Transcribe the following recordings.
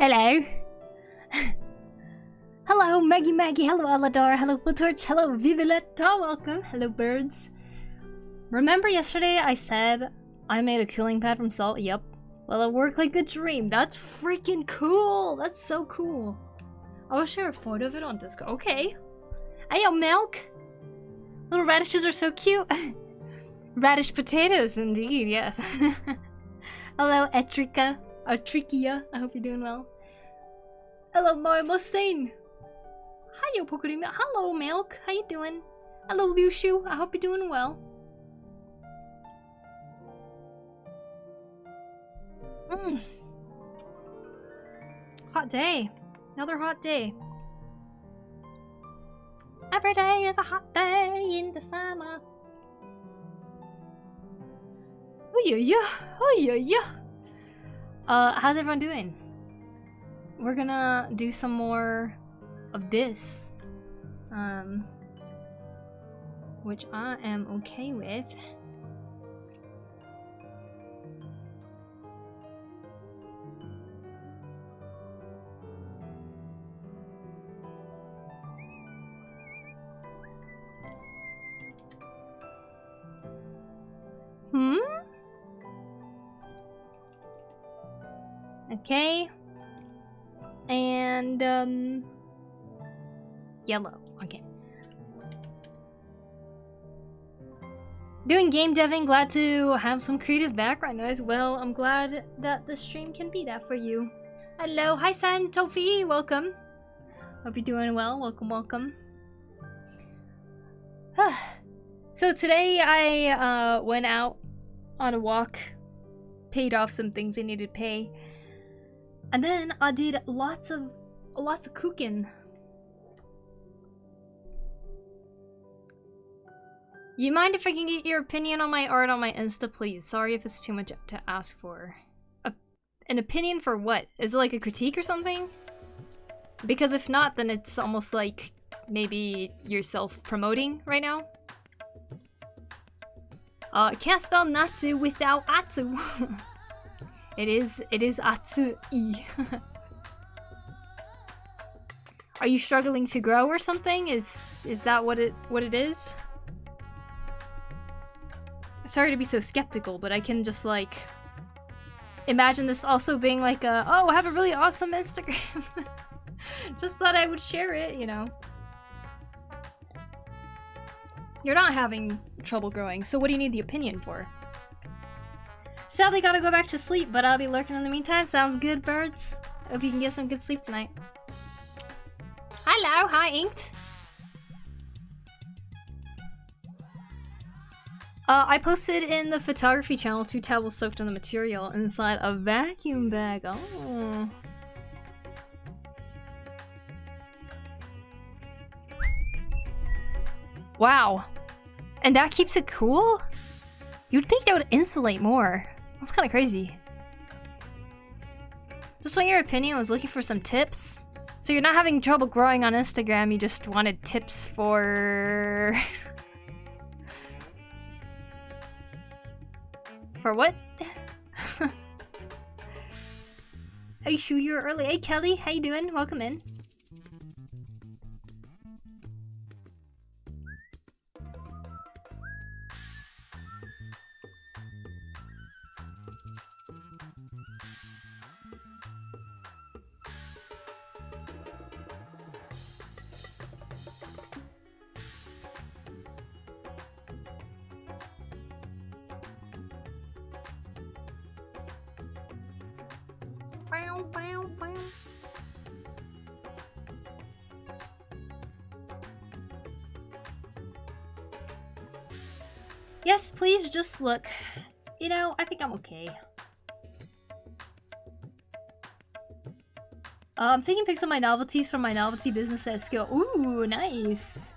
Hello. Hello, Maggie. Hello, Aladar. Hello, Bluttorch. Hello, Viviletta. Welcome. Hello, birds. Remember yesterday I said I made a cooling pad from salt? Yep. Well, it worked like a dream. That's freaking cool. That's so cool. I'll share a photo of it on Discord. Okay. Hey, yo, Milk. Little radishes are so cute. Radish potatoes, indeed. Yes. Hello, Etrica. Trikia, I hope you're doing well. Hello, my Mustang. Hiyo, PokuriMio. Hello, Milk. How you doing? Hello, Lushu. I hope you're doing well. Hot day. Another hot day. Every day is a hot day in the summer. Oh yeah. How's everyone doing? We're gonna do some more of this, which I am okay with. Okay. And, yellow. Okay. Doing game deving, glad to have some creative background noise. Well, I'm glad that the stream can be that for you. Hello, hi San Tofi, welcome. Hope you're doing well, welcome. So today I went out on a walk, paid off some things I needed to pay. And then I did lots of cooking. You mind if I can get your opinion on my art on my Insta, please? Sorry if it's too much to ask for. An opinion for what? Is it like a critique or something? Because if not, then it's almost like maybe you're self-promoting right now. Can't spell Natsu without Atsu. It is Atsu-i. Are you struggling to grow or something? Is that what it is? Sorry to be so skeptical, but I can just like imagine this also being like a, oh, I have a really awesome Instagram. Just thought I would share it, you know. You're not having trouble growing, so what do you need the opinion for? Sadly, gotta go back to sleep, but I'll be lurking in the meantime. Sounds good, birds. Hope you can get some good sleep tonight. Hello, hi, Inked. I posted in the photography channel 2 towels soaked in the material inside a vacuum bag. Oh. Wow. And that keeps it cool? You'd think that would insulate more. That's kind of crazy. Just want your opinion, was looking for some tips. So you're not having trouble growing on Instagram, you just wanted tips for... For what? Hey Shu, you're early. Hey Kelly, how you doing? Welcome in. Yes, please just look. You know, I think I'm okay. I'm taking pics of my novelties from my novelty business at skill. Ooh, nice.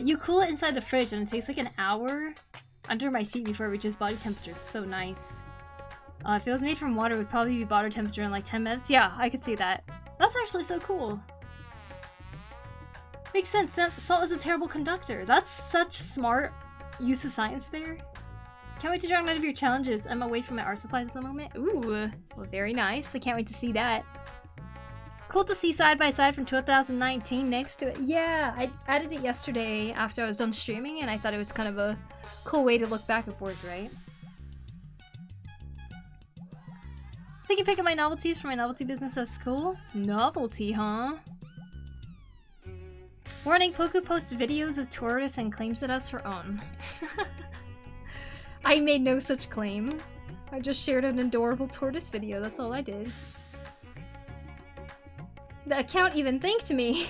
You cool it inside the fridge and it takes like an hour under my seat before it reaches body temperature. It's so nice. If it was made from water, it would probably be body temperature in like 10 minutes. Yeah, I could see that. That's actually so cool. Makes sense. Salt is a terrible conductor. That's such smart use of science there. Can't wait to try none of your challenges. I'm away from my art supplies at the moment. Ooh, well, very nice. I can't wait to see that. Cool to see side by side from 2019 next to it. Yeah, I added it yesterday after I was done streaming, and I thought it was kind of a cool way to look back at work, right? Taking a pic of my novelties for my novelty business at school. Novelty, huh? Warning, Poku posts videos of tourists and claims it as her own. I made no such claim. I just shared an adorable tortoise video, that's all I did. The account even thanked me!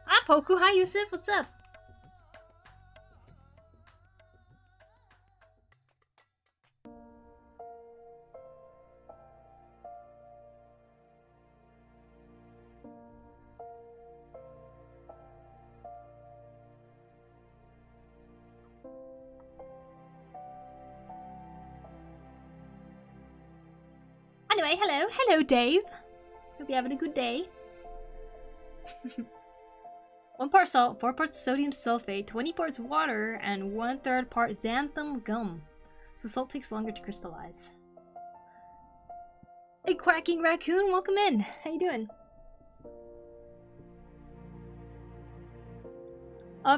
Hi Poku, hi Yusuf, what's up? Anyway, hello. Hello, Dave. Hope you're having a good day. 1 part salt, 4 parts sodium sulfate, 20 parts water, and 1/3 part xanthan gum. So salt takes longer to crystallize. Hey, Quacking Raccoon, welcome in. How you doing?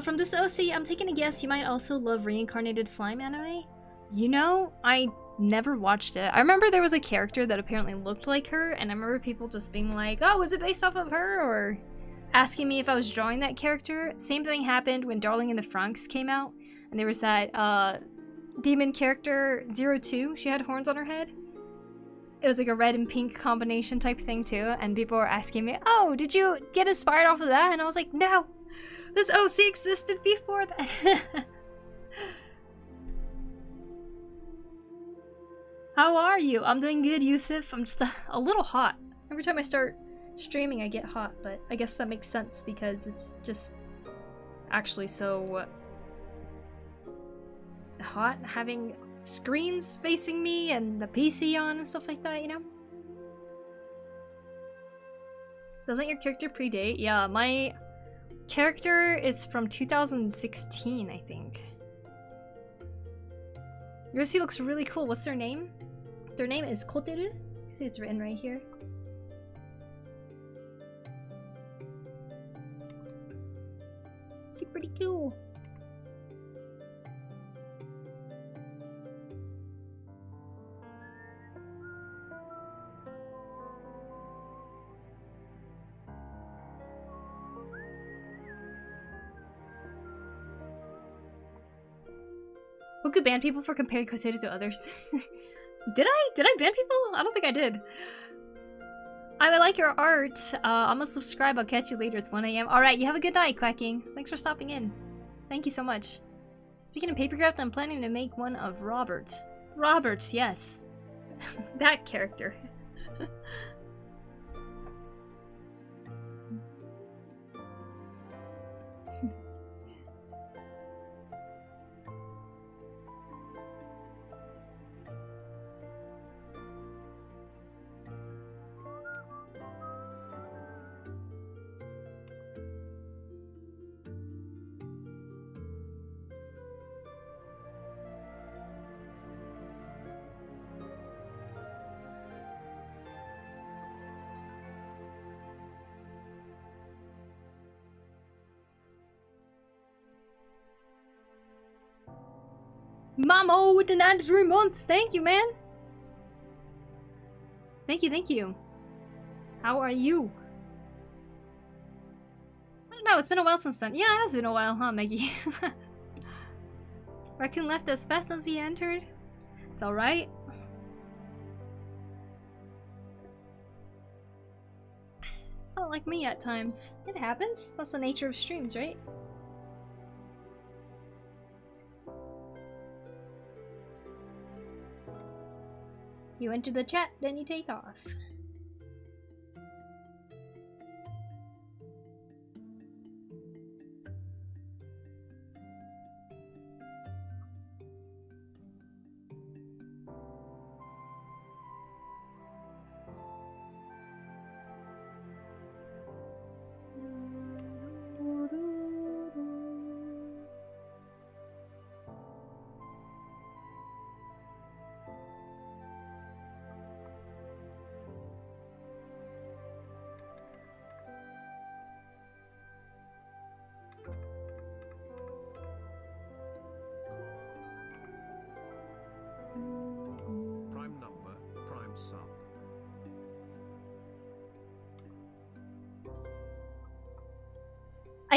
From this OC, I'm taking a guess you might also love Reincarnated Slime anime. You know, I never watched it. I remember there was a character that apparently looked like her, and I remember people just being like, oh, was it based off of her? Or asking me if I was drawing that character. Same thing happened when Darling in the Franxx came out, and there was that demon character 02. She had horns on her head. It was like a red and pink combination type thing too, and people were asking me, oh, did you get inspired off of that? And I was like, no, this OC existed before that. How are you? I'm doing good, Yusuf. I'm just a little hot. Every time I start streaming, I get hot, but I guess that makes sense because it's just actually so hot having screens facing me and the PC on and stuff like that, you know? Doesn't your character predate? Yeah, my character is from 2016, I think. Yoshi looks really cool. What's their name? Their name is Koteru. See, it's written right here. She's pretty cool. Who could ban people for comparing Koteru to others? Did I ban people? I don't think I did. I like your art. I'm gonna subscribe. I'll catch you later. It's 1 AM. Alright, you have a good night, Quacking. Thanks for stopping in. Thank you so much. Speaking of papercraft, I'm planning to make one of Robert. Robert, yes. That character. Mamo with the 93 months. Thank you, man. Thank you, thank you. How are you? I don't know, it's been a while since then. Yeah, it has been a while, huh, Maggie? Raccoon left as fast as he entered. It's alright. Oh, like me at times. It happens. That's the nature of streams, right? You enter the chat, then you take off.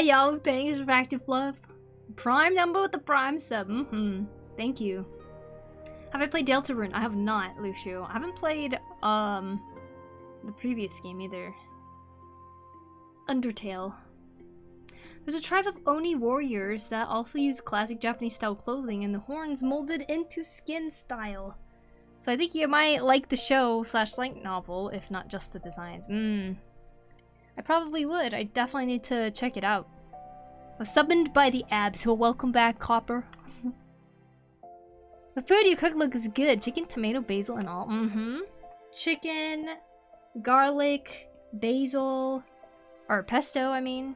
Yo, thanks for active love. Prime number with the prime sub. Thank you. Have I played Deltarune? I have not, Lucio. I haven't played the previous game either. Undertale. There's a tribe of Oni warriors that also use classic Japanese style clothing and the horns molded into skin style. So I think you might like the show / light novel, if not just the designs. I probably would. I definitely need to check it out. I was summoned by the abs. Well, welcome back, Copper. The food you cook looks good. Chicken, tomato, basil, and all. Chicken, garlic, basil, or pesto, I mean.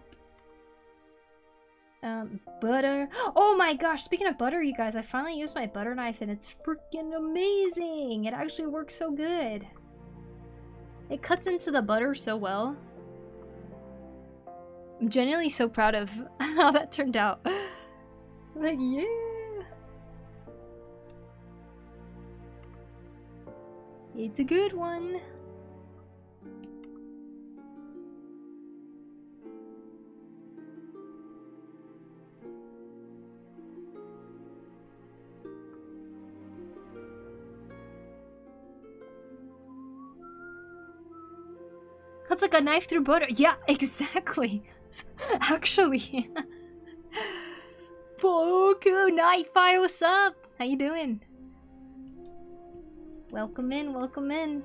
Butter. Oh my gosh, speaking of butter, you guys, I finally used my butter knife and it's freaking amazing. It actually works so good. It cuts into the butter so well. I'm genuinely so proud of how that turned out. Like, yeah. It's a good one. Cuts like a knife through butter. Yeah, exactly. Actually. Poku, Nightfire, what's up? How you doing? Welcome in, welcome in.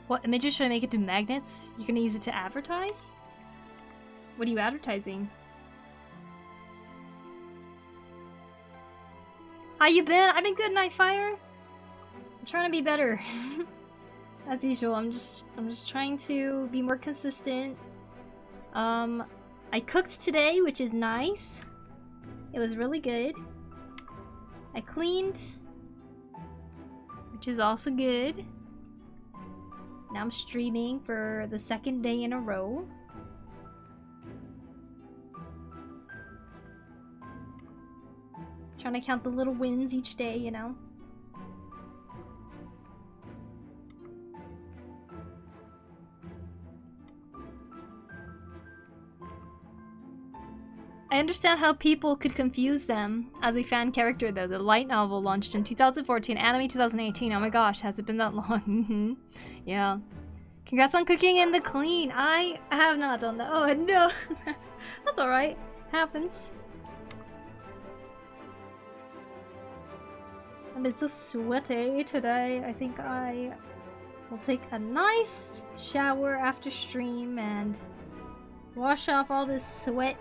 What images should I make into magnets? You're gonna use it to advertise? What are you advertising? How you been? I've been good, Nightfire. I'm trying to be better. As usual, I'm just trying to be more consistent. I cooked today, which is nice. It was really good. I cleaned, which is also good. Now I'm streaming for the second day in a row. Trying to count the little wins each day, you know? I understand how people could confuse them as a fan character though. The light novel launched in 2014, anime 2018. Oh my gosh, has it been that long? Yeah. Congrats on cooking in the clean. I have not done that. Oh no. That's alright. Happens. I've been so sweaty today. I think I will take a nice shower after stream and wash off all this sweat.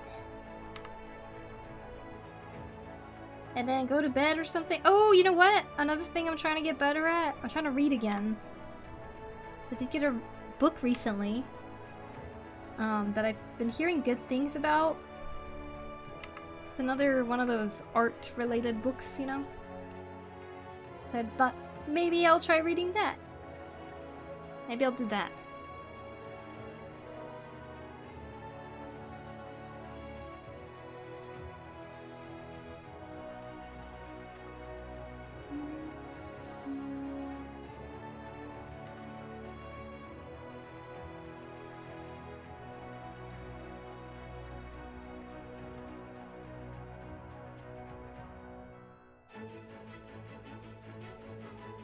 And then go to bed or something. Oh, you know what? Another thing I'm trying to get better at. I'm trying to read again. So I did get a book recently that I've been hearing good things about. It's another one of those art-related books, you know? So I thought maybe I'll try reading that. Maybe I'll do that.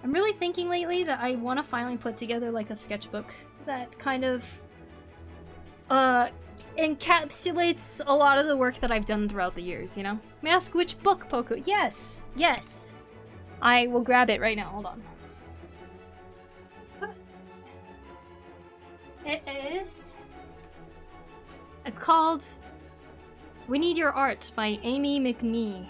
I'm really thinking lately that I want to finally put together like a sketchbook that kind of encapsulates a lot of the work that I've done throughout the years, you know? May I ask which book, Poku? Yes! Yes! I will grab it right now, hold on. It is... It's called We Need Your Art by Amy McNee.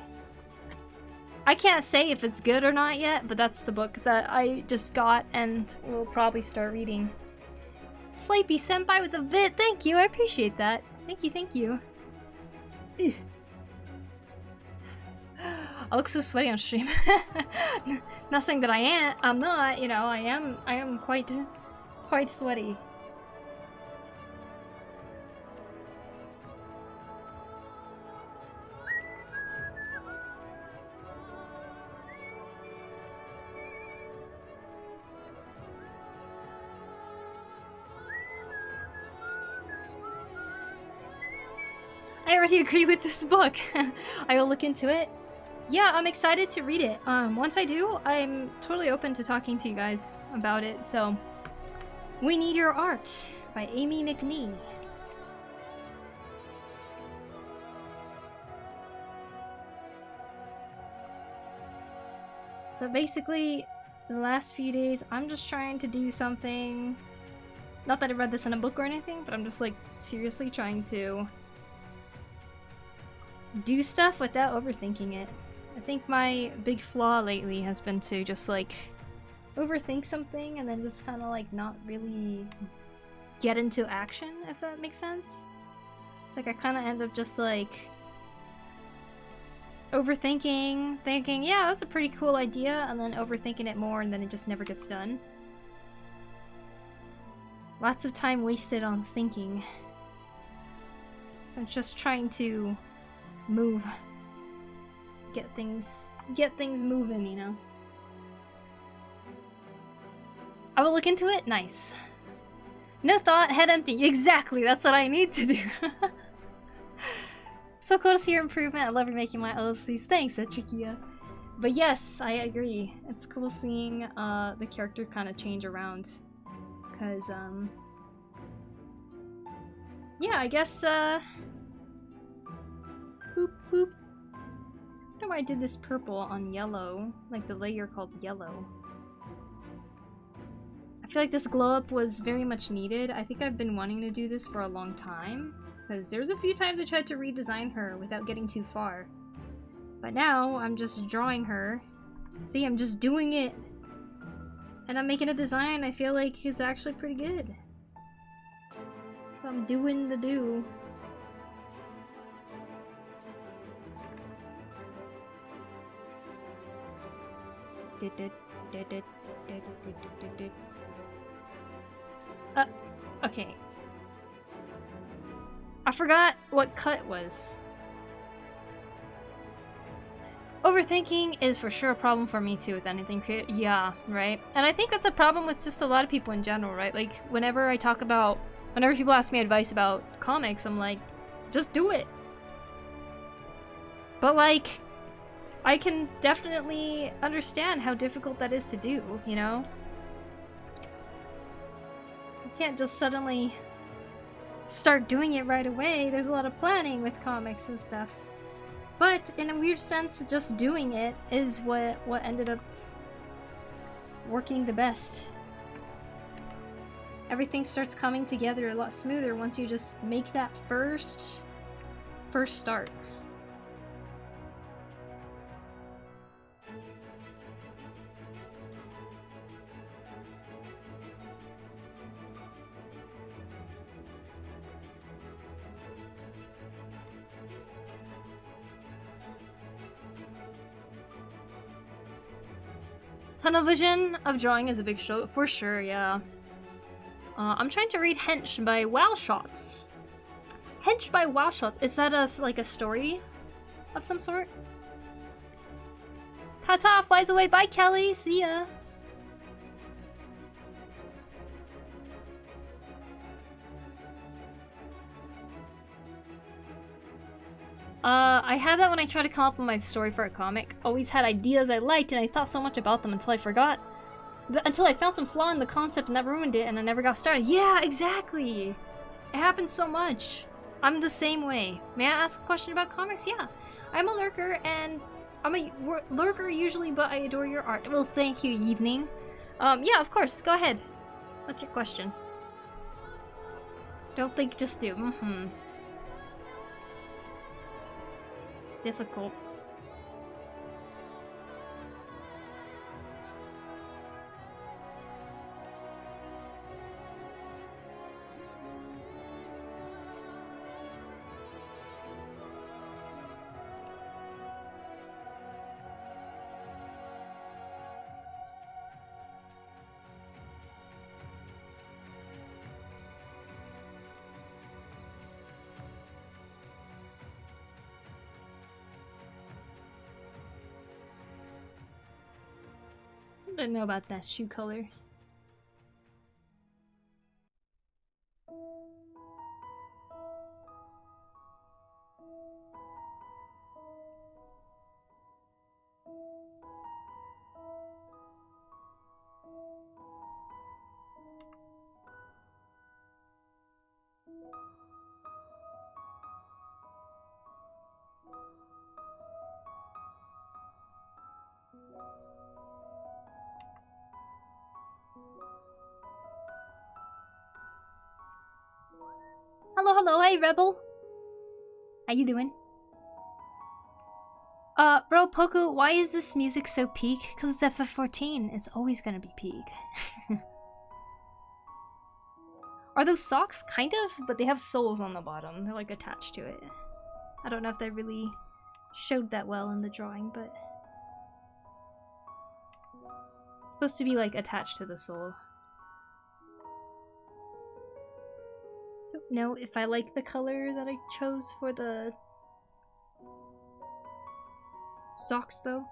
I can't say if it's good or not yet, but that's the book that I just got and will probably start reading. Sleepy Senpai with a bit, thank you, I appreciate that. Thank you, thank you. Ugh. I look so sweaty on stream. Not saying that I'm not, you know, I am quite sweaty. I already agree with this book. I will look into it. Yeah, I'm excited to read it. Once I do, I'm totally open to talking to you guys about it, so... We Need Your Art by Amy McNee. But basically, the last few days, I'm just trying to do something... Not that I read this in a book or anything, but I'm just like seriously trying to do stuff without overthinking it. I think my big flaw lately has been to just like overthink something and then just kind of like not really get into action, if that makes sense. Like I kind of end up just like overthinking, thinking, yeah, that's a pretty cool idea, and then overthinking it more and then it just never gets done. Lots of time wasted on thinking. So I'm just trying to move. Get things moving, you know. I will look into it. Nice. No thought, head empty. Exactly, that's what I need to do. So cool to see your improvement. I love you making my OCs. Thanks, Trikia. But yes, I agree. It's cool seeing the character kind of change around. Because, yeah, I guess, boop, boop. I don't know why I did this purple on yellow. Like the layer called yellow. I feel like this glow up was very much needed. I think I've been wanting to do this for a long time, because there's a few times I tried to redesign her without getting too far. But now I'm just drawing her. See, I'm just doing it. And I'm making a design I feel like is actually pretty good. So I'm doing the do. Okay. I forgot what cut was. Overthinking is for sure a problem for me too with anything creative. Yeah, right? And I think that's a problem with just a lot of people in general, right? Like, whenever people ask me advice about comics, I'm like, just do it. But like, I can definitely understand how difficult that is to do, you know? You can't just suddenly start doing it right away. There's a lot of planning with comics and stuff. But in a weird sense, just doing it is what ended up working the best. Everything starts coming together a lot smoother once you just make that first start. Tunnel vision of drawing is a big show, for sure, yeah. I'm trying to read Hench by Wow Shots. Hench by Wow Shots, is that like a story of some sort? Ta-ta, flies away, bye Kelly, see ya. I had that when I tried to come up with my story for a comic. Always had ideas I liked, and I thought so much about them until I forgot. Until I found some flaw in the concept and that ruined it, and I never got started. Yeah, exactly! It happens so much. I'm the same way. May I ask a question about comics? Yeah. I'm a lurker, and I'm a lurker usually, but I adore your art. Well, thank you, evening. Yeah, of course. Go ahead. What's your question? Don't think, just do. Mm-hmm. Difficult. I don't know about that shoe color. Hello, hello, hey Rebel. How you doing? Bro, Poku, why is this music so peak? Because it's FF14. It's always gonna be peak. Are those socks? Kind of, but they have soles on the bottom. They're like attached to it. I don't know if they really showed that well in the drawing, but it's supposed to be like attached to the sole. Don't know if I like the color that I chose for the socks though.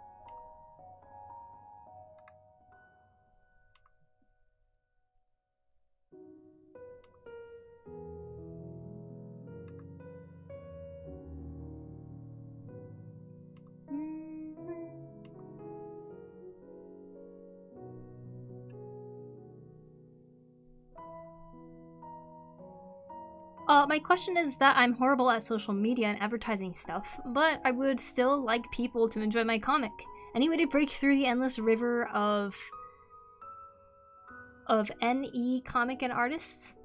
My question is that I'm horrible at social media and advertising stuff, but I would still like people to enjoy my comic. Any way to break through the endless river of of NE comic and artists.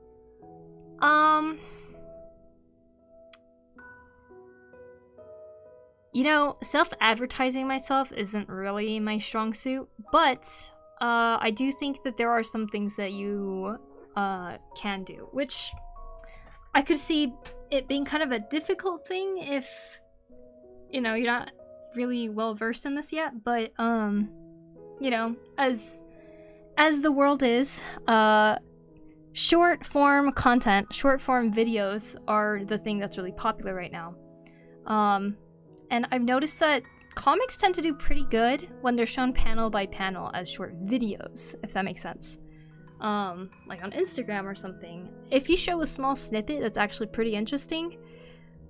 You know, self-advertising myself isn't really my strong suit, but I do think that there are some things that you can do, which I could see it being kind of a difficult thing if, you know, you're not really well versed in this yet, but you know, as the world is, short form content, short form videos are the thing that's really popular right now. And I've noticed that comics tend to do pretty good when they're shown panel by panel as short videos, if that makes sense. Like on Instagram or something. If you show a small snippet that's actually pretty interesting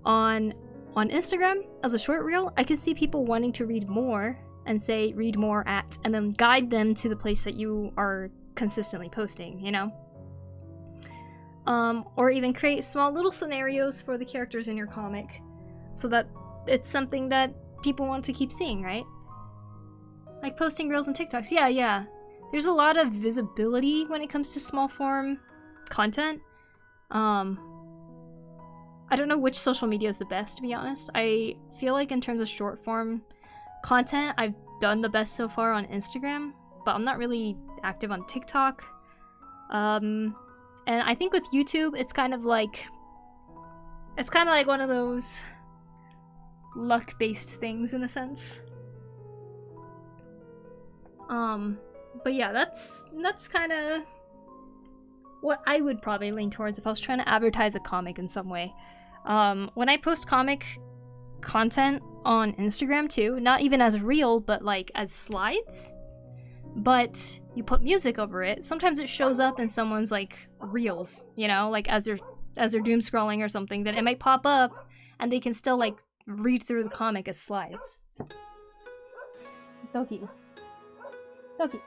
on Instagram as a short reel, I can see people wanting to read more and say read more at, and then guide them to the place that you are consistently posting, you know? Or even create small little scenarios for the characters in your comic so that it's something that people want to keep seeing, right? Like posting reels and TikToks. Yeah. There's a lot of visibility when it comes to small form content. I don't know which social media is the best, to be honest. I feel like in terms of short form content, I've done the best so far on Instagram, but I'm not really active on TikTok. And I think with YouTube, it's kind of like one of those luck-based things in a sense. But yeah, that's kind of what I would probably lean towards if I was trying to advertise a comic in some way. When I post comic content on Instagram too, not even as real, but like as slides, but you put music over it, sometimes it shows up in someone's like reels, you know, like as they're doom scrolling or something, then it might pop up and they can still like read through the comic as slides. Doki. Stop it.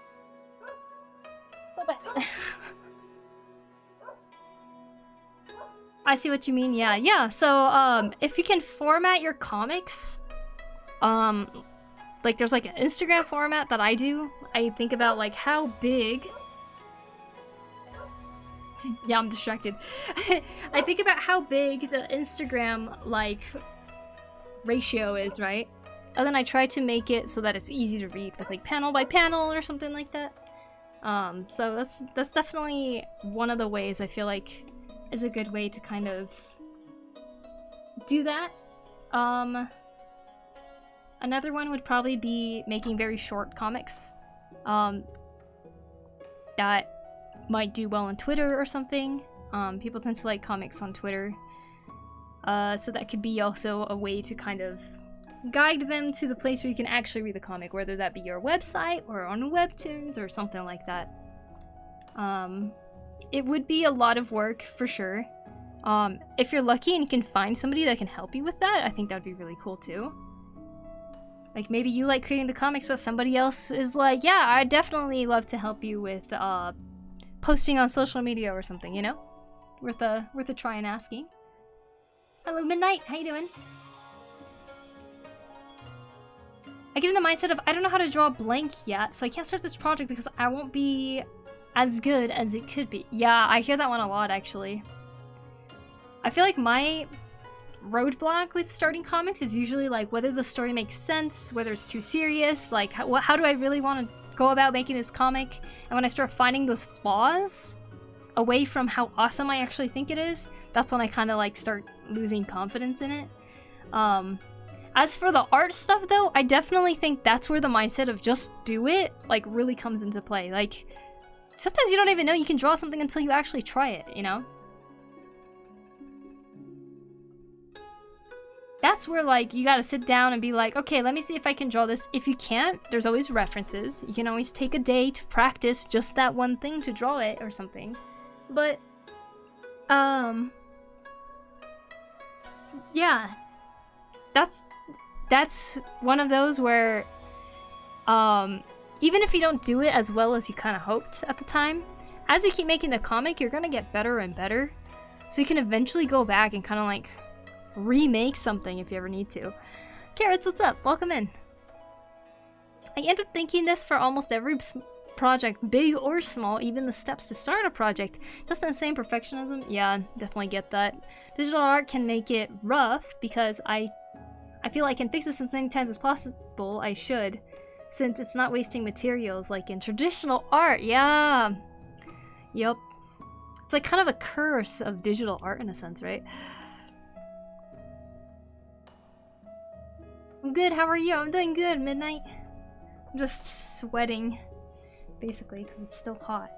I see what you mean. Yeah. So, if you can format your comics, like there's like an Instagram format that I do. I think about like how big. Yeah, I'm distracted. I think about how big the Instagram like ratio is, right? And then I try to make it so that it's easy to read with like panel by panel or something like that. So that's definitely one of the ways I feel like is a good way to kind of do that. Another one would probably be making very short comics that might do well on Twitter or something. People tend to like comics on Twitter. So that could be also a way to kind of guide them to the place where you can actually read the comic, whether that be your website or on Webtoons or something like that. It would be a lot of work for sure. If you're lucky and you can find somebody that can help you with that, I think that would be really cool too. Like maybe you like creating the comics, but somebody else is like, yeah, I'd definitely love to help you with posting on social media or something, you know? Worth a try and asking. Hello, Midnight. How you doing? I get in the mindset of I don't know how to draw a blank yet, so I can't start this project because I won't be as good as it could be. Yeah, I hear that one a lot, actually. I feel like my roadblock with starting comics is usually like whether the story makes sense, whether it's too serious, like how do I really want to go about making this comic? And when I start finding those flaws away from how awesome I actually think it is, that's when I kind of like start losing confidence in it. As for the art stuff though, I definitely think that's where the mindset of just do it like really comes into play. Like sometimes you don't even know you can draw something until you actually try it, you know? That's where like you gotta sit down and be like, okay, let me see if I can draw this. If you can't, there's always references. You can always take a day to practice just that one thing to draw it or something. But yeah, that's one of those where even if you don't do it as well as you kind of hoped at the time, as you keep making the comic, you're gonna get better and better, so you can eventually go back and kind of like remake something if you ever need to. Carrots, what's up? Welcome in. I end up thinking this for almost every project, big or small, even the steps to start a project. Just insane perfectionism. Yeah, definitely get that. Digital art can make it rough because I feel I can fix this as many times as possible. I should, since it's not wasting materials like in traditional art. Yeah. Yup. It's like kind of a curse of digital art in a sense, right? I'm good, how are you? I'm doing good, Midnight. I'm just sweating, basically, because it's still hot.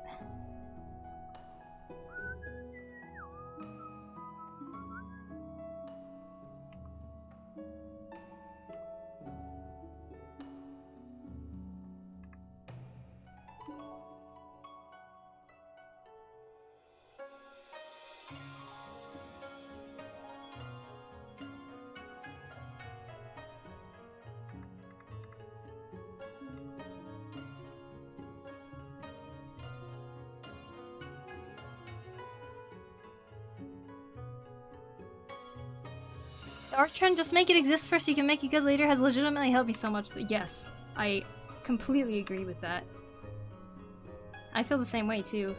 The art trend, just make it exist first so you can make it good later, has legitimately helped me so much. Yes, I completely agree with that. I feel the same way too.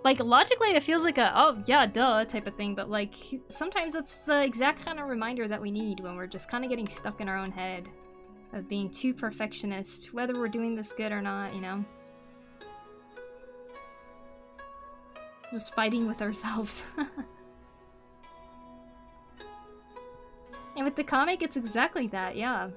Like, logically it feels like a, oh yeah, duh type of thing, but like, sometimes that's the exact kind of reminder that we need when we're just kind of getting stuck in our own head of being too perfectionist, whether we're doing this good or not, you know? Just fighting with ourselves. And with the comic, it's exactly that, yeah.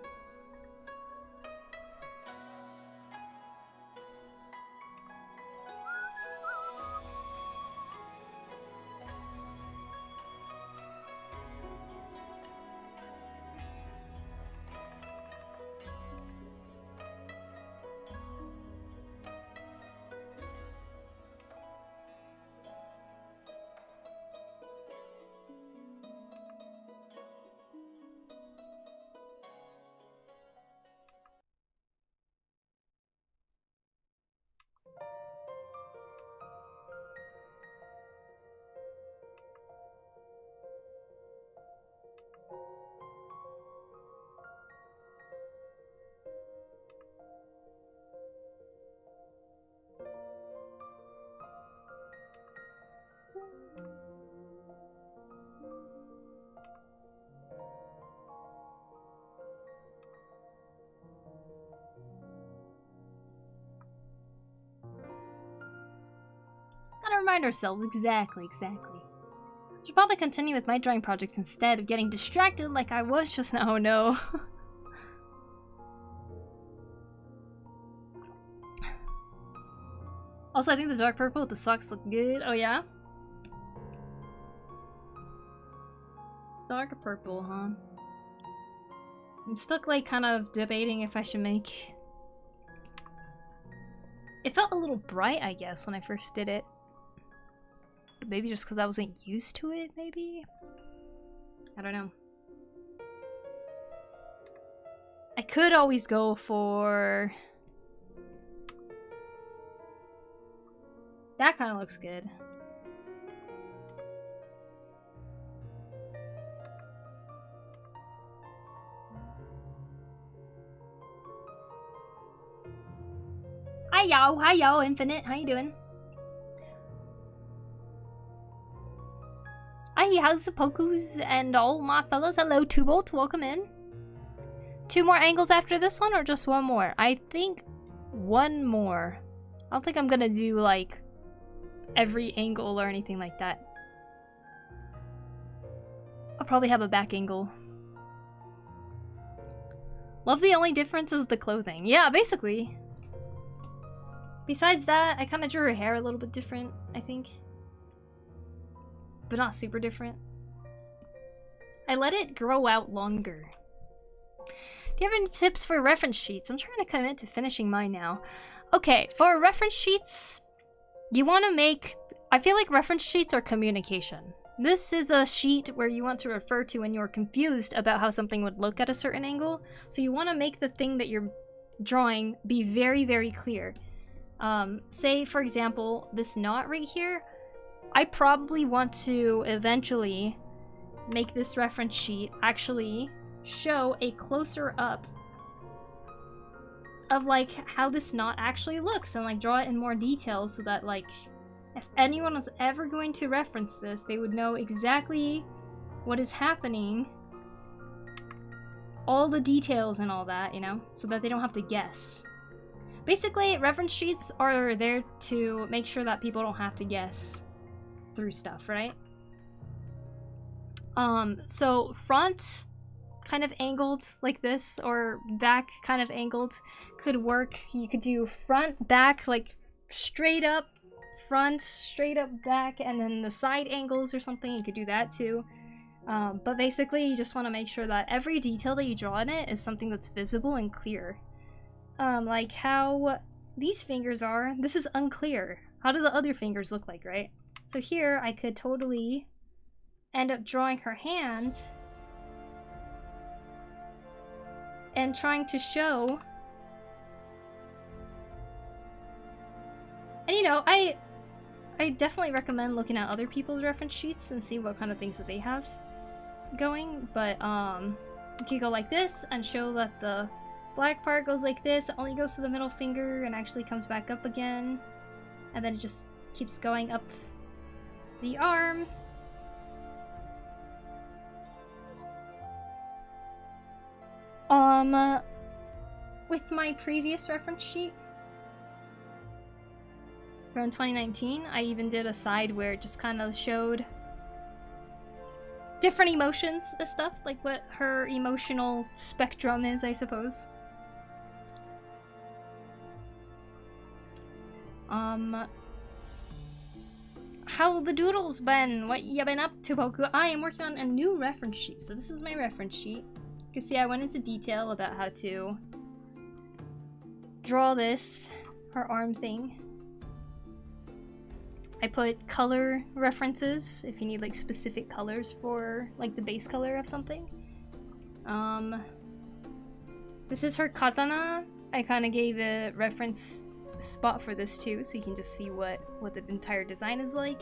Just gotta remind ourselves, exactly. I should probably continue with my drawing projects instead of getting distracted like I was just now. Oh no. Also, I think the dark purple with the socks look good. Oh yeah? Dark purple, huh? I'm stuck like kind of debating if I should make... It felt a little bright, I guess, when I first did it. But maybe just because I wasn't used to it, maybe? I don't know. I could always go for... That kind of looks good. Hi y'all, Infinite. How you doing? Hi, how's the Pokus and all my fellas? Hello, Tubolt. Welcome in. 2 more angles after this one, or just 1 more? I think 1 more. I don't think I'm gonna do like every angle or anything like that. I'll probably have a back angle. Love the only difference is the clothing. Yeah, basically. Besides that, I kind of drew her hair a little bit different, I think. But not super different. I let it grow out longer. Do you have any tips for reference sheets? I'm trying to commit to finishing mine now. Okay, for reference sheets, you want to make... I feel like reference sheets are communication. This is a sheet where you want to refer to when you're confused about how something would look at a certain angle. So you want to make the thing that you're drawing be very, very clear. Say, for example, this knot right here. I probably want to eventually make this reference sheet actually show a closer up of like how this knot actually looks and like draw it in more detail so that like if anyone was ever going to reference this, they would know exactly what is happening, all the details and all that, you know, so that they don't have to guess. Basically, reference sheets are there to make sure that people don't have to guess through stuff, right? So front kind of angled like this, or back kind of angled could work. You could do front, back, like straight up, front, straight up, back, and then the side angles or something, you could do that too. But basically, you just want to make sure that every detail that you draw in it is something that's visible and clear. Like how these fingers are, this is unclear. How do the other fingers look like, right? So here, I could totally end up drawing her hand and trying to show. And you know, I definitely recommend looking at other people's reference sheets and see what kind of things that they have going, but you can go like this and show that the black part goes like this, it only goes to the middle finger and actually comes back up again, and then it just keeps going up the arm. With my previous reference sheet from 2019, I even did a side where it just kind of showed different emotions and stuff, like what her emotional spectrum is, I suppose. How the doodles been? What you been up to, Poku? I am working on a new reference sheet, so this is my reference sheet. You can see I went into detail about how to draw this, her arm thing. I put color references if you need like specific colors for like the base color of something. This is her katana. I kind of gave a reference spot for this too, so you can just see what the entire design is like.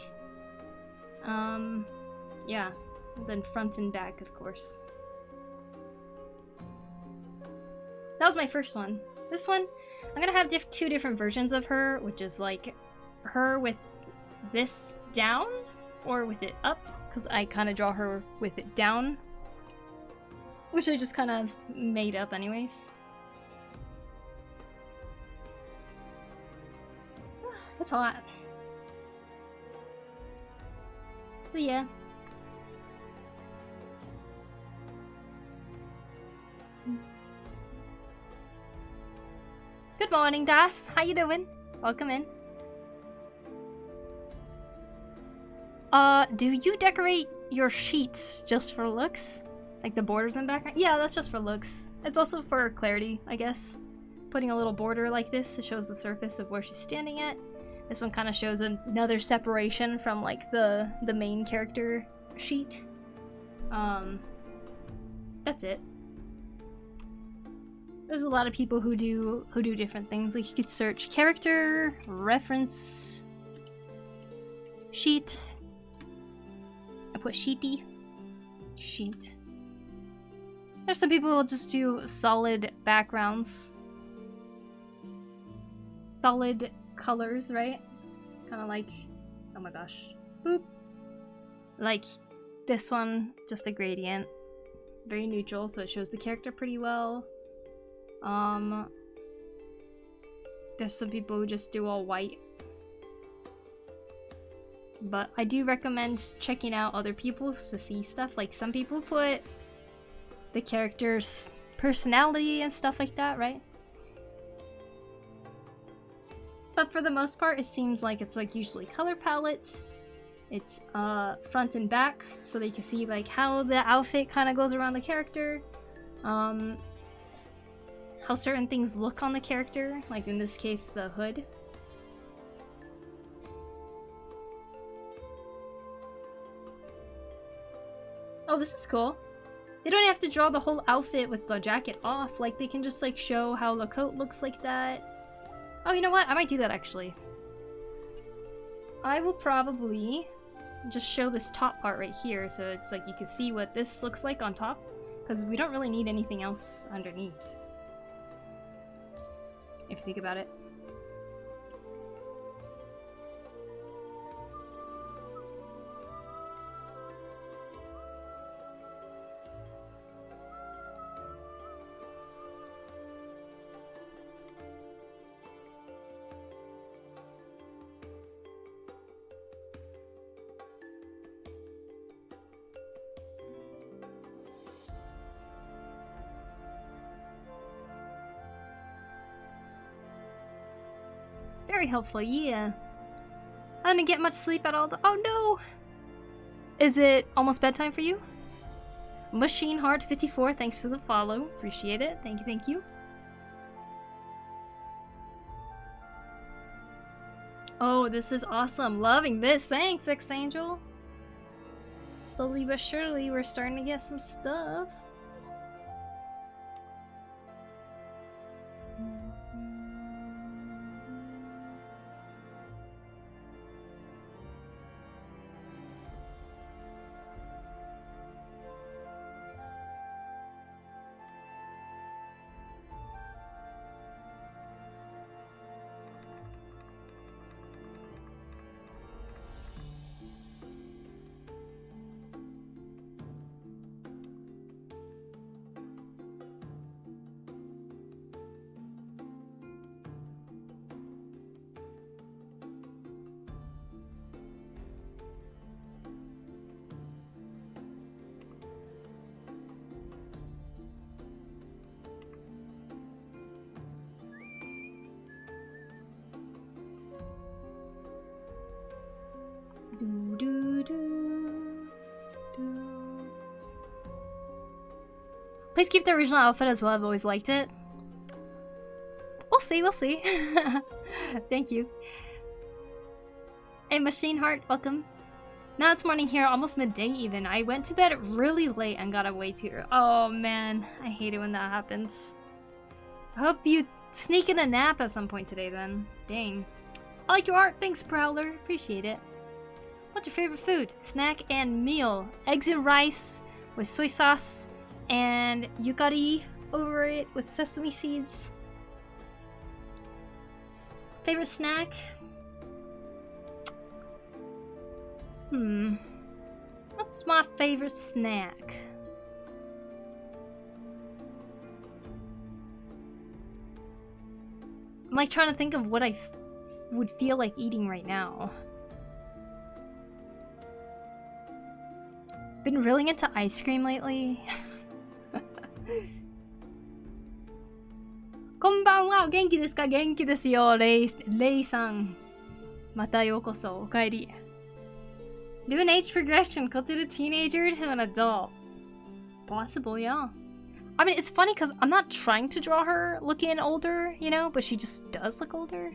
Yeah, and then front and back, of course. That was my first one. This one, I'm gonna have two different versions of her, which is like her with this down or with it up, because I kind of draw her with it down, which I just kind of made up anyways. That's a lot. So yeah. Good morning, Das. How you doing? Welcome in. Do you decorate your sheets just for looks? Like the borders and background? Yeah, that's just for looks. It's also for clarity, I guess. Putting a little border like this, it shows the surface of where she's standing at. This one kind of shows another separation from like the main character sheet. That's it. There's a lot of people who do different things. Like you could search character, reference, sheet. I put sheety. Sheet. There's some people who will just do solid backgrounds. Solid colors, right? Kind of like, oh my gosh. Boop. Like this one, just a gradient. Very neutral, so it shows the character pretty well. There's some people who just do all white. But I do recommend checking out other people's to see stuff. Like some people put the character's personality and stuff like that, right? But for the most part, it seems like it's like usually color palette. It's front and back, so that you can see like how the outfit kind of goes around the character. How certain things look on the character, like in this case, the hood. Oh, this is cool. They don't have to draw the whole outfit with the jacket off. Like, they can just, like, show how the coat looks like that. Oh, you know what? I might do that, actually. I will probably just show this top part right here, so it's like you can see what this looks like on top. Because we don't really need anything else underneath. If you think about it. Very helpful, yeah. I didn't get much sleep at all. Oh no! Is it almost bedtime for you? Machine Heart 54, thanks for the follow. Appreciate it. Thank you, thank you. Oh, this is awesome. Loving this. Thanks, X-Angel. Slowly but surely, we're starting to get some stuff. Please keep the original outfit as well. I've always liked it. We'll see, we'll see. Thank you. Hey, Machine Heart, welcome. Now it's morning here, almost midday even. I went to bed really late and got up way too early. Oh man, I hate it when that happens. I hope you sneak in a nap at some point today then. Dang. I like your art. Thanks, Prowler. Appreciate it. What's your favorite food? Snack and meal. Eggs and rice with soy sauce and yukari over it with sesame seeds. Favorite snack? What's my favorite snack? I'm like trying to think of what I would feel like eating right now. Been really into ice cream lately. こんばんは、お元気ですか？元気ですよ、レイさん。またようこそ、お帰り。Do an age progression, go to the teenager to an adult. Possible, yeah. I mean, it's funny because I'm not trying to draw her looking older, you know, but she just does look older.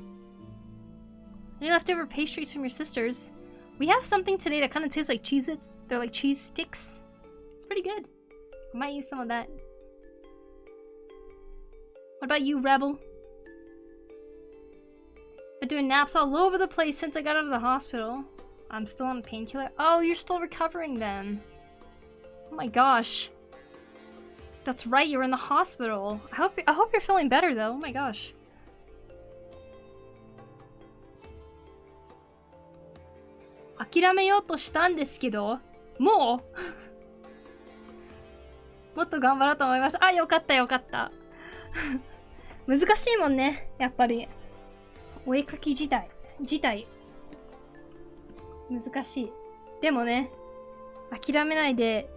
Any leftover pastries from your sisters? We have something today that kind of tastes like Cheez-Its. They're like cheese sticks. It's pretty good. I might use some of that. What about you, Rebel? Been doing naps all over the place since I got out of the hospital. I'm still on painkiller. Oh, you're still recovering then. Oh my gosh. That's right, you were in the hospital. I hope you're feeling better though. Oh my gosh. Akirameyotou shita n desu kedo, mou もっと頑張ろうと思いました。あ、よかったよかった。難しいもんね、やっぱり。お絵描き自体難しい。でもね、諦めないで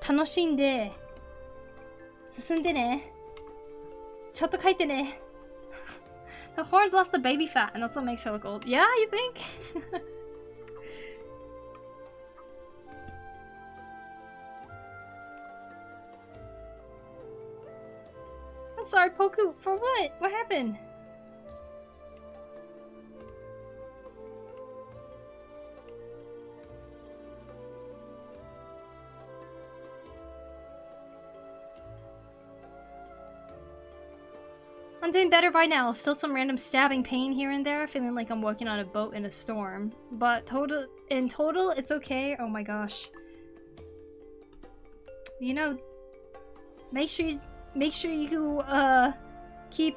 楽しんで進んでね。ちょっと描いてね。The horns lost the baby fat and that's what makes her look old. Yeah, you think? I'm sorry, Poku. For what? What happened? I'm doing better by now. Still some random stabbing pain here and there, feeling like I'm walking on a boat in a storm. But in total, it's okay. Oh my gosh. You know, Make sure you keep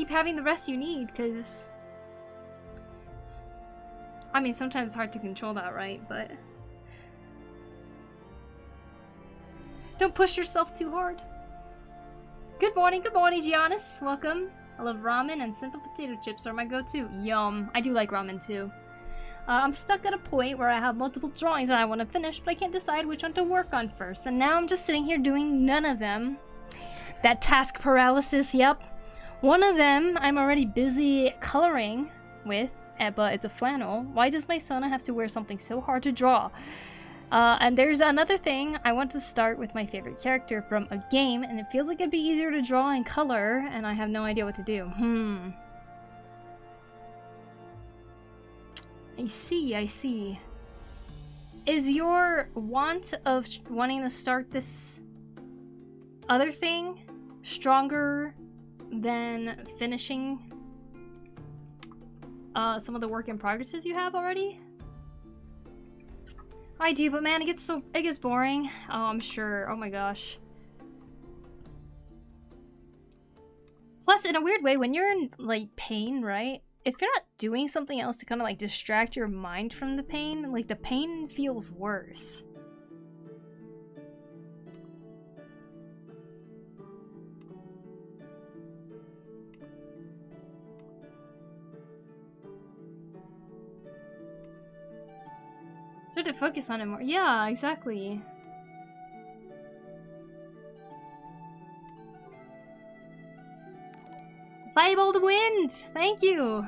having the rest you need, because I mean sometimes it's hard to control that, right? But don't push yourself too hard. Good morning, Giannis. Welcome. I love ramen and simple potato chips are my go-to. Yum. I do like ramen too. I'm stuck at a point where I have multiple drawings that I want to finish, but I can't decide which one to work on first. And now I'm just sitting here doing none of them. That task paralysis, yep. One of them I'm already busy coloring with, but it's a flannel. Why does my Sona have to wear something so hard to draw? And there's another thing. I want to start with my favorite character from a game, and it feels like it'd be easier to draw and color, and I have no idea what to do. I see. Is your want of wanting to start this other thing stronger than finishing some of the work in progresses you have already? I do, but man, it gets boring. Oh, I'm sure. Oh my gosh. Plus, in a weird way, when you're in like pain, right? If you're not doing something else to kind of like distract your mind from the pain, like the pain feels worse. Start to focus on it more. Yeah, exactly. Fabled wind! Thank you!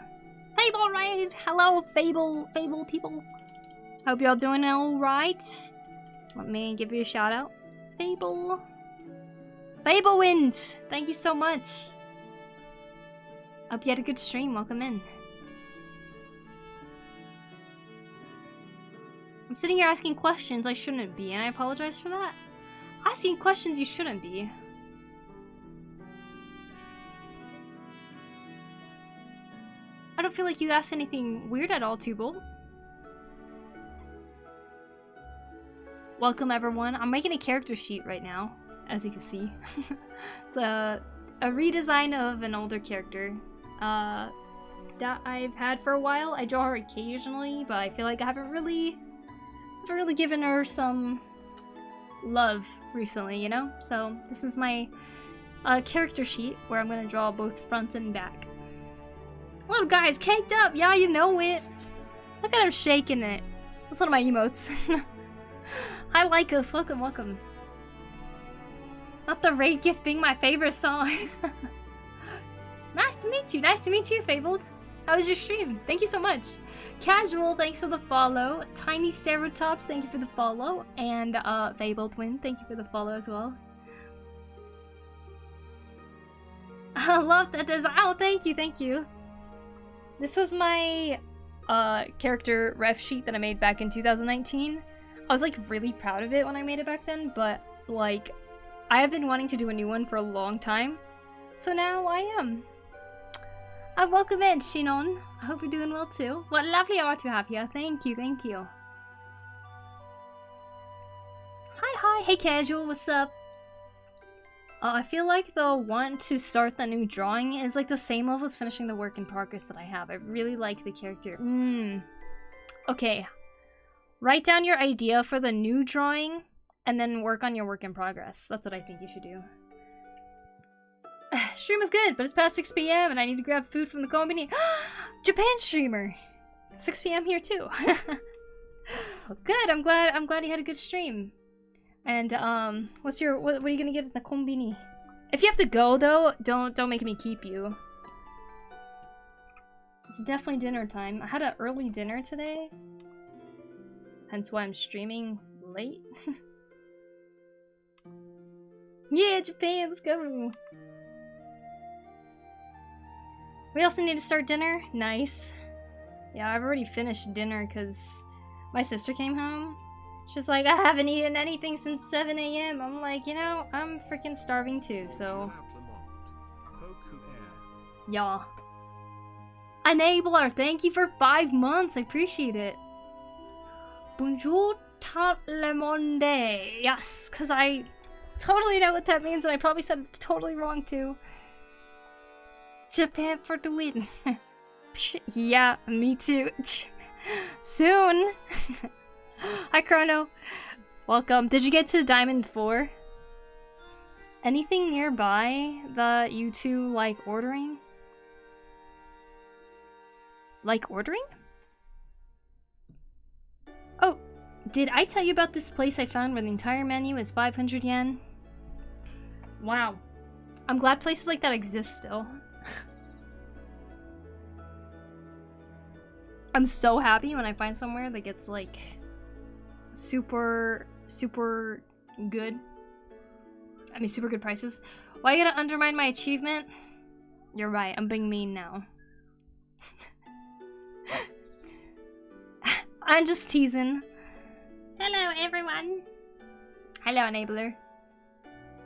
Fable raid! Hello, Fable people. Hope y'all doing alright. Let me give you a shout out. Fable wind! Thank you so much. Hope you had a good stream. Welcome in. I'm sitting here asking questions I shouldn't be, and I apologize for that. Asking questions you shouldn't be. I don't feel like you asked anything weird at all, Tubal. Welcome, everyone. I'm making a character sheet right now, as you can see. It's a redesign of an older character that I've had for a while. I draw her occasionally, but I feel like I haven't really given her some love recently, you know? So this is my character sheet where I'm gonna draw both front and back. Little guy's caked up, yeah, you know it. Look at him shaking it. That's one of my emotes. Hi Lycos, welcome. Not the raid gift being my favorite song. Nice to meet you, Fabled. How was your stream? Thank you so much. Casual, thanks for the follow. Tiny Ceratops, thank you for the follow. And Fabled Twin, thank you for the follow as well. I love that design. Oh, thank you. This was my character ref sheet that I made back in 2019. I was like really proud of it when I made it back then, but like I have been wanting to do a new one for a long time. So now I am. Welcome in, Shinon. I hope you're doing well too. What lovely art to have here. Thank you. Hi. Hey, Casual, what's up? I feel like the want to start the new drawing is like the same level as finishing the work in progress that I have. I really like the character. Okay. Write down your idea for the new drawing and then work on your work in progress. That's what I think you should do. Stream was good, but it's past 6 p.m. and I need to grab food from the combini. Japan streamer. 6 p.m. here too. Good. I'm glad you had a good stream. And what are you gonna get at the combini? If you have to go though, don't make me keep you. It's definitely dinner time. I had an early dinner today, hence why I'm streaming late. Yeah, Japan, let's go. We also need to start dinner. Nice. Yeah, I've already finished dinner because my sister came home. She's like, I haven't eaten anything since 7 a.m. I'm like, you know, I'm freaking starving too, so. Yeah. Enabler, thank you for 5 months. I appreciate it. Bonjour, tout le monde. Yes, because I totally know what that means, and I probably said it totally wrong too. Japan for the win. Yeah, me too. Soon. Hi, Chrono. Welcome. Did you get to Diamond 4? Anything nearby that you two like ordering? Like ordering? Oh, did I tell you about this place I found where the entire menu is 500 yen? Wow. I'm glad places like that exist still. I'm so happy when I find somewhere that gets like super good. I mean, super good prices. Why you gotta undermine my achievement? You're right, I'm being mean now. I'm just teasing. Hello, everyone. Hello, enabler.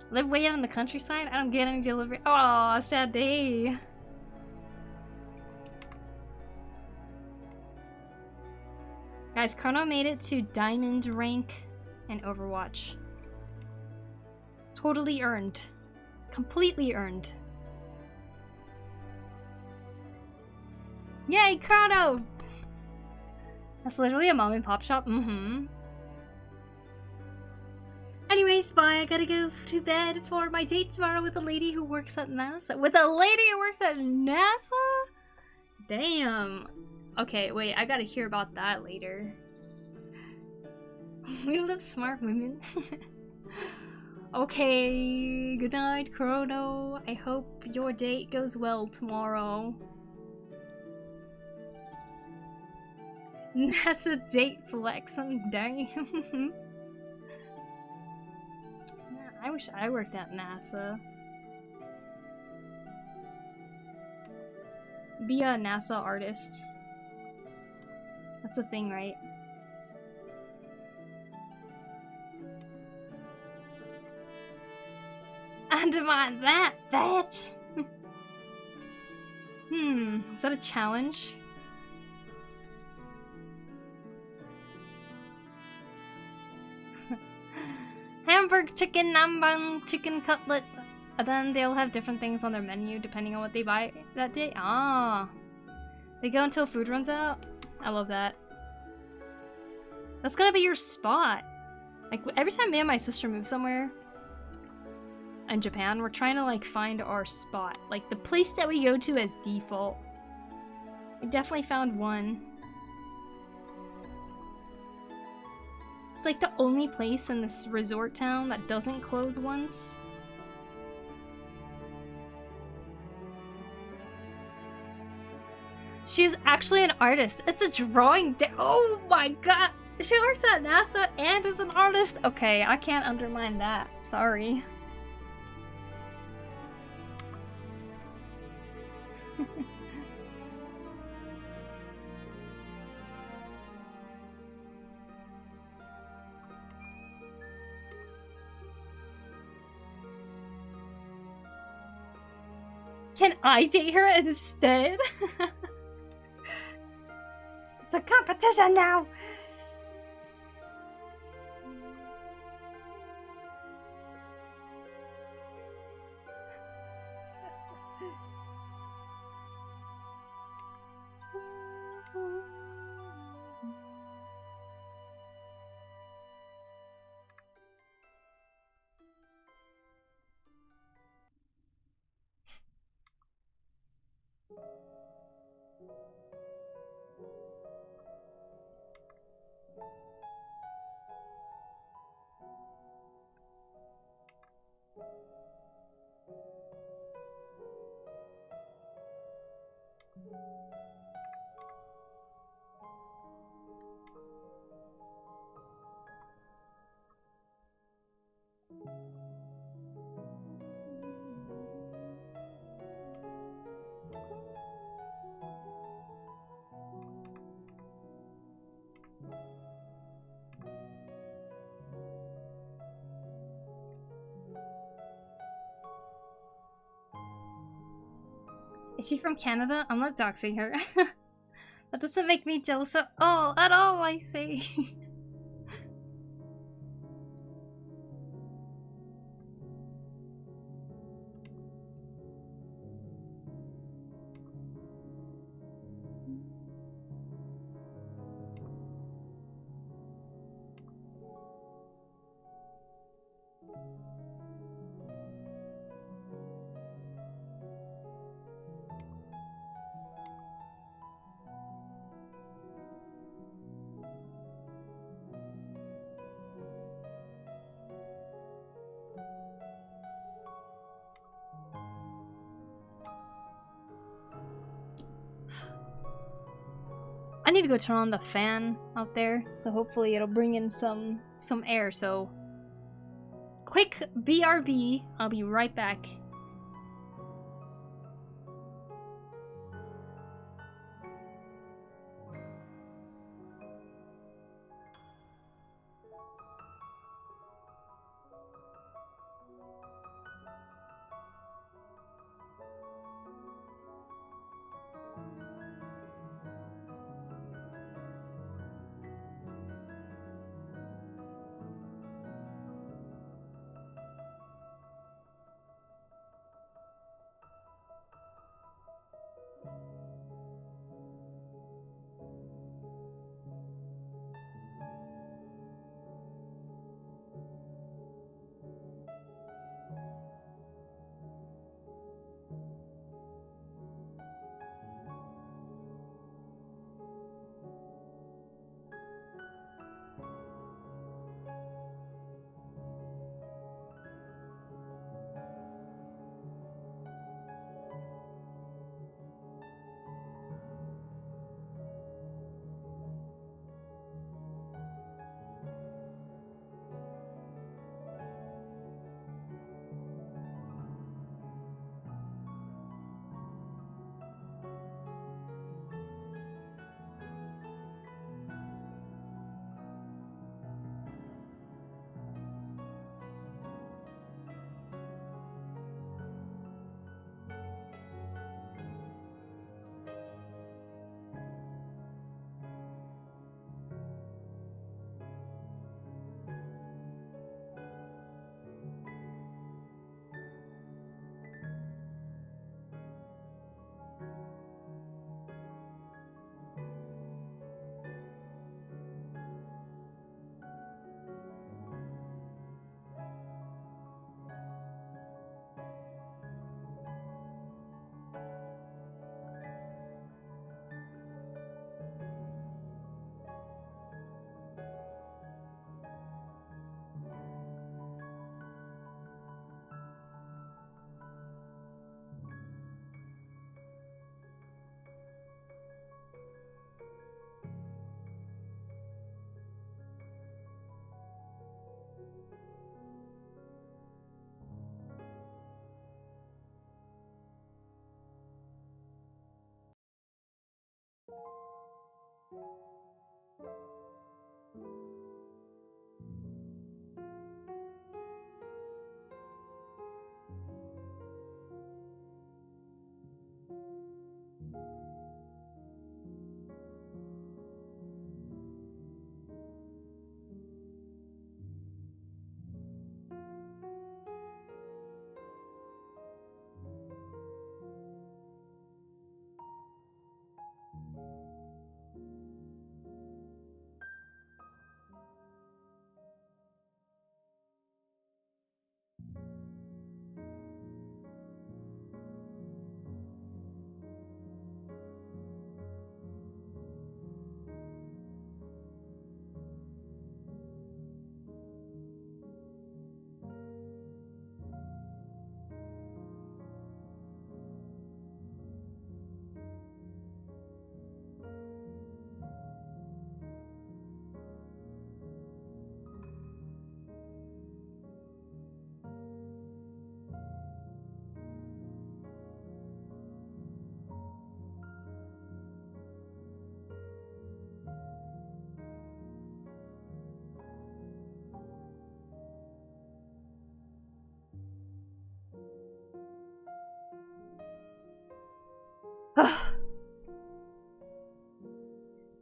Live way out in the countryside? I don't get any delivery. Oh, sad day. Guys, Chrono made it to Diamond rank in Overwatch. Totally earned. Completely earned. Yay, Chrono! That's literally a mom and pop shop. Mm-hmm. Anyways, bye. I gotta go to bed for my date tomorrow with a lady who works at NASA. With a lady who works at NASA? Damn. Okay, wait. I gotta hear about that later. We love smart women. Okay, good night, Chrono. I hope your date goes well tomorrow. NASA date flex on day. I wish I worked at NASA. Be a NASA artist. That's a thing, right? Undermine that, bitch! Is that a challenge? Hamburg chicken, nambang, chicken cutlet. And then they'll have different things on their menu depending on what they buy that day. Ah. They go until food runs out? I love that. That's gonna be your spot. Like, every time me and my sister move somewhere in Japan, we're trying to, like, find our spot. Like, the place that we go to as default. We definitely found one. It's like the only place in this resort town that doesn't close once. She's actually an artist. It's a drawing day. Oh my god! She works at NASA and is an artist? Okay, I can't undermine that. Sorry. Can I date her instead? It's a competition now! Is she from Canada? I'm not doxing her. That doesn't make me jealous at all, I say. I need to go turn on the fan out there, so hopefully it'll bring in some air. So quick BRB, I'll be right back.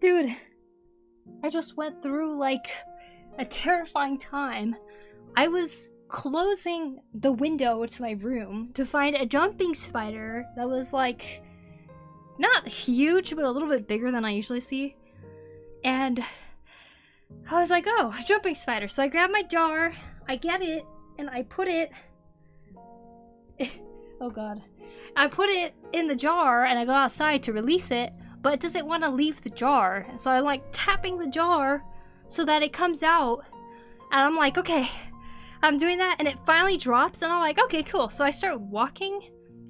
Dude, I just went through like a terrifying time. I was closing the window to my room to find a jumping spider that was like not huge, but a little bit bigger than I usually see. And I was like, oh, a jumping spider. So I grab my jar, I get it, and I put it oh god. I put it in the jar and I go outside to release it, but it doesn't want to leave the jar. So I'm like tapping the jar so that it comes out. And I'm like, okay, I'm doing that, and it finally drops, and I'm like, okay, cool. So I start walking,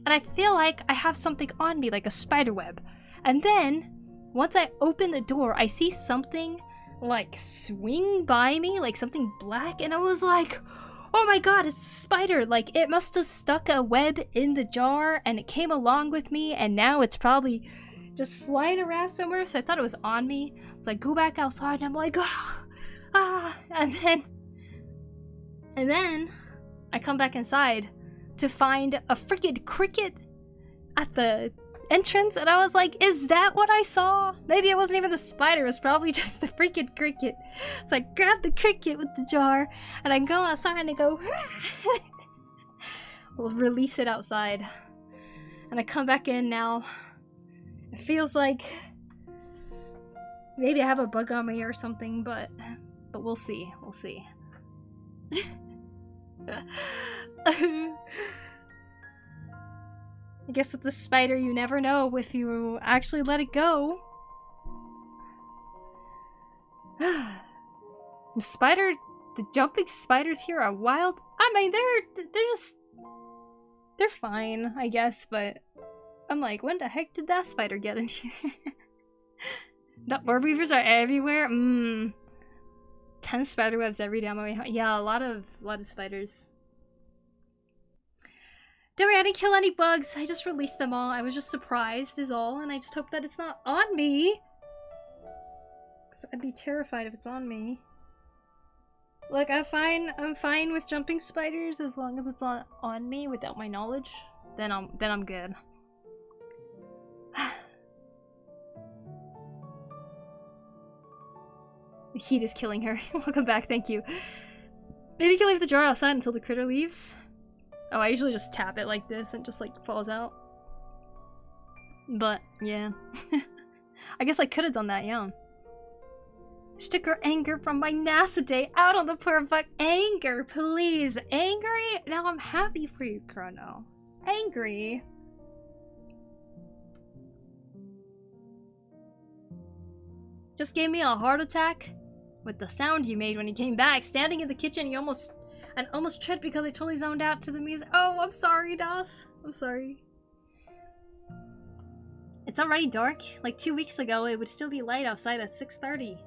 and I feel like I have something on me, like a spider web. And then once I open the door, I see something like swing by me, like something black, and I was like, oh my god, it's a spider. Like, it must have stuck a web in the jar and it came along with me, and now it's probably just flying around somewhere. So I thought it was on me. So I go back outside and I'm like, and then I come back inside to find a freaking cricket at the entrance, and I was like, is that what I saw? Maybe it wasn't even the spider, it was probably just the freaking cricket. So I grab the cricket with the jar and I go outside and I go we'll release it outside, and I come back in now. It feels like maybe I have a bug on me or something, but we'll see. I guess with the spider, you never know if you actually let it go. The jumping spiders here are wild. I mean, they're fine, I guess, but I'm like, when the heck did that spider get in here? The orb weavers are everywhere. 10 spider webs every day on my way home. Yeah, a lot of spiders. Don't worry, I didn't kill any bugs. I just released them all. I was just surprised is all, and I just hope that it's not on me. 'Cause I'd be terrified if it's on me. Like, I'm fine with jumping spiders as long as it's on me without my knowledge. Then I'm good. The heat is killing her. Welcome back, thank you. Maybe you can leave the jar outside until the critter leaves. Oh, I usually just tap it like this and just like falls out. But yeah. I guess I could have done that, yeah. She took her anger from my NASA day out on the poor fuck. Anger, please. Angry? Now I'm happy for you, Chrono. Angry? Just gave me a heart attack with the sound you made when you came back. Standing in the kitchen, you almost tripped because I totally zoned out to the music. Oh, I'm sorry, Das. I'm sorry. It's already dark. Like 2 weeks ago, it would still be light outside at 6:30.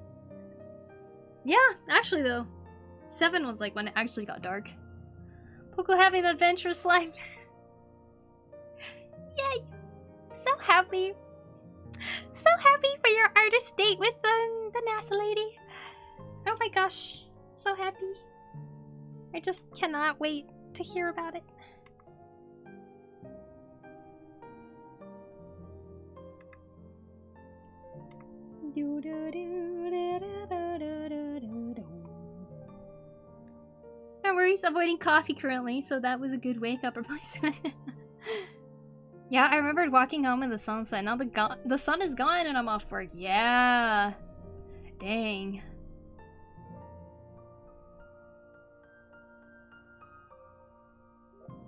Yeah, actually though. 7 was like when it actually got dark. Poku having an adventurous life. Yay! So happy. So happy for your artist date with the NASA lady. Oh my gosh. So happy. I just cannot wait to hear about it. No worries, avoiding coffee currently, so that was a good wake-up replacement. Yeah, I remembered walking home in the sunset. Now the sun is gone and I'm off work. Yeah. Dang.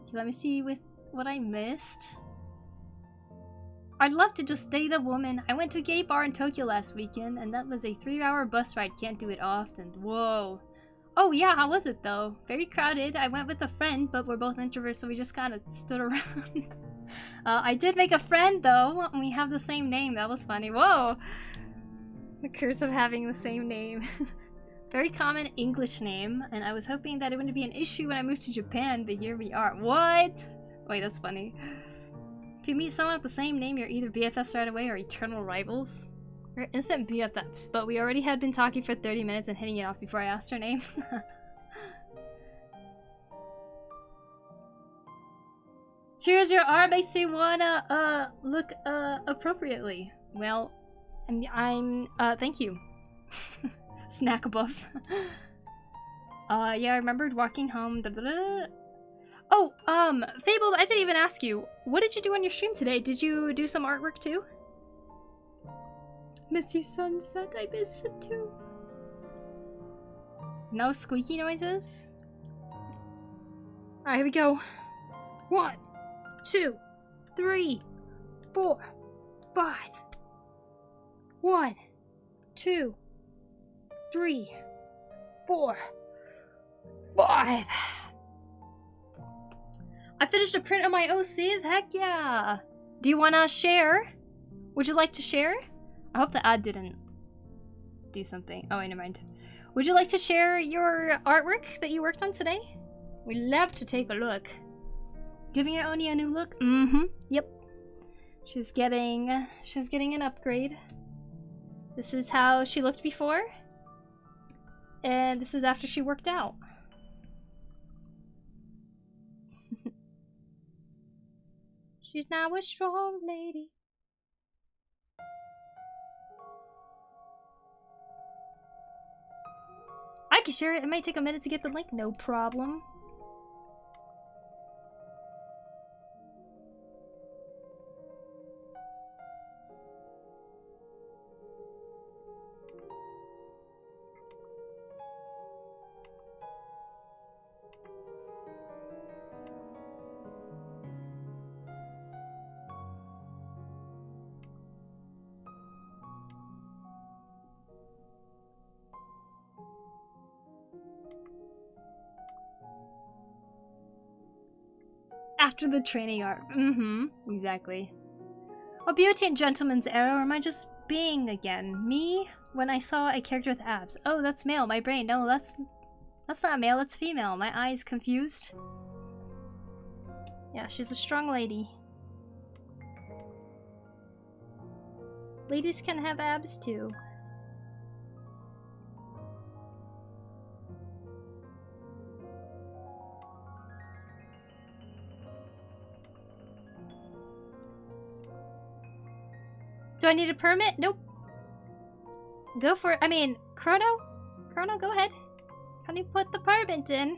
Okay, let me see with what I missed. I'd love to just date a woman. I went to a gay bar in Tokyo last weekend, and that was a 3-hour bus ride. Can't do it often. Whoa. Oh yeah, how was it though? Very crowded. I went with a friend, but we're both introverts, so we just kind of stood around. I did make a friend though, and we have the same name. That was funny. Whoa! The curse of having the same name. Very common English name, and I was hoping that it wouldn't be an issue when I moved to Japan, but here we are. What? Wait, that's funny. If you meet someone with the same name, you're either BFFs right away or eternal rivals. We're instant BFFs, but we already had been talking for 30 minutes and hitting it off before I asked her name. Cheers your arm, makes you wanna look appropriately. Well, thank you. Snack buff. Yeah, I remembered walking home. Oh, Fabled, I didn't even ask you. What did you do on your stream today? Did you do some artwork too? Miss you, sunset. I miss it too. No squeaky noises? Alright, here we go. 1, 2, 3, 4, 5. 1, 2, 3, 4, 5. I finished a print of my OCs. Heck yeah. Do you want to share? Would you like to share? hope the ad didn't do something. Oh, wait, never mind. Would you like to share your artwork that you worked on today? We'd love to take a look. Giving your Oni a new look? Mm-hmm. Yep. She's getting an upgrade. This is how she looked before. And this is after she worked out. She's now a strong lady. I can share it. It might take a minute to get the link. No problem. After the training art. Mm-hmm. Exactly. A beauty and gentleman's era, or am I just being again? Me? When I saw a character with abs. Oh, that's male. My brain. No, that's not male. That's female. My eyes confused. Yeah, she's a strong lady. Ladies can have abs too. Do I need a permit? Nope. Go for it. I mean, Chrono? Chrono, go ahead. How do you put the permit in?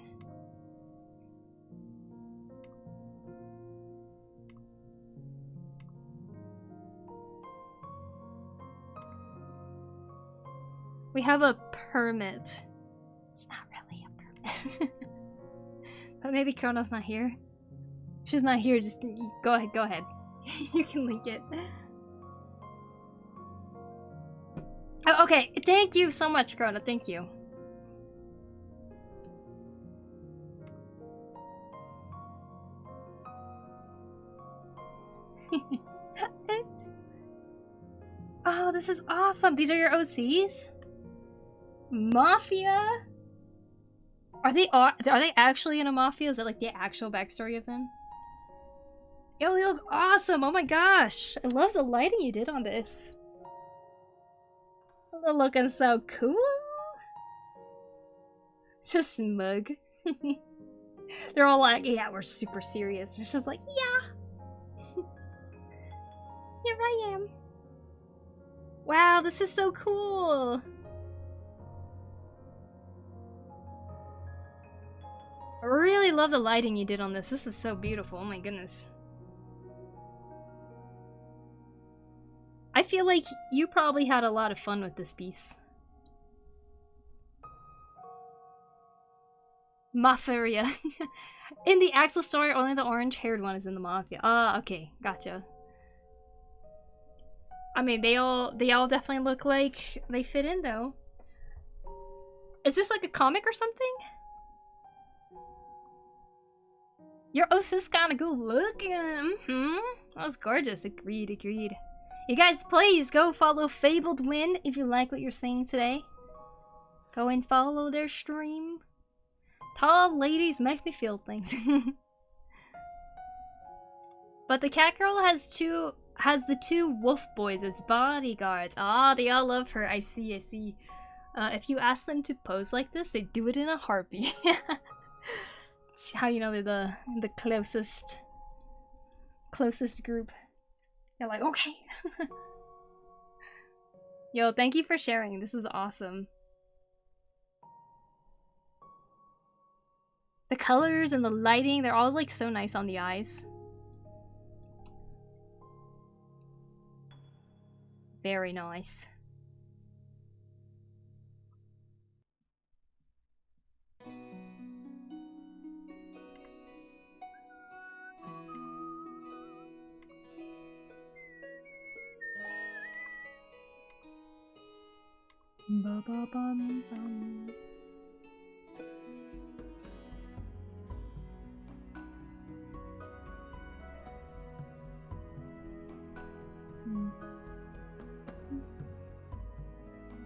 We have a permit. It's not really a permit. But maybe Chrono's not here. If she's not here, just go ahead, go ahead. You can link it. Oh, okay, thank you so much, Chrono, thank you. Oops. Oh, this is awesome. These are your OCs? Mafia? Are they actually in a mafia? Is that like the actual backstory of them? Yo, they look awesome! Oh my gosh! I love the lighting you did on this. They're looking so cool. Just smug. They're all like, yeah, we're super serious. It's just like, yeah. Here I am. Wow, this is so cool. I really love the lighting you did on this. This is so beautiful. Oh my goodness. I feel like you probably had a lot of fun with this piece. Mafia. In the actual story, only the orange-haired one is in the mafia. Ah, okay, gotcha. I mean, they all definitely look like they fit in, though. Is this like a comic or something? Your Osa's kinda good looking. Mm-hmm. That was gorgeous. Agreed, agreed. You guys, please go follow Fabled Wind if you like what you're seeing today. Go and follow their stream. Tall ladies make me feel things. But the cat girl has the two wolf boys as bodyguards. Ah, they all love her. I see, I see. If you ask them to pose like this, they do it in a heartbeat. That's how you know they're the closest group. They're like, okay. Yo, thank you for sharing. This is awesome. The colors and the lighting, they're all like so nice on the eyes. Very nice. Ba ba bum bum.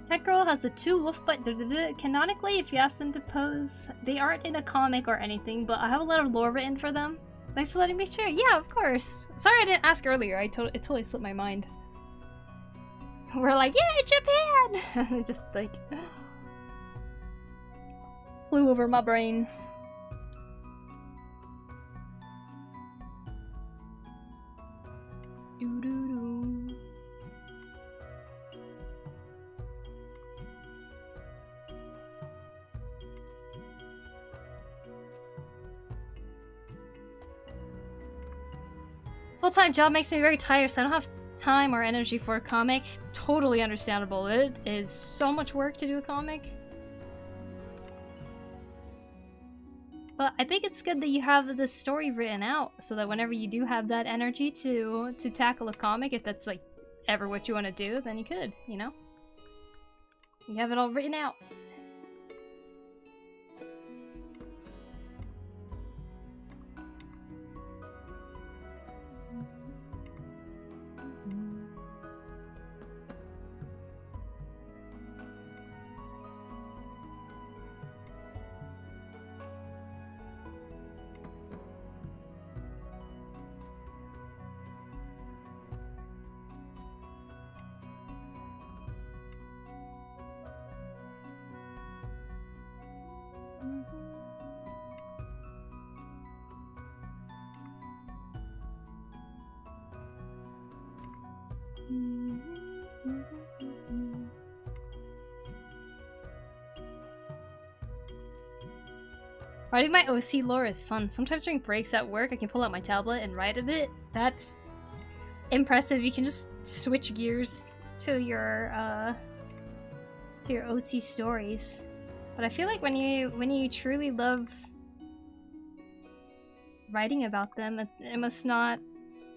Cat Girl has the two wolf butt. Canonically, if you ask them to pose, they aren't in a comic or anything, but I have a lot of lore written for them. Thanks for letting me share. Yeah, of course. Sorry I didn't ask earlier. It totally slipped my mind. We're like, yeah, Japan! Just like flew over my brain. Doo-doo-doo. Full-time job makes me very tired, so I don't have time or energy for a comic. Totally understandable. It is so much work to do a comic. But I think it's good that you have the story written out, so that whenever you do have that energy to tackle a comic, if that's like ever what you want to do, then you could, you know? You have it all written out. Writing my OC lore is fun. Sometimes during breaks at work, I can pull out my tablet and write a bit. That's impressive. You can just switch gears to your OC stories. But I feel like when you truly love writing about them, it must not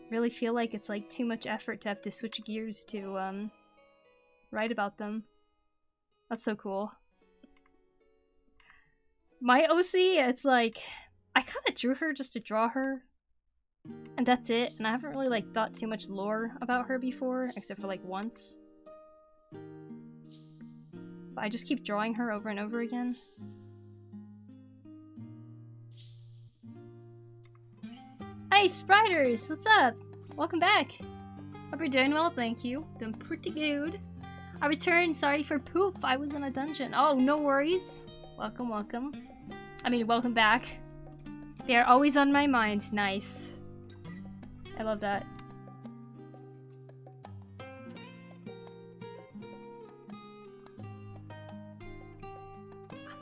really feel like it's like too much effort to have to switch gears to write about them. That's so cool. My OC, it's like, I kind of drew her just to draw her, and that's it, and I haven't really like thought too much lore about her before, except for like once. But I just keep drawing her over and over again. Hey, Spiders! What's up? Welcome back! Hope you're doing well, thank you. Doing pretty good. I returned, sorry for poof, I was in a dungeon. Oh, no worries. Welcome, welcome. I mean, welcome back. They are always on my mind. Nice. I love that.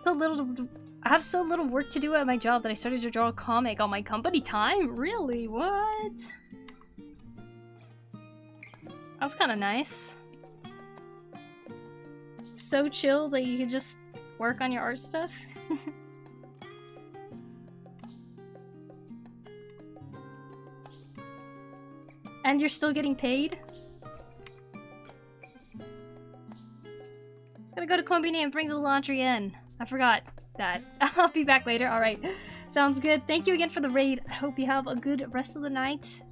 I have so little work to do at my job that I started to draw a comic on my company time? Really? What? That's kind of nice. So chill that you can just work on your art stuff. And you're still getting paid? Gotta go to Combini and bring the laundry in. I forgot that. I'll be back later. Alright. Sounds good. Thank you again for the raid. I hope you have a good rest of the night.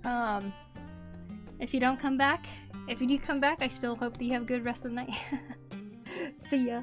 If you don't come back, if you do come back, I still hope that you have a good rest of the night. See ya.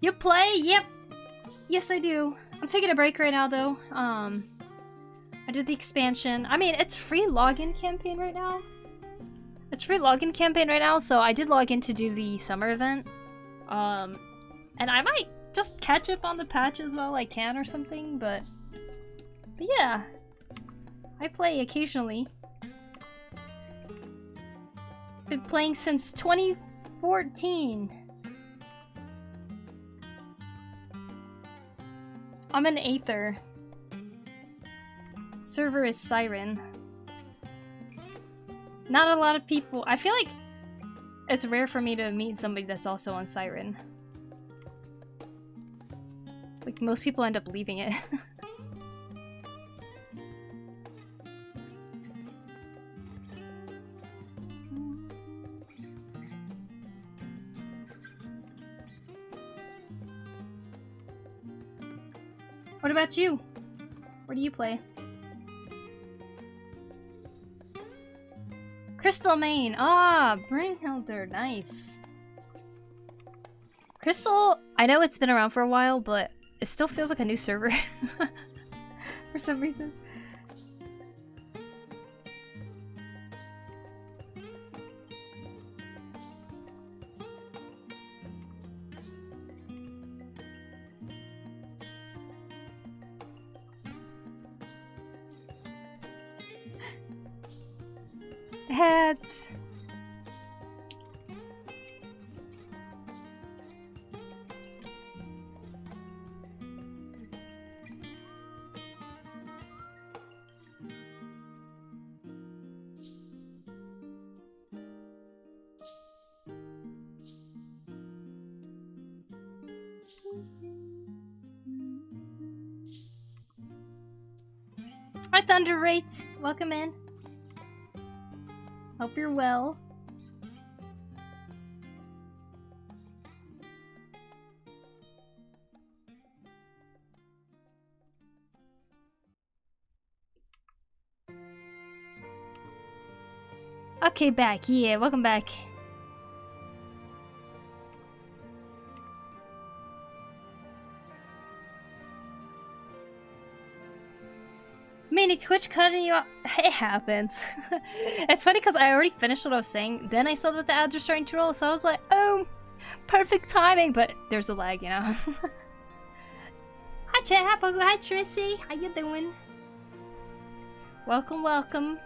You play? Yep. Yes, I do. I'm taking a break right now, though. I did the expansion. I mean, it's free login campaign right now. It's free login campaign right now, so I did log in to do the summer event. And I might just catch up on the patches while I can or something, but yeah. I play occasionally. Been playing since 2014. I'm an Aether. Server is Siren. Not a lot of people. I feel like it's rare for me to meet somebody that's also on Siren. Like, most people end up leaving it. What about you? Where do you play? Crystal Main! Ah, Brynhilder, nice. Crystal, I know it's been around for a while, but it still feels like a new server. For some reason. Heads. Hi Thunder Wraith, welcome in. Hope you're well. Okay, back. Yeah, welcome back. Mini Twitch cutting you off. It happens. It's funny because I already finished what I was saying. Then I saw that the ads are starting to roll, so I was like, oh, perfect timing. But there's a lag, you know. Hi, Chat. Hi, Poku. Hi, Trissy. How you doing? Welcome, welcome.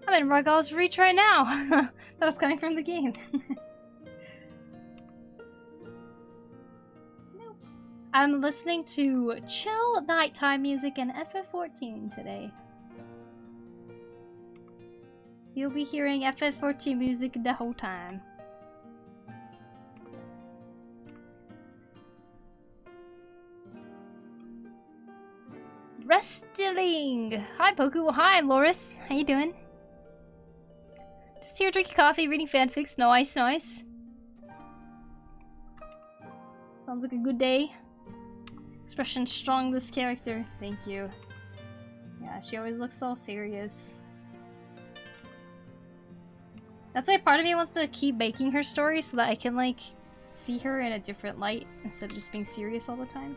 I'm in Ragall's Reach right now. That was coming from the game. Nope. I'm listening to chill nighttime music and FF14 today. You'll be hearing FF14 music the whole time. Restilling! Hi Poku, hi Loris, how you doing? Just here drinking coffee, reading fanfics, nice, nice. Sounds like a good day. Expression strong, this character. Thank you. Yeah, she always looks all serious. That's why part of me wants to keep making her story so that I can, like, see her in a different light instead of just being serious all the time.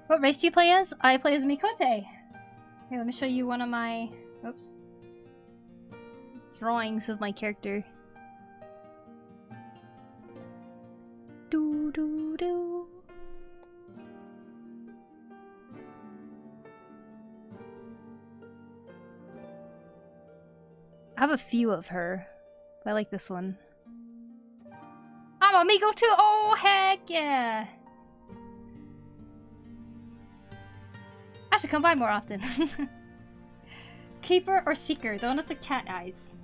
What race do you play as? I play as Mikote. Here, let me show you one of my... Oops. Drawings of my character. Do do do. I have a few of her, but I like this one. I'm amigo too! Oh, heck yeah! I should come by more often. Keeper or Seeker? The one with the cat eyes.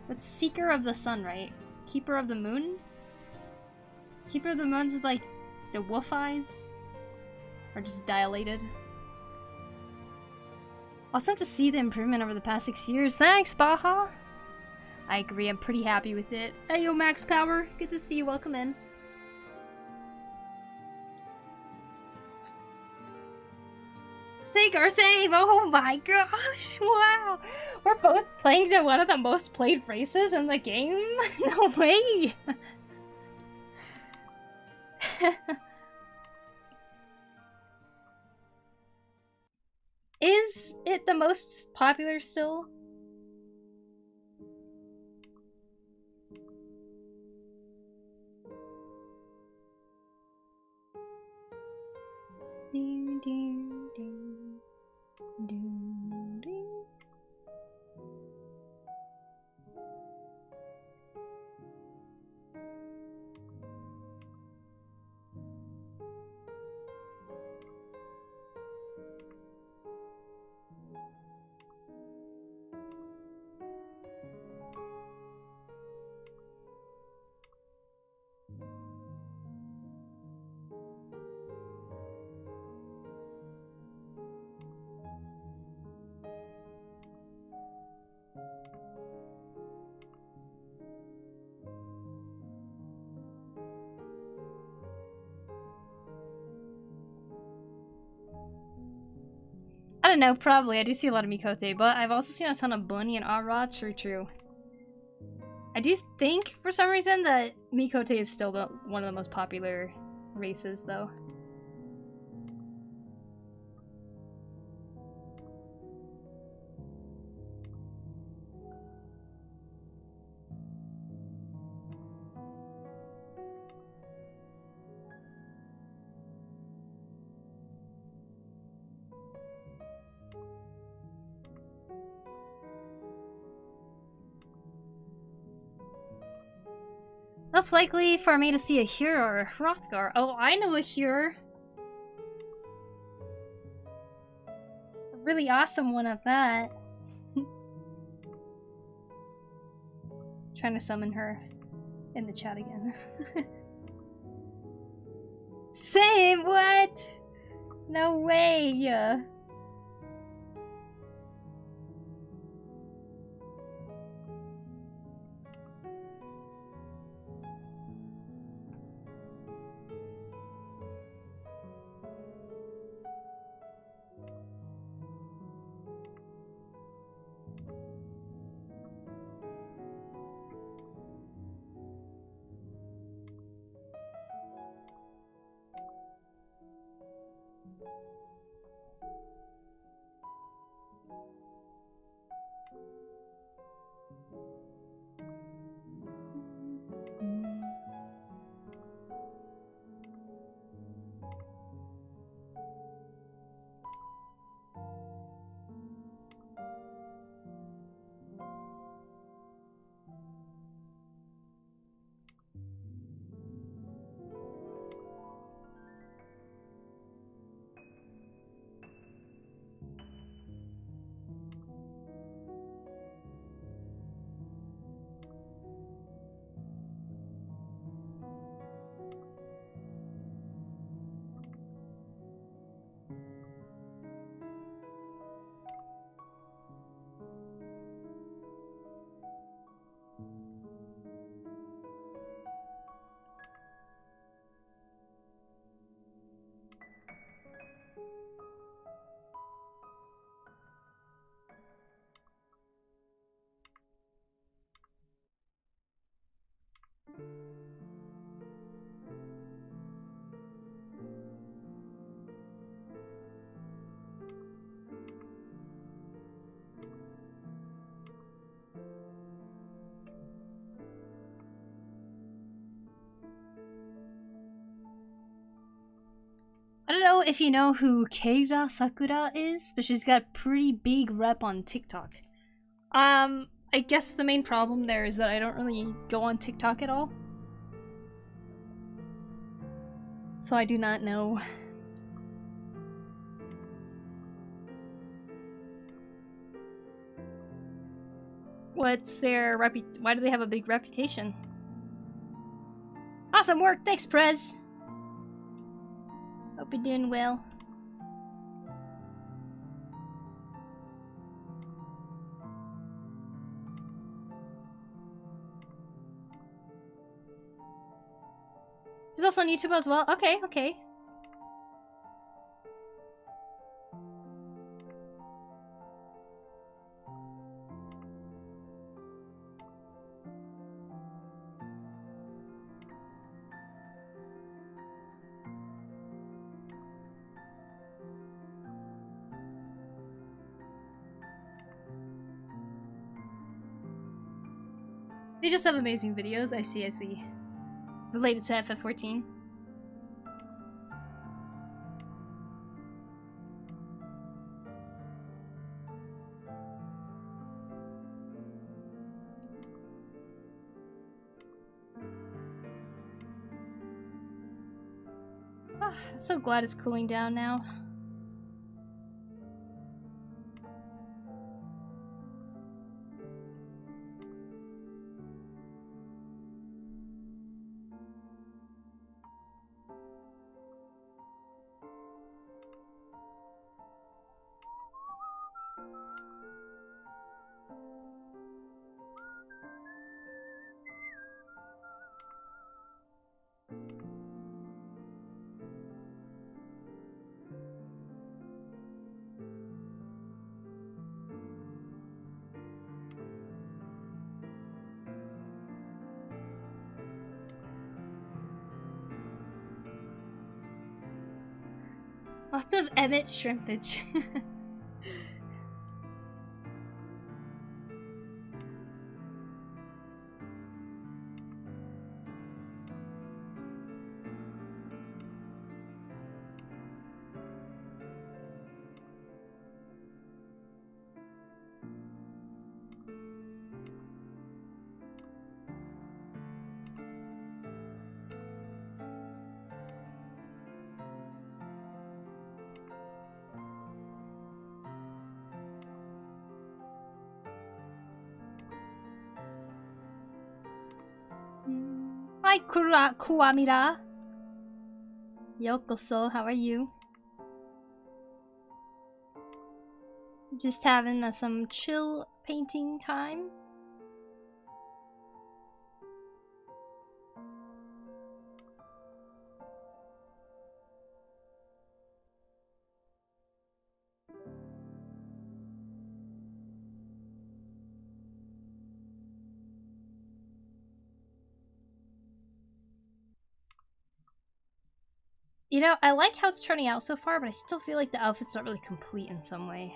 That's Seeker of the Sun, right? Keeper of the Moon? Keeper of the Moon's with like the wolf eyes? Or just dilated? Awesome to see the improvement over the past 6 years. Thanks, Baha! I agree, I'm pretty happy with it. Hey, yo, Max Power. Good to see you. Welcome in. Seeker save! Oh my gosh! Wow! We're both playing one of the most played races in the game? No way! Is it the most popular still? Do, do, do, do, do. I don't know, probably. I do see a lot of Mikote, but I've also seen a ton of Bunny and Ara. True. I do think, for some reason, that Mikote is still one of the most popular races, though. That's likely for me to see a Hur or a Hrothgar. Oh, I know a Hur. A really awesome one at that. Trying to summon her in the chat again. Same, what? No way. if you know who Keira Sakura is, but she's got a pretty big rep on TikTok. I guess the main problem there is that I don't really go on TikTok at all. So I do not know. What's their why do they have a big reputation? Awesome work! Thanks, Prez! Hope you're doing well. She's also on YouTube as well? Okay, okay. They just have amazing videos. I see, I see. Related to FF14. Oh, I'm so glad it's cooling down now. Lots of Emmett shrimpage. Hi, Kuamira. Yokoso, how are you? Just having some chill painting time. You know, I like how it's turning out so far, but I still feel like the outfit's not really complete in some way.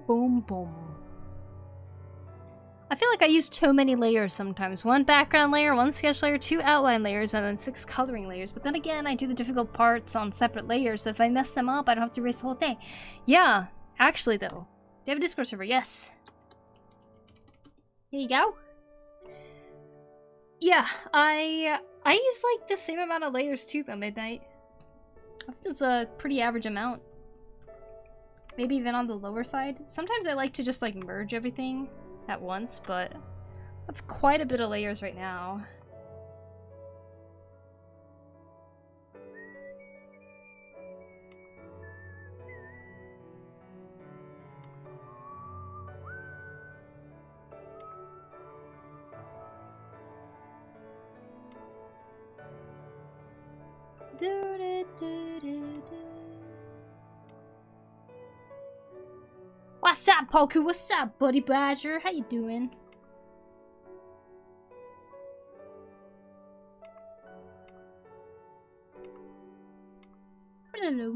Boom, boom. I feel like I use too many layers sometimes. 1 background layer, 1 sketch layer, 2 outline layers, and then 6 coloring layers. But then again, I do the difficult parts on separate layers, so if I mess them up, I don't have to erase the whole thing. Yeah, actually though. They have a Discord server, yes. Here you go. Yeah, I use like the same amount of layers too though, Midnight. I think it's a pretty average amount. Maybe even on the lower side. Sometimes I like to just like merge everything at once, but I have quite a bit of layers right now. What's up, Poku? What's up, Buddy Badger? How you doing? Hello.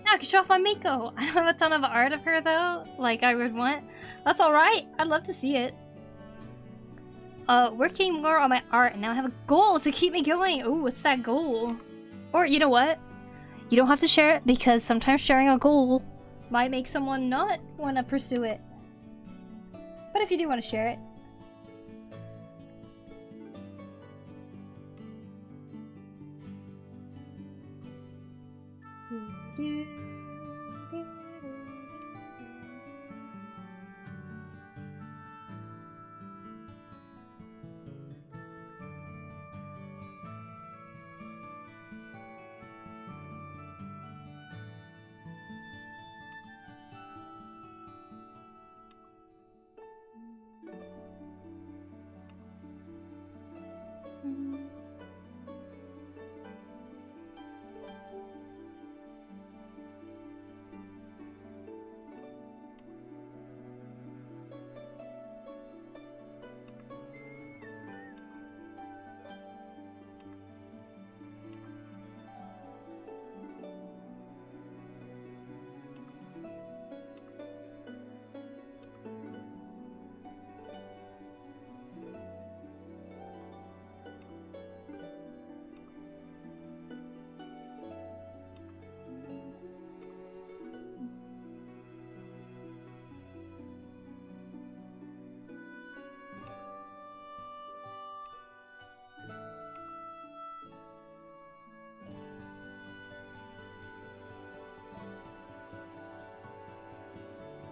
I can show off my Miko. I don't have a ton of art of her though, like I would want. That's alright. I'd love to see it. Working more on my art, and now I have a goal to keep me going. Ooh, what's that goal? Or you know what? You don't have to share it because sometimes sharing a goal might make someone not want to pursue it. But if you do want to share it,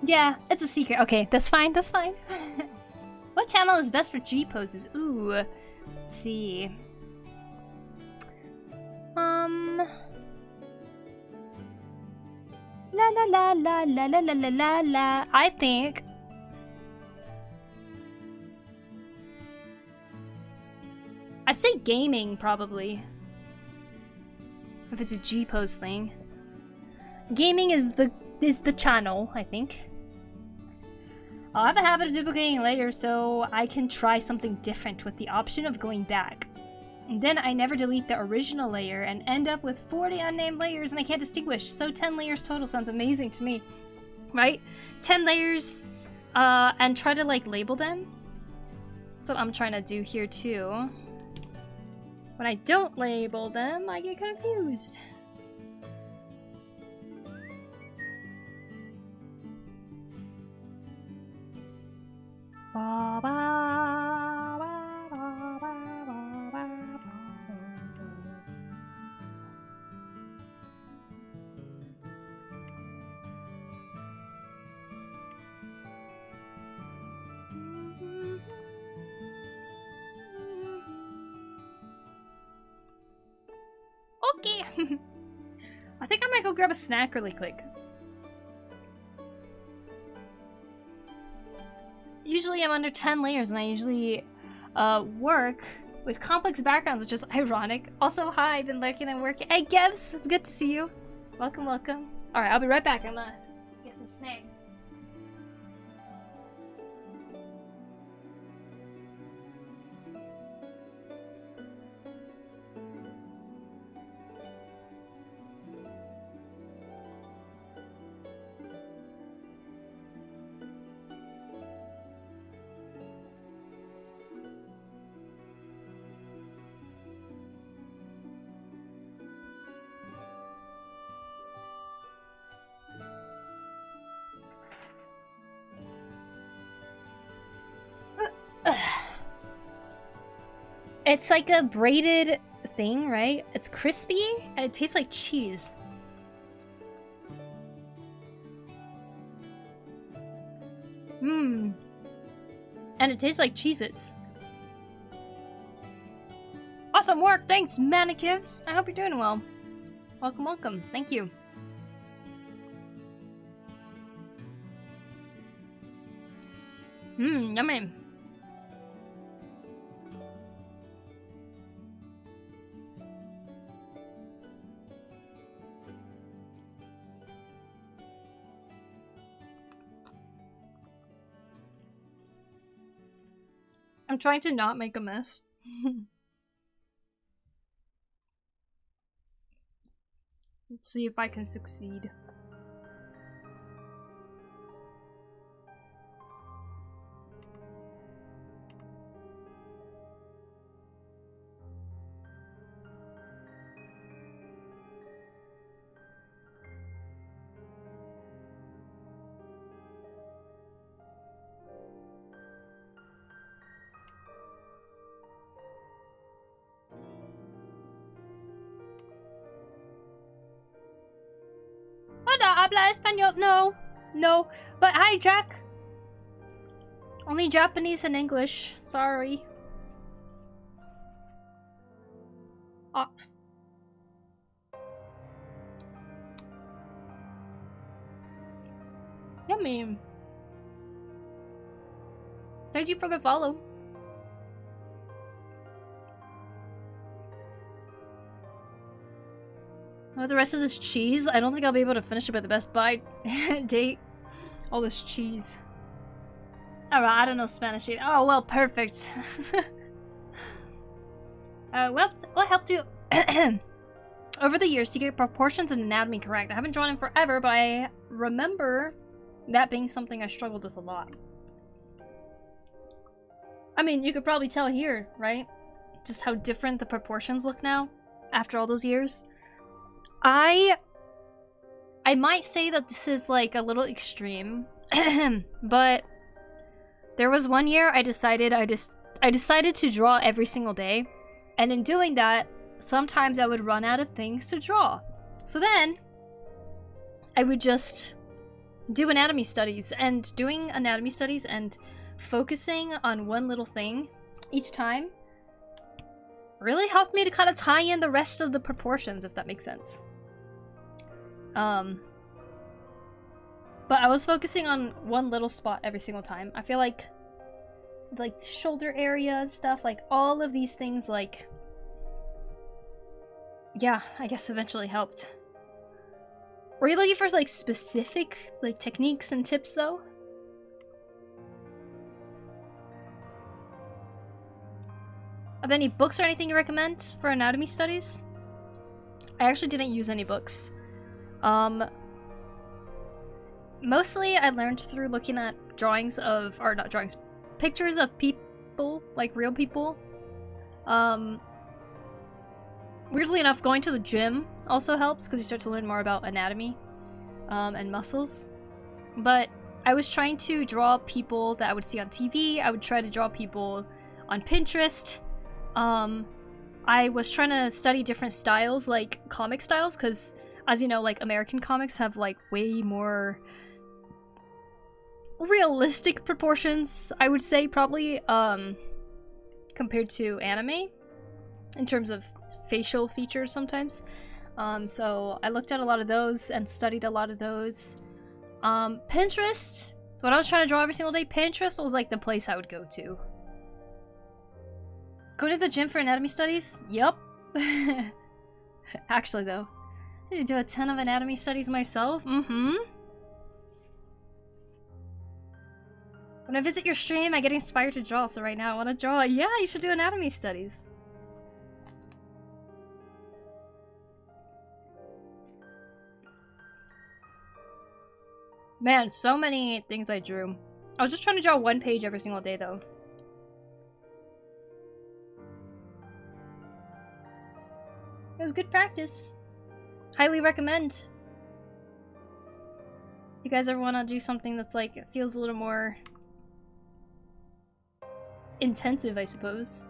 yeah, it's a secret. Okay, that's fine, that's fine. What channel is best for G poses? Ooh, let's see. La la la la la la la la la la. I think I'd say gaming probably. If it's a G pose thing. Gaming is the channel, I think. I have a habit of duplicating layers so I can try something different with the option of going back. And then I never delete the original layer and end up with 40 unnamed layers and I can't distinguish. So 10 layers total sounds amazing to me. Right? 10 layers and try to like label them. That's what I'm trying to do here too. When I don't label them, I get confused. Ba, ba, ba, ba, ba, ba, ba. Okay. I think I might go grab a snack really quick. Usually I'm under 10 layers and I usually work with complex backgrounds, which is ironic. Also, hi, I've been lurking and working. Hey, Gebs, it's good to see you. Welcome, welcome. Alright, I'll be right back. I'm gonna get some snacks. It's like a braided thing, right? It's crispy and it tastes like cheese. Mmm. And it tastes like Cheez-Its. Awesome work! Thanks, Manikivs! I hope you're doing well. Welcome, welcome. Thank you. Mmm, yummy. I'm trying to not make a mess. Let's see if I can succeed. Hola, habla español. No, no. But hi, Jack. Only Japanese and English. Sorry. Ah. Yummy. Thank you for the follow. With the rest of this cheese, I don't think I'll be able to finish it by the Best Buy date. All this cheese. Alright, I don't know Spanish yet. Oh, well, perfect. Well, what helped you over the years to get proportions and anatomy correct? I haven't drawn in forever, but I remember that being something I struggled with a lot. I mean, you could probably tell here, right? Just how different the proportions look now after all those years. I might say that this is like a little extreme, but there was one year I decided to draw every single day, and in doing that, sometimes I would run out of things to draw. So then I would just do anatomy studies, and doing anatomy studies and focusing on one little thing each time really helped me to kind of tie in the rest of the proportions, if that makes sense. But I was focusing on one little spot every single time. I feel like the shoulder area and stuff, like all of these things, like, yeah, I guess eventually helped. Were you looking for like specific like techniques and tips though? Are there any books or anything you recommend for anatomy studies? I actually didn't use any books. Mostly I learned through looking at drawings of, or not drawings, pictures of people, like real people. Weirdly enough, going to the gym also helps because you start to learn more about anatomy and muscles. But I was trying to draw people that I would see on TV. I would try to draw people on Pinterest. I was trying to study different styles, like comic styles, because as you know, like American comics have like way more realistic proportions, I would say, probably, compared to anime in terms of facial features sometimes. So I looked at a lot of those and studied a lot of those. Pinterest, when I was trying to draw every single day, Pinterest was like the place I would go to. Go to the gym for anatomy studies? Yup. Actually though, I need to do a ton of anatomy studies myself. When I visit your stream, I get inspired to draw, so right now I want to draw. Yeah, you should do anatomy studies. Man, so many things I drew. I was just trying to draw one page every single day, though. It was good practice. Highly recommend. You guys ever want to do something that's like, it feels a little more intensive, I suppose.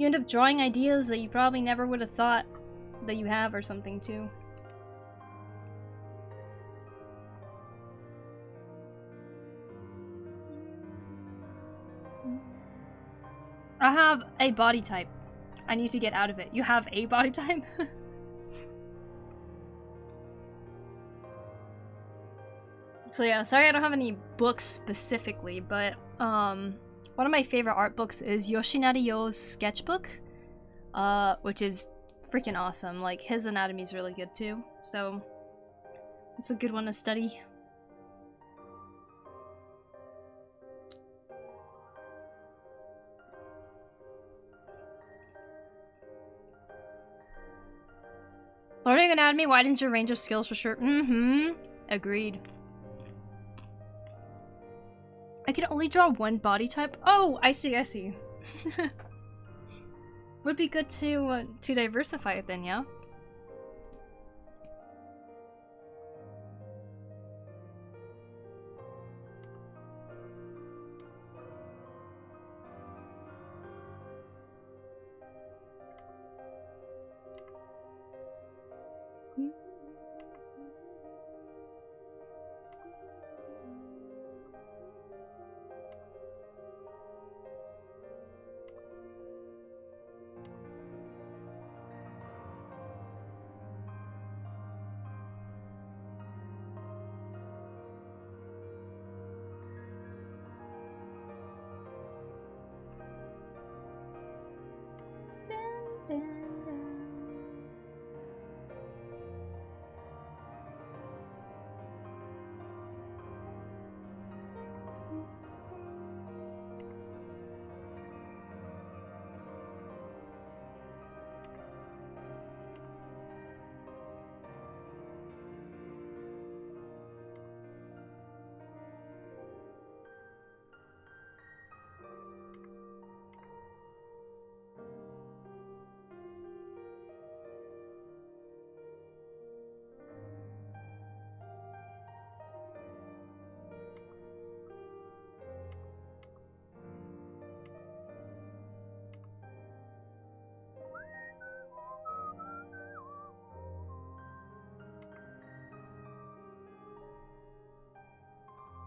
you end up drawing ideas that you probably never would have thought that you have or something too. I have a body type. I need to get out of it. You have a body type? So yeah, sorry I don't have any books specifically, but one of my favorite art books is Yoshinari Yo's sketchbook, which is freaking awesome. Like, his anatomy is really good too, so it's a good one to study. Learning anatomy widens your range of skills for sure. Agreed. I can only draw one body type? Oh, I see, I see. Would be good to diversify it then, yeah?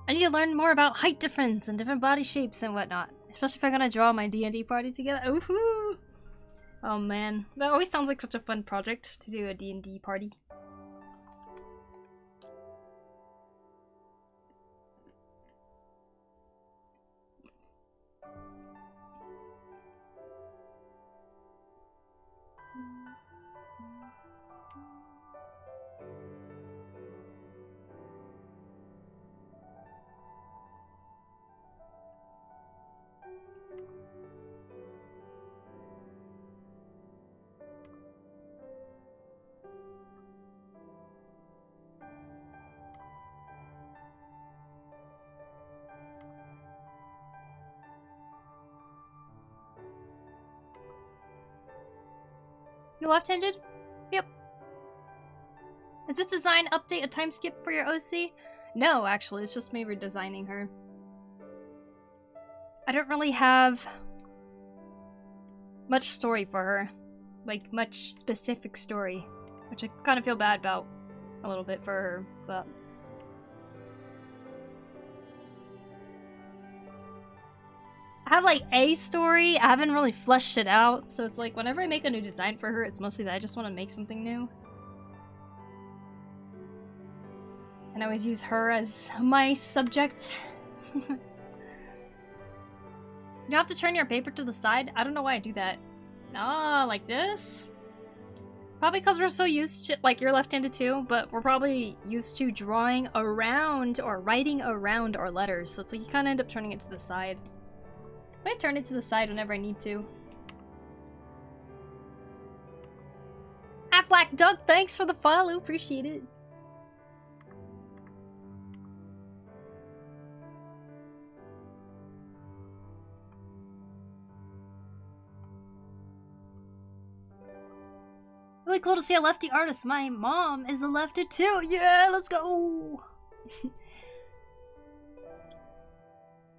I need to learn more about height difference and different body shapes and whatnot. Especially if I'm gonna draw my D&D party together. Ooh-hoo! Oh man, that always sounds like such a fun project to do a D&D party. You're left-handed? Yep. Is this design update a time skip for your OC? No, actually, it's just me redesigning her. I don't really have much story for her. Like, much specific story. Which I kind of feel bad about a little bit for her, but... I have like a story, I haven't really fleshed it out, so it's like whenever I make a new design for her, it's mostly that I just want to make something new. And I always use her as my subject. You have to turn your paper to the side? I don't know why I do that. Ah, like this? Probably because we're so used to, like, you're left-handed too, but we're probably used to drawing around or writing around our letters, so it's like you kind of end up turning it to the side. I turn it to the side whenever I need to. Aflac Doug, thanks for the follow, appreciate it. Really cool to see a lefty artist. My mom is a lefty too. Yeah, let's go.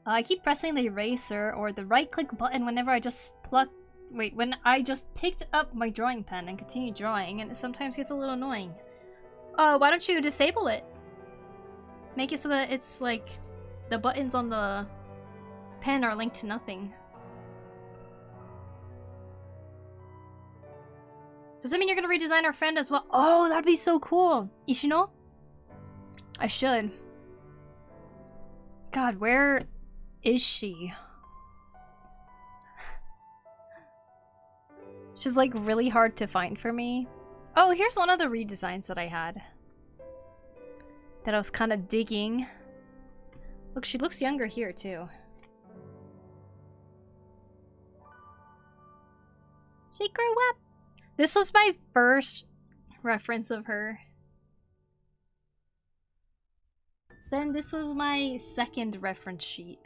I keep pressing the eraser or the right click button whenever I just pluck Wait, when I just picked up my drawing pen and continued drawing, and it sometimes gets a little annoying. Why don't you disable it? Make it so that it's like the buttons on the pen are linked to nothing. Does that mean you're gonna redesign our friend as well? Oh, that'd be so cool! Ishino? I should. God, where is she? She's like really hard to find for me. Oh, here's one of the redesigns that I had. That I was kind of digging. Look, she looks younger here too. She grew up! This was my first reference of her. Then this was my second reference sheet.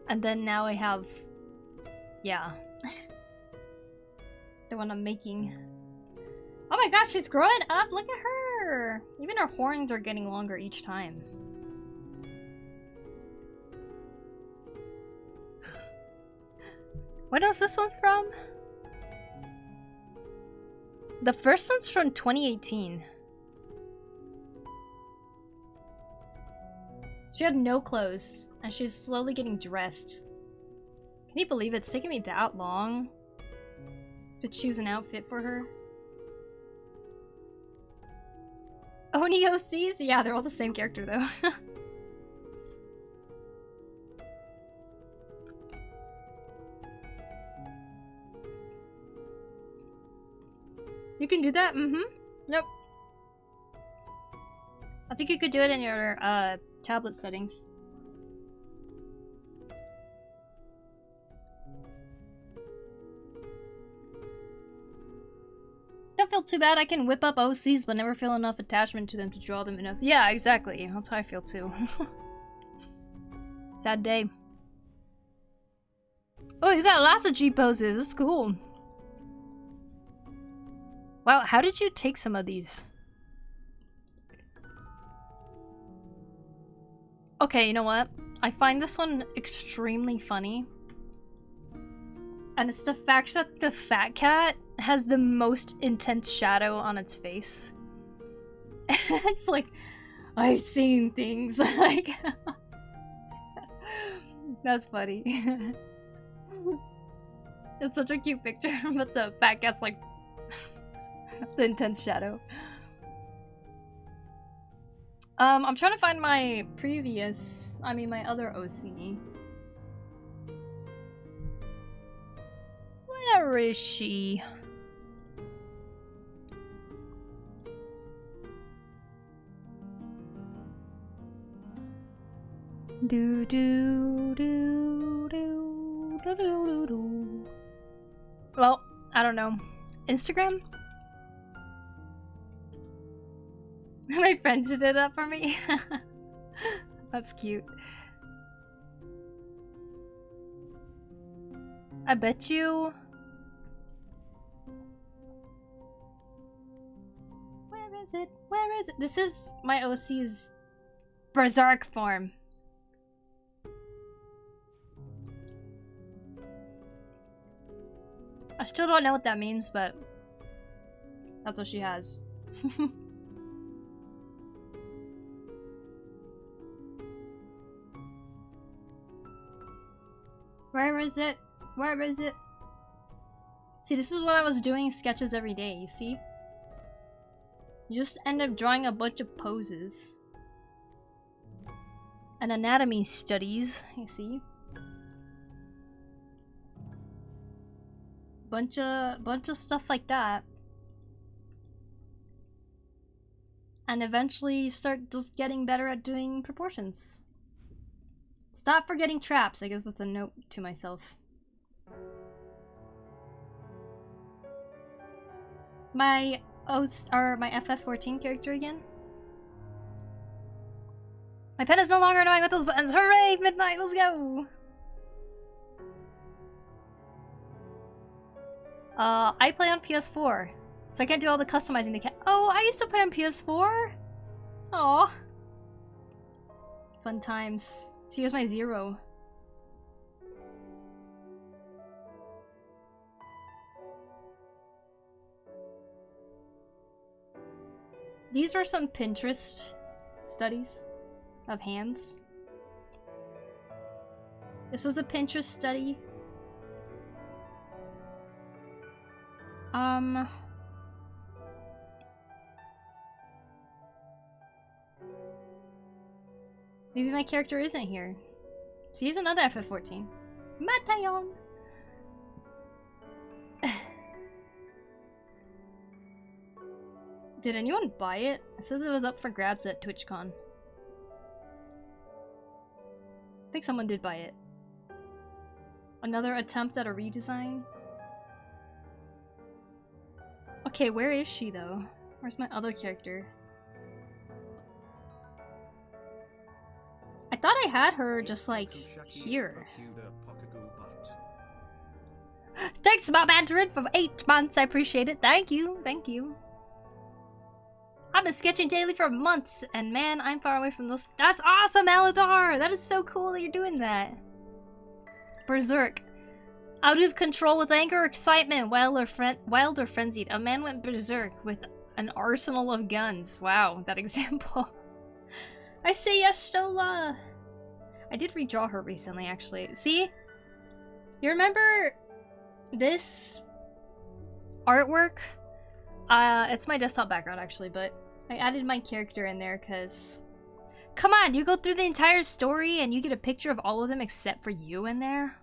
And then now I have... yeah. The one I'm making. Oh my gosh, she's growing up! Look at her! Even her horns are getting longer each time. When was this one from? The first one's from 2018. She had no clothes, and she's slowly getting dressed. Can you believe it's taken me that long to choose an outfit for her? Oni OCs? Yeah, they're all the same character though. You can do that? Mm-hmm. Nope. I think you could do it in your tablet settings. Don't feel too bad. I can whip up OCs but never feel enough attachment to them to draw them enough. Yeah, exactly. That's how I feel too. Sad day. Oh, you got lots of G poses. That's cool. Wow, how did you take some of these? Okay, you know what? I find this one extremely funny. And it's the fact that the fat cat has the most intense shadow on its face. It's like, I've seen things. Like, that's funny. It's such a cute picture, but the fat cat's like, the intense shadow. I'm trying to find my my other OC. Where is she? Do do do do do do do. Well, I don't know. Instagram? My friends did that for me. That's cute. I bet you... Where is it? Where is it? This is my OC's berserk form. I still don't know what that means, but that's what she has. Where is it? Where is it? See, this is what I was doing sketches every day, you see? You just end up drawing a bunch of poses. And anatomy studies, you see? Bunch of stuff like that. And eventually you start just getting better at doing proportions. Stop forgetting traps. I guess that's a note to myself. My FF14 character again. My pen is no longer annoying with those buttons. Hooray! Midnight, let's go! I play on PS4, so I can't do all the customizing they can. Oh, I used to play on PS4? Aw. Fun times. So here's my 0. These are some Pinterest studies of hands. This was a Pinterest study. Maybe my character isn't here. So here's another FF14. Matayon! Did anyone buy it? It says it was up for grabs at TwitchCon. I think someone did buy it. Another attempt at a redesign? Okay, where is she though? Where's my other character? I thought I had her just like here. Thanks, Bob Mandarin, for 8 months. I appreciate it. Thank you. Thank you. I've been sketching daily for months, and man, I'm far away from those. That's awesome, Aladar! That is so cool that you're doing that. Berserk. Out of control with anger or excitement, wild or frenzied. A man went berserk with an arsenal of guns. Wow, that example. I say yes, Stola! I did redraw her recently, actually. See? You remember this artwork? It's my desktop background, actually, but I added my character in there because... Come on, you go through the entire story and you get a picture of all of them except for you in there?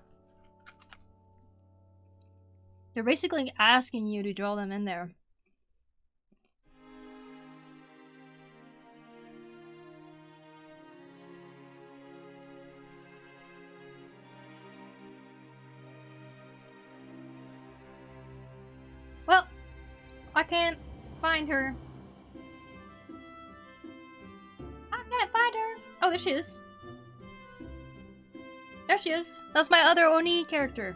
They're basically asking you to draw them in there. Well, I can't find her. I can't find her. Oh, there she is. There she is. That's my other Oni character.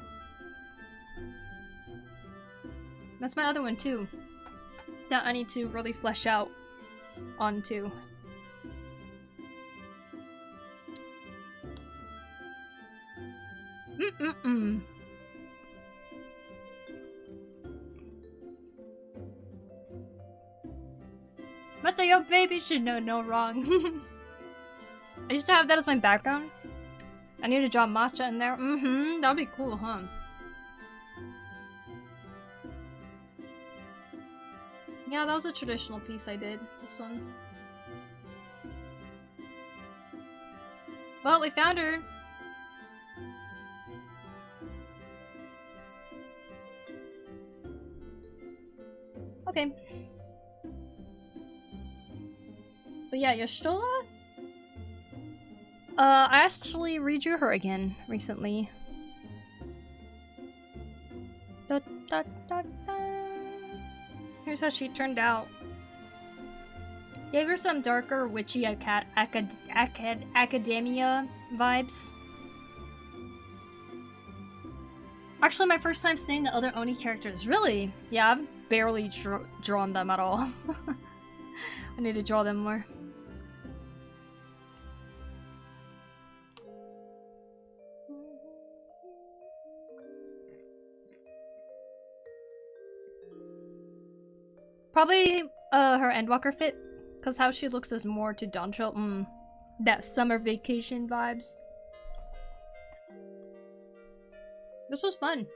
That's my other one too. That I need to really flesh out onto. But your baby should know no wrong. I used to have that as my background. I need to draw matcha in there. That'd be cool, huh? Yeah, that was a traditional piece I did. This one. Well, we found her. Okay. But yeah, Yoshitola? I actually redrew her again recently. Da, da, da, da. Here's how she turned out. Gave her some darker, witchy academia vibes. Actually, my first time seeing the other Oni characters. Really? Yeah, I've barely drawn them at all. I need to draw them more. Probably her Endwalker fit, because how she looks is more to Dontrell. That summer vacation vibes. This was fun.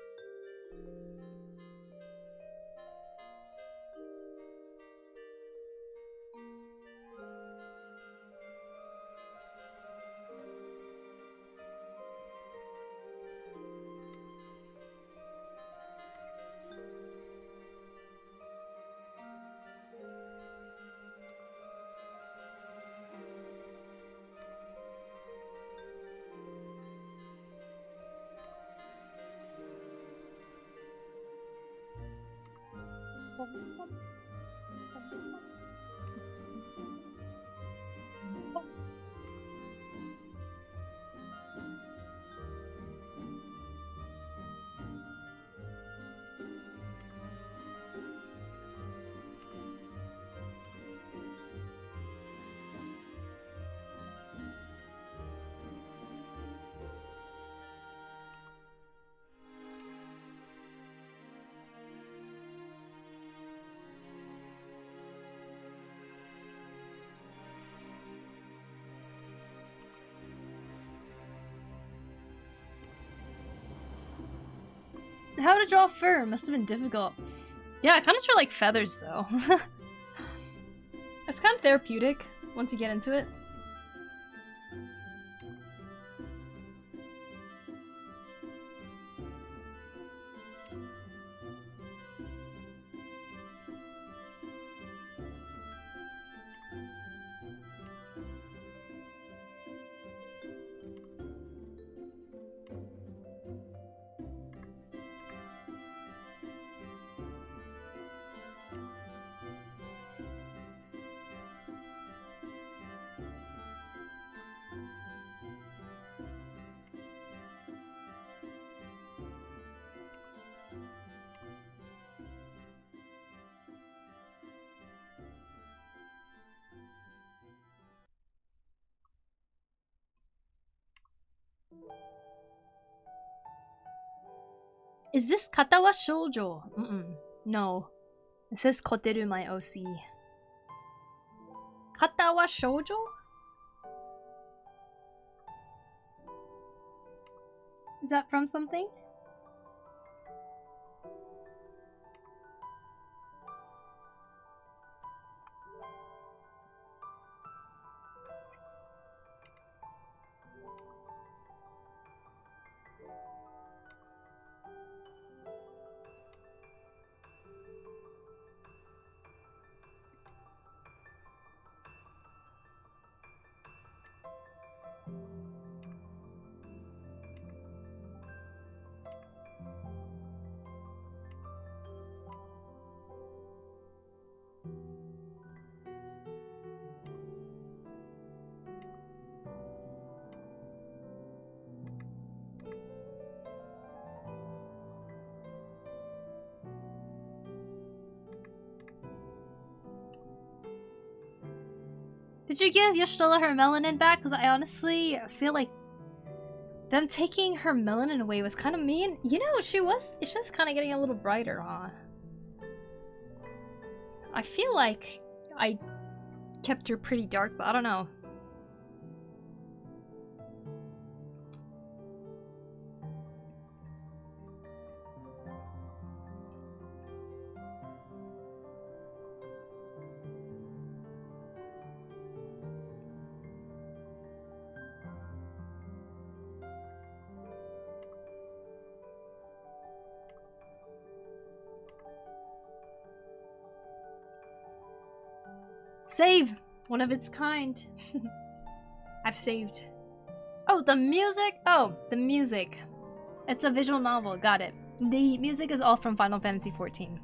How to draw fur must have been difficult. Yeah, I kind of drew like feathers though. It's kind of therapeutic once you get into it. Is this kata wa shoujo? No. It says koteru my OC. Kata wa shoujo? Is that from something? Did you give Yoshitola her melanin back? Because I honestly feel like them taking her melanin away was kind of mean. You know, it's just kind of getting a little brighter, huh? I feel like I kept her pretty dark, but I don't know. Save! One of its kind. I've saved. Oh, the music? Oh, the music. It's a visual novel. Got it. The music is all from Final Fantasy XIV.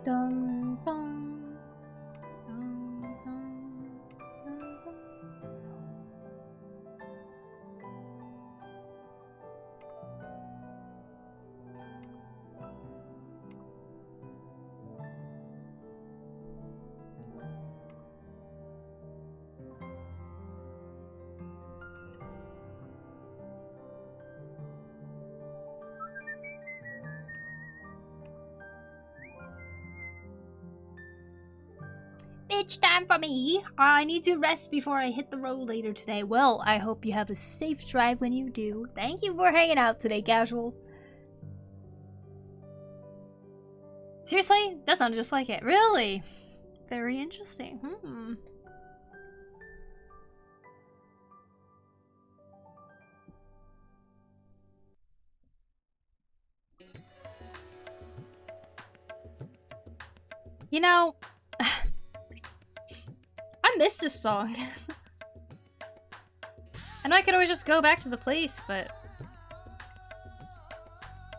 Dun, dun, dun, dun, dun, dun. It's time for me. I need to rest before I hit the road later today. Well, I hope you have a safe drive when you do. Thank you for hanging out today, Casual. Seriously? That sounded just like it. Really? Very interesting. You know, I miss this song. I know I could always just go back to the place, but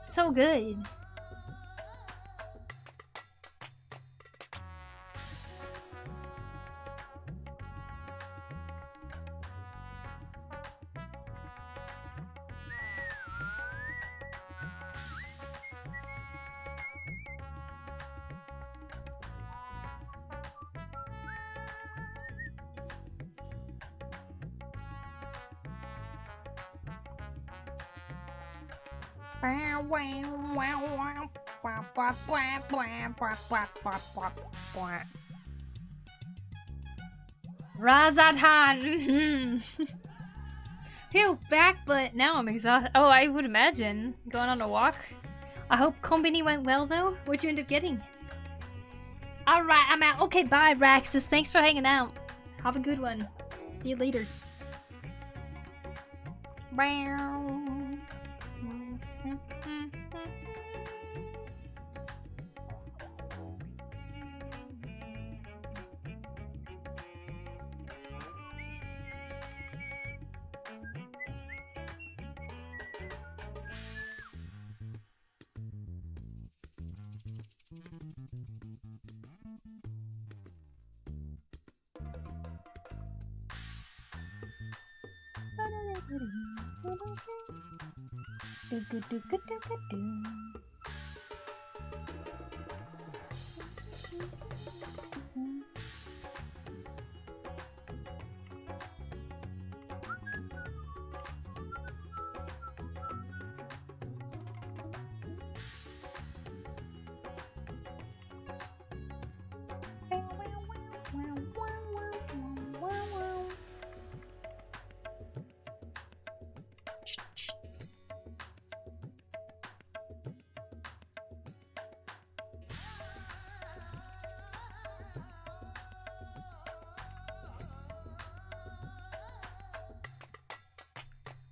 so good. Razatan! Phew, back, but now I'm exhausted. Oh, I would imagine. Going on a walk. I hope Combini went well, though. What'd you end up getting? Alright, I'm out. Okay, bye, Raxus. Thanks for hanging out. Have a good one. See you later.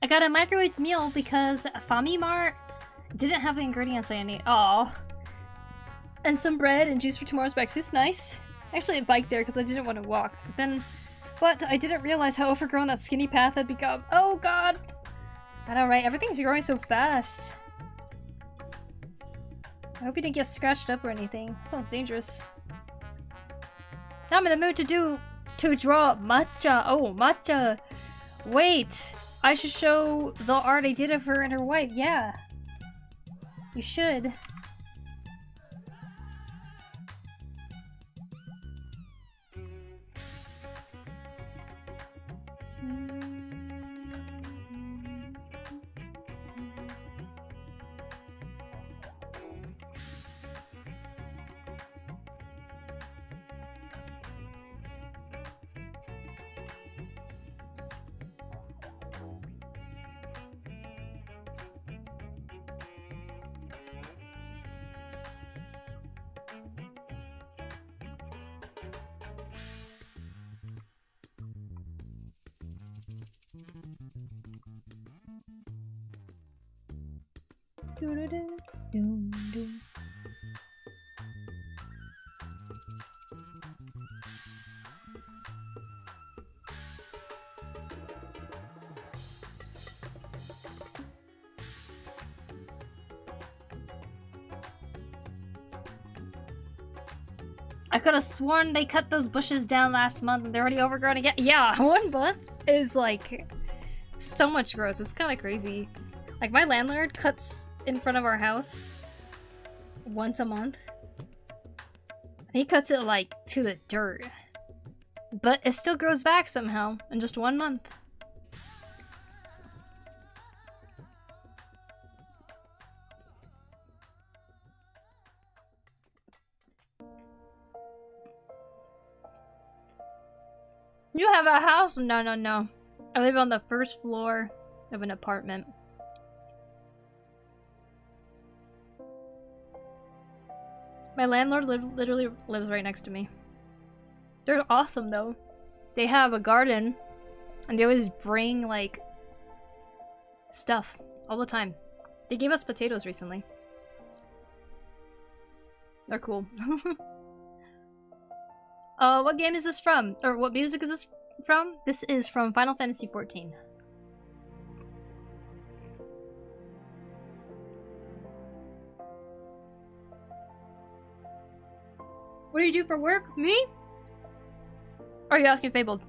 I got a microwaved meal because Famimart didn't have the ingredients I need. Aw. And some bread and juice for tomorrow's breakfast. Nice. Actually, I biked there because I didn't want to walk. But I didn't realize how overgrown that skinny path had become. Oh god! I know, right? Everything's growing so fast. I hope you didn't get scratched up or anything. Sounds dangerous. Now I'm in the mood to draw matcha. Oh, matcha. Wait. I should show the art I did of her and her wife. Yeah. You should. I could have sworn they cut those bushes down last month and they're already overgrown again. Yeah, 1 month is like so much growth. It's kind of crazy. Like my landlord cuts in front of our house once a month. He cuts it like to the dirt. But it still grows back somehow in just 1 month. You have a house? No, no, no. I live on the first floor of an apartment. My landlord literally lives right next to me. They're awesome though. They have a garden and they always bring like stuff all the time. They gave us potatoes recently. They're cool. What game is this from? Or what music is this from? This is from Final Fantasy XIV. What do you do for work? Me? Or are you asking Fabled?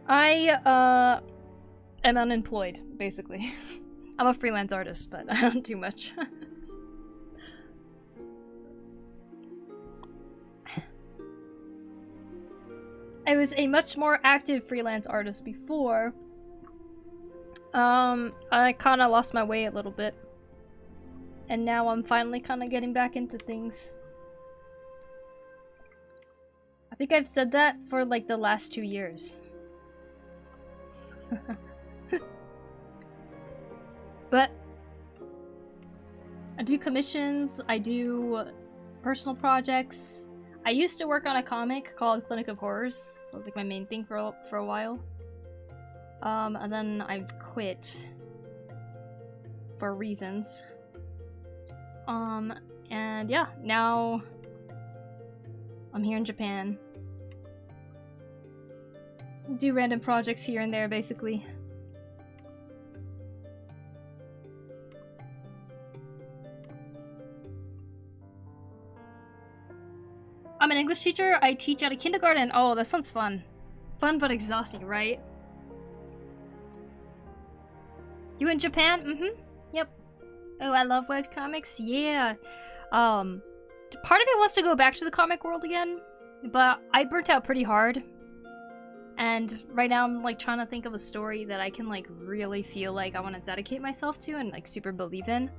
I, am unemployed, basically. I'm a freelance artist, but I don't do much. I was a much more active freelance artist before, I kind of lost my way a little bit. And now I'm finally kind of getting back into things. I think I've said that for like the last 2 years. But I do commissions, I do personal projects. I used to work on a comic called Clinic of Horrors. That was like my main thing for a while. And then I quit for reasons. And yeah, now I'm here in Japan. Do random projects here and there, basically. I'm an English teacher. I teach at a kindergarten. Oh, that sounds fun. Fun but exhausting, right? You in Japan? Mm-hmm. Yep. Oh, I love webcomics. Yeah. Part of me wants to go back to the comic world again, but I burnt out pretty hard. And right now I'm like trying to think of a story that I can like really feel like I want to dedicate myself to and like super believe in.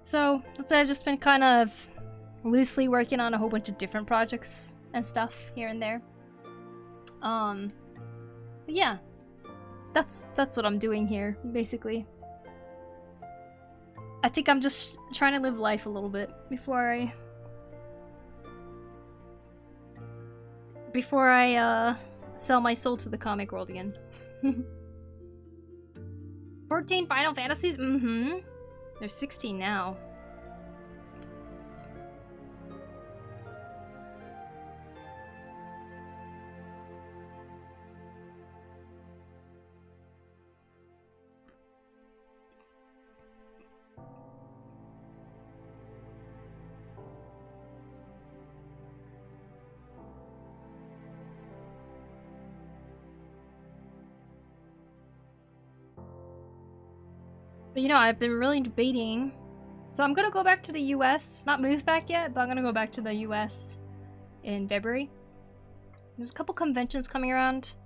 So that's why I've just been kind of loosely working on a whole bunch of different projects and stuff here and there. But yeah, that's what I'm doing here, basically. I think I'm just trying to live life a little bit before I sell my soul to the comic world again. 14 Final Fantasies? Mm-hmm. There's 16 now. But you know, I've been really debating. So I'm gonna go back to the US. Not move back yet, but I'm gonna go back to the US in February. There's a couple conventions coming around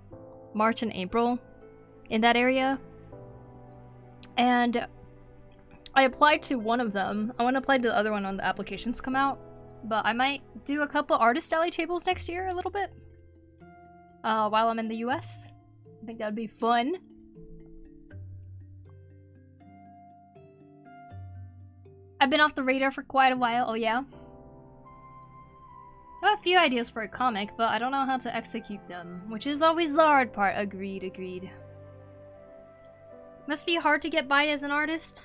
March and April in that area. And I applied to one of them. I want to apply to the other one when the applications come out. But I might do a couple artist alley tables next year a little bit. While I'm in the US. I think that would be fun. I've been off the radar for quite a while. Oh yeah? I have a few ideas for a comic, but I don't know how to execute them, which is always the hard part. Agreed, agreed. Must be hard to get by as an artist.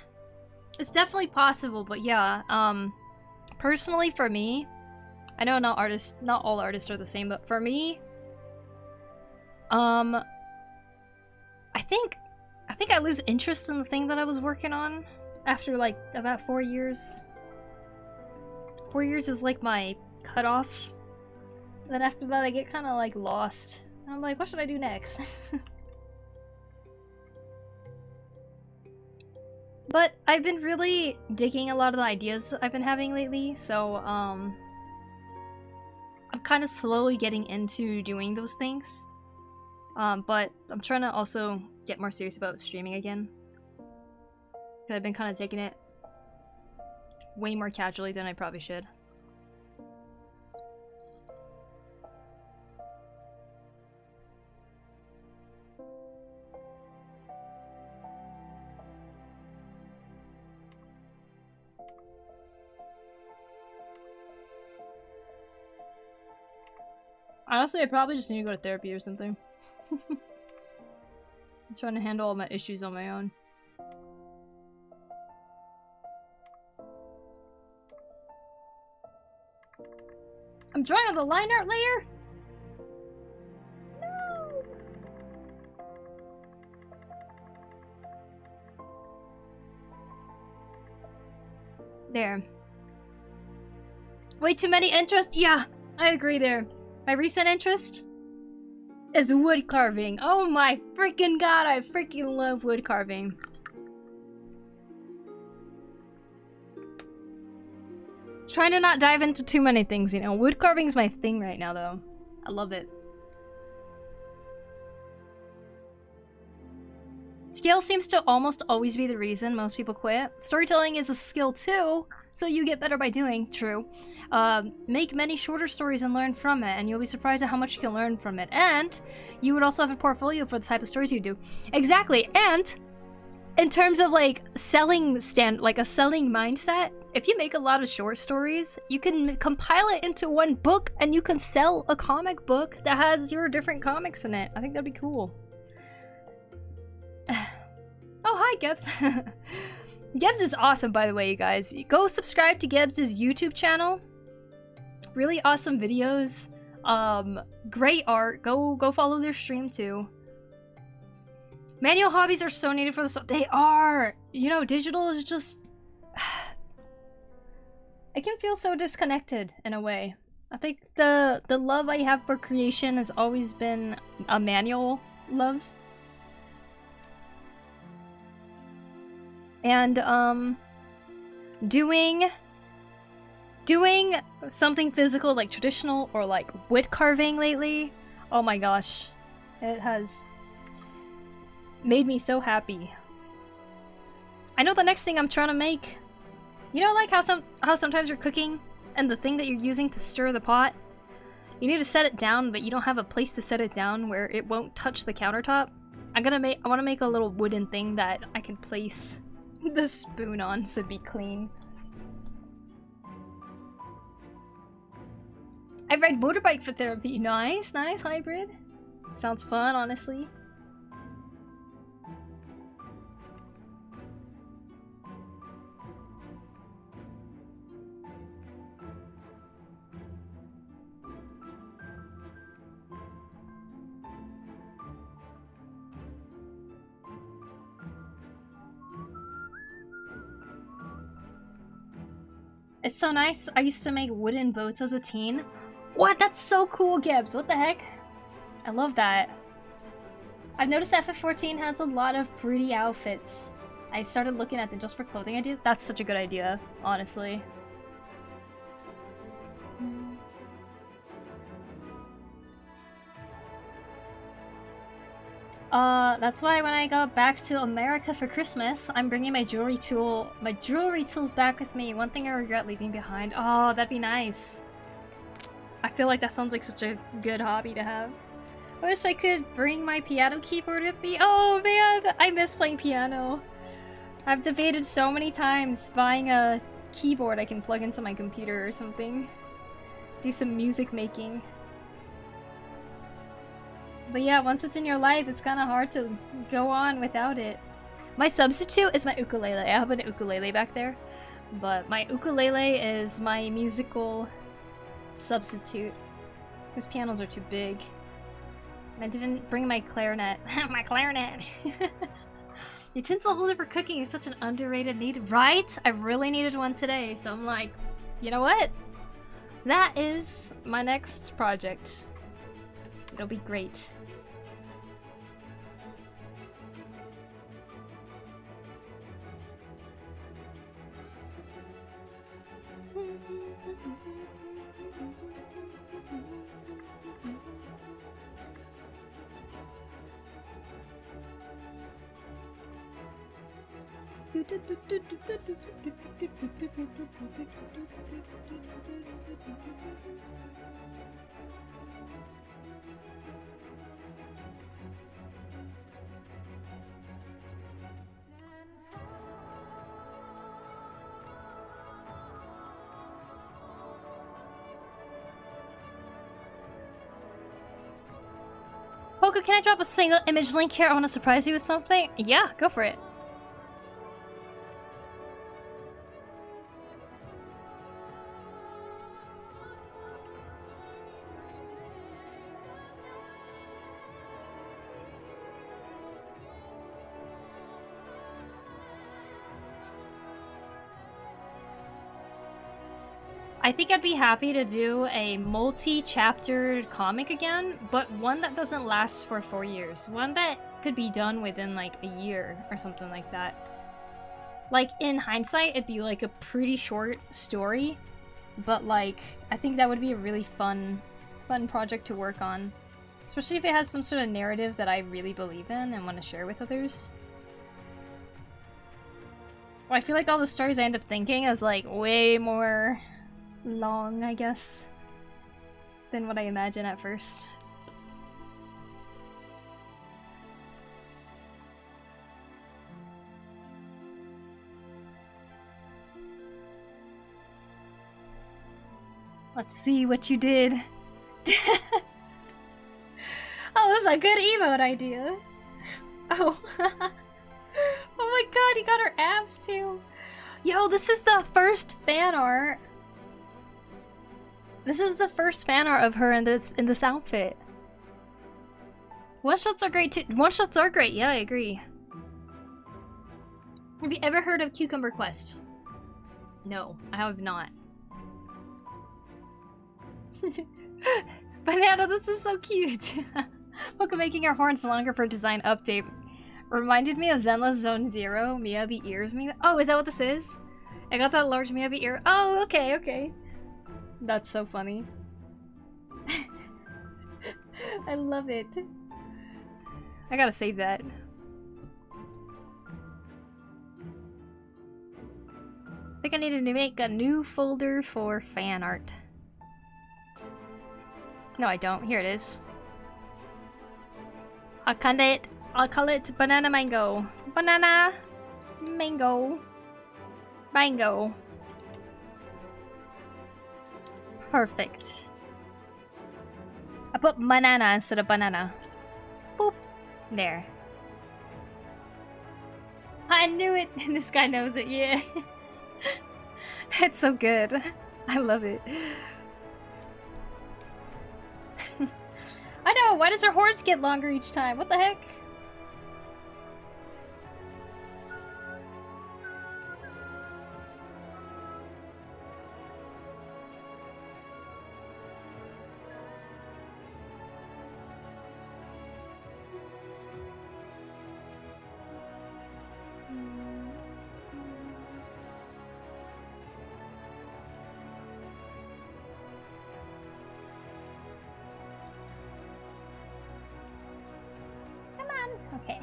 It's definitely possible, but yeah, personally for me, I know not all artists are the same, but for me, I think I lose interest in the thing that I was working on after like about 4 years. 4 years is like my cutoff. Then after that I get kind of like lost. And I'm like, what should I do next? But I've been really digging a lot of the ideas I've been having lately, so I'm kind of slowly getting into doing those things. But I'm trying to also get more serious about streaming again. I've been kind of taking it way more casually than I probably should. Honestly, I probably just need to go to therapy or something. I'm trying to handle all my issues on my own. I'm drawing on the line art layer? No! There. Way too many interests? Yeah, I agree there. My recent interest is wood carving. Oh my freaking god, I freaking love wood carving. Trying to not dive into too many things, you know. Wood carving's my thing right now, though. I love it. Skill seems to almost always be the reason most people quit. Storytelling is a skill too, so you get better by doing. True. Make many shorter stories and learn from it, and you'll be surprised at how much you can learn from it. And you would also have a portfolio for the type of stories you do. Exactly. And in terms of like selling like a selling mindset, if you make a lot of short stories, you can compile it into one book and you can sell a comic book that has your different comics in it. I think that'd be cool. Oh, hi, Gibbs. Gibbs is awesome, by the way, you guys. Go subscribe to Gibbs' YouTube channel. Really awesome videos. Great art. Go follow their stream too. Manual hobbies are so needed for the they are. You know, digital is just it can feel so disconnected in a way. I think the love I have for creation has always been a manual love. And doing something physical like traditional or like wood carving lately, oh my gosh, it has made me so happy. I know the next thing I'm trying to make, you know, like how sometimes you're cooking and the thing that you're using to stir the pot, you need to set it down, but you don't have a place to set it down where it won't touch the countertop. I want to make a little wooden thing that I can place the spoon on so it'd be clean. I ride motorbike for therapy. Nice, nice hybrid. Sounds fun, honestly. It's so nice. I used to make wooden boats as a teen. What? That's so cool, Gibbs. What the heck? I love that. I've noticed FF14 has a lot of pretty outfits. I started looking at them just for clothing ideas. That's such a good idea, honestly. That's why when I go back to America for Christmas, I'm bringing my jewelry tools back with me. One thing I regret leaving behind. Oh, that'd be nice. I feel like that sounds like such a good hobby to have. I wish I could bring my piano keyboard with me. Oh man, I miss playing piano. I've debated so many times buying a keyboard I can plug into my computer or something. Do some music making. But yeah, once it's in your life, it's kind of hard to go on without it. My substitute is my ukulele. I have an ukulele back there. But my ukulele is my musical substitute. Because pianos are too big. And I didn't bring my clarinet. My clarinet! Utensil holder for cooking is such an underrated need. Right? I really needed one today. So I'm like, you know what? That is my next project. It'll be great. Poku, can I drop a single image link here? I want to surprise you with something. Yeah, go for it. I think I'd be happy to do a multi-chaptered comic again, but one that doesn't last for 4 years. One that could be done within like a year or something like that. Like in hindsight, it'd be like a pretty short story, but like I think that would be a really fun project to work on. Especially if it has some sort of narrative that I really believe in and want to share with others. Well, I feel like all the stories I end up thinking is like way more long, I guess, than what I imagine at first. Let's see what you did. Oh, this is a good emote idea. Oh. Oh my god, you got her abs too. Yo, this is the first fan art. This is the first fan art of her in this outfit. One-shots are great too. One-shots are great, yeah, I agree. Have you ever heard of Cucumber Quest? No, I have not. Banana, this is so cute. Poku making her horns longer for design update. Reminded me of Zenla's Zone Zero, Miyabi ears. Oh, is that what this is? I got that large Miyabi ear. Oh, okay, okay. That's so funny. I love it. I gotta save that. I think I need to make a new folder for fan art. No, I don't. Here it is. I'll call it Banana Mango. Banana Mango. Mango. Perfect. I put banana instead of banana. Boop. There. I knew it! This guy knows it, yeah. It's so good. I love it. I know, why does her horse get longer each time? What the heck? Okay.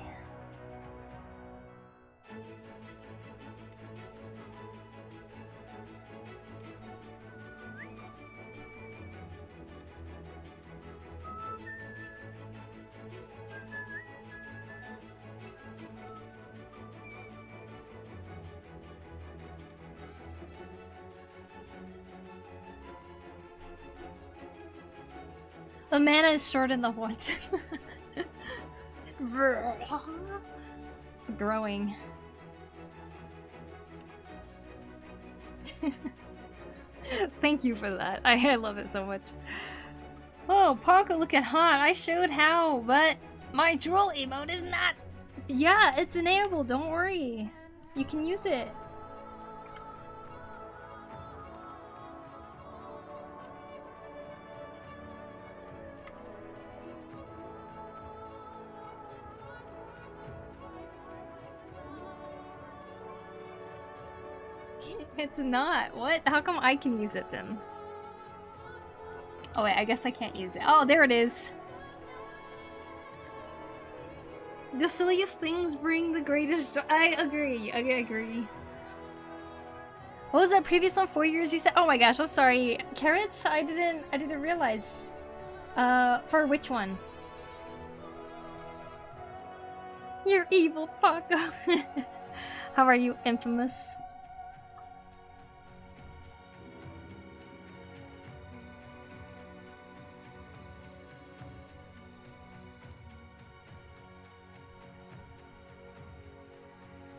The mana is short in the horns. It's growing. Thank you for that. I love it so much. Oh, Poku looking hot. I showed how, but my drool emote is not. Yeah, it's enabled. Don't worry. You can use it. It's not. What? How come I can use it then? Oh wait, I guess I can't use it. Oh, there it is. The silliest things bring the greatest joy. I agree. I agree. What was that previous one? 4 years you said? Oh my gosh, I'm sorry. Carrots? I didn't realize. For which one? You're evil, Poku. How are you, infamous?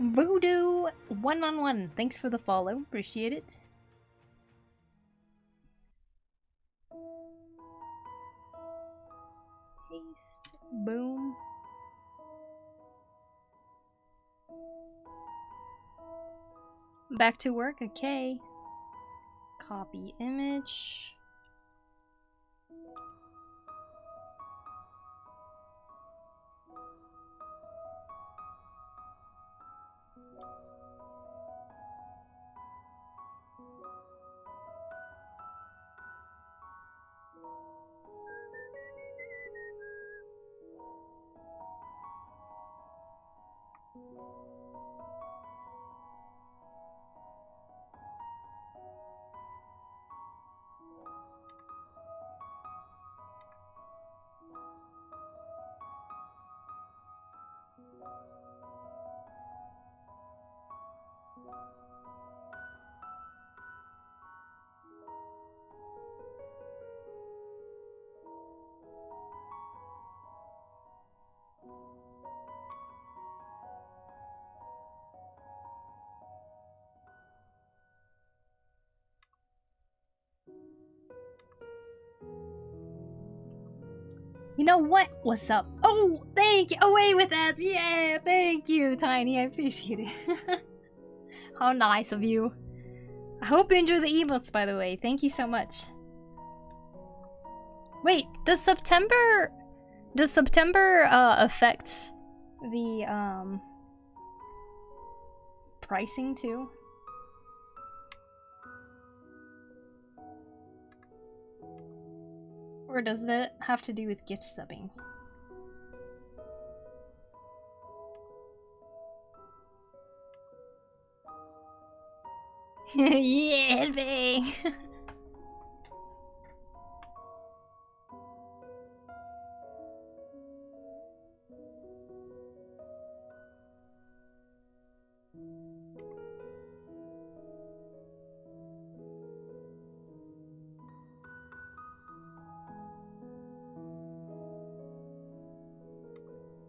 Voodoo111, thanks for the follow, appreciate it. Paste, boom. Back to work, okay. Copy image. You know what? What's up? Oh, thank you! Away with that! Yeah, thank you, Tiny. I appreciate it. How nice of you. I hope you enjoy the emotes, by the way. Thank you so much. Wait, does September affect the pricing too? Or does that have to do with gift subbing? Yeah, bang!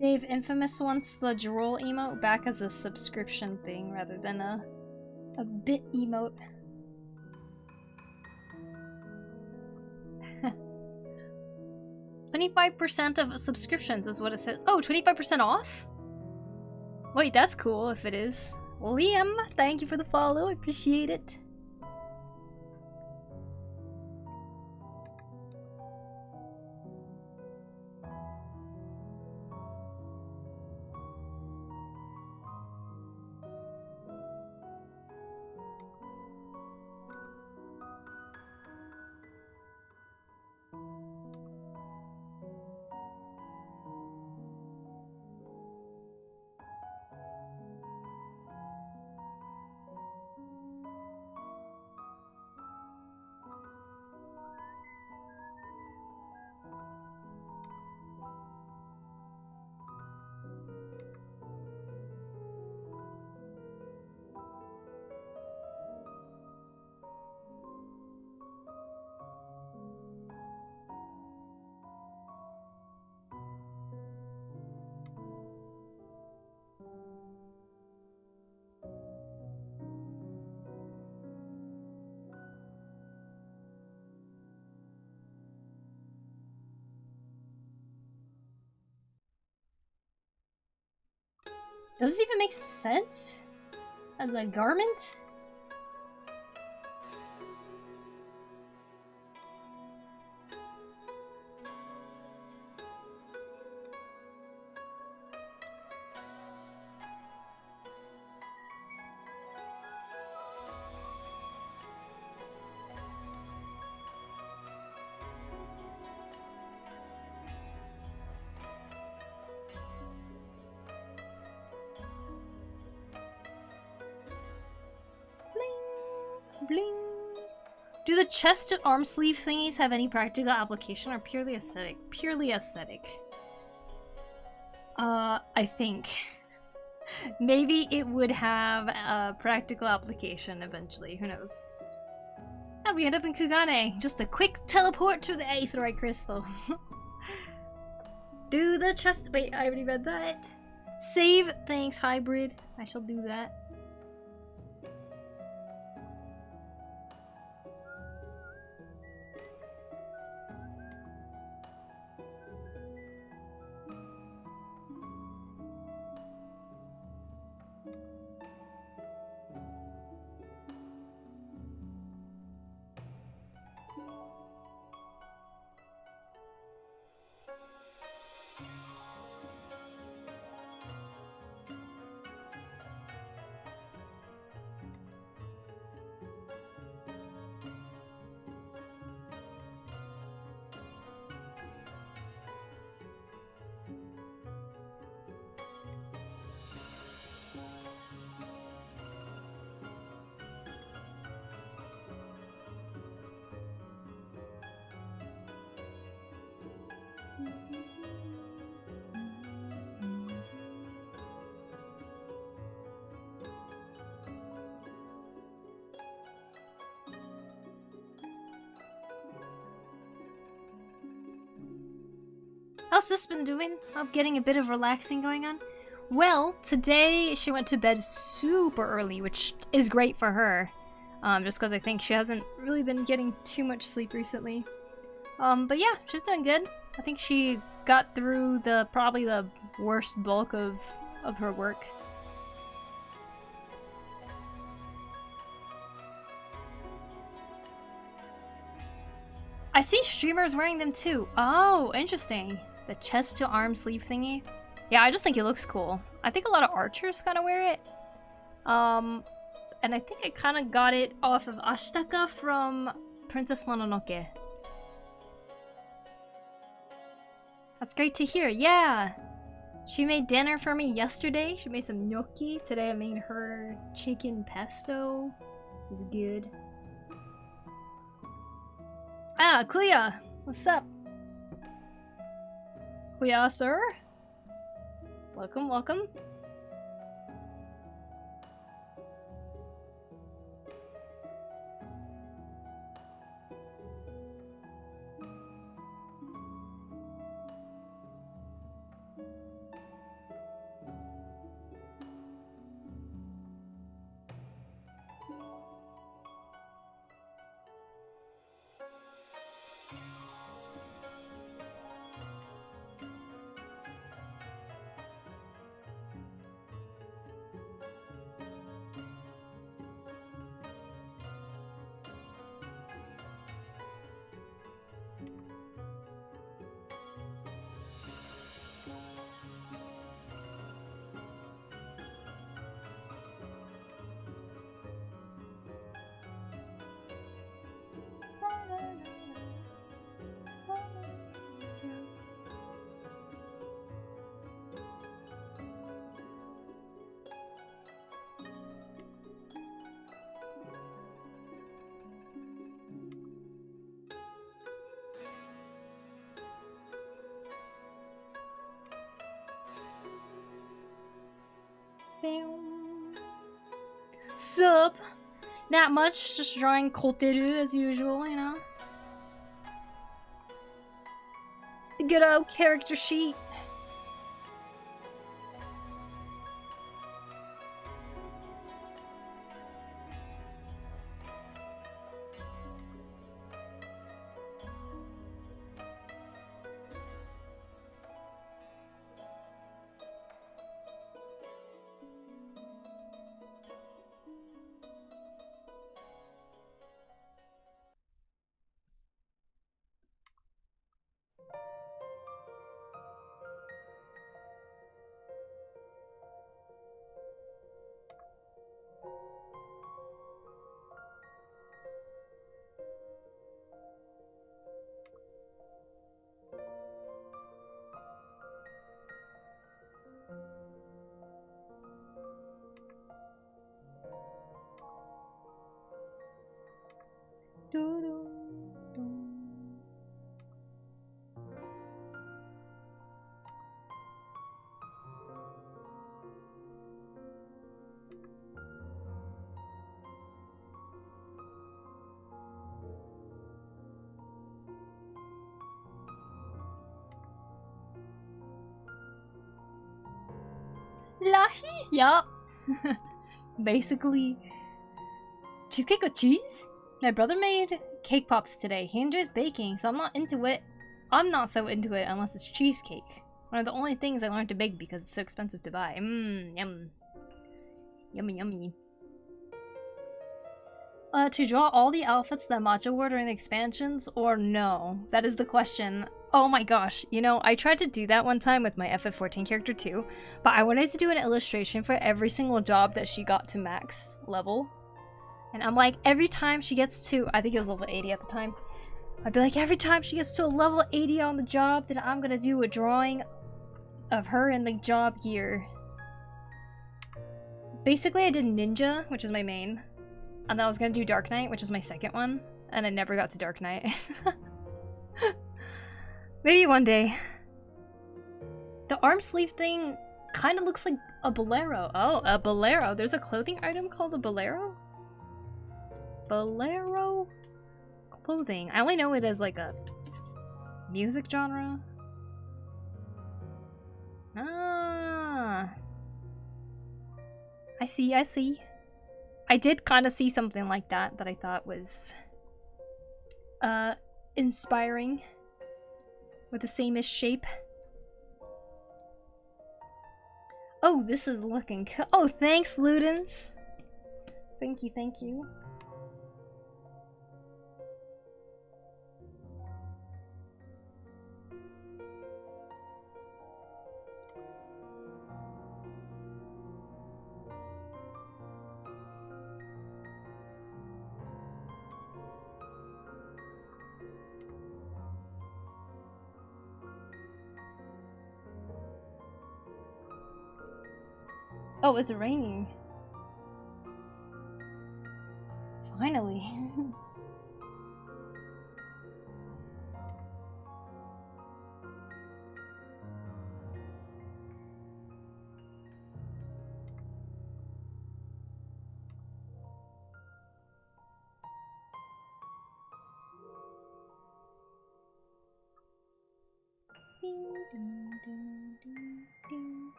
Dave, Infamous wants the droll emote back as a subscription thing rather than a bit emote. 25% of subscriptions is what it says. Oh, 25% off? Wait, that's cool if it is. Liam, thank you for the follow. I appreciate it. Does this even make sense? As a garment? Bling. Do the chest to arm sleeve thingies have any practical application or purely aesthetic? Purely aesthetic. I think. Maybe it would have a practical application eventually, who knows. And we end up in Kugane. Just a quick teleport to the Aetheryte Crystal. Do the chest. Wait, I already read that. Save. Thanks, Hybrid. I shall do that. How's this been doing? I'm getting a bit of relaxing going on. Well, today she went to bed super early, which is great for her. Just because I think she hasn't really been getting too much sleep recently. But yeah, she's doing good. I think she got through probably the worst bulk of her work. I see streamers wearing them too. Oh, interesting. The chest to arm sleeve thingy. Yeah, I just think it looks cool. I think a lot of archers kind of wear it. And I think I kind of got it off of Ashitaka from Princess Mononoke. That's great to hear. Yeah. She made dinner for me yesterday. She made some gnocchi. Today I made her chicken pesto. It was good. Ah, Kuya! What's up? Kuya, sir? Welcome, welcome. Sup? Not much, just drawing Koteru as usual, you know? Good old character sheet. Lahi? Yup. Basically, cheesecake with cheese? My brother made cake pops today. He enjoys baking, so I'm not into it. I'm not so into it unless it's cheesecake. One of the only things I learned to bake because it's so expensive to buy. Yum. Yummy, yummy. To draw all the outfits that Matcha wore during the expansions, or no? That is the question. Oh my gosh, you know, I tried to do that one time with my FF14 character too, but I wanted to do an illustration for every single job that she got to max level. And I'm like, every time she gets to, I think it was level 80 at the time, I'd be like, every time she gets to a level 80 on the job, then I'm gonna do a drawing of her in the job gear. Basically, I did Ninja, which is my main, and then I was gonna do Dark Knight, which is my second one, and I never got to Dark Knight. Maybe one day. The arm sleeve thing kind of looks like a bolero. Oh, a bolero. There's a clothing item called a bolero? Bolero clothing. I only know it as like a music genre. Ah. I see, I see. I did kind of see something like that I thought was inspiring. with the same-ish shape. Oh, this is looking cool. Oh, thanks, Ludens. Thank you, thank you. Oh, it's raining. Finally.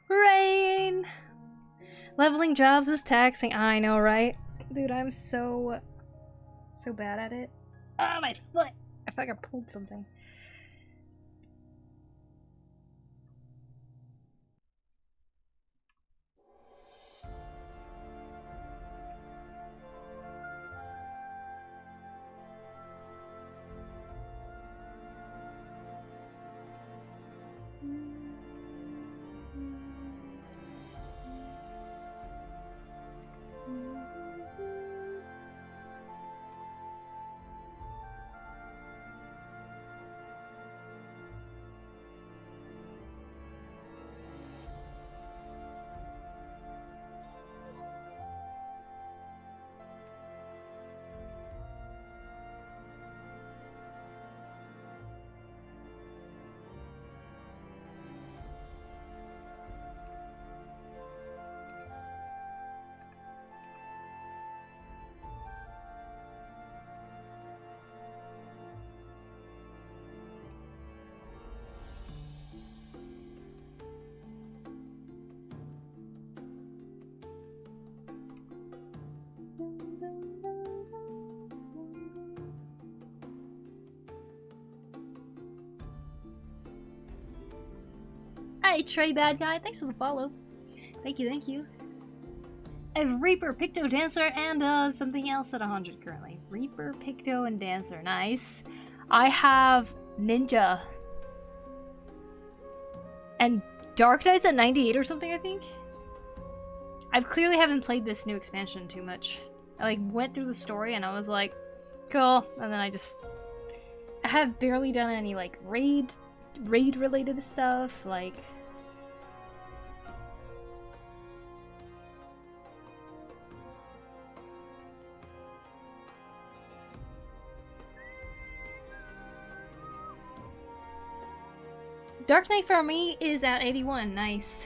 Rain! Leveling jobs is taxing. I know, right? Dude, I'm so bad at it. Ah, my foot! I feel like I pulled something. Hi, Trey Bad Guy. Thanks for the follow. Thank you, thank you. I have Reaper, Picto, Dancer, and something else at 100 currently. Reaper, Picto, and Dancer. Nice. I have Ninja. And Dark Knight's at 98 or something, I think? I clearly haven't played this new expansion too much. I like went through the story and I was like, cool. And then I have barely done any like raid related stuff, like Dark Knight for me is at 81. Nice.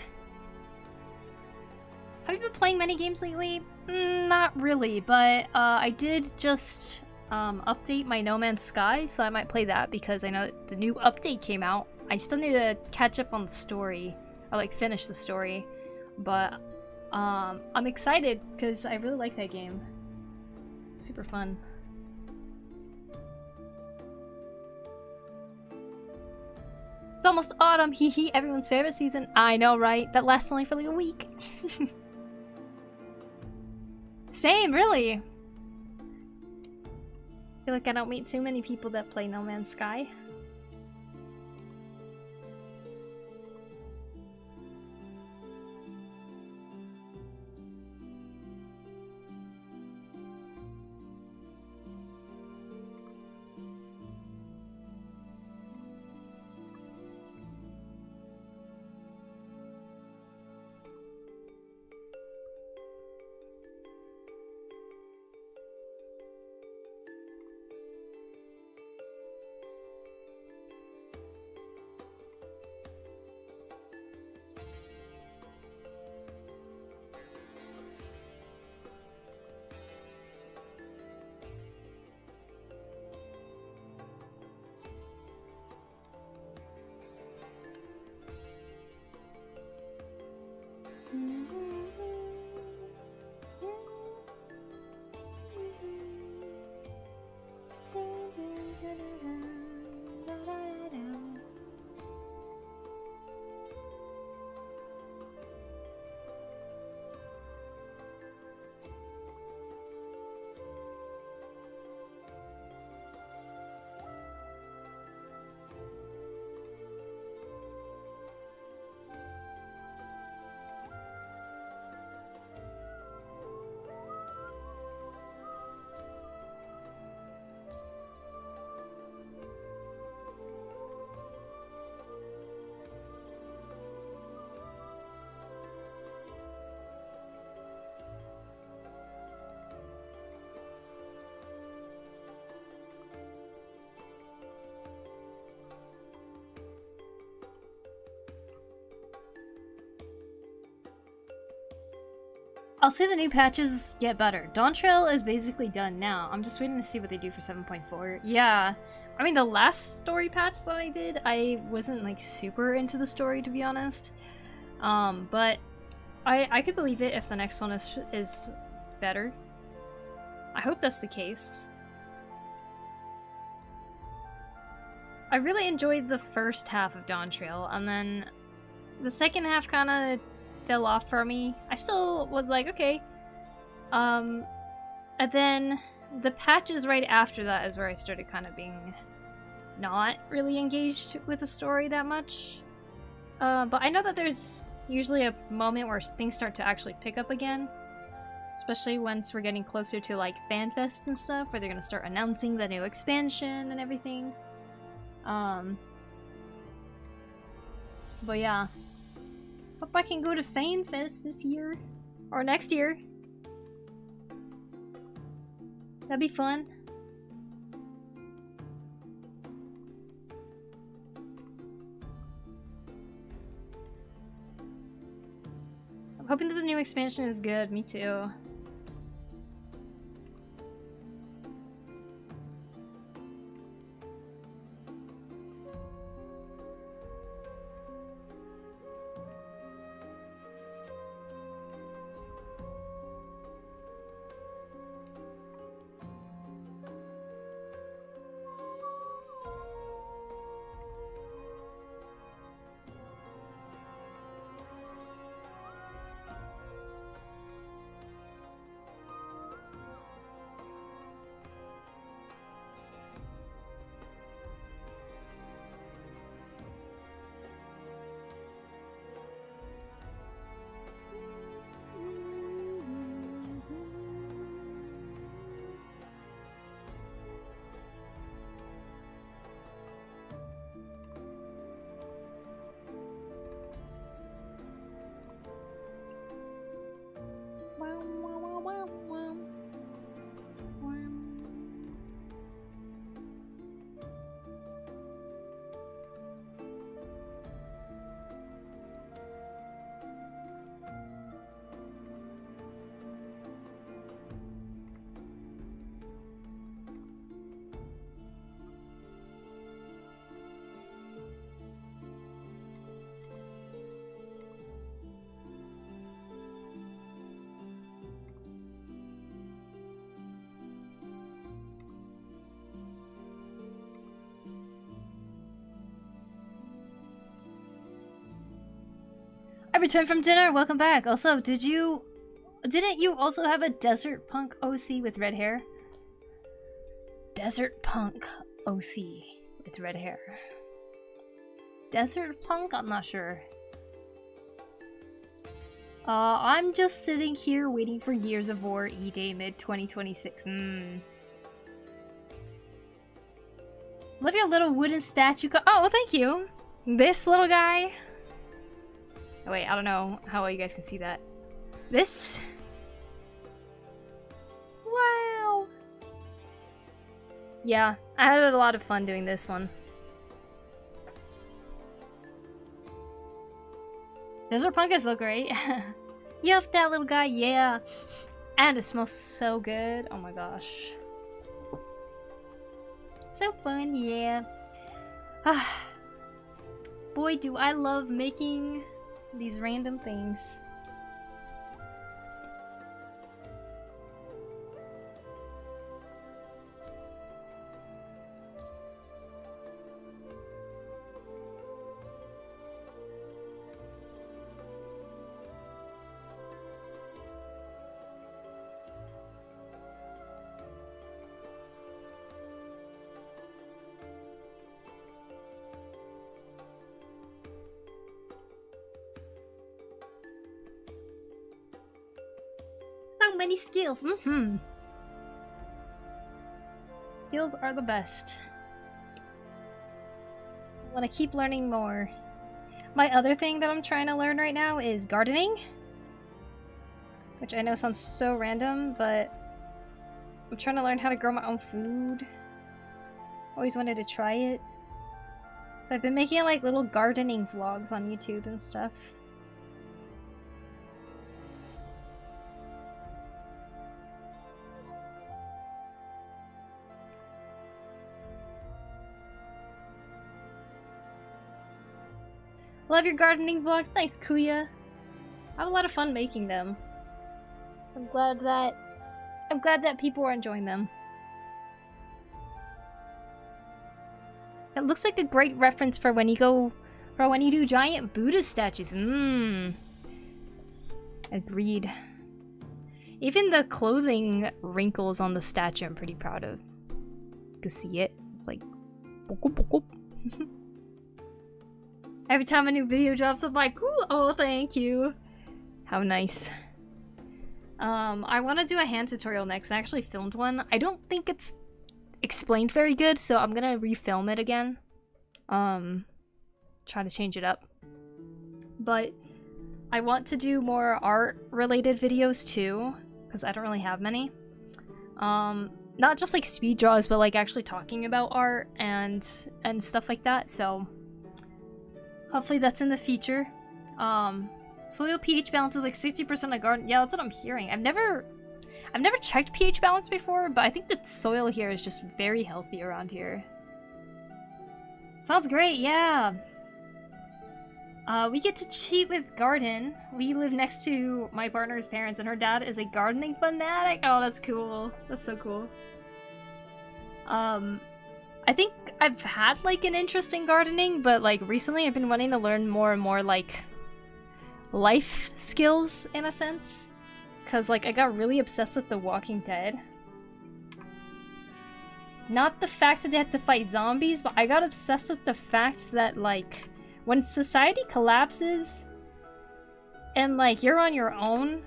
Have you been playing many games lately? Not really, but I did just update my No Man's Sky, so I might play that because I know the new update came out. I still need to catch up on the story, or like finish the story, but I'm excited because I really like that game. Super fun. It's almost autumn, hee hee, everyone's favorite season. I know, right? That lasts only for like a week. Same, really. I feel like I don't meet too many people that play No Man's Sky. I'll say the new patches get better. Dawn Trail is basically done now. I'm just waiting to see what they do for 7.4. Yeah. I mean, the last story patch that I did, I wasn't like super into the story, to be honest. But I could believe it if the next one is better. I hope that's the case. I really enjoyed the first half of Dawn Trail, and then the second half kind of fell off for me. I still was like, okay. And then the patches right after that is where I started kind of being not really engaged with the story that much. But I know that there's usually a moment where things start to actually pick up again. Especially once we're getting closer to like FanFests and stuff, where they're gonna start announcing the new expansion and everything. But yeah. Hope I can go to FanFest this year. Or next year. That'd be fun. I'm hoping that the new expansion is good. Me too. I returned from dinner. Welcome back. Also, didn't you also have a Desert Punk OC with red hair? Desert Punk OC with red hair. Desert Punk? I'm not sure. I'm just sitting here waiting for Gears of War E-Day mid-2026. Love your little wooden statue. Oh, well, thank you. This little guy. Oh, wait, I don't know how well you guys can see that. This? Wow. Yeah, I had a lot of fun doing this one. Desert Punk is so great. Yup, that little guy, yeah. And it smells so good. Oh my gosh. So fun, yeah. Boy, do I love making these random things. So many skills. Skills are the best. I want to keep learning more. My other thing that I'm trying to learn right now is gardening. Which I know sounds so random, but I'm trying to learn how to grow my own food. Always wanted to try it. So I've been making like little gardening vlogs on YouTube and stuff. Love your gardening vlogs. Thanks, Kuya. I have a lot of fun making them. I'm glad that people are enjoying them. It looks like a great reference for when you do giant Buddha statues. Agreed. Even the clothing wrinkles on the statue I'm pretty proud of. You can see it. It's like Poku Poku. Every time a new video drops, I'm like, ooh, oh, thank you. How nice. I want to do a hand tutorial next. I actually filmed one. I don't think it's explained very good, so I'm gonna refilm it again. Try to change it up. But I want to do more art-related videos too, because I don't really have many. Not just like speed draws, but like actually talking about art and stuff like that. So hopefully that's in the future. Soil pH balance is like 60% of garden. Yeah, that's what I'm hearing. I've never checked pH balance before, but I think the soil here is just very healthy around here. Sounds great, yeah. We get to cheat with garden. We live next to my partner's parents, and her dad is a gardening fanatic. Oh, that's cool. That's so cool. I think I've had like an interest in gardening, but like recently I've been wanting to learn more and more like life skills in a sense. Cause like I got really obsessed with The Walking Dead. Not the fact that they had to fight zombies, but I got obsessed with the fact that like when society collapses and like you're on your own,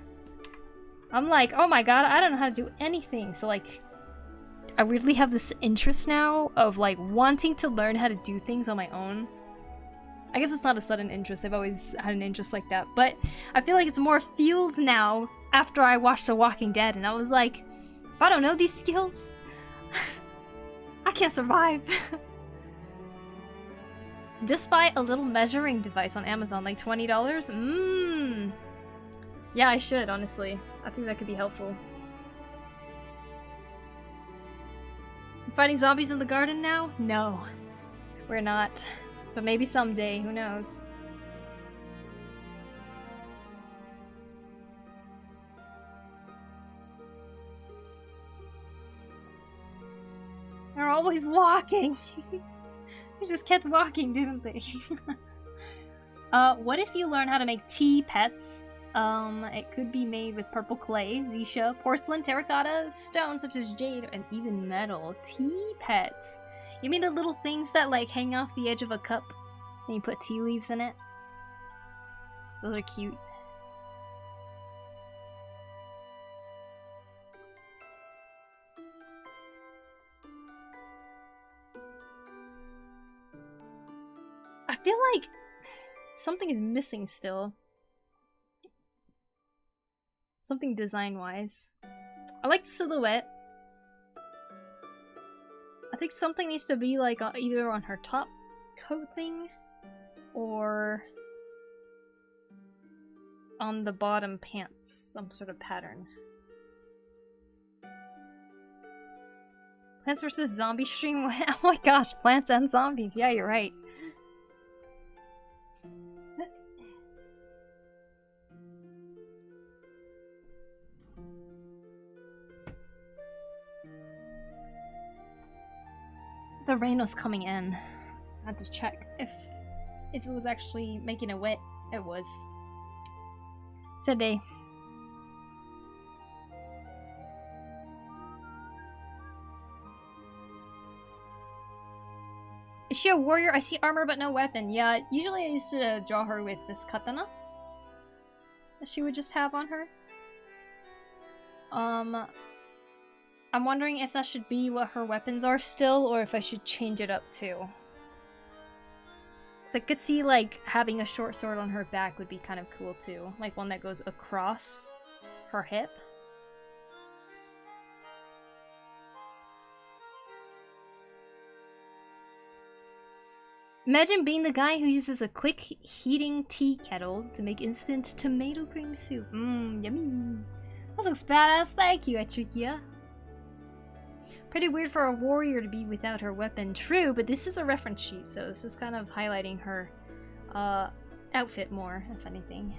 I'm like, oh my god, I don't know how to do anything. So like I weirdly have this interest now of like wanting to learn how to do things on my own. I guess it's not a sudden interest. I've always had an interest like that, but I feel like it's more fueled now after I watched The Walking Dead, and I was like, if I don't know these skills, I can't survive. Just buy a little measuring device on Amazon, like $20. Yeah, I should, honestly. I think that could be helpful. Fighting zombies in the garden now? No, we're not. But maybe someday, who knows? They're always walking! They just kept walking, didn't they? What if you learn how to make tea pets? It could be made with purple clay, zeesha, porcelain, terracotta, stone such as jade, and even metal. Tea pets. You mean the little things that like hang off the edge of a cup and you put tea leaves in it? Those are cute. I feel like something is missing still. Something design-wise. I like the silhouette. I think something needs to be like either on her top coat thing or on the bottom pants, some sort of pattern. Plants vs. Zombie stream. Oh my gosh, plants and zombies. Yeah, you're right. The rain was coming in. I had to check if it was actually making it wet. It was. Today. Is she a warrior? I see armor but no weapon. Yeah, usually I used to draw her with this katana that she would just have on her. I'm wondering if that should be what her weapons are still, or if I should change it up too. Cause I could see like having a short sword on her back would be kind of cool too. Like one that goes across her hip. Imagine being the guy who uses a quick heating tea kettle to make instant tomato cream soup. Yummy. That looks badass. Thank you, Etrikia. Pretty weird for a warrior to be without her weapon. True, but this is a reference sheet, so this is kind of highlighting her outfit more, if anything.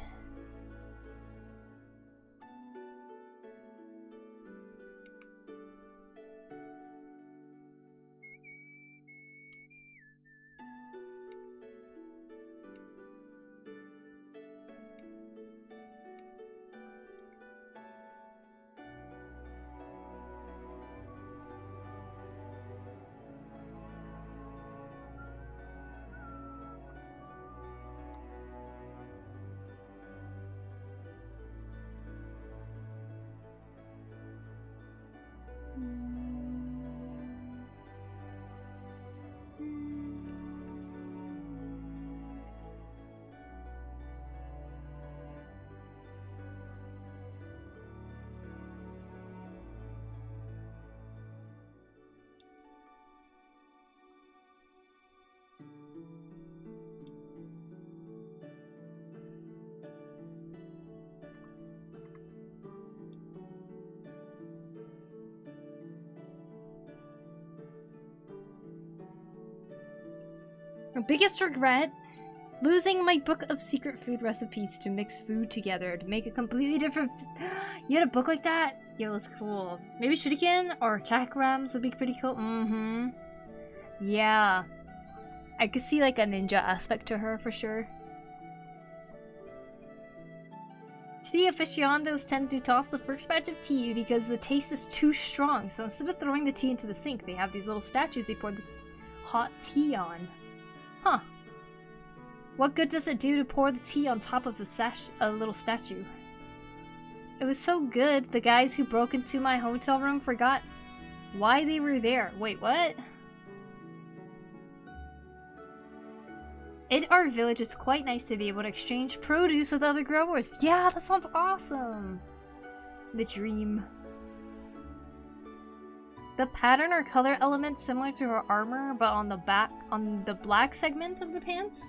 My biggest regret? Losing my book of secret food recipes to mix food together to make a completely different You had a book like that? Yo, that's cool. Maybe shuriken or chakrams would be pretty cool. Mm-hmm. Yeah. I could see like a ninja aspect to her for sure. Tea aficionados tend to toss the first batch of tea because the taste is too strong. So instead of throwing the tea into the sink, they have these little statues they pour the hot tea on. Huh. What good does it do to pour the tea on top of a little statue? It was so good, the guys who broke into my hotel room forgot why they were there. Wait, what? In our village, it's quite nice to be able to exchange produce with other growers. Yeah, that sounds awesome. The dream. The pattern or color element similar to her armor, but on the black segment of the pants?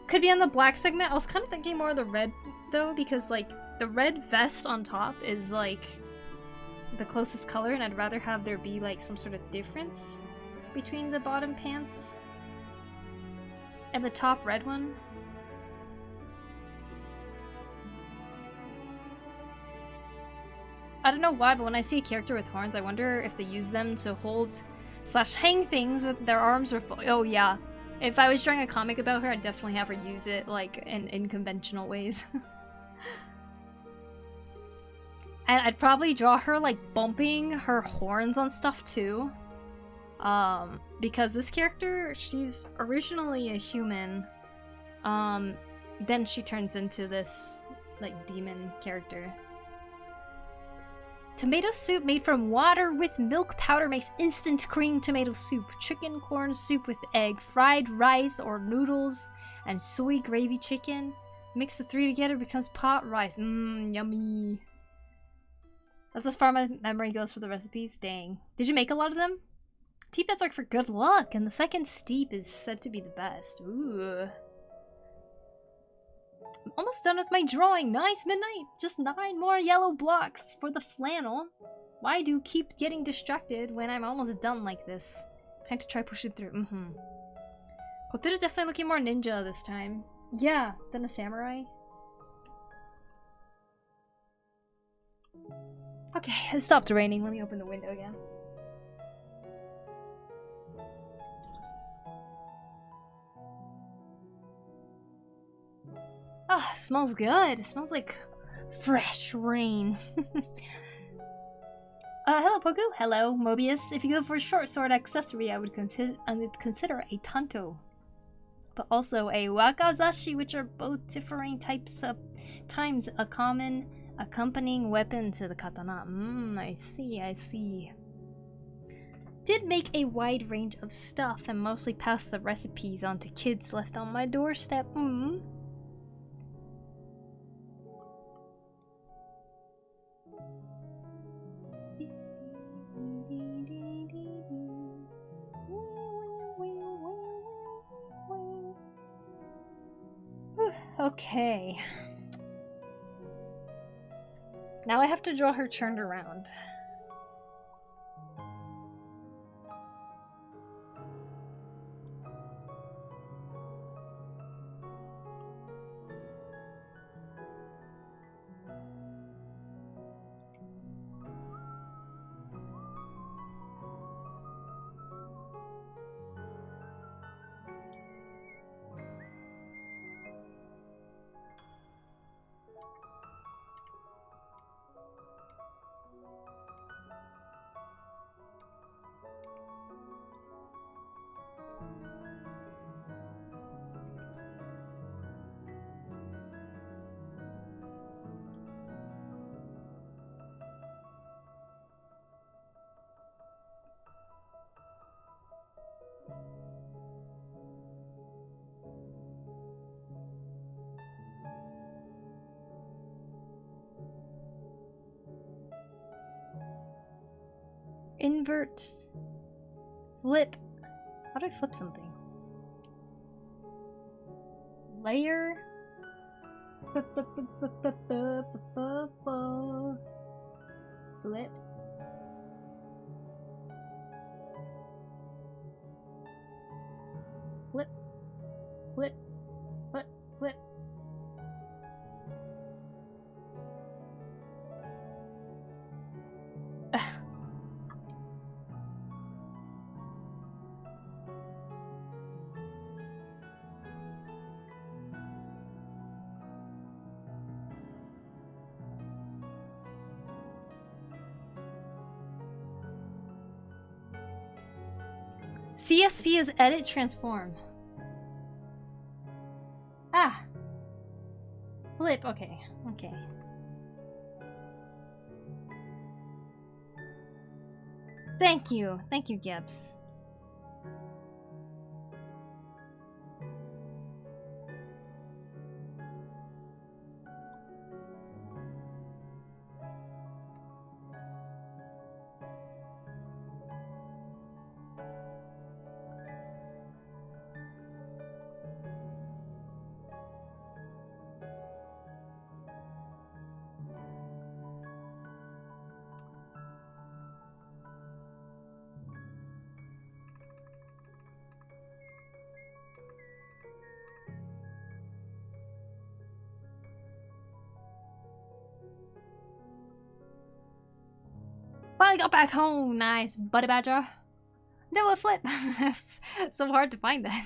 Could be on the black segment. I was kind of thinking more of the red though, because like the red vest on top is like the closest color, and I'd rather have there be like some sort of difference between the bottom pants and the top red one. I don't know why, but when I see a character with horns, I wonder if they use them to hold / hang things with their arms or oh yeah. If I was drawing a comic about her, I'd definitely have her use it like in conventional ways. And I'd probably draw her like bumping her horns on stuff too. Because this character, she's originally a human. Then she turns into this like demon character. Tomato soup made from water with milk powder makes instant cream tomato soup. Chicken corn soup with egg, fried rice or noodles, and soy gravy chicken. Mix the three together, becomes pot rice. Mmm, yummy. That's as far as my memory goes for the recipes. Dang. Did you make a lot of them? Tea beds are for good luck, and the second steep is said to be the best. Ooh. I'm almost done with my drawing. Nice midnight. Just 9 more yellow blocks for the flannel. Why do you keep getting distracted when I'm almost done like this? Time to try pushing through. Mm-hmm. Koteru's definitely looking more ninja this time. Yeah, than a samurai. Okay, it stopped raining. Let me open the window again. Oh, it smells good. It smells like fresh rain. Hello, Poku. Hello, Mobius. If you go for a short sword accessory, I would consider a Tanto. But also a Wakazashi, which are both differing times a common accompanying weapon to the katana. I see, I see. Did make a wide range of stuff and mostly passed the recipes on to kids left on my doorstep. Okay. Now I have to draw her turned around. invert, flip. How do I flip something? Layer. Flip. Flip. Flip. Flip. Flip. CSV is edit transform. Ah. Flip, okay. Okay. Thank you. Thank you, Gibbs. Finally got back home. Nice, buddy badger. No, a flip. It's so hard to find that.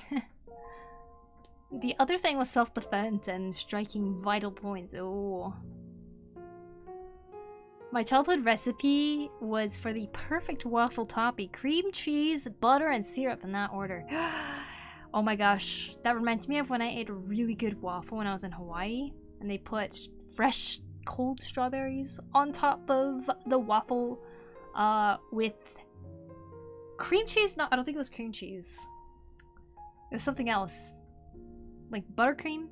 The other thing was self-defense and striking vital points. Oh. My childhood recipe was for the perfect waffle topping. Cream, cheese, butter, and syrup in that order. Oh my gosh. That reminds me of when I ate a really good waffle when I was in Hawaii. And they put fresh, cold strawberries on top of the waffle with cream cheese. No, I don't think it was cream cheese. It was something else. Like buttercream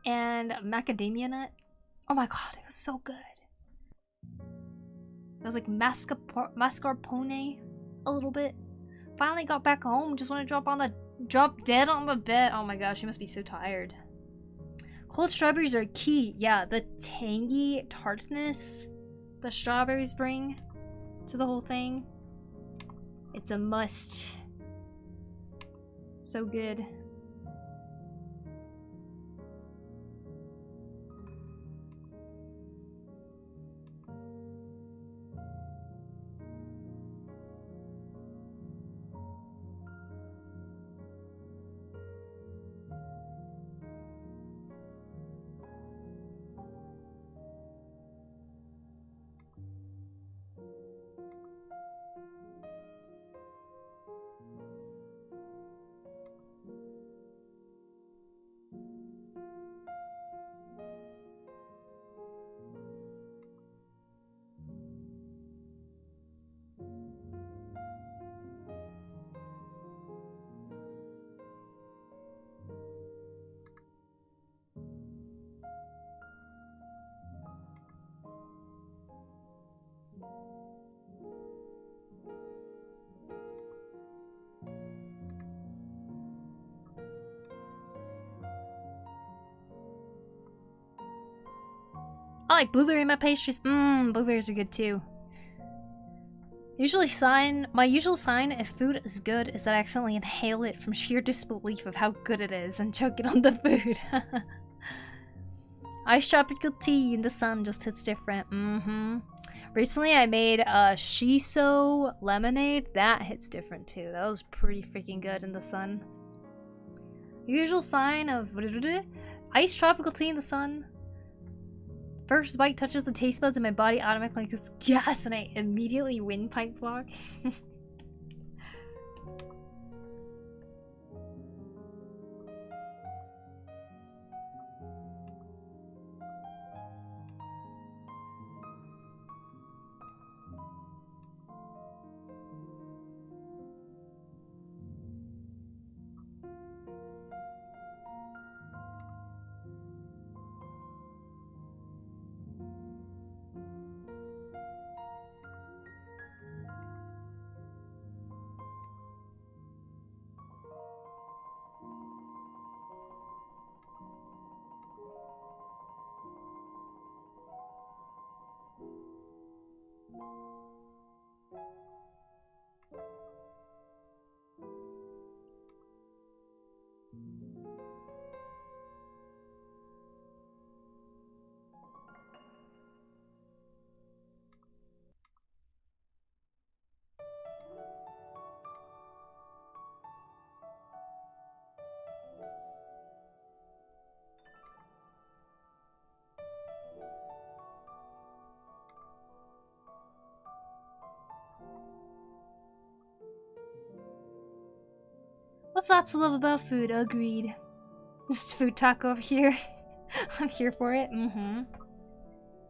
and macadamia nut. Oh my god, it was so good. It was like mascarpone a little bit. Finally got back home. Just want to drop dead on the bed. Oh my gosh, you must be so tired. Cold strawberries are key. Yeah, the tangy tartness the strawberries bring to the whole thing. It's a must. So good. I like blueberry in my pastries. Blueberries are good too. My usual sign if food is good is that I accidentally inhale it from sheer disbelief of how good it is and choke it on the food. Iced tropical tea in the sun just hits different. Recently I made a shiso lemonade. That hits different too. That was pretty freaking good in the sun. Usual sign of iced tropical tea in the sun. First bite touches the taste buds and my body automatically goes gas when I immediately windpipe block. What's not to love about food? Agreed. Just food talk over here. I'm here for it. Mm-hmm.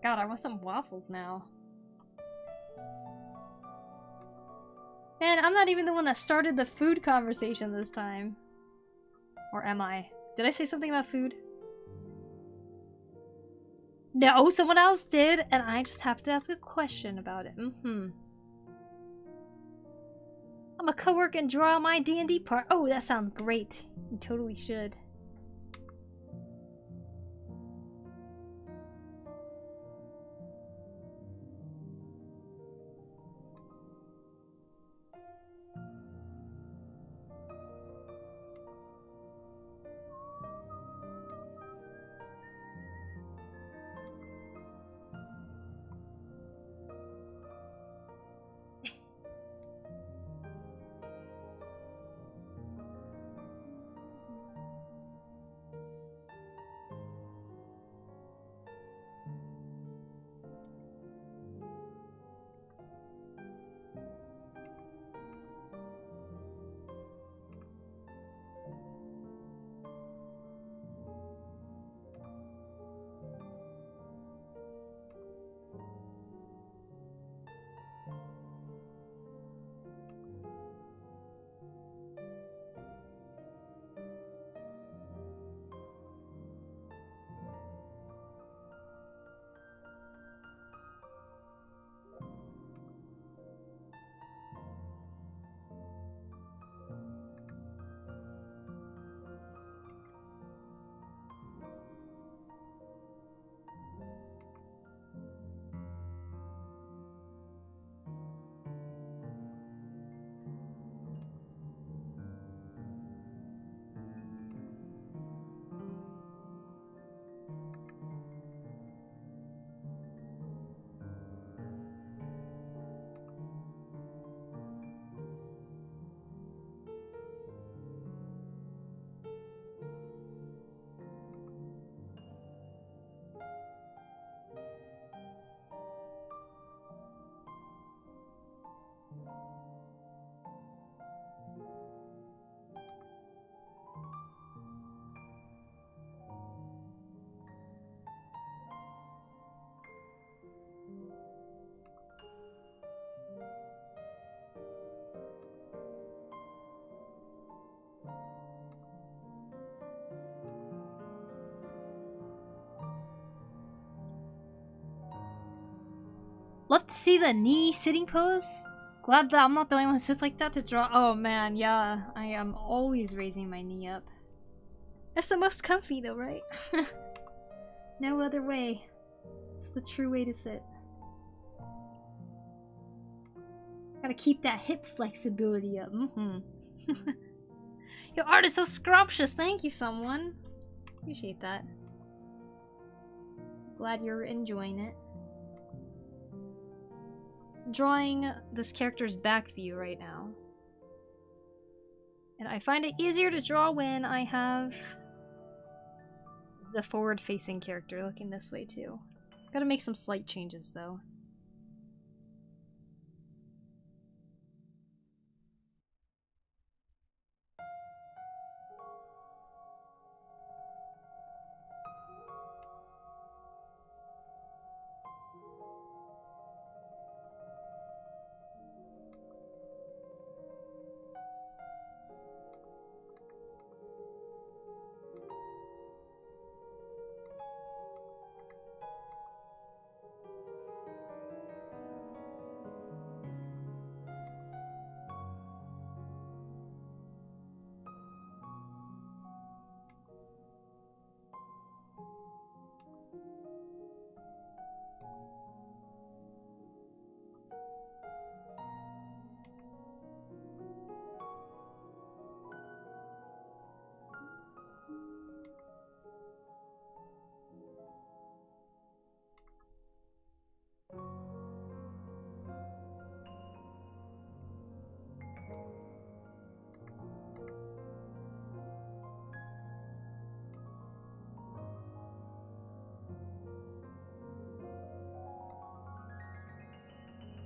God, I want some waffles now. Man, I'm not even the one that started the food conversation this time. Or am I? Did I say something about food? No, someone else did, and I just have to ask a question about it. Mm-hmm. I'm a co-work and draw my D&D part. Oh, that sounds great. You totally should. Love to see the knee sitting pose. Glad that I'm not the only one who sits like that to draw. Oh man, yeah. I am always raising my knee up. It's the most comfy though, right? No other way. It's the true way to sit. Gotta keep that hip flexibility up. Mm-hmm. Your art is so scrumptious. Thank you, someone. Appreciate that. Glad you're enjoying it. Drawing this character's back view right now. And I find it easier to draw when I have the forward-facing character looking this way too. Gotta make some slight changes though.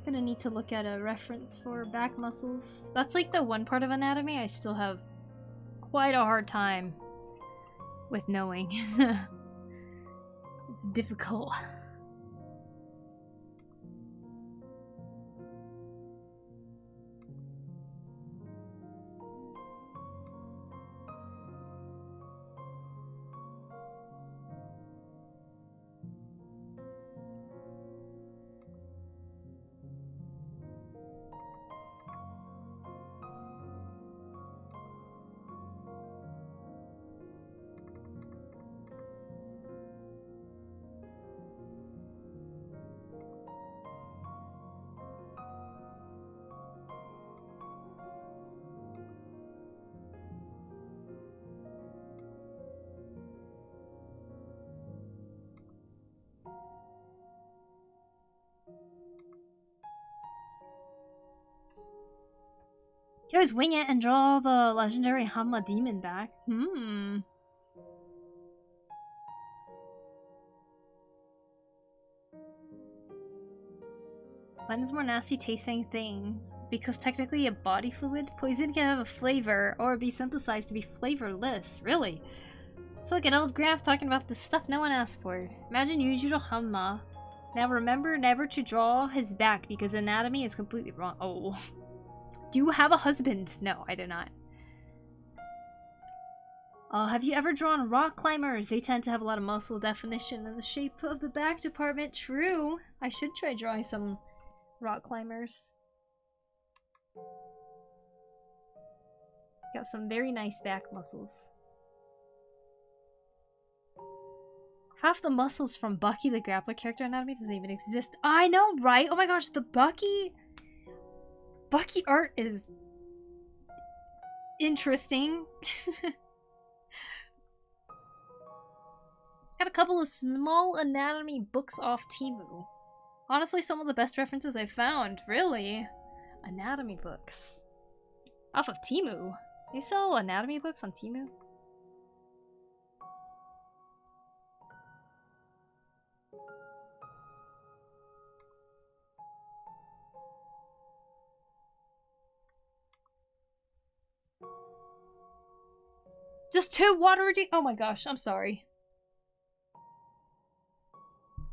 Gonna need to look at a reference for back muscles. That's like the one part of anatomy I still have quite a hard time with knowing. It's difficult. You always wing it and draw the legendary Hamma demon back. When is more nasty tasting thing? Because technically a body fluid, poison can have a flavor or be synthesized to be flavorless. Really? It's like an old graph talking about the stuff no one asked for. Imagine Yujiro Hamma. Now remember never to draw his back because anatomy is completely wrong. Oh. Do you have a husband? No, I do not. Have you ever drawn rock climbers? They tend to have a lot of muscle definition in the shape of the back department. True. I should try drawing some rock climbers. Got some very nice back muscles. Half the muscles from Bucky the Grappler character anatomy doesn't even exist. I know, right? Oh my gosh, the Bucky art is interesting. Got a couple of small anatomy books off Temu. Honestly, some of the best references I found. Really? Anatomy books. Off of Temu? They sell anatomy books on Temu? Just 2 water redeem. Oh my gosh, I'm sorry.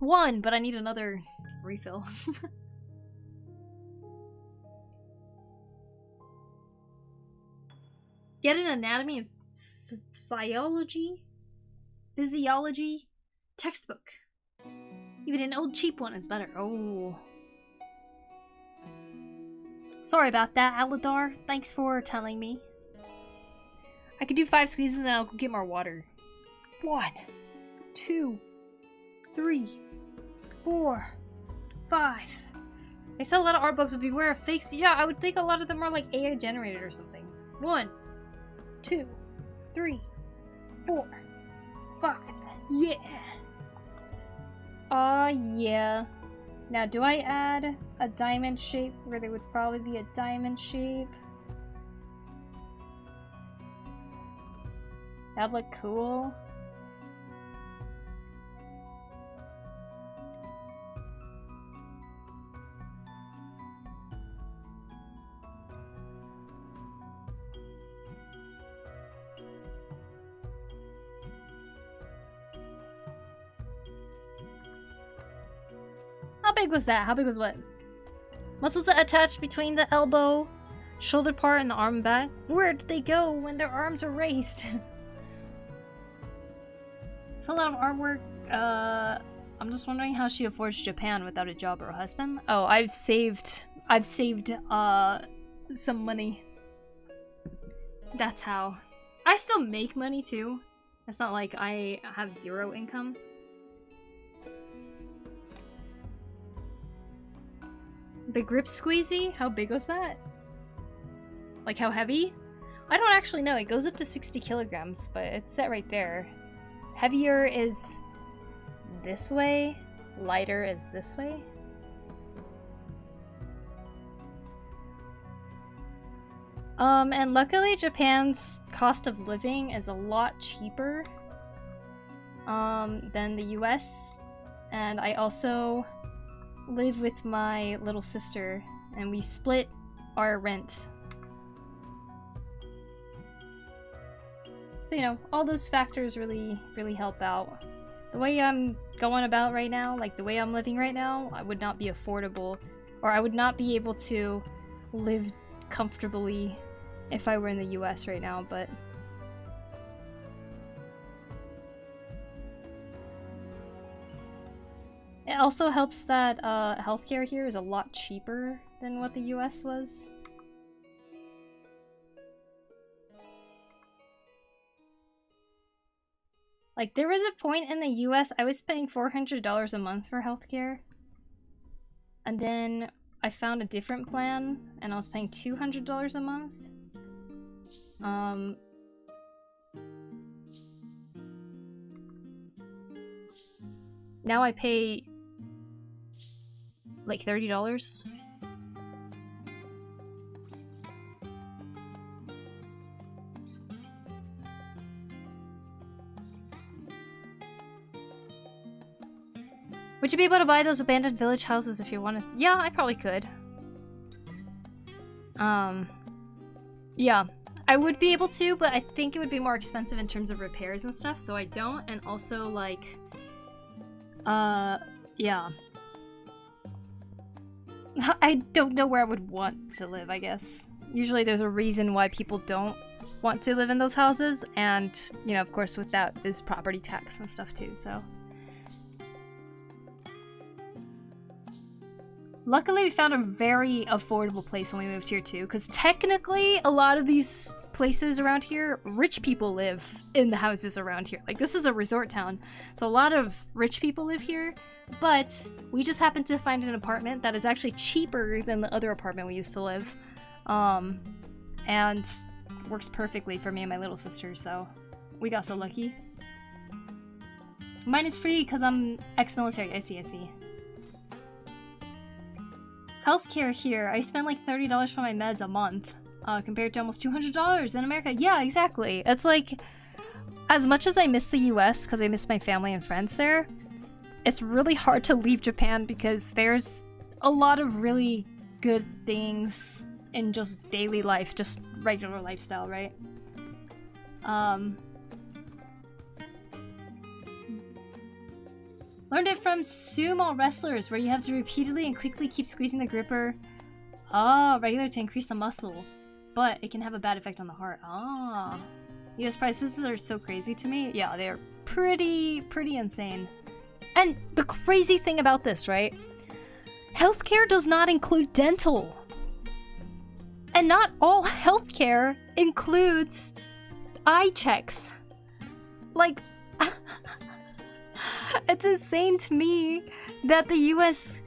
1, but I need another refill. Get an anatomy and physiology textbook. Even an old cheap one is better. Oh. Sorry about that, Aladar. Thanks for telling me. I could do 5 squeezes and then I'll go get more water. 1, 2, 3, 4, 5. They sell a lot of art books, but beware of fakes. Yeah, I would think a lot of them are like AI generated or something. 1, 2, 3, 4, 5. Yeah. Yeah. Now, do I add a diamond shape where there would probably be a diamond shape? That'd look cool. How big was that? How big was what? Muscles that attach between the elbow, shoulder part, and the arm and back. Where did they go when their arms are raised? It's a lot of artwork. I'm just wondering how she affords Japan without a job or a husband. Oh, I've saved some money. That's how. I still make money too. It's not like I have 0 income. The grip squeezy? How big was that? Like how heavy? I don't actually know. It goes up to 60 kilograms, but it's set right there. Heavier is this way. Lighter is this way. And luckily Japan's cost of living is a lot cheaper than the US. And I also live with my little sister and we split our rent. So, you know, all those factors really help out. The way I'm going about right now, like the way I'm living right now, I would not be affordable, or I would not be able to live comfortably if I were in the US right now, but... It also helps that healthcare here is a lot cheaper than what the US was. Like, there was a point in the US I was paying $400 a month for healthcare. And then I found a different plan, and I was paying $200 a month. Now I pay like $30. Would you be able to buy those abandoned village houses if you wanted? Yeah, I probably could. Yeah, I would be able to, but I think it would be more expensive in terms of repairs and stuff, so I don't. And also, like, yeah. I don't know where I would want to live, I guess. Usually there's a reason why people don't want to live in those houses, and, you know, of course with that is property tax and stuff too, so. Luckily, we found a very affordable place when we moved here too, because technically a lot of these places around here, rich people live in the houses around here. Like, this is a resort town, so a lot of rich people live here, but we just happened to find an apartment that is actually cheaper than the other apartment we used to live, and works perfectly for me and my little sister, so we got so lucky. Mine is free because I'm ex-military. I see. Healthcare here, I spend like $30 for my meds a month, compared to almost $200 in America. Yeah, exactly. It's like, as much as I miss the US because I miss my family and friends there, it's really hard to leave Japan because there's a lot of really good things in just daily life, just regular lifestyle, right? Learned it from sumo wrestlers, where you have to repeatedly and quickly keep squeezing the gripper. Regular to increase the muscle, but it can have a bad effect on the heart. US prices are so crazy to me. Yeah, they're pretty insane. And the crazy thing about this, right? Healthcare does not include dental. And not all healthcare includes eye checks. Like... It's insane to me that the US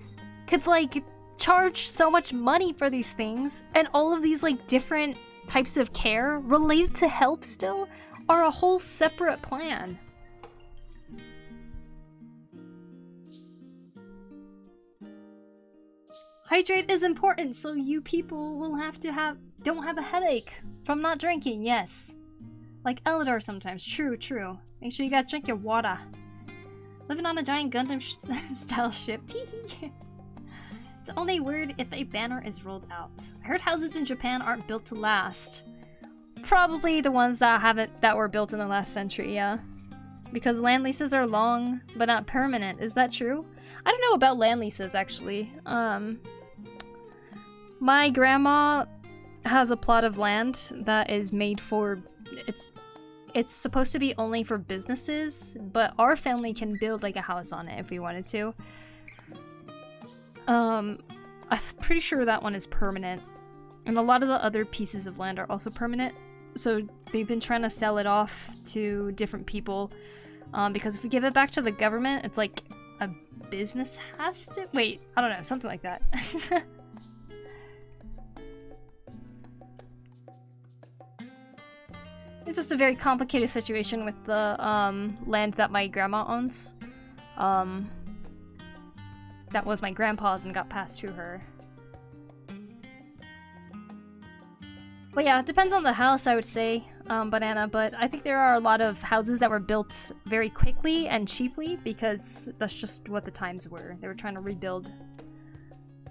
could, like, charge so much money for these things, and all of these, like, different types of care related to health still are a whole separate plan. Hydrate is important so you people will don't have a headache from not drinking, yes. Like Elador sometimes, true. Make sure you guys drink your water. Living on a giant Gundam style ship, teehee. It's only weird if a banner is rolled out. I heard houses in Japan aren't built to last. Probably the ones that were built in the last century, yeah. Because land leases are long, but not permanent. Is that true? I don't know about land leases, actually. My grandma has a plot of land that is made for... It's supposed to be only for businesses, but our family can build like a house on it if we wanted to. I'm pretty sure that one is permanent. And a lot of the other pieces of land are also permanent. So they've been trying to sell it off to different people. Because if we give it back to the government, it's like a business has to... Wait, I don't know, something like that. It's just a very complicated situation with the land that my grandma owns. That was my grandpa's and got passed to her. But yeah, it depends on the house, I would say, Banana, but I think there are a lot of houses that were built very quickly and cheaply because that's just what the times were. They were trying to rebuild.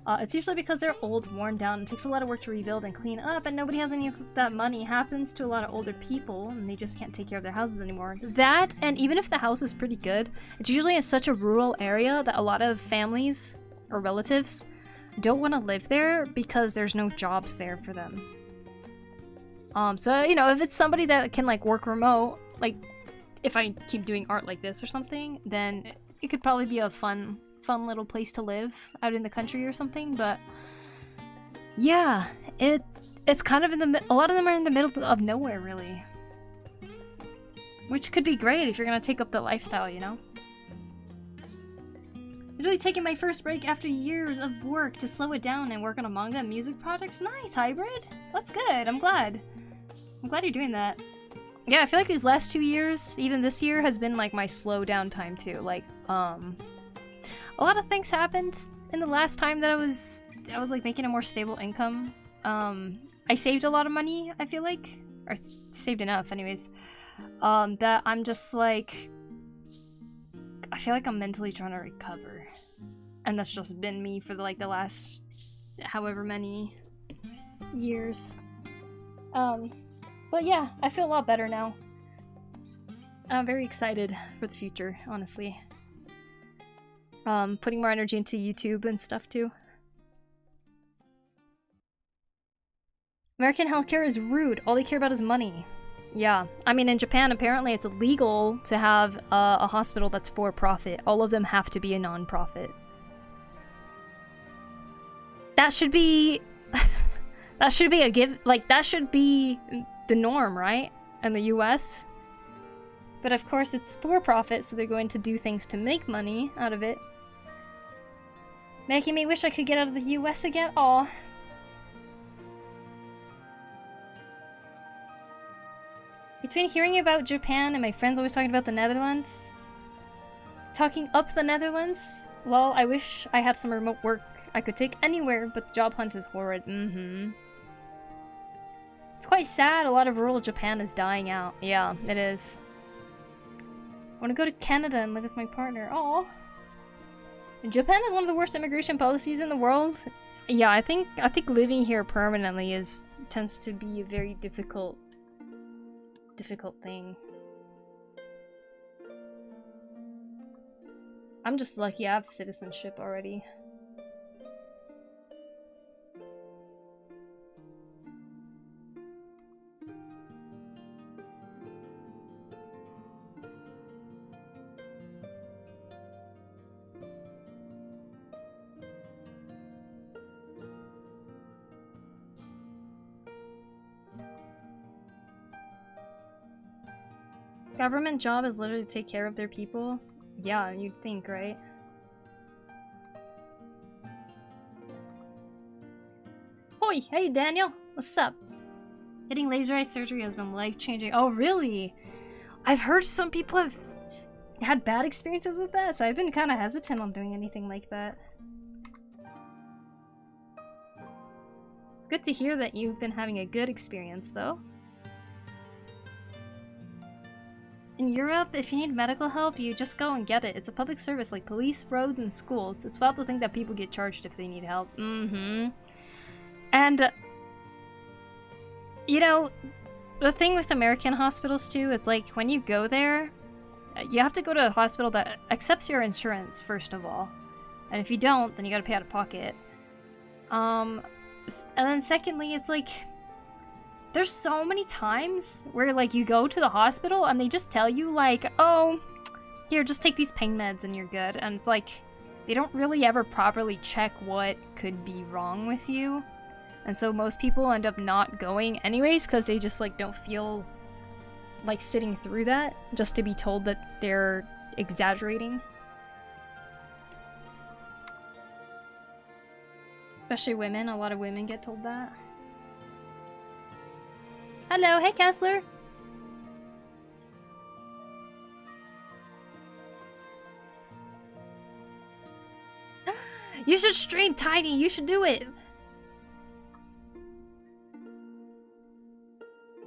It's usually because they're old, worn down, and takes a lot of work to rebuild and clean up, and nobody has any of that money. Happens to a lot of older people, and they just can't take care of their houses anymore. That, and even if the house is pretty good, it's usually in such a rural area that a lot of families or relatives don't want to live there because there's no jobs there for them. So, you know, if it's somebody that can, like, work remote, like, if I keep doing art like this or something, then it could probably be a fun little place to live out in the country or something. But yeah, it's kind of in the a lot of them are in the middle of nowhere, really, which could be great if you're gonna take up the lifestyle, you know. Literally taking my first break after years of work to slow it down and work on a manga and music projects. Nice, Hybrid. That's good. I'm glad you're doing that. Yeah, I feel like these last 2 years, even this year, has been like my slow down time too. Like, a lot of things happened in the last time that I was like making a more stable income. I saved a lot of money, I feel like, or saved enough anyways, that I'm just like, I feel like I'm mentally trying to recover, and that's just been me for the last however many years. But yeah, I feel a lot better now. I'm very excited for the future, honestly. Putting more energy into YouTube and stuff too. American healthcare is rude. All they care about is money. Yeah, I mean, in Japan, apparently it's illegal to have a hospital that's for profit. All of them have to be a non-profit. That should be... that should be a give... Like, that should be the norm, right? In the US. But of course, it's for profit, so they're going to do things to make money out of it. Making me wish I could get out of the US again. Aw. Between hearing about Japan and my friends always talking about the Netherlands, talking up the Netherlands, well, I wish I had some remote work I could take anywhere, but the job hunt is horrid. It's quite sad. A lot of rural Japan is dying out. Yeah, it is. I want to go to Canada and live with my partner. Aw. Japan is one of the worst immigration policies in the world. Yeah, I think living here permanently tends to be a very difficult thing. I'm just lucky I have citizenship already. Government job is literally to take care of their people. Yeah, you'd think, right? Hoi! Hey, Daniel! What's up? Getting laser eye surgery has been life-changing. Oh, really? I've heard some people have had bad experiences with that, so I've been kind of hesitant on doing anything like that. It's good to hear that you've been having a good experience, though. In Europe, if you need medical help, you just go and get it. It's a public service like police, roads, and schools. It's wild to think that people get charged if they need help. And, you know, the thing with American hospitals, too, is like, when you go there, you have to go to a hospital that accepts your insurance, first of all. And if you don't, then you gotta pay out of pocket. And then secondly, it's like... There's so many times where, like, you go to the hospital and they just tell you, like, oh, here, just take these pain meds and you're good. And it's like, they don't really ever properly check what could be wrong with you. And so most people end up not going anyways because they just, like, don't feel like sitting through that just to be told that they're exaggerating. Especially women. A lot of women get told that. Hello, hey Kessler! You should stream, Tiny! You should do it!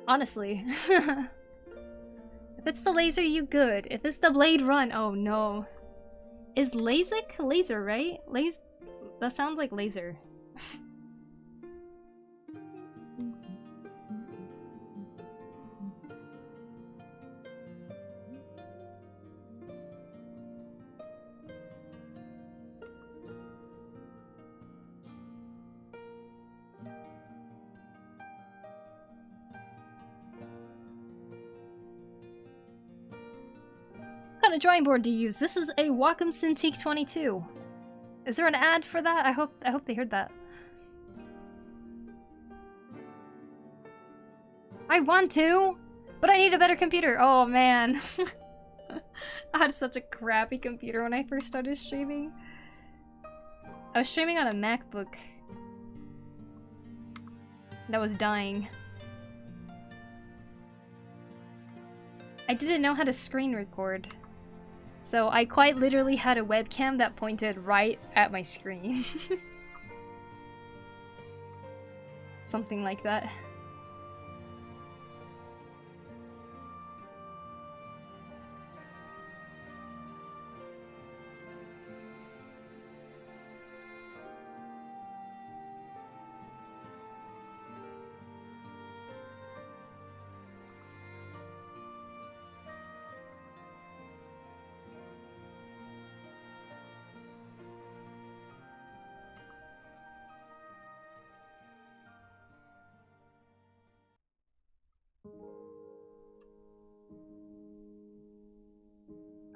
Honestly. If it's the laser, you good. If it's the blade, run. Oh no. Is LASIK laser, right? That sounds like laser. What kind of drawing board do you use? This is a Wacom Cintiq 22. Is there an ad for that? I hope they heard that. I want to, but I need a better computer. Oh man. I had such a crappy computer when I first started streaming. I was streaming on a MacBook that was dying. I didn't know how to screen record. So I quite literally had a webcam that pointed right at my screen. Something like that.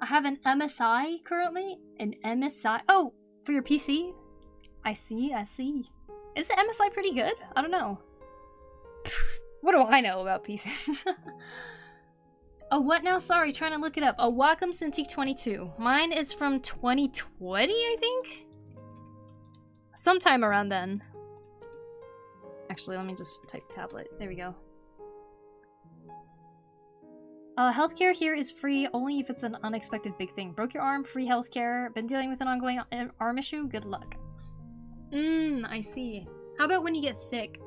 I have an MSI currently. An MSI. Oh, for your PC? I see, I see. Is the MSI pretty good? I don't know. What do I know about PC? Oh, what now? Sorry, trying to look it up. A Wacom Cintiq 22. Mine is from 2020, I think? Sometime around then. Actually, let me just type tablet. There we go. Healthcare here is free only if it's an unexpected big thing. Broke your arm, free healthcare. Been dealing with an ongoing arm issue? Good luck. I see. How about when you get sick?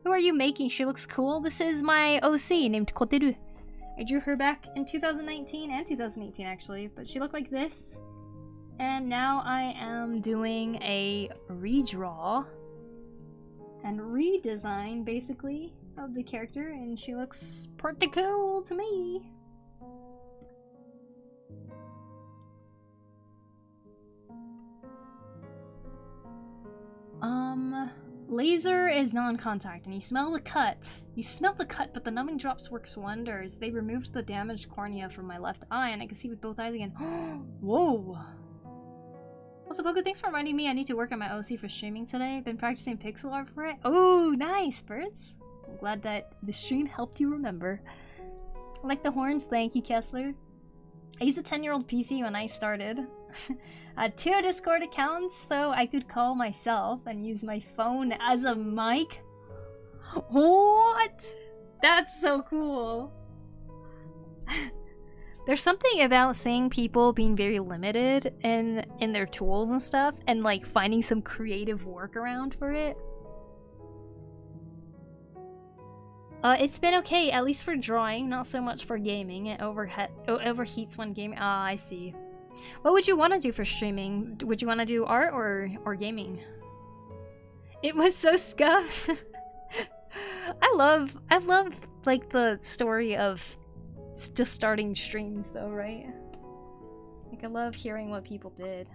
Who are you making? She looks cool. This is my OC named Koteru. I drew her back in 2019 and 2018 actually, but she looked like this. And now I am doing a redraw and redesign basically of the character, and she looks pretty cool to me. Laser is non-contact, and you smell the cut. You smell the cut, but the numbing drops works wonders. They removed the damaged cornea from my left eye, and I can see with both eyes again. Whoa! Also, Poku, thanks for reminding me I need to work on my OC for streaming today. Been practicing pixel art for it. Oh, nice, birds! I'm glad that the stream helped you remember. I like the horns, thank you, Kessler. I used a 10-year-old PC when I started. I had 2 Discord accounts, so I could call myself and use my phone as a mic. What? That's so cool. There's something about seeing people being very limited in their tools and stuff, and like finding some creative workaround for it. It's been okay, at least for drawing, not so much for gaming. It overheats when gaming. Ah, I see. What would you want to do for streaming? Would you want to do art or gaming? It was so scuff. I love like the story of just starting streams though, right? Like I love hearing what people did.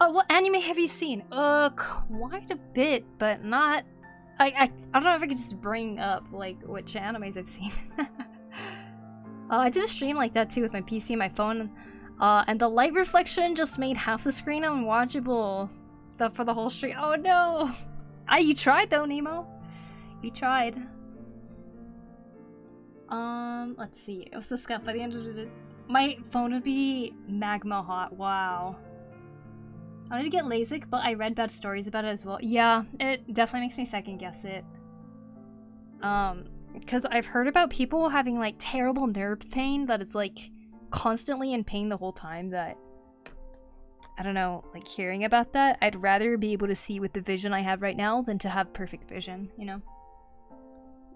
Oh, what anime have you seen? Quite a bit, but not... I don't know if I could just bring up, like, which animes I've seen. I did a stream like that too with my PC and my phone. And the light reflection just made half the screen unwatchable for the whole stream. Oh no! You tried though, Nemo. You tried. Let's see. What's the scuff by the end of the... My phone would be magma hot. Wow. I wanted to get LASIK, but I read bad stories about it as well. Yeah, it definitely makes me second guess it. Because I've heard about people having like terrible nerve pain that it's like constantly in pain the whole time that... I don't know, like hearing about that, I'd rather be able to see with the vision I have right now than to have perfect vision, you know?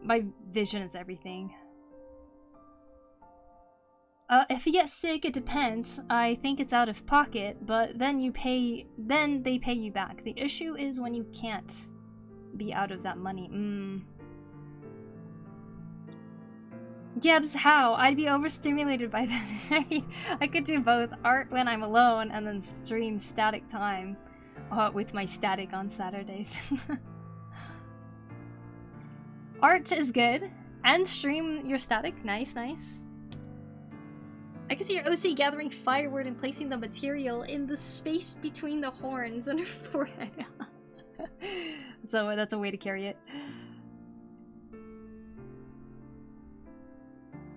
My vision is everything. If you get sick, it depends. I think it's out of pocket, but then they pay you back. The issue is when you can't be out of that money. Gibbs, how? I'd be overstimulated by that. I mean, I could do both art when I'm alone and then stream static time with my static on Saturdays. Art is good. And stream your static. Nice, nice. I can see your OC gathering firewood and placing the material in the space between the horns and her forehead. So that's a way to carry it.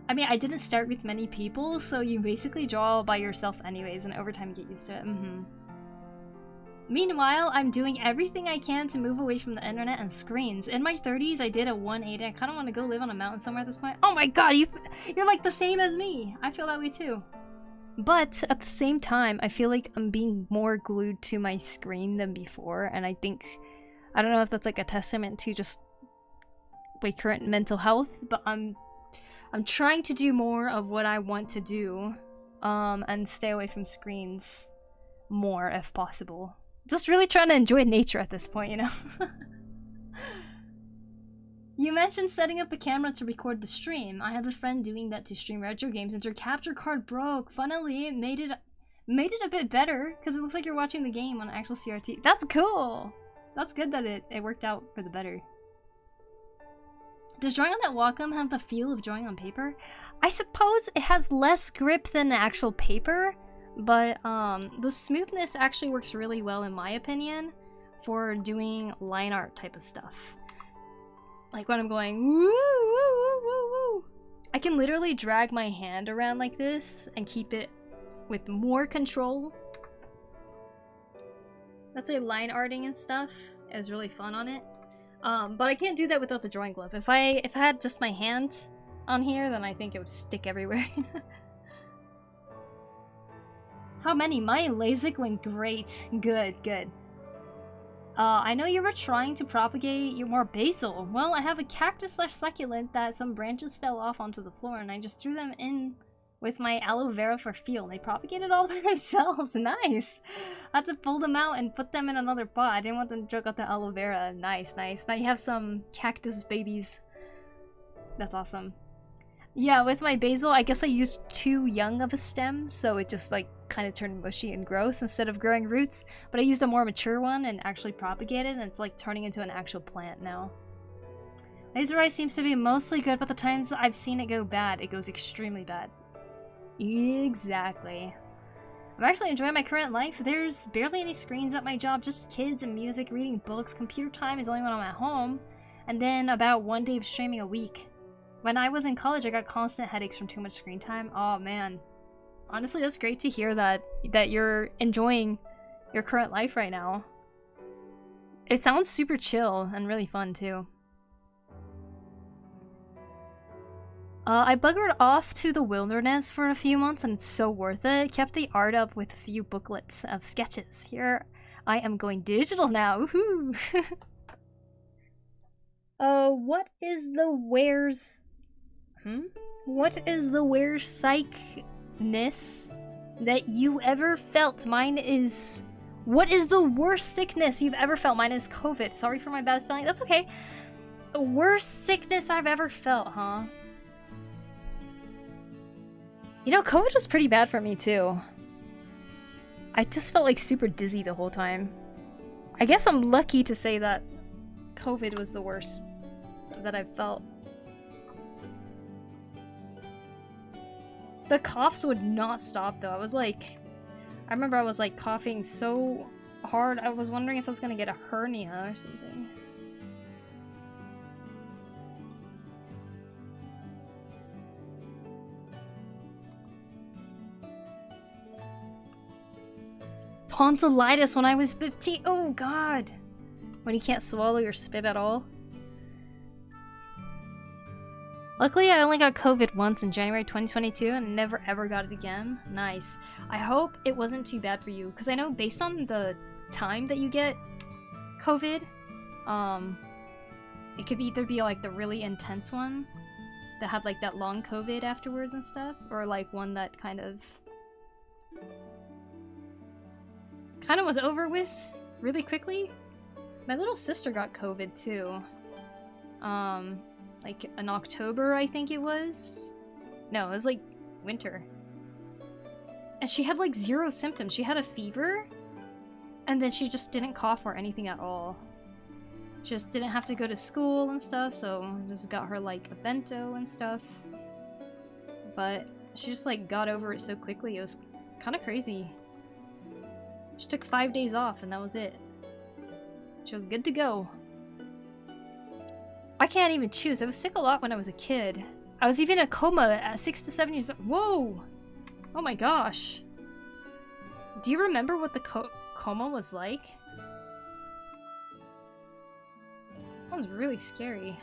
I mean, I didn't start with many people, so you basically draw by yourself anyways, and over time you get used to it. Meanwhile, I'm doing everything I can to move away from the internet and screens. In my 30s, I did a 180. I kind of want to go live on a mountain somewhere at this point. Oh my god, you're like the same as me. I feel that way too. But at the same time, I feel like I'm being more glued to my screen than before, and I think... I don't know if that's like a testament to just my current mental health, but I'm trying to do more of what I want to do, and stay away from screens more if possible. Just really trying to enjoy nature at this point, you know? You mentioned setting up a camera to record the stream. I have a friend doing that to stream retro games and her capture card broke. Funnily, it made it a bit better because it looks like you're watching the game on actual CRT. That's cool! That's good that it worked out for the better. Does drawing on that Wacom have the feel of drawing on paper? I suppose it has less grip than actual paper, but the smoothness actually works really well in my opinion for doing line art type of stuff. Like when I'm going woo woo woo woo woo. I can literally drag my hand around like this and keep it with more control. That's a line arting and stuff is really fun on it. But I can't do that without the drawing glove. If I had just my hand on here, then I think it would stick everywhere. How many? My LASIK went great. Good, good. I know you were trying to propagate your more basil. Well, I have a cactus/succulent that some branches fell off onto the floor, and I just threw them in with my aloe vera for feel. They propagated all by themselves. Nice! I had to pull them out and put them in another pot. I didn't want them to choke out the aloe vera. Nice, nice. Now you have some cactus babies. That's awesome. Yeah, with my basil, I guess I used too young of a stem, so it just like kind of turned mushy and gross instead of growing roots. But I used a more mature one and actually propagated, and it's like turning into an actual plant now. Laser eye seems to be mostly good, but the times I've seen it go bad, it goes extremely bad. Exactly. I'm actually enjoying my current life. There's barely any screens at my job, just kids and music, reading books. Computer time is only when I'm at home, and then about 1 day of streaming a week. When I was in college, I got constant headaches from too much screen time. Oh man. Honestly, that's great to hear that you're enjoying your current life right now. It sounds super chill and really fun too. I buggered off to the wilderness for a few months and it's so worth it. Kept the art up with a few booklets of sketches. Here I am going digital now. Woohoo! What is the What is the worst psychness that you ever felt? Mine is... What is the worst sickness you've ever felt? Mine is COVID. Sorry for my bad spelling. That's okay. The worst sickness I've ever felt, huh? You know, COVID was pretty bad for me too. I just felt like super dizzy the whole time. I guess I'm lucky to say that COVID was the worst that I've felt. The coughs would not stop though. I remember I was like coughing so hard, I was wondering if I was gonna get a hernia or something. Tonsillitis when I was 15. Oh god. When you can't swallow your spit at all. Luckily, I only got COVID once in January 2022 and never ever got it again. Nice. I hope it wasn't too bad for you, because I know based on the time that you get COVID, it could either be like the really intense one that had like that long COVID afterwards and stuff, or like one that kind of was over with really quickly. My little sister got COVID too. Like in October, I think it was. No, it was like winter. And she had like 0 symptoms. She had a fever, and then she just didn't cough or anything at all. She just didn't have to go to school and stuff, so I just got her like a bento and stuff. But she just like got over it so quickly. It was kind of crazy. She took 5 days off and that was it. She was good to go. I can't even choose. I was sick a lot when I was a kid. I was even in a coma at 6 to 7 years old. Whoa! Oh my gosh. Do you remember what the coma was like? Sounds really scary.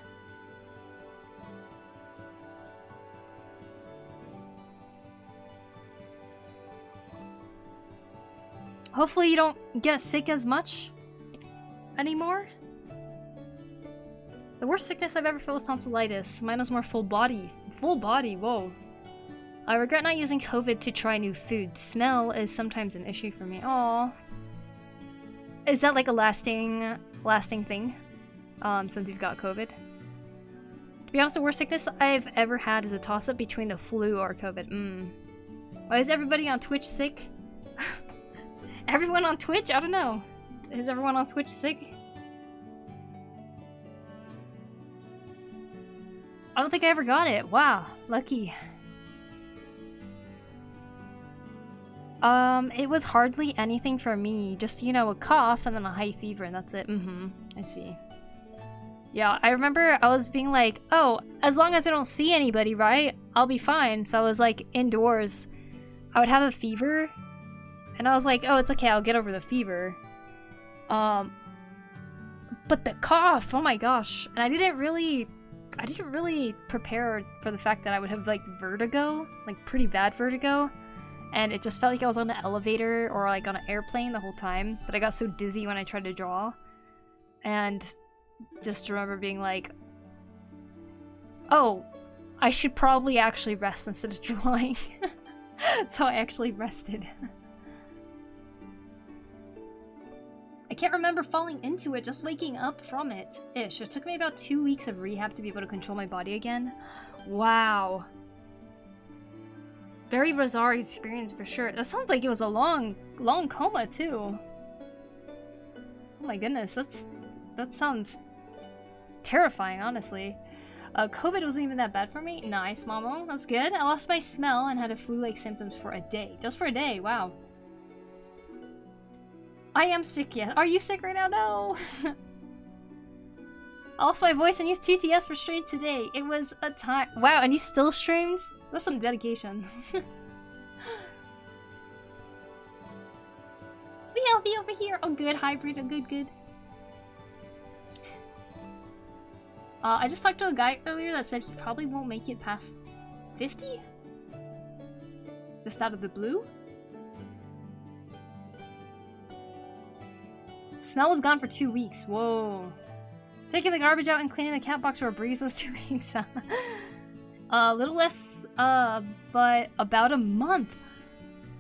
Hopefully you don't get sick as much anymore. The worst sickness I've ever felt was tonsillitis. Mine was more full body. Full body, whoa. I regret not using COVID to try new food. Smell is sometimes an issue for me. Aww. Is that like a lasting thing? Since you've got COVID? To be honest, the worst sickness I've ever had is a toss-up between the flu or COVID. Why is everybody on Twitch sick? Everyone on Twitch? I don't know. Is everyone on Twitch sick? I don't think I ever got it. Wow, lucky. It was hardly anything for me. Just, you know, a cough and then a high fever and that's it. I see. Yeah, I remember I was being like, oh, as long as I don't see anybody, right? I'll be fine. So I was like indoors. I would have a fever and I was like, oh, it's okay, I'll get over the fever. But the cough, oh my gosh. And I didn't really prepare for the fact that I would have like vertigo, like pretty bad vertigo. And it just felt like I was on an elevator or like on an airplane the whole time, that I got so dizzy when I tried to draw. And just remember being like, oh, I should probably actually rest instead of drawing. So I actually rested. I can't remember falling into it, just waking up from it. Ish. It took me about 2 weeks of rehab to be able to control my body again. Wow. Very bizarre experience for sure. That sounds like it was a long coma too. Oh my goodness, that sounds terrifying, honestly. COVID wasn't even that bad for me. Nice, Mamo. That's good. I lost my smell and had a flu-like symptoms for a day. Just for a day, wow. I am sick, yes. Are you sick right now? No! I lost my voice and used TTS for stream today. It was a time. Wow, and you still streamed? That's some dedication. We healthy over here. Oh, good. Hybrid. Oh, good. I just talked to a guy earlier that said he probably won't make it past 50? Just out of the blue? Smell was gone for 2 weeks. Whoa. Taking the garbage out and cleaning the cat box for a breeze those 2 weeks. A little less, but about a month.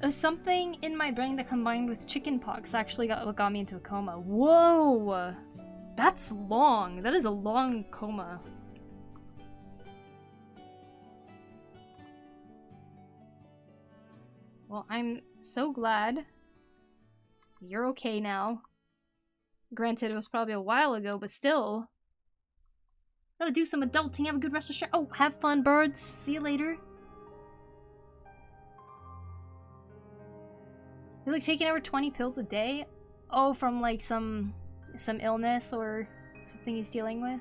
Something in my brain that combined with chickenpox actually got me into a coma. Whoa! That's long. That is a long coma. Well, I'm so glad You're okay now. Granted, it was probably a while ago, but still. Gotta do some adulting, have a good rest of the show. Oh, have fun, birds. See you later. He's like taking over 20 pills a day. Oh, from like some illness or something he's dealing with.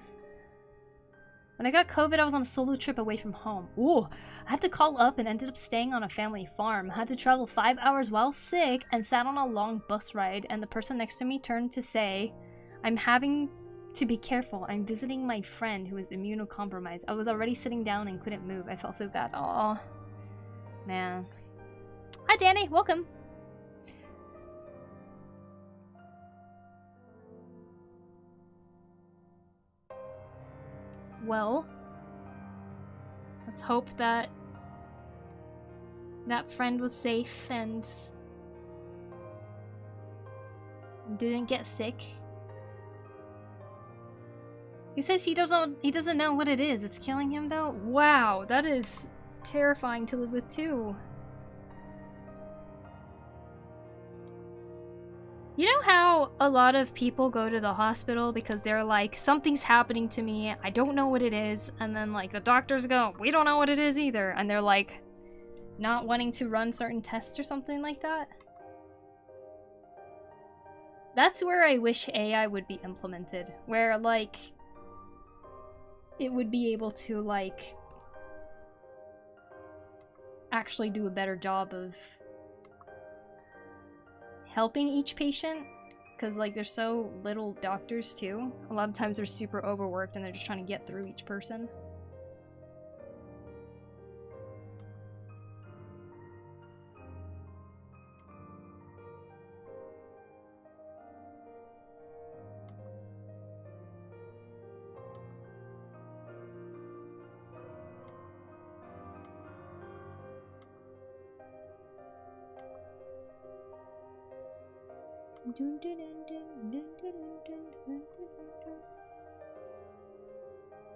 When I got COVID, I was on a solo trip away from home. Ooh, I had to call up and ended up staying on a family farm. I had to travel 5 hours while sick and sat on a long bus ride, and the person next to me turned to say, I'm having to be careful. I'm visiting my friend who is immunocompromised. I was already sitting down and couldn't move. I felt so bad. Aw. Man. Hi, Danny. Welcome. Well, let's hope that that friend was safe and didn't get sick. He says he doesn't know what it is. It's killing him though. Wow, that is terrifying to live with too. You know how a lot of people go to the hospital because they're like, something's happening to me, I don't know what it is, and then like the doctors go, we don't know what it is either, and they're like not wanting to run certain tests or something like that? That's where I wish AI would be implemented, where like it would be able to like actually do a better job of helping each patient, because like there's so little doctors too. A lot of times they're super overworked and they're just trying to get through each person.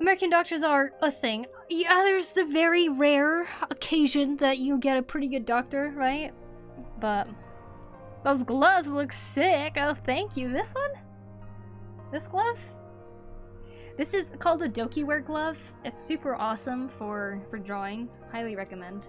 American doctors are a thing. Yeah, there's the very rare occasion that you get a pretty good doctor, right? But those gloves look sick. Oh, thank you. This one? This glove? This is called a Dokiware glove. It's super awesome for drawing. Highly recommend.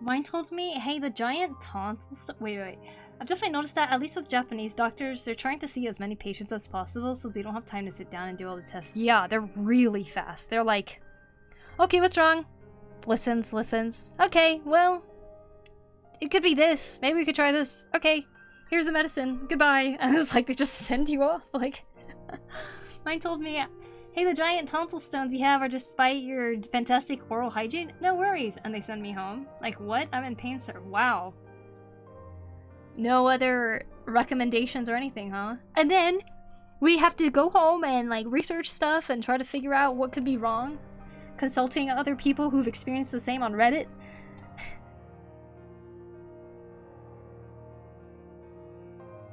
Mine told me, hey, the giant tonsil wait. I've definitely noticed that, at least with Japanese doctors, they're trying to see as many patients as possible so they don't have time to sit down and do all the tests. Yeah, they're really fast. They're like, okay, what's wrong? Listens. Okay, well, it could be this. Maybe we could try this. Okay, here's the medicine. Goodbye. And it's like they just send you off. Like, mine told me, hey, the giant tonsil stones you have are despite your fantastic oral hygiene? No worries. And they send me home. Like, what? I'm in pain, sir. Wow. No other recommendations or anything, huh? And then we have to go home and like research stuff and try to figure out what could be wrong. Consulting other people who've experienced the same on Reddit.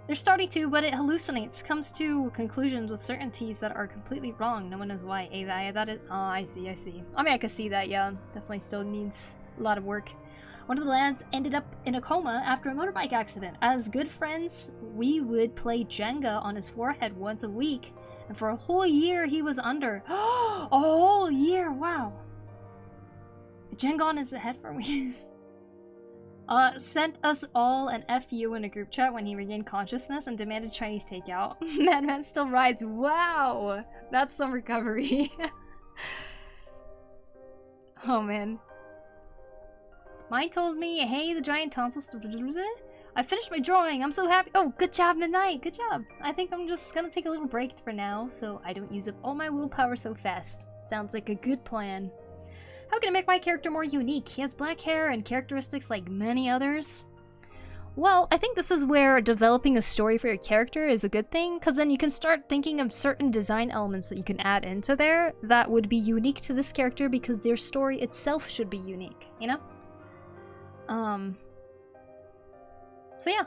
They're starting to, but it hallucinates, comes to conclusions with certainties that are completely wrong. No one knows why. That is, oh, I see. I mean, I can see that, yeah. Definitely still needs a lot of work. One of the lads ended up in a coma after a motorbike accident. As good friends, we would play Jenga on his forehead once a week, and for a whole year he was under. A whole year, wow. Jenga on his head for a week. Sent us all an FU in a group chat when he regained consciousness and demanded Chinese takeout. Madman still rides. Wow! That's some recovery. Oh man. Mine told me, hey, the giant tonsils. I finished my drawing. I'm so happy. Oh, good job, Midnight. Good job. I think I'm just gonna take a little break for now so I don't use up all my willpower so fast. Sounds like a good plan. How can I make my character more unique? He has black hair and characteristics like many others. Well, I think this is where developing a story for your character is a good thing, because then you can start thinking of certain design elements that you can add into there that would be unique to this character because their story itself should be unique, you know? So yeah.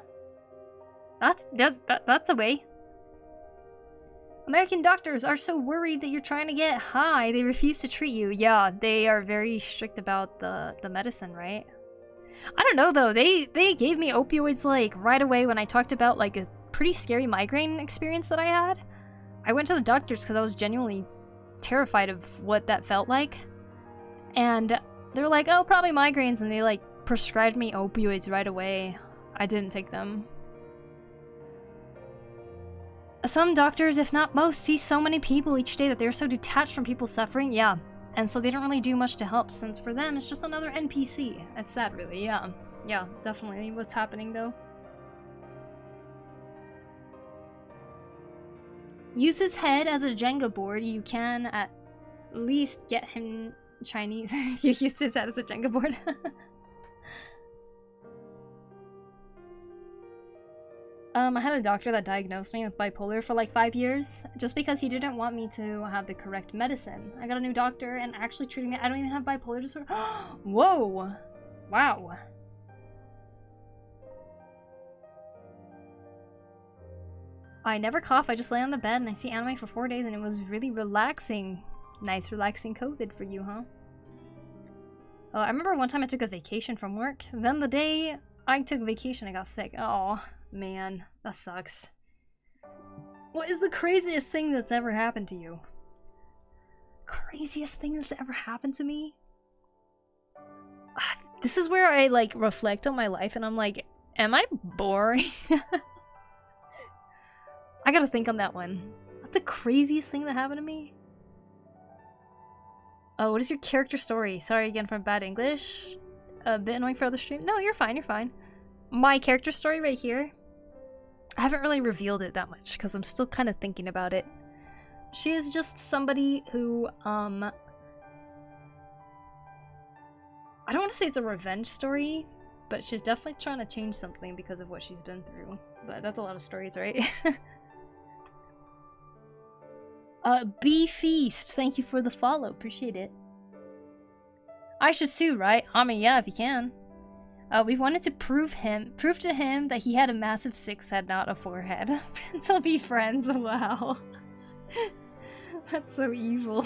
That's a way. American doctors are so worried that you're trying to get high, they refuse to treat you. Yeah, they are very strict about the medicine, right? I don't know though, they gave me opioids like right away when I talked about like a pretty scary migraine experience that I had. I went to the doctors because I was genuinely terrified of what that felt like. And they were like, oh, probably migraines, and they like prescribed me opioids right away. I didn't take them. Some doctors, if not most, see so many people each day that they're so detached from people suffering, yeah. And so they don't really do much to help, since for them, it's just another NPC. It's sad, really, yeah. Yeah, definitely what's happening, though. Use his head as a Jenga board. You can at least get him Chinese. You use his head as a Jenga board. I had a doctor that diagnosed me with bipolar for like 5 years, just because he didn't want me to have the correct medicine. I got a new doctor and actually treating me. I don't even have bipolar disorder. Whoa! Wow. I never cough, I just lay on the bed and I see anime for 4 days and it was really relaxing. Nice relaxing COVID for you, huh? I remember one time I took a vacation from work, then the day I took vacation I got sick. Oh. Man, that sucks. What is the craziest thing that's ever happened to you? Craziest thing that's ever happened to me? This is where I like reflect on my life and I'm like, am I boring? I gotta think on that one. What's the craziest thing that happened to me? Oh, what is your character story? Sorry again for bad English. A bit annoying for other stream. No, you're fine, you're fine. My character story right here. I haven't really revealed it that much because I'm still kind of thinking about it. She is just somebody who, I don't want to say it's a revenge story, but she's definitely trying to change something because of what she's been through. But that's a lot of stories, right? Bee Feast, thank you for the follow, appreciate it. I should sue, right? I mean, yeah, if you can. We wanted to prove to him that he had a massive 6 head, not a 4 head. Friends will be friends, wow. That's so evil.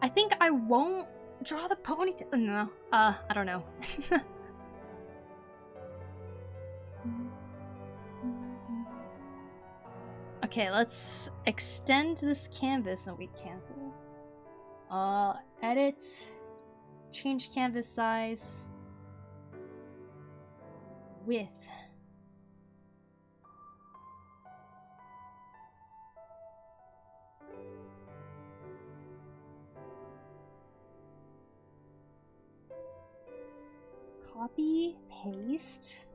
I think I won't draw the ponytail. No, I don't know. Okay, let's extend this canvas and we cancel. Edit, change canvas size, width. Copy, paste.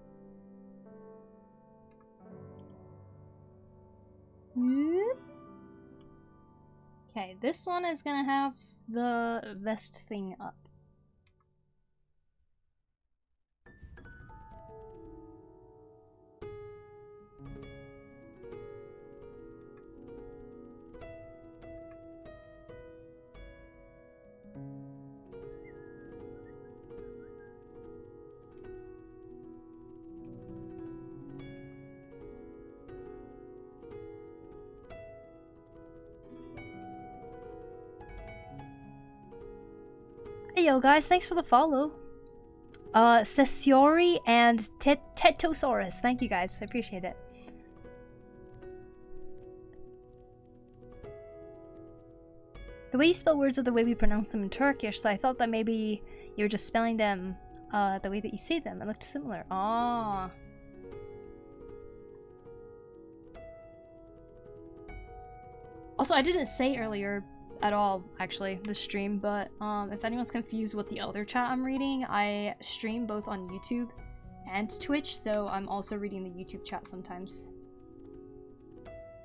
this one is gonna have the vest thing up. Hey yo guys, thanks for the follow. Cesiori and Tetosaurus, thank you guys, I appreciate it. The way you spell words are the way we pronounce them in Turkish, so I thought that maybe you were just spelling them the way that you say them. It looked similar. Ah. Also, I didn't say earlier at all, actually, the stream, but if anyone's confused with the other chat I'm reading, I stream both on YouTube and Twitch, so I'm also reading the YouTube chat sometimes.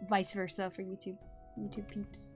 Vice versa for YouTube peeps.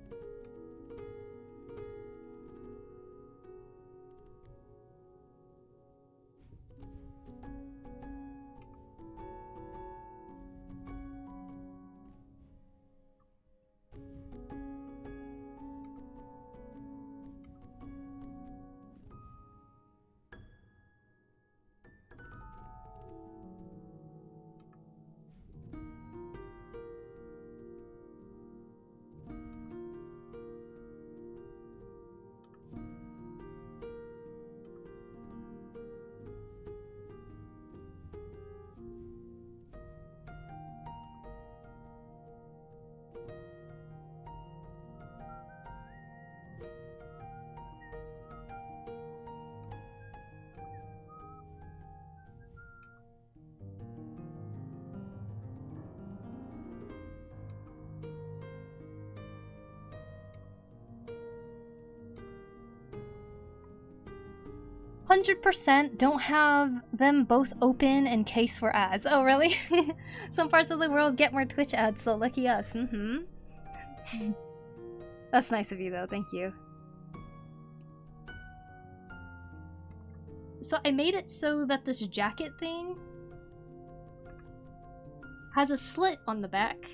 %, don't have them both open in case for ads. Oh, really? Some parts of the world get more Twitch ads, so lucky us. That's nice of you, though. Thank you. So I made it so that this jacket thing has a slit on the back.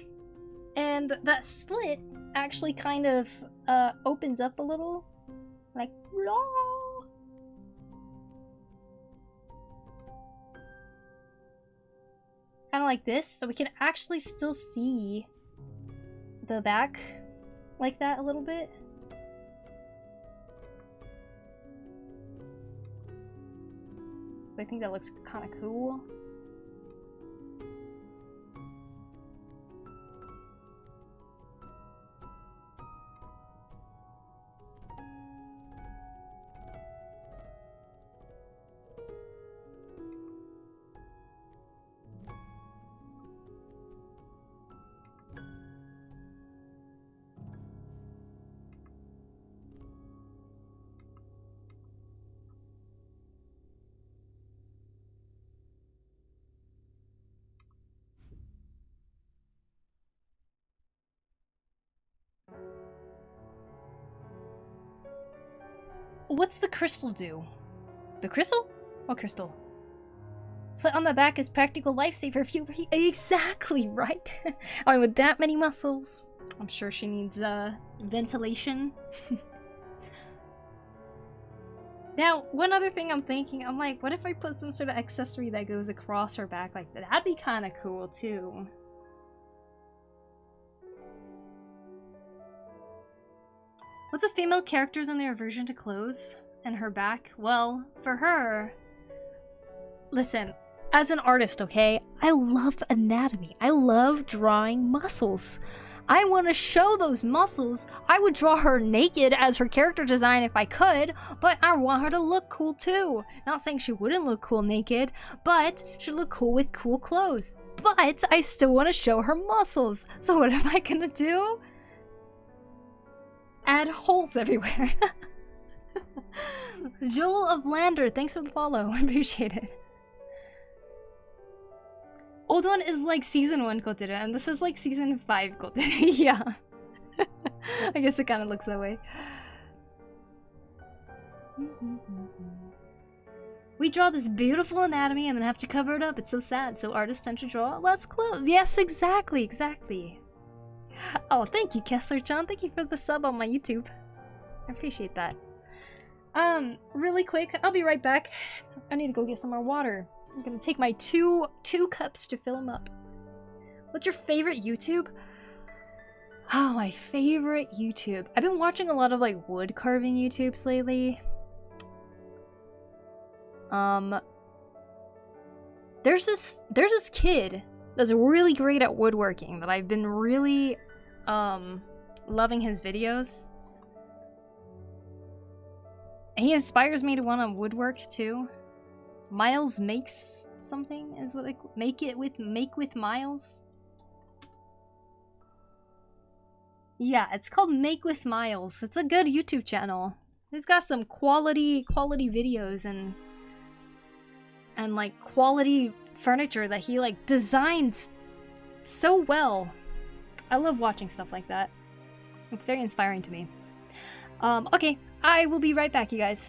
And that slit actually kind of opens up a little. Like, blah. Kind of like this, so we can actually still see the back like that a little bit. So I think that looks kind of cool. What's the crystal do? The crystal? What crystal? Slit on the back is practical lifesaver if you... Exactly, right? I mean, with that many muscles, I'm sure she needs ventilation. Now, one other thing I'm thinking, I'm like, what if I put some sort of accessory that goes across her back like that? That'd be kind of cool, too. What's with female characters and their aversion to clothes and her back? Well, for her... Listen, as an artist, okay? I love anatomy. I love drawing muscles. I want to show those muscles. I would draw her naked as her character design if I could, but I want her to look cool too. Not saying she wouldn't look cool naked, but she'd look cool with cool clothes. But I still want to show her muscles. So what am I gonna do? Add holes everywhere. Joel of Lander, thanks for the follow. I appreciate it. Old one is like season 1 Koteru, and this is like season 5 Koteru. Yeah. I guess it kind of looks that way. We draw this beautiful anatomy and then have to cover it up. It's so sad. So artists tend to draw less clothes. Yes, exactly, exactly. Oh, thank you, Kessler-chan. Thank you for the sub on my YouTube. I appreciate that. Really quick, I'll be right back. I need to go get some more water. I'm gonna take my two cups to fill them up. What's your favorite YouTube? Oh, my favorite YouTube. I've been watching a lot of like wood carving YouTubes lately. There's this kid that's really great at woodworking that I've been really loving his videos. And he inspires me to want to woodwork too. Miles Makes something is what they make with Miles. Yeah, it's called Make with Miles. It's a good YouTube channel. He's got some quality videos and like quality furniture that he like designs so well. I love watching stuff like that. It's very inspiring to me. Okay, I will be right back, you guys.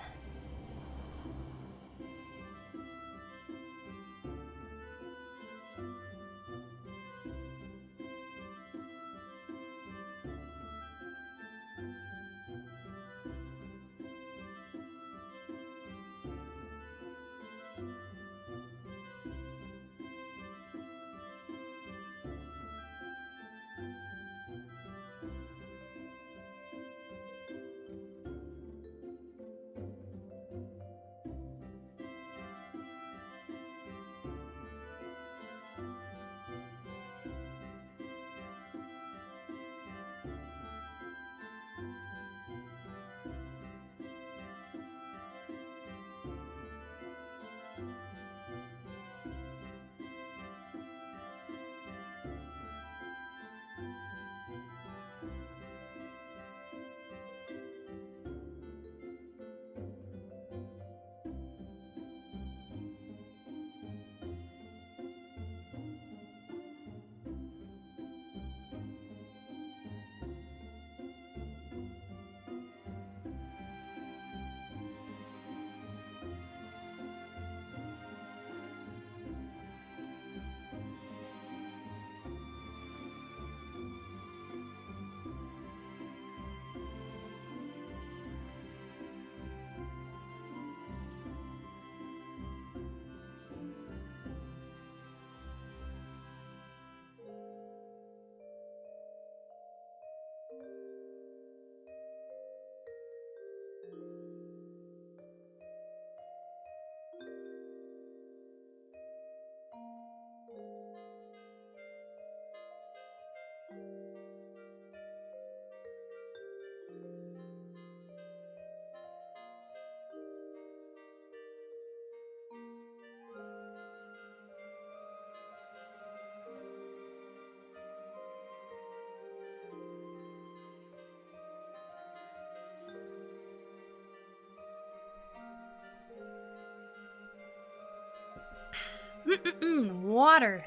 Water.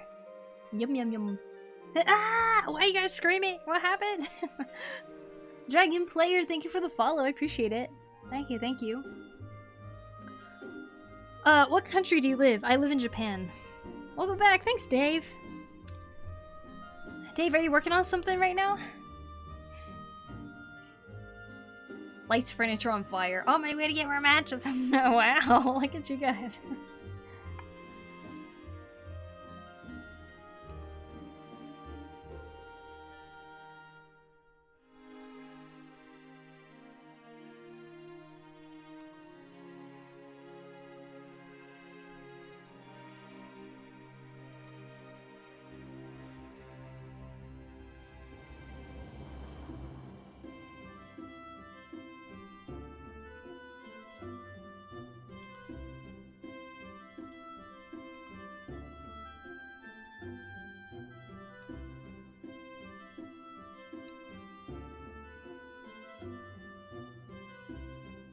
Yum yum yum. Ah! Why are you guys screaming? What happened? Dragon Player, thank you for the follow. I appreciate it. Thank you, thank you. What country do you live? I live in Japan. Welcome back. Thanks, Dave. Dave, are you working on something right now? Lights furniture on fire. Oh, my way to get more matches. Oh, wow. Look at you guys.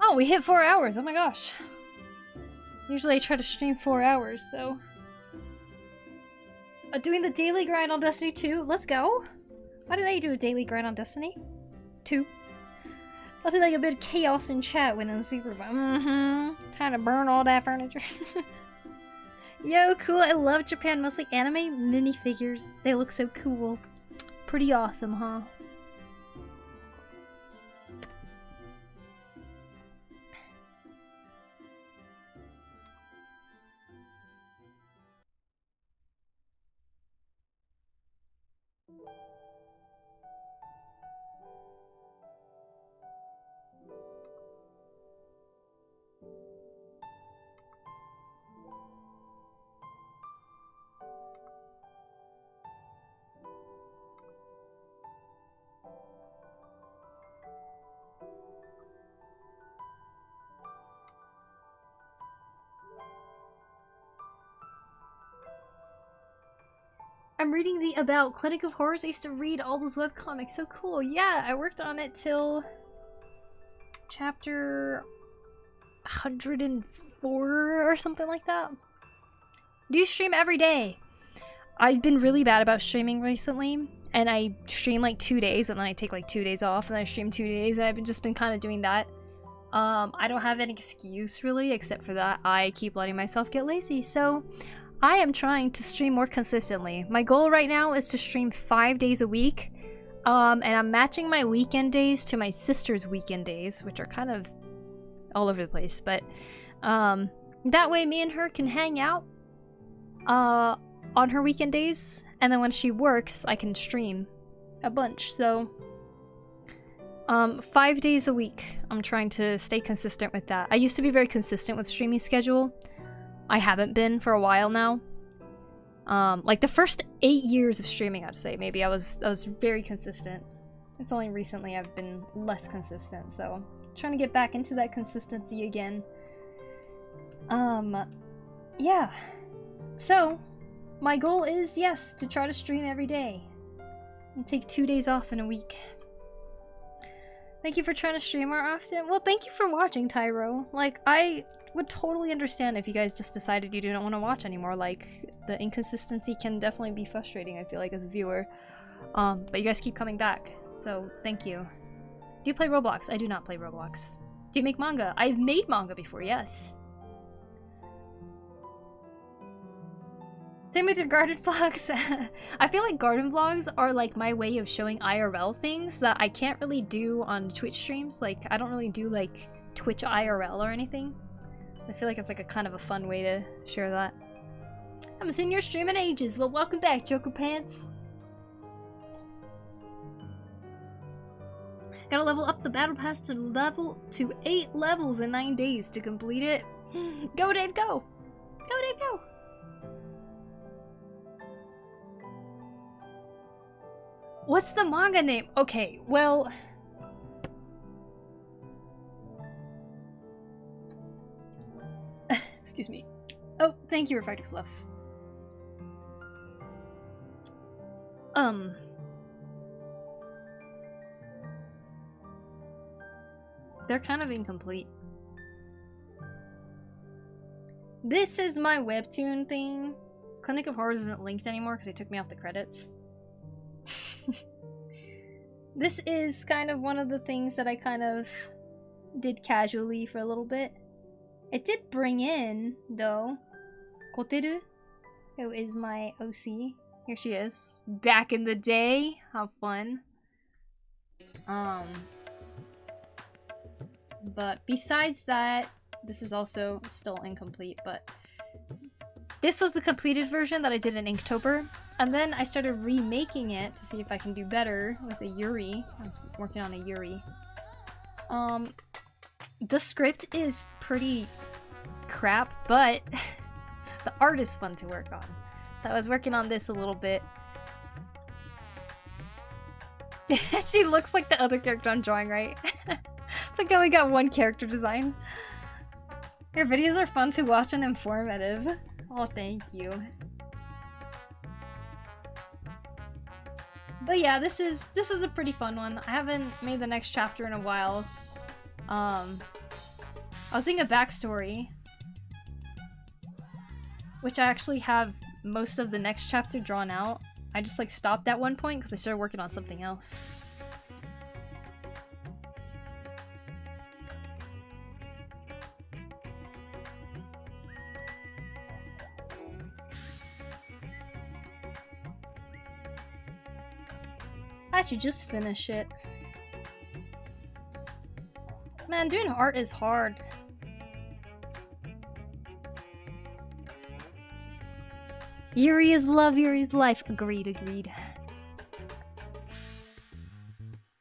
Oh, we hit 4 hours. Oh my gosh. Usually I try to stream 4 hours, so... doing the daily grind on Destiny 2? Let's go! Why did I do a daily grind on Destiny? too. Nothing like a bit of chaos in chat when in super fun. Trying to burn all that furniture. Yo, cool. I love Japan. Mostly anime minifigures. They look so cool. Pretty awesome, huh? I'm reading the About Clinic of Horrors. I used to read all those webcomics. So cool. Yeah, I worked on it till chapter 104 or something like that. Do you stream every day? I've been really bad about streaming recently, and I stream like 2 days and then I take like 2 days off and then I stream 2 days, and I've just been kind of doing that. I don't have any excuse really, except for that I keep letting myself get lazy. So I am trying to stream more consistently. My goal right now is to stream 5 days a week. And I'm matching my weekend days to my sister's weekend days, which are kind of all over the place. But that way me and her can hang out on her weekend days. And then when she works, I can stream a bunch. So 5 days a week, I'm trying to stay consistent with that. I used to be very consistent with streaming schedule. I haven't been for a while now. Like the first 8 years of streaming, I'd say maybe I was very consistent. It's only recently I've been less consistent, so trying to get back into that consistency again. Yeah. So my goal is, yes, to try to stream every day and take 2 days off in a week. Thank you for trying to stream more often. Well, thank you for watching, Tyro. Like, I would totally understand if you guys just decided you didn't want to watch anymore. Like, the inconsistency can definitely be frustrating, I feel like, as a viewer. But you guys keep coming back, so thank you. Do you play Roblox? I do not play Roblox. Do you make manga? I've made manga before, yes. Same with your garden vlogs. I feel like garden vlogs are like my way of showing IRL things that I can't really do on Twitch streams. Like, I don't really do like Twitch IRL or anything. I feel like it's like a kind of a fun way to share that. I haven't seen your stream in ages. Well, welcome back, Joker Pants. Gotta level up the battle pass to 8 levels in 9 days to complete it. Go, Dave, go! Go, Dave, go! What's the manga name? Okay, well... Excuse me. Oh, thank you, Refractor Fluff. They're kind of incomplete. This is my webtoon thing. Clinic of Horrors isn't linked anymore because they took me off the credits. This is kind of one of the things that I kind of did casually for a little bit. It did bring in, though, Koteru, who is my OC. Here she is. Back in the day. How fun. But besides that, this is also still incomplete, but this was the completed version that I did in Inktober. And then I started remaking it to see if I can do better with a Yuri. I was working on a Yuri. The script is pretty crap, but the art is fun to work on. So I was working on this a little bit. She looks like the other character I'm drawing, right? It's like I only got one character design. Your videos are fun to watch and informative. Oh, thank you. But yeah, this is a pretty fun one. I haven't made the next chapter in a while. I was doing a backstory, which I actually have most of the next chapter drawn out. I just like stopped at one point because I started working on something else. I should just finish it. Man, doing art is hard. Yuri is love, Yuri is life. Agreed, agreed.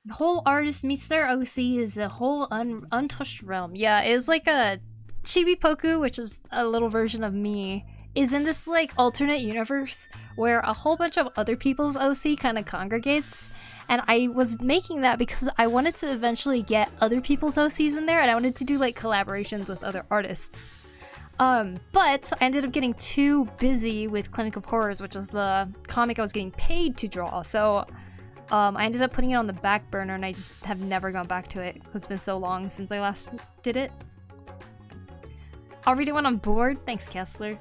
The whole artist meets their OC is a whole untouched realm. Yeah, it's like a Chibi Poku, which is a little version of me, is in this like alternate universe where a whole bunch of other people's OC kind of congregates. And I was making that because I wanted to eventually get other people's OCs in there, and I wanted to do like collaborations with other artists. But I ended up getting too busy with Clinic of Horrors, which is the comic I was getting paid to draw. So I ended up putting it on the back burner, and I just have never gone back to it because it's been so long since I last did it. I'll read it when I'm bored. Thanks, Kessler.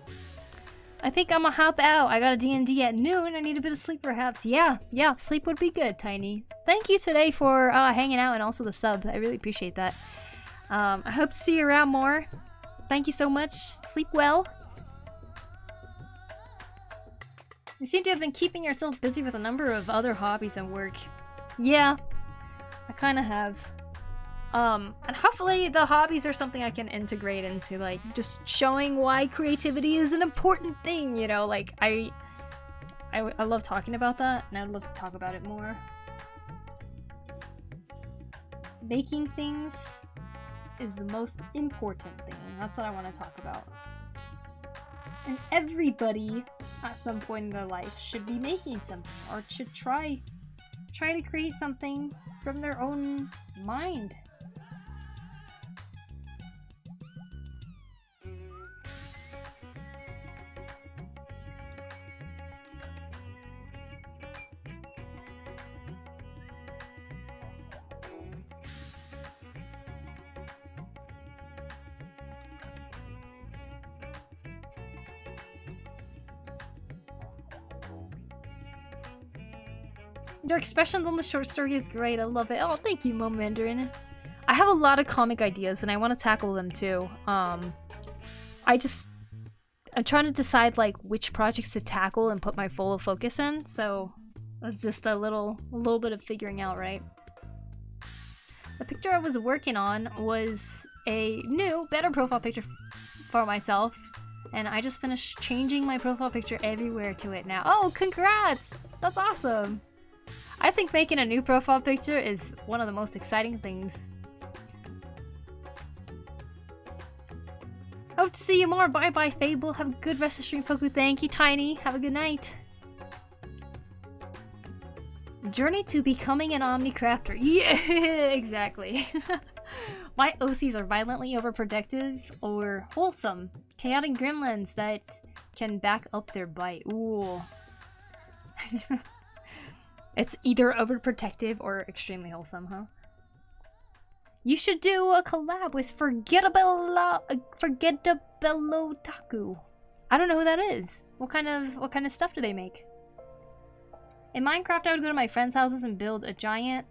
I think I'm gonna hop out. I got a D&D at noon. I need a bit of sleep perhaps. Yeah, sleep would be good, Tiny. Thank you today for hanging out and also the sub. I really appreciate that. I hope to see you around more. Thank you so much. Sleep well. You seem to have been keeping yourself busy with a number of other hobbies and work. Yeah, I kind of have. And hopefully the hobbies are something I can integrate into, like, just showing why creativity is an important thing, you know? Like, I love talking about that, and I'd love to talk about it more. Making things is the most important thing, and that's what I want to talk about. And everybody, at some point in their life, should be making something, or should try to create something from their own mind. Your expressions on the short story is great. I love it. Oh, thank you, Mo Mandarin. I have a lot of comic ideas, and I want to tackle them too. I'm trying to decide like which projects to tackle and put my full focus in. So that's just a little bit of figuring out, right? The picture I was working on was a new, better profile picture for myself, and I just finished changing my profile picture everywhere to it now. Oh, congrats! That's awesome. I think making a new profile picture is one of the most exciting things. Hope to see you more. Bye bye, Fable. Have a good rest of stream, Poku. Thank you, Tiny. Have a good night. Journey to becoming an Omnicrafter. Yeah, exactly. My OCs are violently overprotective or wholesome. Chaotic gremlins that can back up their bite. Ooh. It's either overprotective or extremely wholesome, huh? You should do a collab with Forgettable Otaku. I don't know who that is. What kind of stuff do they make? In Minecraft, I would go to my friends' houses and build a giant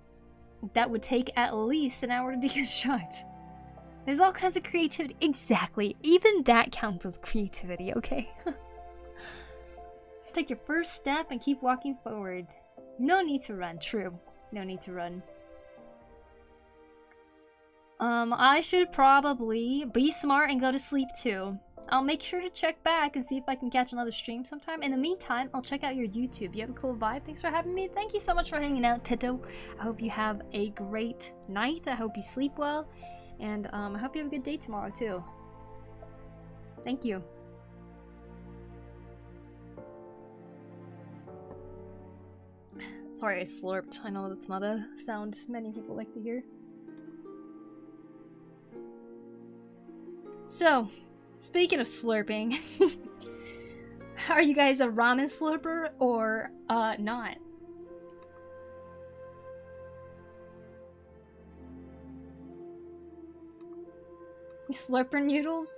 that would take at least an hour to deconstruct. There's all kinds of creativity. Exactly. Even that counts as creativity, okay? Take your first step and keep walking forward. No need to run. True. No need to run. I should probably be smart and go to sleep too. I'll make sure to check back and see if I can catch another stream sometime. In the meantime, I'll check out your YouTube. You have a cool vibe. Thanks for having me. Thank you so much for hanging out, Tito. I hope you have a great night. I hope you sleep well. And I hope you have a good day tomorrow too. Thank you. Sorry, I slurped. I know that's not a sound many people like to hear. So, speaking of slurping, are you guys a ramen slurper or not? You slurper noodles?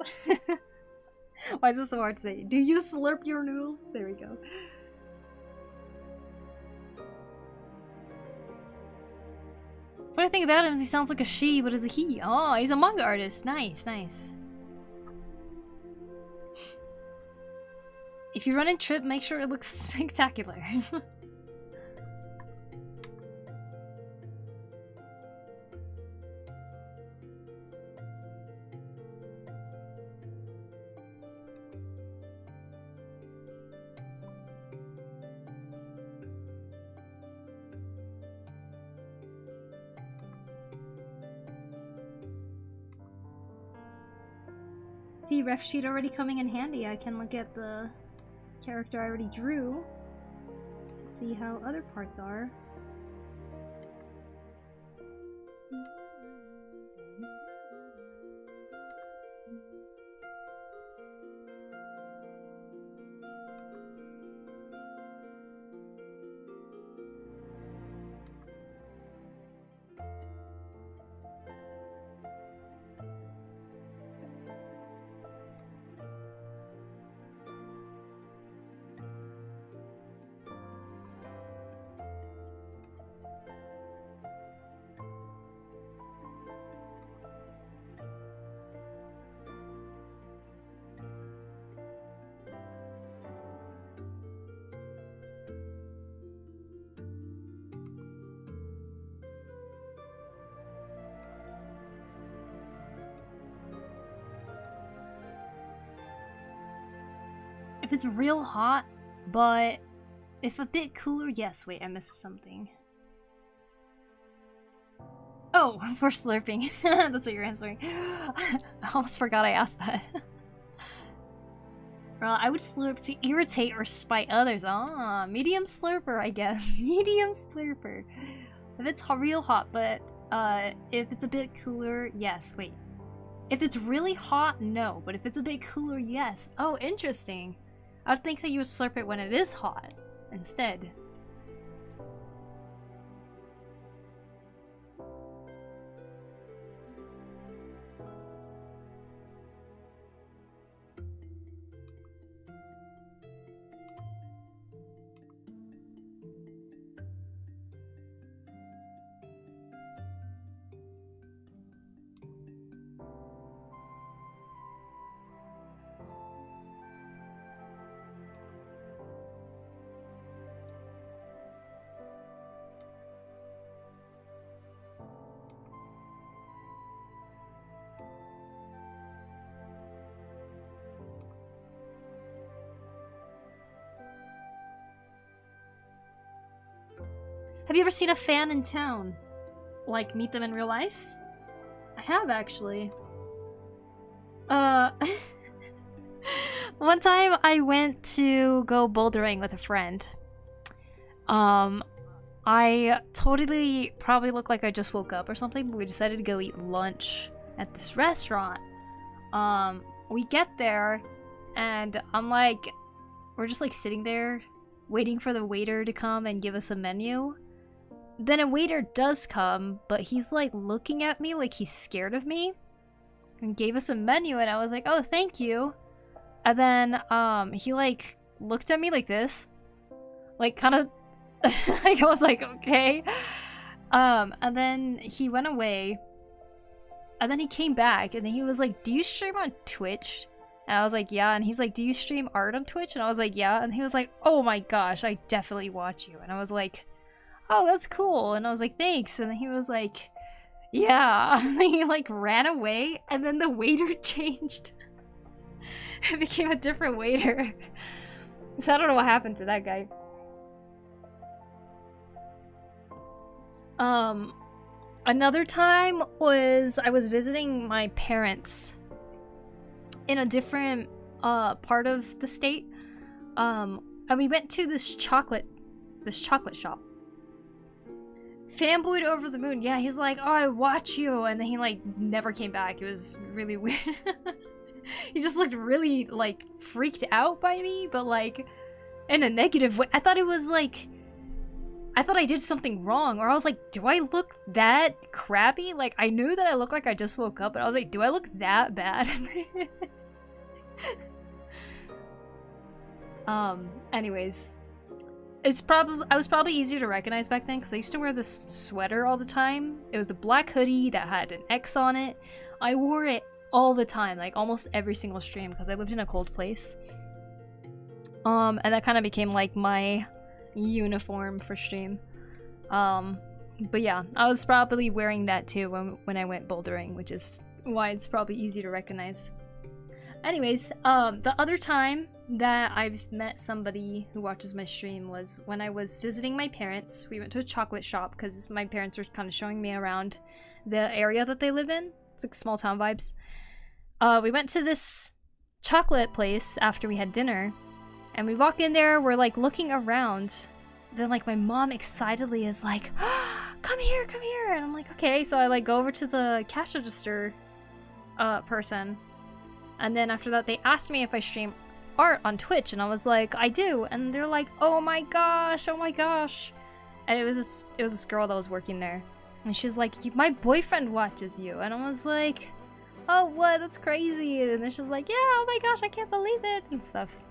Why is this so hard to say? Do you slurp your noodles? There we go. What I think about him is he sounds like a she, but is a he. Oh, he's a manga artist. Nice, nice. If you run in Trip, make sure it looks spectacular. See, ref sheet already coming in handy. I can look at the character I already drew to see how other parts are. If it's real hot, but if a bit cooler, yes. Wait, I missed something. Oh, for slurping. That's what you're answering. I almost forgot I asked that. Well, I would slurp to irritate or spite others. Ah, medium slurper, I guess. Medium slurper. If it's real hot, but if it's a bit cooler, yes. Wait. If it's really hot, no. But if it's a bit cooler, yes. Oh, interesting. I would think that you would slurp it when it is hot instead. Have you ever seen a fan in town? Like, meet them in real life? I have, actually. One time I went to go bouldering with a friend. I totally probably looked like I just woke up or something, but we decided to go eat lunch at this restaurant. We get there, and I'm like, we're just like sitting there waiting for the waiter to come and give us a menu. Then a waiter does come, but he's like looking at me like he's scared of me and gave us a menu, and I was like, oh, thank you. And then he like looked at me like this, like kind of like I was like, okay. And then he went away, and then he came back, and then he was like, do you stream on Twitch? And I was like, yeah. And he's like, do you stream art on Twitch? And I was like, yeah. And he was like, oh my gosh, I definitely watch you. And I was like, oh, that's cool. And I was like, thanks. And then he was like, yeah. And then he like ran away, and then the waiter changed. It became a different waiter. So I don't know what happened to that guy. Another time was I was visiting my parents in a different part of the state. And we went to this chocolate shop. Fanboyed over the moon. Yeah, he's like, oh, I watch you. And then he like never came back. It was really weird. He just looked really like freaked out by me, but like in a negative way. I thought it was like, I thought I did something wrong, or I was like, do I look that crappy? Like, I knew that I looked like I just woke up, but I was like, do I look that bad? Anyways, I was probably easier to recognize back then because I used to wear this sweater all the time. It was a black hoodie that had an X on it. I wore it all the time, like almost every single stream, because I lived in a cold place. And that kind of became like my uniform for stream. But yeah, I was probably wearing that too when I went bouldering, which is why it's probably easy to recognize. Anyways, the other time that I've met somebody who watches my stream was when I was visiting my parents. We went to a chocolate shop because my parents were kind of showing me around the area that they live in. It's like small town vibes. We went to this chocolate place after we had dinner, and we walk in there, we're like looking around, then like my mom excitedly is like, oh, come here, and I'm like, okay. So I like go over to the cash register person, and then after that they asked me if I stream art on Twitch, and I was like, I do. And they're like, oh my gosh. And it was this girl that was working there, and she's like, my boyfriend watches you. And I was like, oh, what? That's crazy. And then she's like, yeah, oh my gosh, I can't believe it, and stuff.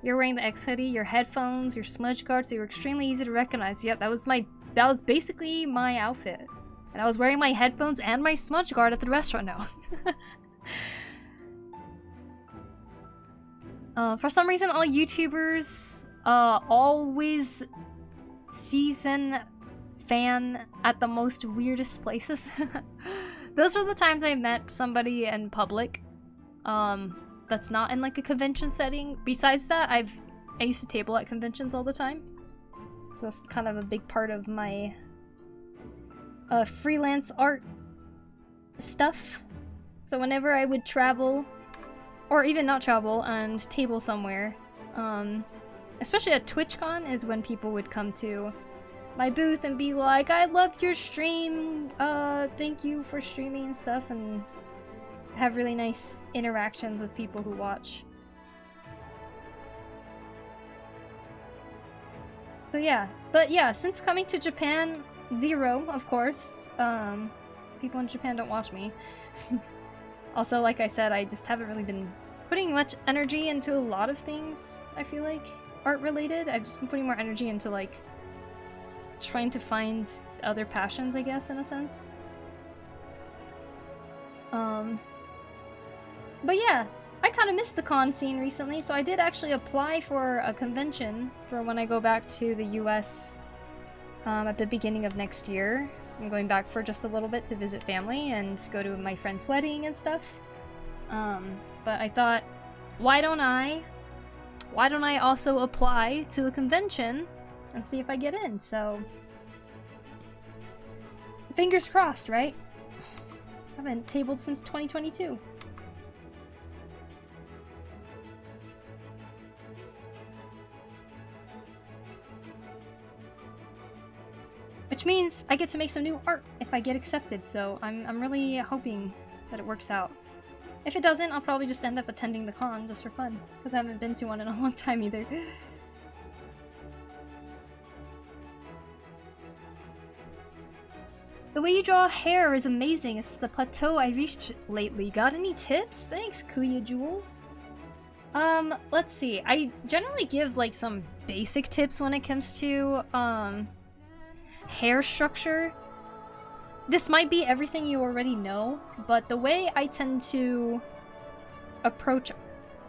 You're wearing the X hoodie, your headphones, your smudge guard, so you're extremely easy to recognize. Yeah, that was basically my outfit. And I was wearing my headphones and my smudge guard at the restaurant now. For some reason, all YouTubers always season fan at the most weirdest places. Those were the times I met somebody in public that's not in like a convention setting. Besides that, I used to table at conventions all the time. That's kind of a big part of my freelance art stuff. So whenever I would travel, or even not travel, and table somewhere, especially at TwitchCon is when people would come to my booth and be like, I loved your stream, thank you for streaming and stuff, and have really nice interactions with people who watch. So yeah, but yeah, since coming to Japan, zero, of course. People in Japan don't watch me. Also, like I said, I just haven't really been putting much energy into a lot of things, I feel like, art-related. I've just been putting more energy into, like, trying to find other passions, I guess, in a sense. But yeah, I kind of missed the con scene recently, so I did actually apply for a convention for when I go back to the US at the beginning of next year. I'm going back for just a little bit to visit family and go to my friend's wedding and stuff. But I thought, why don't I also apply to a convention and see if I get in? So, fingers crossed, right? I haven't tabled since 2022. Which means I get to make some new art if I get accepted, so I'm really hoping that it works out. If it doesn't, I'll probably just end up attending the con just for fun, because I haven't been to one in a long time either. The way you draw hair is amazing. It's the plateau I reached lately. Got any tips? Thanks, Kuya Jules. Let's see. I generally give like some basic tips when it comes to hair structure. This might be everything you already know, but the way I tend to approach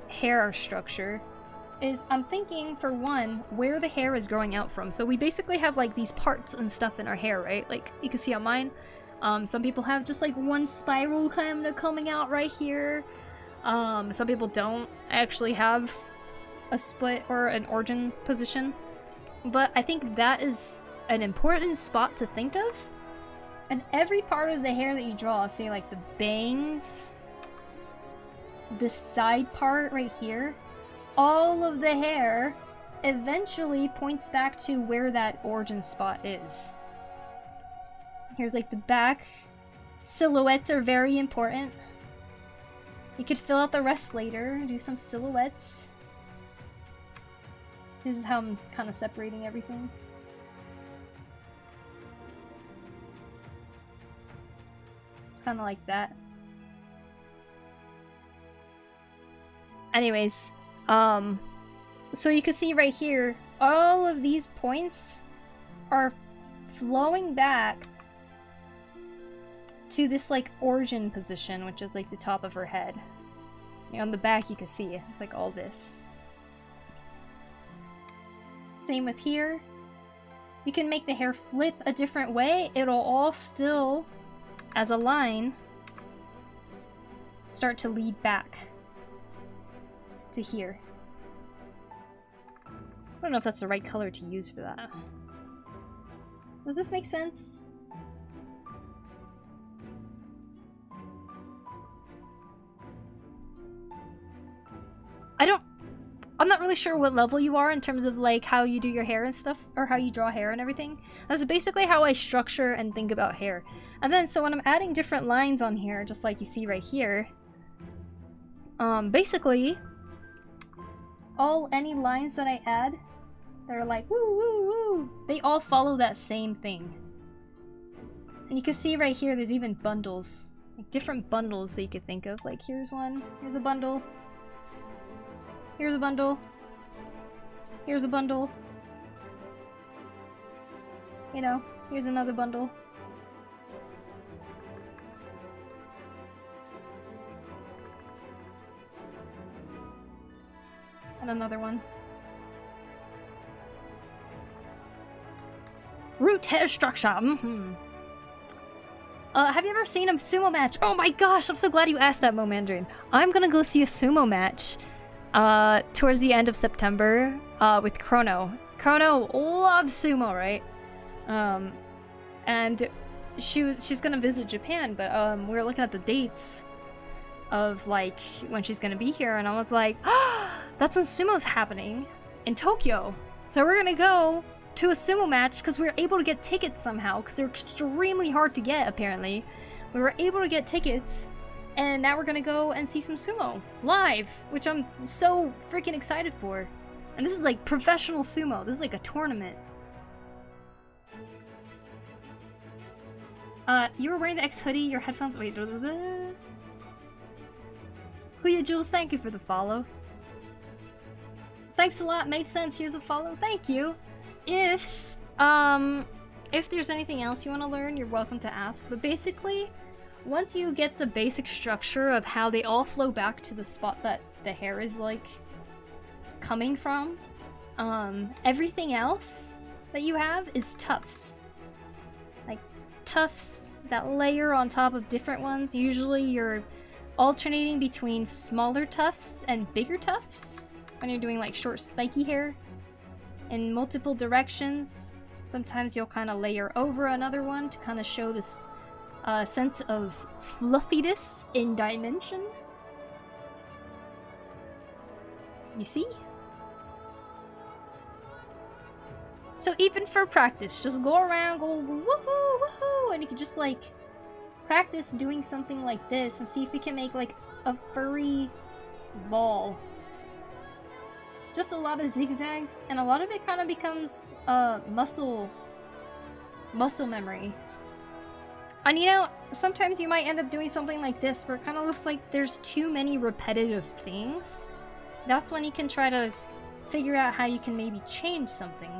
hair structure is I'm thinking, for one, where the hair is growing out from. So we basically have like these parts and stuff in our hair, right? Like you can see on mine, some people have just like one spiral kind of coming out right here. Some people don't actually have a split or an origin position, but I think that is an important spot to think of. And every part of the hair that you draw, say like the bangs, this side part right here, all of the hair eventually points back to where that origin spot is. Here's like the back. Silhouettes are very important. You could fill out the rest later, do some silhouettes. This is how I'm kind of separating everything. Kind of like that. Anyways, so you can see right here, all of these points are flowing back to this like origin position, which is like the top of her head. On the back you can see it. It's like all this. Same with here. You can make the hair flip a different way. It'll all still, as a line, start to lead back to here. I don't know if that's the right color to use for that. Does this make sense? I'm not really sure what level you are in terms of like how you do your hair and stuff, or how you draw hair and everything. That's basically how I structure and think about hair. And then so when I'm adding different lines on here, just like you see right here, basically any lines that I add, they're like woo woo woo, they all follow that same thing. And you can see right here there's even bundles, like different bundles that you could think of. Like here's one, here's a bundle, here's a bundle, here's a bundle, you know, here's another bundle. And another one. Root hair structure. Have you ever seen a sumo match? Oh my gosh, I'm so glad you asked that, Mo Mandarin. I'm gonna go see a sumo match towards the end of September with Chrono. Chrono loves sumo, right? And she's gonna visit Japan, but we were looking at the dates of like when she's gonna be here, and I was like, oh, that's when sumo's happening in Tokyo. So we're gonna go to a sumo match because we were able to get tickets somehow, because they're extremely hard to get apparently. We were able to get tickets, and now we're gonna go and see some sumo live, which I'm so freaking excited for. And this is like professional sumo. This is like a tournament. You were wearing the X hoodie, your headphones. Wait, Huya Jules, thank you for the follow. Thanks a lot, made sense. Here's a follow. Thank you. If there's anything else you want to learn, you're welcome to ask. But basically, once you get the basic structure of how they all flow back to the spot that the hair is like coming from, everything else that you have is tufts. Like tufts that layer on top of different ones. Usually you're alternating between smaller tufts and bigger tufts when you're doing like short spiky hair in multiple directions. Sometimes you'll kind of layer over another one to kind of show this sense of fluffiness in dimension. You see? So even for practice, just go around, go woohoo, woohoo, and you can just like practice doing something like this and see if you can make like a furry ball. Just a lot of zigzags, and a lot of it kind of becomes muscle memory. And you know, sometimes you might end up doing something like this where it kind of looks like there's too many repetitive things. That's when you can try to figure out how you can maybe change something.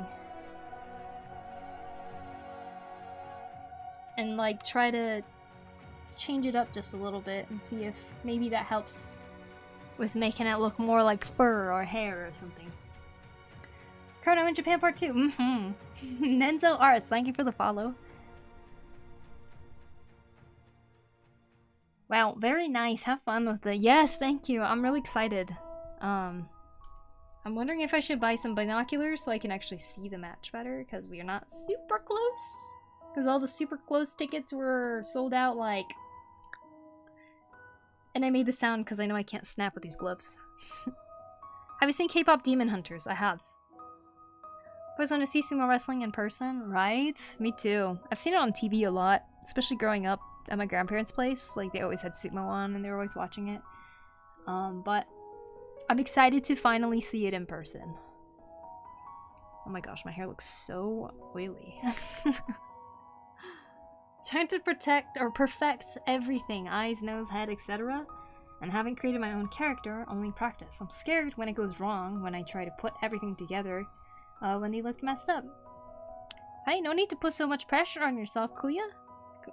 And like try to change it up just a little bit and see if maybe that helps with making it look more like fur or hair or something. Chrono in Japan Part 2. Nenzo Arts, thank you for the follow. Wow, very nice. Have fun with it. Yes, thank you. I'm really excited. I'm wondering if I should buy some binoculars so I can actually see the match better, because we are not super close. Because all the super close tickets were sold out like... And I made the sound because I know I can't snap with these gloves. Have you seen K-pop Demon Hunters? I have. I always want to see sumo wrestling in person, right? Me too. I've seen it on TV a lot, especially growing up at my grandparents' place. Like, they always had sumo on and they were always watching it. But I'm excited to finally see it in person. Oh my gosh, my hair looks so oily. Trying to protect or perfect everything, eyes, nose, head, etc. And haven't created my own character, only practice. I'm scared when it goes wrong, when I try to put everything together, when they look messed up. Hey, no need to put so much pressure on yourself, Kuya.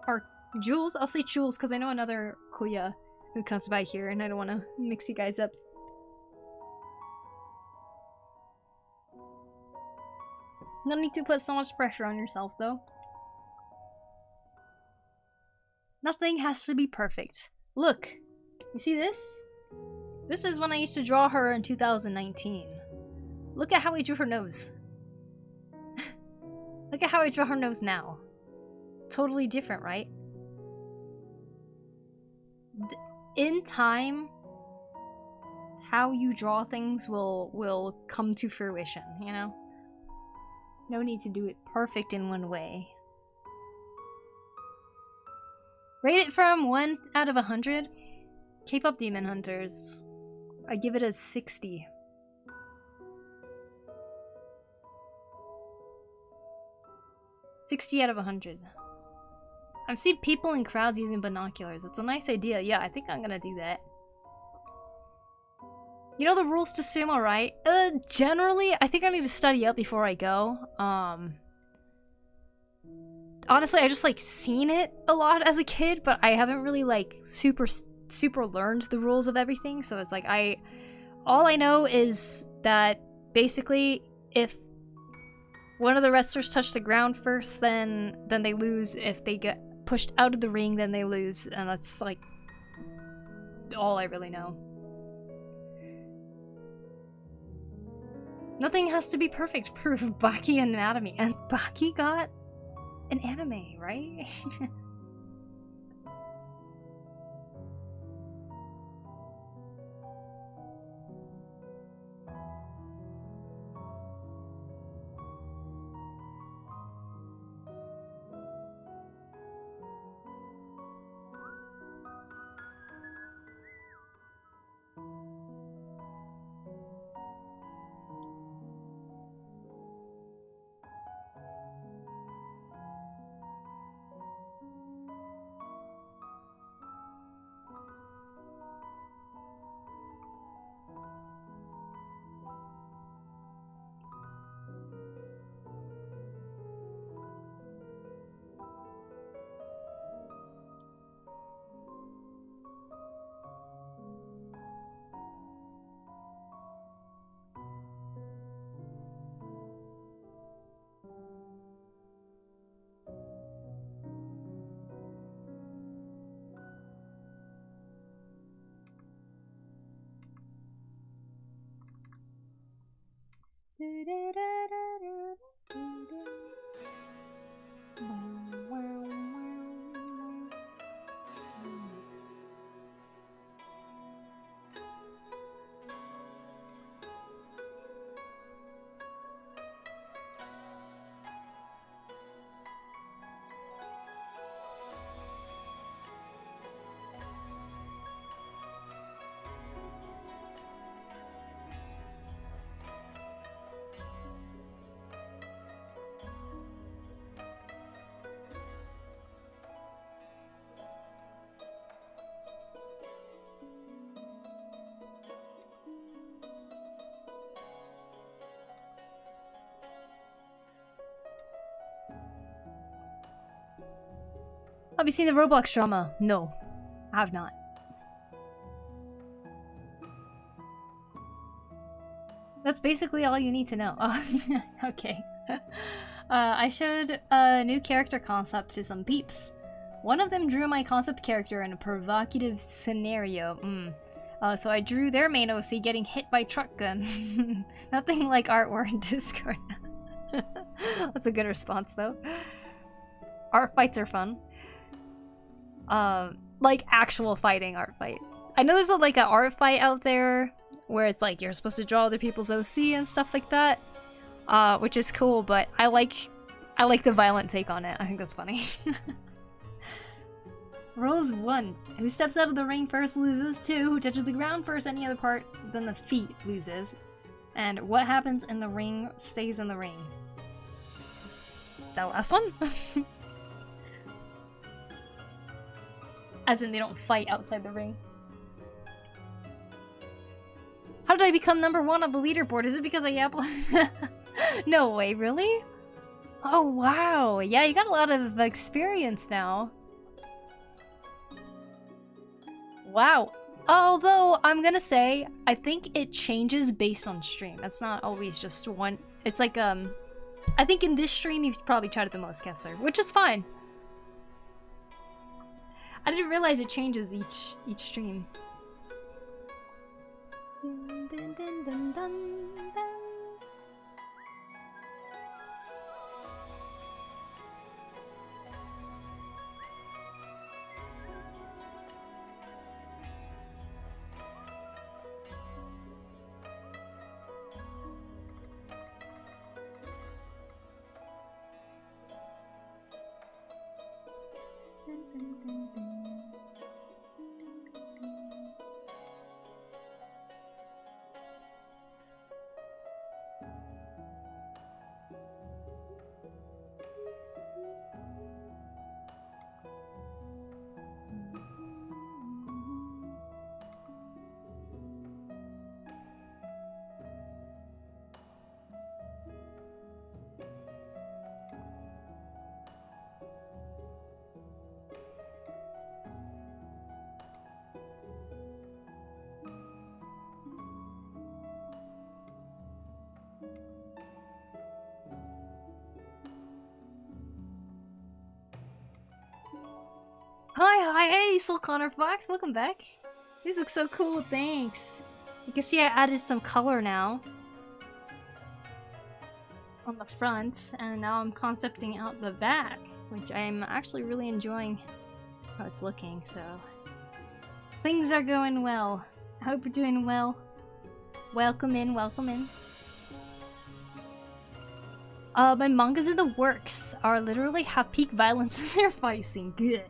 Or Jules, I'll say Jules because I know another Kuya who comes by here and I don't want to mix you guys up. No need to put so much pressure on yourself though. Nothing has to be perfect. Look, you see this? This is when I used to draw her in 2019. Look at how I drew her nose. Look at how I draw her nose now. Totally different, right? In time, how you draw things will come to fruition, you know? No need to do it perfect in one way. Rate it from 1 out of 100. K-pop Demon Hunters. I give it a 60. $60 out of 100. I've seen people in crowds using binoculars. It's a nice idea. Yeah, I think I'm gonna do that. You know the rules to sumo, right? Generally, I think I need to study up before I go. Honestly, I just like seen it a lot as a kid, but I haven't really like super learned the rules of everything. So it's like all I know is that basically if one of the wrestlers touch the ground first, then they lose. If they get pushed out of the ring, then they lose, and that's like all I really know. Nothing has to be perfect. Proof of Baki anatomy, and Baki got an anime, right? Have you seen the Roblox drama? No, I have not. That's basically all you need to know. Oh, okay. I showed a new character concept to some peeps. One of them drew my concept character in a provocative scenario. So I drew their main OC getting hit by truck gun. Nothing like artwork in Discord. That's a good response though. Art fights are fun. Like actual fighting art fight. I know there's like an art fight out there where it's like you're supposed to draw other people's OC and stuff like that, which is cool. But I like the violent take on it. I think that's funny. Rules 1. Who steps out of the ring first loses. 2. Who touches the ground first, any other part than the feet loses. And what happens in the ring stays in the ring. That last one? As in they don't fight outside the ring. How did I become #1 on the leaderboard? Is it because I uploaded? No way, really? Oh wow, yeah, you got a lot of experience now. Wow. Although, I'm gonna say, I think it changes based on stream. It's not always just one. It's like, I think in this stream you've probably tried it the most, Kessler, which is fine. I didn't realize it changes each stream. Dun, dun, dun, dun, dun, dun. Hi, hey, Soul Connor Fox, welcome back. These look so cool, thanks. You can see I added some color now on the front, and now I'm concepting out the back, which I'm actually really enjoying how it's looking, so things are going well. I hope you're doing well. Welcome in, welcome in. My mangas in the works are literally have peak violence in their fight scene. Good.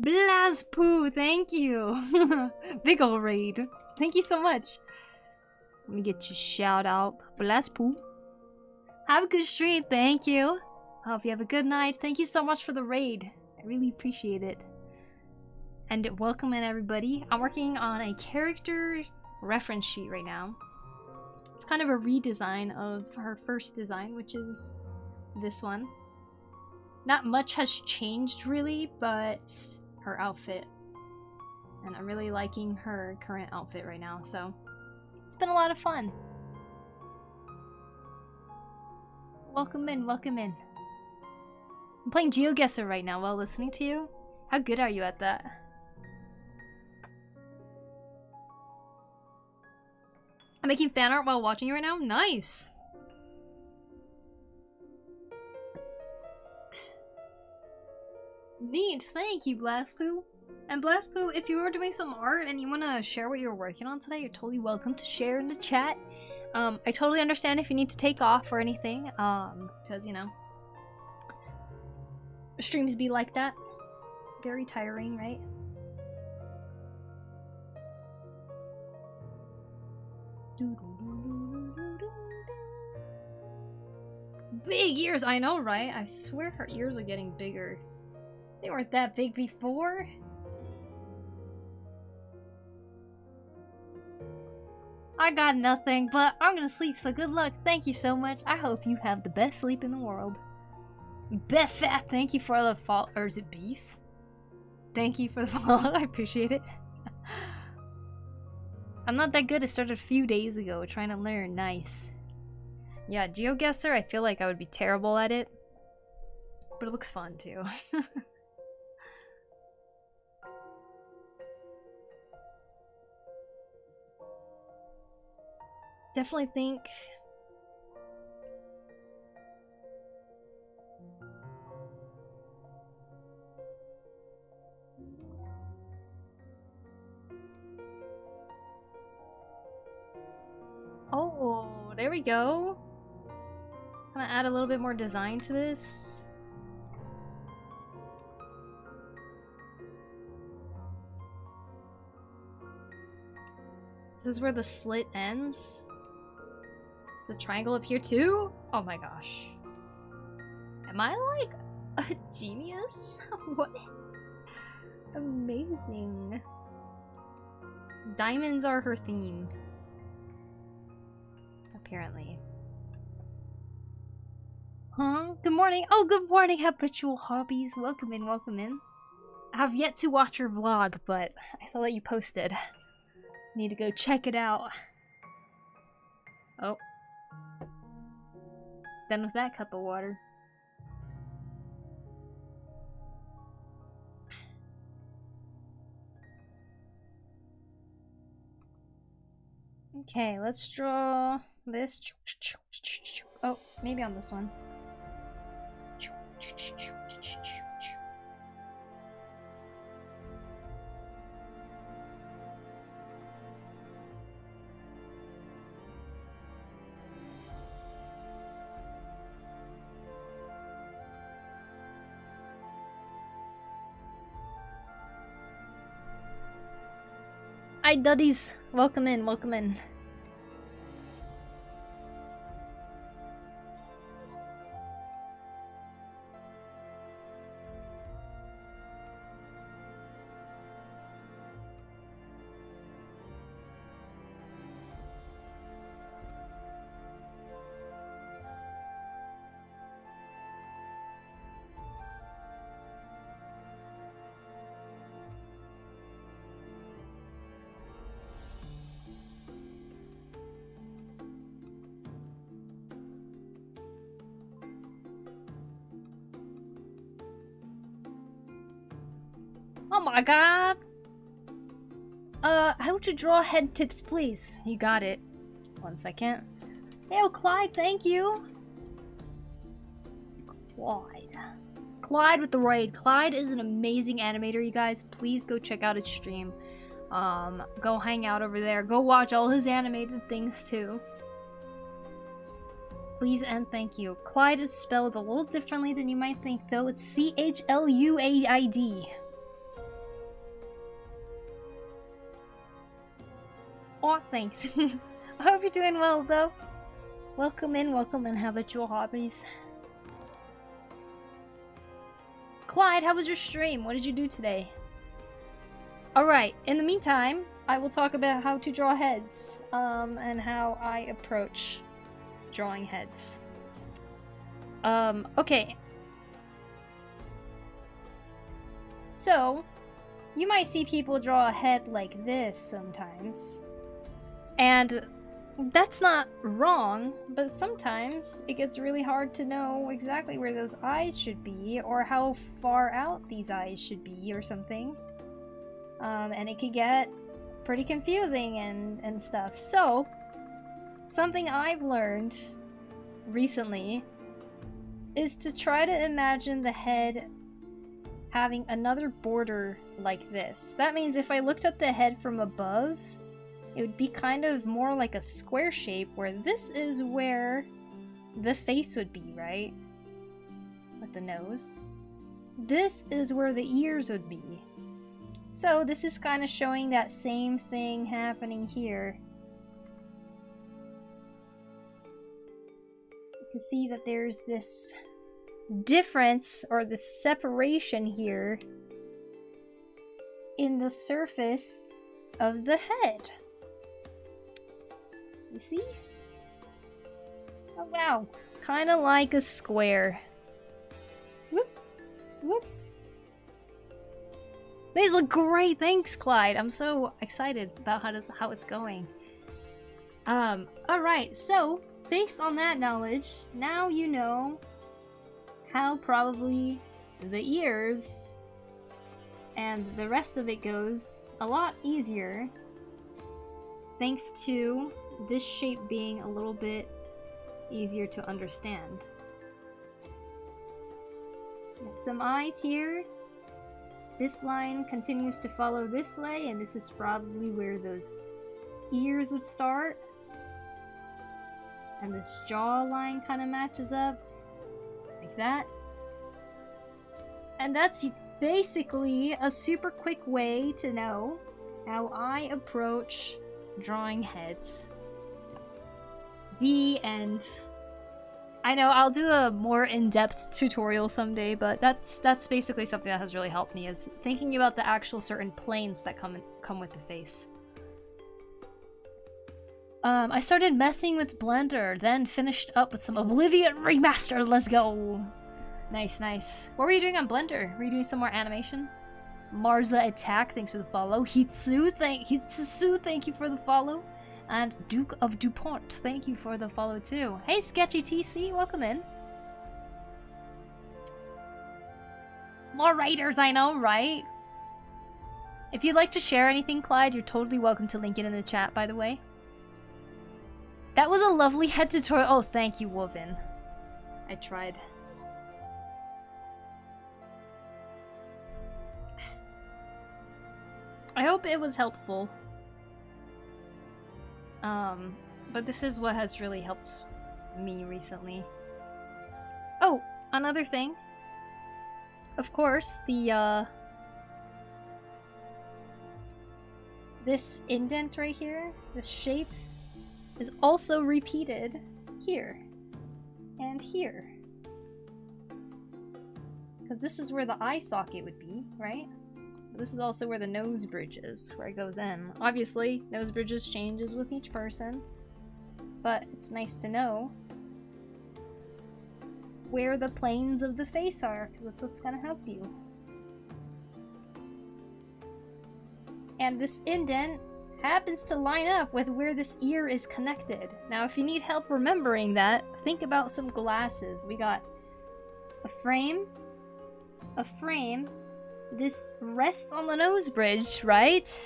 Blazpoo, thank you. Big ol' raid. Thank you so much. Let me get you shout out. Blazpoo. Have a good stream, thank you. Hope you have a good night. Thank you so much for the raid. I really appreciate it. And welcome in everybody. I'm working on a character reference sheet right now. It's kind of a redesign of her first design, which is this one. Not much has changed really, but her outfit. And I'm really liking her current outfit right now, so it's been a lot of fun. Welcome in, welcome in. I'm playing GeoGuessr right now while listening to you. How good are you at that? I'm making fan art while watching you right now? Nice! Neat, thank you, Blazpoo. And Blazpoo, if you are doing some art and you want to share what you're working on today, you're totally welcome to share in the chat. I totally understand if you need to take off or anything, because, you know, streams be like that. Very tiring, right? Big ears, I know, right? I swear her ears are getting bigger. They weren't that big before. I got nothing, but I'm gonna sleep, so good luck. Thank you so much. I hope you have the best sleep in the world. Befat, thank you for the follow. Or is it beef? Thank you for the follow. I appreciate it. I'm not that good. I started a few days ago trying to learn. Nice. Yeah, GeoGuessr, I feel like I would be terrible at it. But it looks fun too. Definitely think oh, there we go. I'm gonna add a little bit more design to this. This is where the slit ends. Is a triangle up here too? Oh my gosh. Am I like a genius? What? Amazing. Diamonds are her theme. Apparently. Huh? Good morning. Oh, good morning, Habitual Hobbies. Welcome in, welcome in. I have yet to watch your vlog, but I saw that you posted. Need to go check it out. Oh. Done with that cup of water. Okay, let's draw this. Oh, maybe on this one. Hi, Duddies. Welcome in, welcome in. Oh my god! How to draw head tips, please? You got it. 1 second. Hey, Clyde, thank you! Clyde with the raid. Clyde is an amazing animator, you guys. Please go check out his stream. Go hang out over there. Go watch all his animated things, too. Please and thank you. Clyde is spelled a little differently than you might think, though. It's C-H-L-U-A-I-D. Oh, thanks. I hope you're doing well, though. Welcome in, how about your hobbies? Clyde, how was your stream? What did you do today? Alright, in the meantime, I will talk about how to draw heads, and how I approach drawing heads. Okay. So, you might see people draw a head like this sometimes. And that's not wrong, but sometimes it gets really hard to know exactly where those eyes should be, or how far out these eyes should be, or something. And it could get pretty confusing and stuff. So, something I've learned recently is to try to imagine the head having another border like this. That means if I looked at the head from above, it would be kind of more like a square shape, where this is where the face would be, right? With the nose. This is where the ears would be. So this is kind of showing that same thing happening here. You can see that there's this difference, or this separation here in the surface of the head. You see? Oh wow, kind of like a square. Whoop, whoop. These look great, thanks Clyde. I'm so excited about how it's going. Alright, so based on that knowledge, now you know how probably the ears and the rest of it goes a lot easier, thanks to this shape being a little bit easier to understand. Got some eyes here. This line continues to follow this way, and this is probably where those ears would start. And this jaw line kind of matches up, like that. And that's basically a super quick way to know how I approach drawing heads. The end. I know I'll do a more in-depth tutorial someday, but that's basically something that has really helped me, is thinking about the actual certain planes that come with the face. I started messing with Blender, then finished up with some Oblivion Remastered. Let's go! Nice, nice. What were you doing on Blender? Were you doing some more animation? Marza Attack, thanks for the follow. Hitsu, thank you for the follow. And Duke of DuPont, thank you for the follow too. Hey Sketchy TC, welcome in. More writers, I know, right? If you'd like to share anything, Clyde, you're totally welcome to link it in the chat, by the way. That was a lovely head tutorial. Oh, thank you, Woven. I tried. I hope it was helpful. But this is what has really helped me recently. Oh, another thing. Of course, the, this indent right here, this shape, is also repeated here. And here. Because this is where the eye socket would be, right? This is also where the nose bridge is, where it goes in. Obviously, nose bridges changes with each person, but it's nice to know where the planes of the face are, because that's what's gonna help you. And this indent happens to line up with where this ear is connected. Now, if you need help remembering that, think about some glasses. We got a frame, this rests on the nose bridge, right?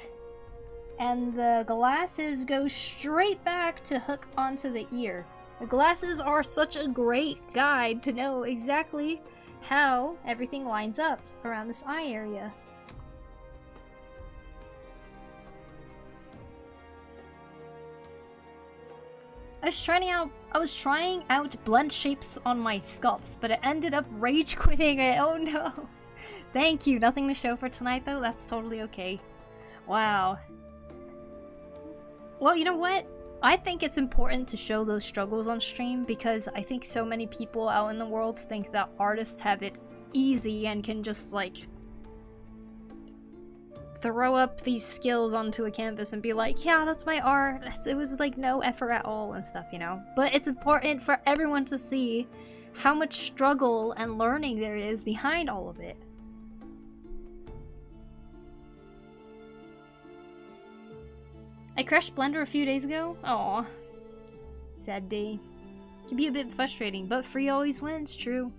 And the glasses go straight back to hook onto the ear. The glasses are such a great guide to know exactly how everything lines up around this eye area. I was trying out blend shapes on my sculpts, but it ended up rage quitting it. Oh no. Thank you. Nothing to show for tonight though. That's totally okay. Wow. Well, you know what? I think it's important to show those struggles on stream because I think so many people out in the world think that artists have it easy and can just like throw up these skills onto a canvas and be like, yeah, that's my art. It was like no effort at all and stuff, you know? But it's important for everyone to see how much struggle and learning there is behind all of it. I crashed Blender a few days ago. Aw. Sad day. Can be a bit frustrating, but free always wins, true.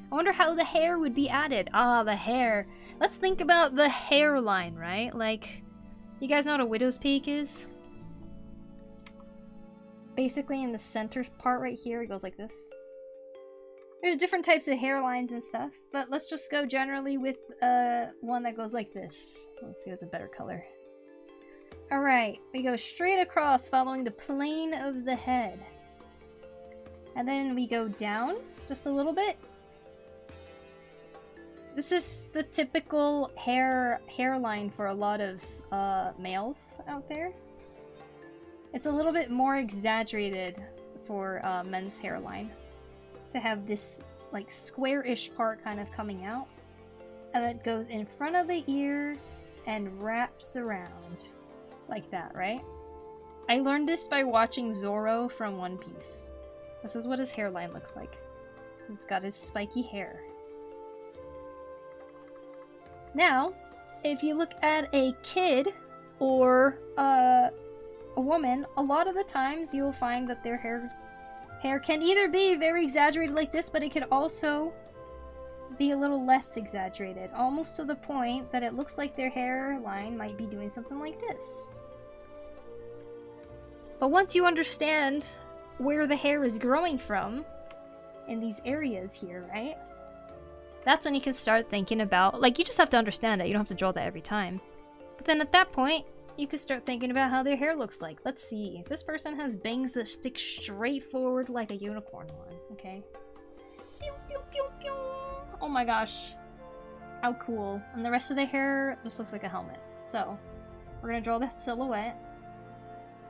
I wonder how the hair would be added. Ah, the hair. Let's think about the hairline, right? Like, you guys know what a widow's peak is? Basically in the center part right here, it goes like this. There's different types of hairlines and stuff, but let's just go generally with one that goes like this. Let's see what's a better color. Alright, we go straight across following the plane of the head. And then we go down just a little bit. This is the typical hairline for a lot of males out there. It's a little bit more exaggerated for men's hairline. To have this like square-ish part kind of coming out. And it goes in front of the ear and wraps around. Like that, right? I learned this by watching Zoro from One Piece. This is what his hairline looks like. He's got his spiky hair. Now, if you look at a kid or a woman, a lot of the times you'll find that their hair can either be very exaggerated like this, but it could also be a little less exaggerated, almost to the point that it looks like their hairline might be doing something like this. But once you understand where the hair is growing from in these areas here, right? That's when you can start thinking about, like, you just have to understand it. You don't have to draw that every time. But then at that point, you can start thinking about how their hair looks like. Let's see. This person has bangs that stick straight forward like a unicorn one, okay? Pew, pew, pew, pew. Oh my gosh. How cool. And the rest of the hair just looks like a helmet. So, we're gonna draw that silhouette.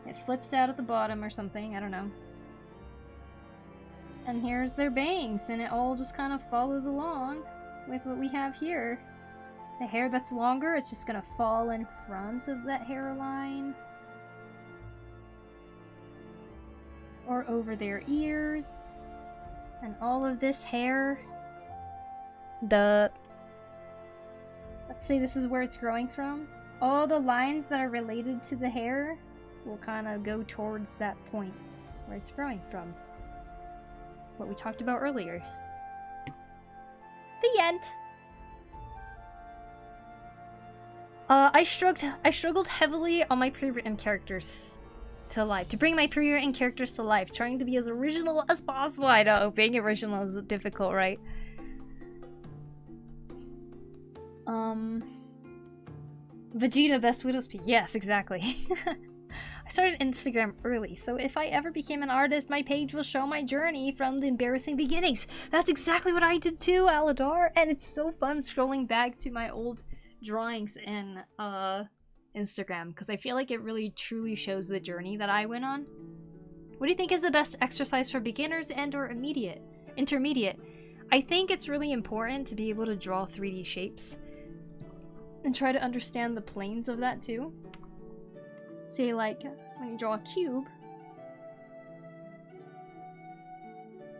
It flips out at the bottom or something, I don't know. And here's their bangs, and it all just kind of follows along with what we have here. The hair that's longer, it's just gonna fall in front of that hairline. Or over their ears. And all of this hair, let's say this is where it's growing from. All the lines that are related to the hair will kind of go towards that point where it's growing from. What we talked about earlier. The end. I struggled heavily on my pre-written characters. to life. To bring my pre-written characters to life. Trying to be as original as possible. I know, being original is difficult, right? Vegeta, best Widow's Peak. Yes, exactly. I started Instagram early, so if I ever became an artist, my page will show my journey from the embarrassing beginnings. That's exactly what I did too, Aladar, and it's so fun scrolling back to my old drawings in Instagram, because I feel like it really truly shows the journey that I went on. What do you think is the best exercise for beginners and or intermediate? I think it's really important to be able to draw 3D shapes and try to understand the planes of that too. Say, like, when you draw a cube,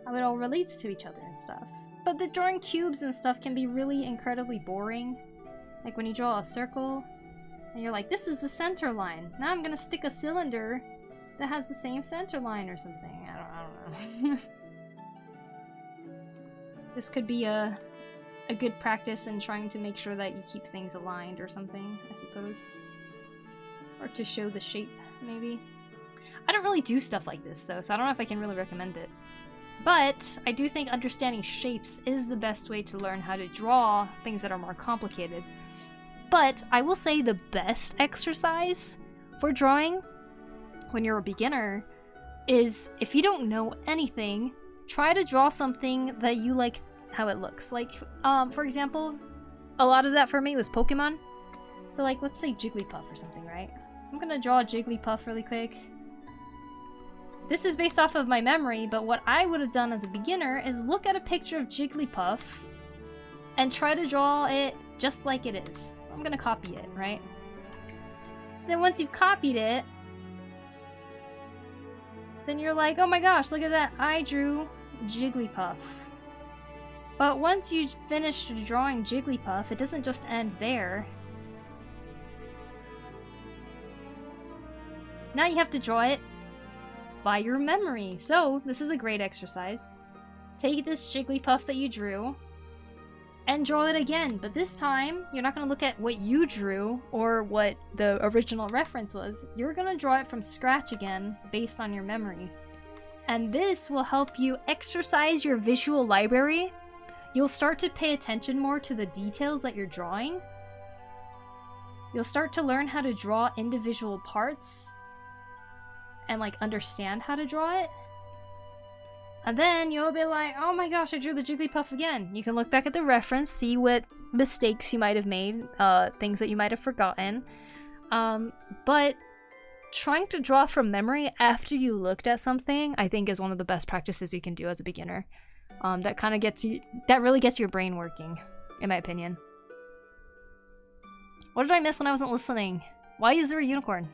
how it all relates to each other and stuff. But the drawing cubes and stuff can be really incredibly boring. Like when you draw a circle, and you're like, this is the center line. Now I'm gonna stick a cylinder that has the same center line or something. I don't know. This could be a good practice in trying to make sure that you keep things aligned or something, I suppose. Or to show the shape, maybe. I don't really do stuff like this, though, so I don't know if I can really recommend it. But I do think understanding shapes is the best way to learn how to draw things that are more complicated. But I will say the best exercise for drawing when you're a beginner is, if you don't know anything, try to draw something that you like how it looks. Like, for example, a lot of that for me was Pokemon. So like, let's say Jigglypuff or something, right? I'm gonna draw a Jigglypuff really quick. This is based off of my memory, but what I would have done as a beginner is look at a picture of Jigglypuff and try to draw it just like it is. I'm gonna copy it, right? Then once you've copied it, then you're like, oh my gosh, look at that, I drew Jigglypuff. But once you've finished drawing Jigglypuff, it doesn't just end there. Now you have to draw it by your memory. So this is a great exercise. Take this Jigglypuff that you drew and draw it again. But this time, you're not going to look at what you drew or what the original reference was. You're going to draw it from scratch again based on your memory. And this will help you exercise your visual library. You'll start to pay attention more to the details that you're drawing. You'll start to learn how to draw individual parts and like understand how to draw it. And then you'll be like, oh my gosh, I drew the Jigglypuff again. You can look back at the reference, see what mistakes you might have made, things that you might have forgotten. But trying to draw from memory after you looked at something, I think is one of the best practices you can do as a beginner. That kind of gets you, that really gets your brain working, in my opinion. What did I miss when I wasn't listening? Why is there a unicorn?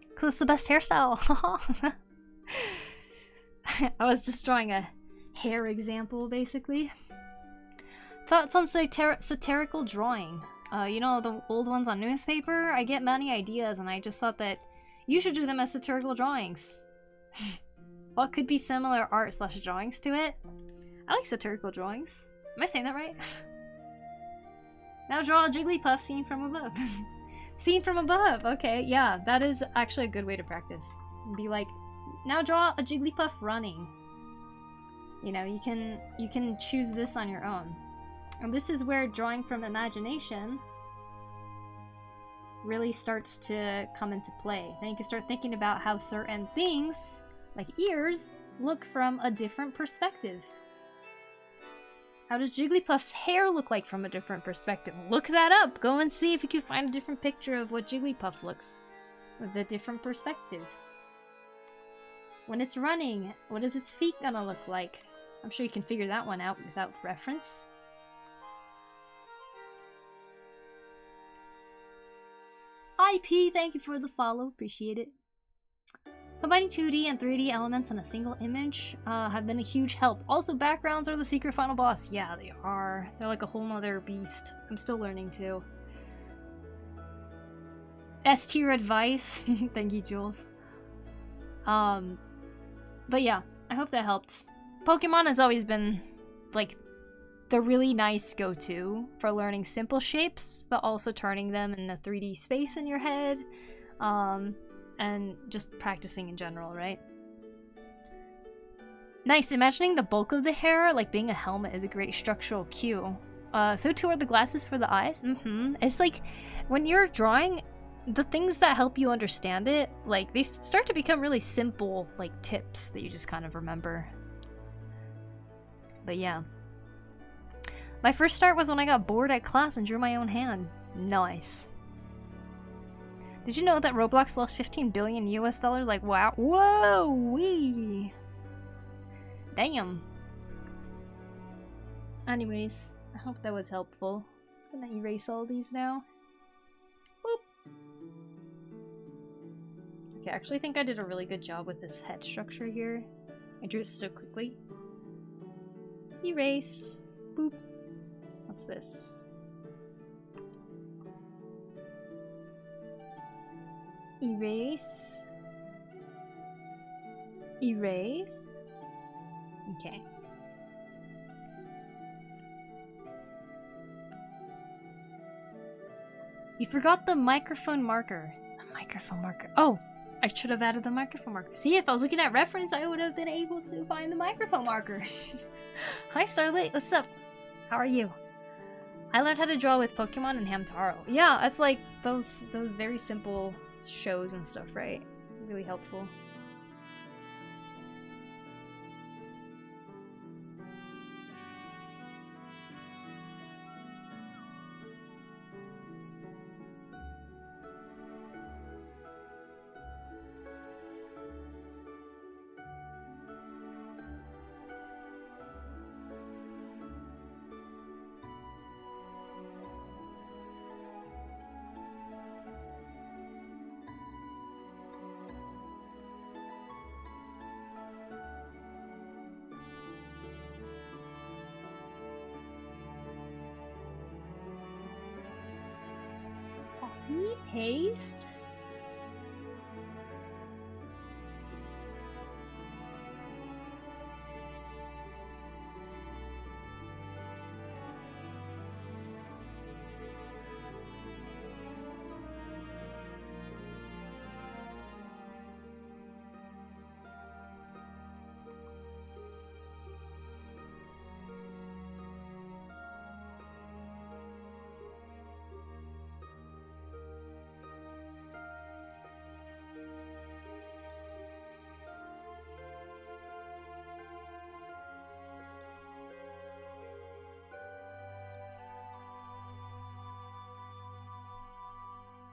Because it's the best hairstyle. I was just drawing a hair example, basically. Thoughts on satirical drawing. You know, the old ones on newspaper? I get many ideas, and I just thought that you should do them as satirical drawings. What could be similar art / drawings to it? I like satirical drawings. Am I saying that right? Now draw a Jigglypuff seen from above. Seen from above! Okay, yeah, that is actually a good way to practice. Be like, now draw a Jigglypuff running. You know, you can choose this on your own. And this is where drawing from imagination really starts to come into play. Then you can start thinking about how certain things, like ears, look from a different perspective. How does Jigglypuff's hair look like from a different perspective? Look that up! Go and see if you can find a different picture of what Jigglypuff looks with a different perspective. When it's running, what is its feet gonna look like? I'm sure you can figure that one out without reference. IP, thank you for the follow, appreciate it. Combining 2D and 3D elements in a single image have been a huge help. Also, backgrounds are the secret final boss. Yeah, they are. They're like a whole nother beast. I'm still learning too. S tier advice. Thank you, Jules. But yeah, I hope that helped. Pokemon has always been like the really nice go-to for learning simple shapes, but also turning them in a 3D space in your head. and just practicing in general, right? Nice. Imagining the bulk of the hair like being a helmet is a great structural cue. So too are the glasses for the eyes. It's like when you're drawing, the things that help you understand it, like they start to become really simple, like tips that you just kind of remember. But yeah. My first start was when I got bored at class and drew my own hand. Nice. Did you know that Roblox lost 15 billion US dollars? Like, wow. Whoa! Wee! Damn. Anyways, I hope that was helpful. I'm gonna erase all these now. Boop. Okay, I actually think I did a really good job with this head structure here. I drew it so quickly. Erase. Boop. What's this? Erase. Erase. Okay. You forgot the microphone marker. A microphone marker. Oh! I should have added the microphone marker. See, if I was looking at reference, I would have been able to find the microphone marker. Hi, Starlight. What's up? How are you? I learned how to draw with Pokemon and Hamtaro. Yeah, it's like those very simple shows and stuff, right? Really helpful. Paste?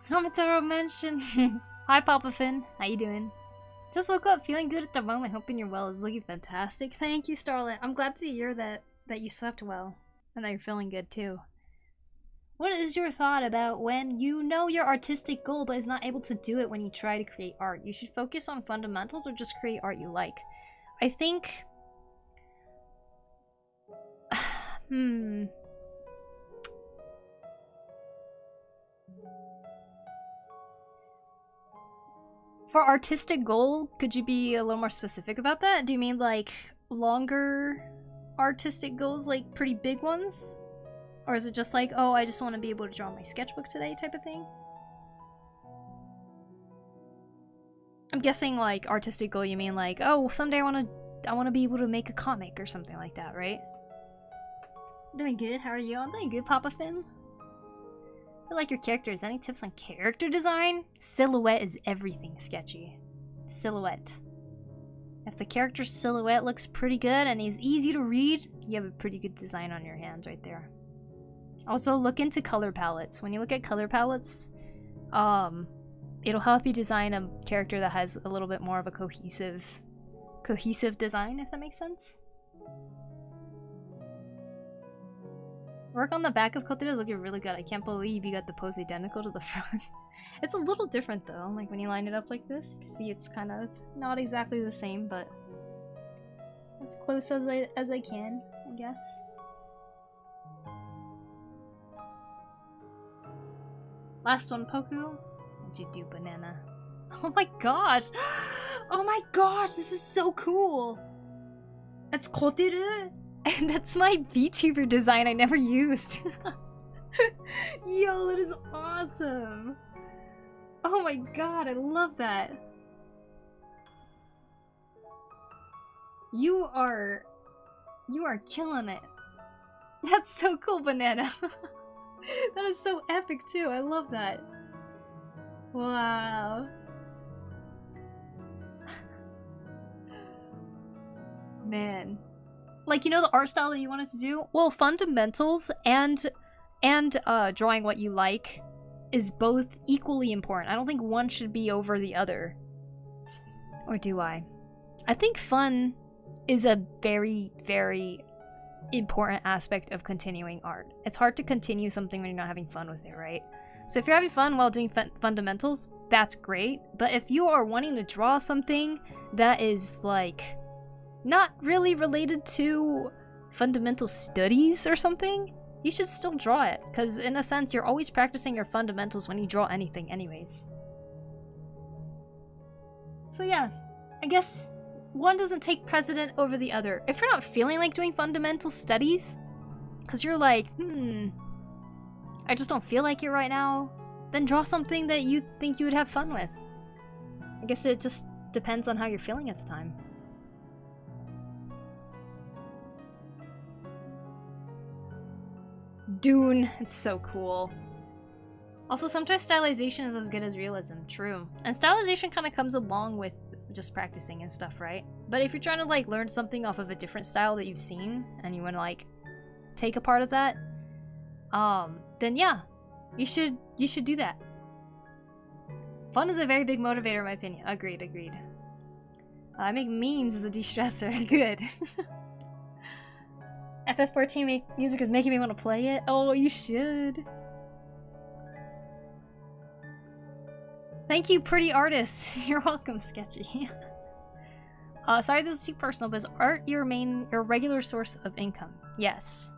Hamtaro mentioned. Hi, Papa Finn. How you doing? Just woke up, feeling good at the moment. Hoping you're well. It's looking fantastic. Thank you, Starlet. I'm glad to hear that you slept well and that you're feeling good too. What is your thought about when you know your artistic goal but is not able to do it when you try to create art? You should focus on fundamentals or just create art you like. I think... For artistic goal, could you be a little more specific about that? Do you mean like longer artistic goals, like pretty big ones? Or is it just like, oh, I just want to be able to draw my sketchbook today type of thing? I'm guessing like artistic goal, you mean like, oh, someday I want to be able to make a comic or something like that, right? Doing good. How are you? I'm doing good, Papa Finn. I like your characters. Any tips on character design? Silhouette is everything sketchy. Silhouette. If the character's silhouette looks pretty good and is easy to read, you have a pretty good design on your hands right there. Also, look into color palettes. When you look at color palettes, it'll help you design a character that has a little bit more of a cohesive design, if that makes sense. Work on the back of Kotaro is looking really good. I can't believe you got the pose identical to the front. It's a little different though, like when you line it up like this, you see it's kind of not exactly the same, but as close as I can, I guess. Last one, Poku. What'd you do, banana? Oh my gosh! Oh my gosh, this is so cool! That's Kotaro? And that's my VTuber design I never used. Yo, that is awesome. Oh my god, I love that. You are killing it. That's so cool, Banana. That is so epic too. I love that. Wow. Man. Like, you know the art style that you wanted to do? Well, fundamentals and drawing what you like is both equally important. I don't think one should be over the other. Or do I? I think fun is a very, very important aspect of continuing art. It's hard to continue something when you're not having fun with it, right? So if you're having fun while doing fundamentals, that's great. But if you are wanting to draw something that is like not really related to fundamental studies or something, you should still draw it, because in a sense you're always practicing your fundamentals when you draw anything anyways. So yeah, I guess one doesn't take precedent over the other. If you're not feeling like doing fundamental studies, because you're like, I just don't feel like it right now, then draw something that you think you would have fun with. I guess it just depends on how you're feeling at the time. Dune, it's so cool. Also, sometimes stylization is as good as realism, true. And stylization kind of comes along with just practicing and stuff, right? But if you're trying to like learn something off of a different style that you've seen and you want to like take a part of that, then yeah, you should do that. Fun is a very big motivator in my opinion. Agreed. I make memes as a de-stressor. Good. FF14 music is making me want to play it. Oh, you should. Thank you, pretty artist. You're welcome, Sketchy. Sorry this is too personal, but is art your regular source of income? Yes,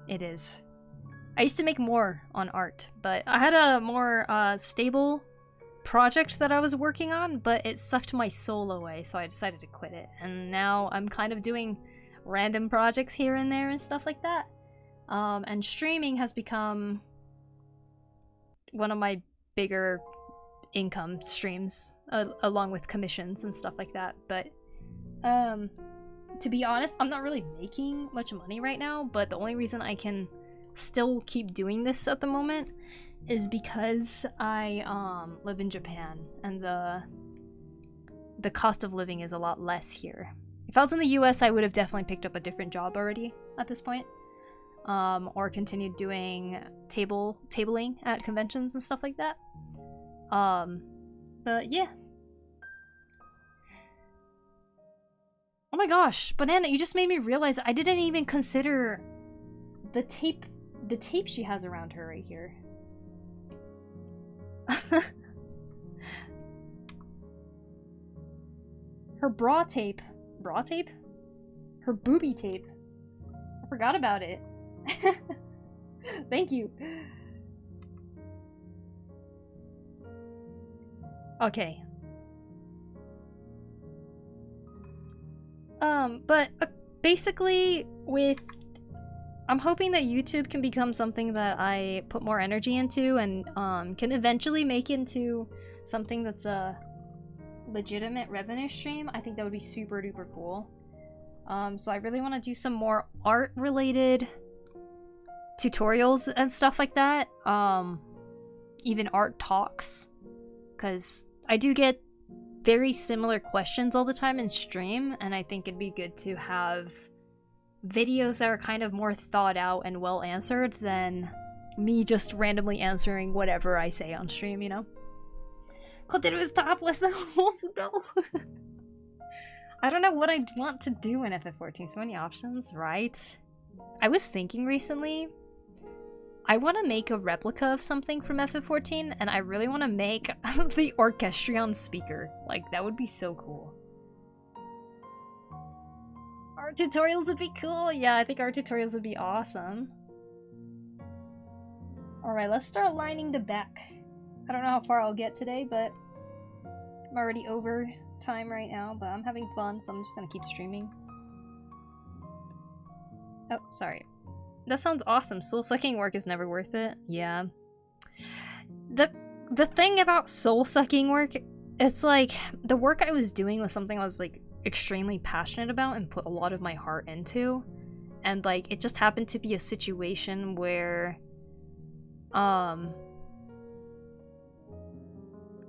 it is. I used to make more on art, but I had a more stable project that I was working on, but it sucked my soul away, so I decided to quit it. And now I'm kind of doing random projects here and there and stuff like that. And streaming has become one of my bigger income streams, along with commissions and stuff like that. But to be honest, I'm not really making much money right now, but the only reason I can still keep doing this at the moment is because I live in Japan, and the cost of living is a lot less here. If I was in the US, I would have definitely picked up a different job already at this point, or continued doing tabling at conventions and stuff like that. But yeah. Oh my gosh, Banana, you just made me realize I didn't even consider the tape she has around her right here. Her bra tape. Bra tape? Her booby tape. I forgot about it. Thank you. Okay. But basically I'm hoping that YouTube can become something that I put more energy into and can eventually make into something that's a legitimate revenue stream. I think that would be super duper cool. So I really want to do some more art related tutorials and stuff like that. Even art talks, because I do get very similar questions all the time in stream, and I think it'd be good to have videos that are kind of more thought out and well answered than me just randomly answering whatever I say on stream, you know? Koteru is topless. Oh no. I don't know what I'd want to do in FF14. So many options, right? I was thinking recently, I want to make a replica of something from FF14, and I really want to make the Orchestrion speaker. Like, that would be so cool. Art tutorials would be cool. Yeah, I think art tutorials would be awesome. Alright, let's start lining the back. I don't know how far I'll get today, but I'm already over time right now, but I'm having fun, so I'm just gonna keep streaming. Oh, sorry. That sounds awesome. Soul-sucking work is never worth it. Yeah. The thing about soul-sucking work, it's like the work I was doing was something I was like extremely passionate about and put a lot of my heart into, and like it just happened to be a situation where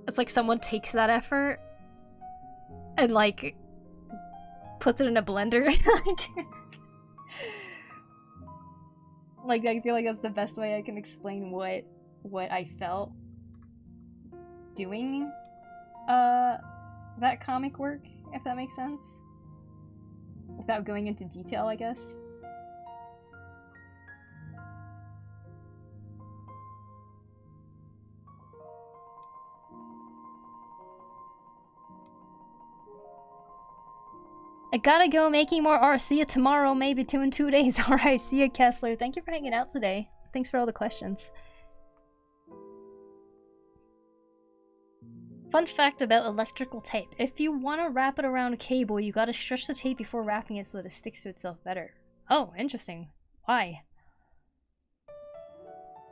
it's like someone takes that effort and like puts it in a blender. like I feel like that's the best way I can explain what I felt doing that comic work, if that makes sense. Without going into detail, I guess. I gotta go making more art. See you tomorrow, maybe 2 in 2 days. Alright, see you, Kessler. Thank you for hanging out today. Thanks for all the questions. Fun fact about electrical tape. If you want to wrap it around a cable, you gotta stretch the tape before wrapping it so that it sticks to itself better. Oh, interesting. Why?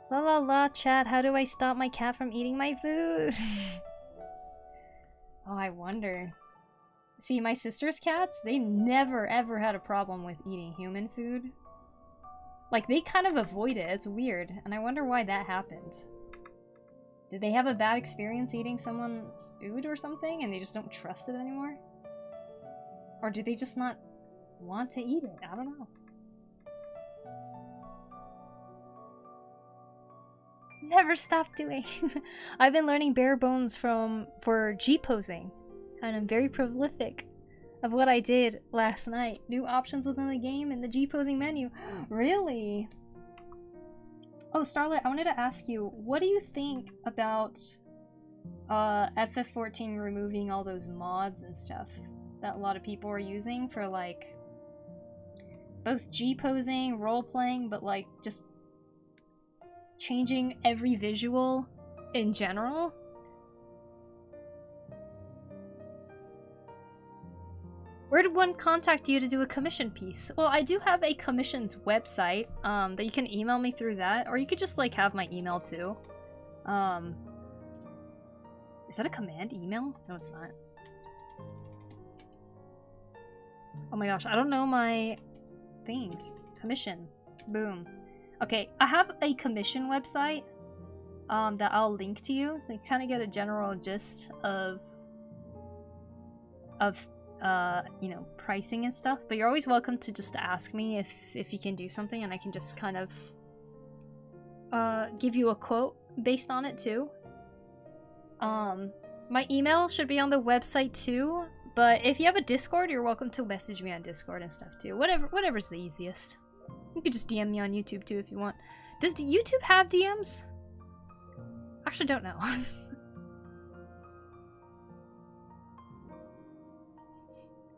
La la la, chat. How do I stop my cat from eating my food? Oh, I wonder. See, my sister's cats, they never ever had a problem with eating human food. Like, they kind of avoid it. It's weird. And I wonder why that happened. Did they have a bad experience eating someone's food or something and they just don't trust it anymore? Or do they just not want to eat it? I don't know. Never stop doing. I've been learning bare bones for G-posing, and I'm very prolific of what I did last night. New options within the game in the G-posing menu. Really? Oh, Starlight, I wanted to ask you, what do you think about FF14 removing all those mods and stuff that a lot of people are using for, like, both G-posing, role-playing, but, like, just changing every visual in general? Where did one contact you to do a commission piece? Well, I do have a commissions website that you can email me through that, or you could just like have my email too. Is that a command email? No, it's not. Oh my gosh, I don't know my things. Commission. Boom. Okay, I have a commission website that I'll link to you, so you kind of get a general gist of you know, pricing and stuff, but you're always welcome to just ask me if you can do something, and I can just kind of give you a quote based on it too. My email should be on the website too, but if you have a Discord, you're welcome to message me on Discord and stuff too. Whatever's the easiest. You could just DM me on YouTube too if you want. Does YouTube have DMs? Actually, don't know.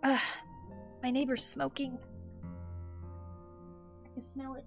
Ugh, my neighbor's smoking. I can smell it.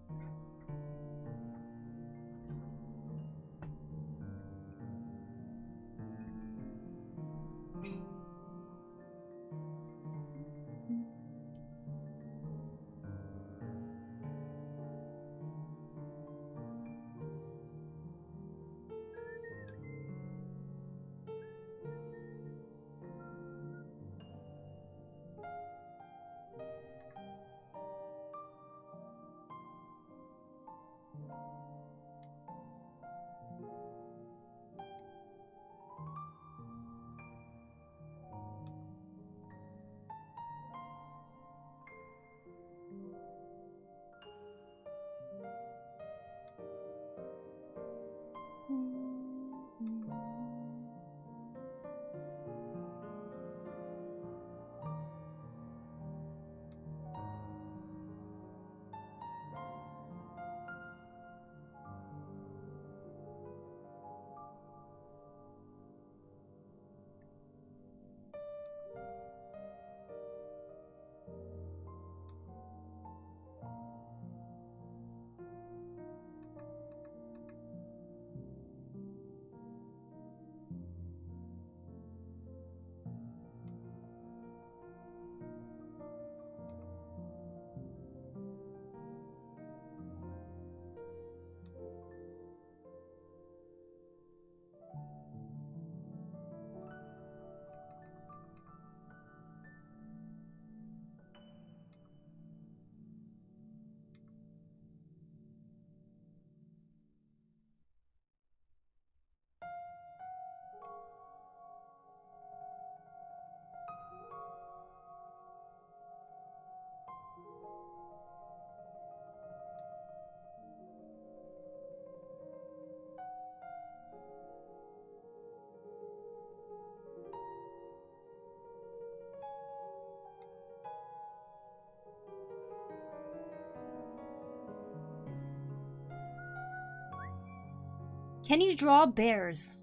Can you draw bears?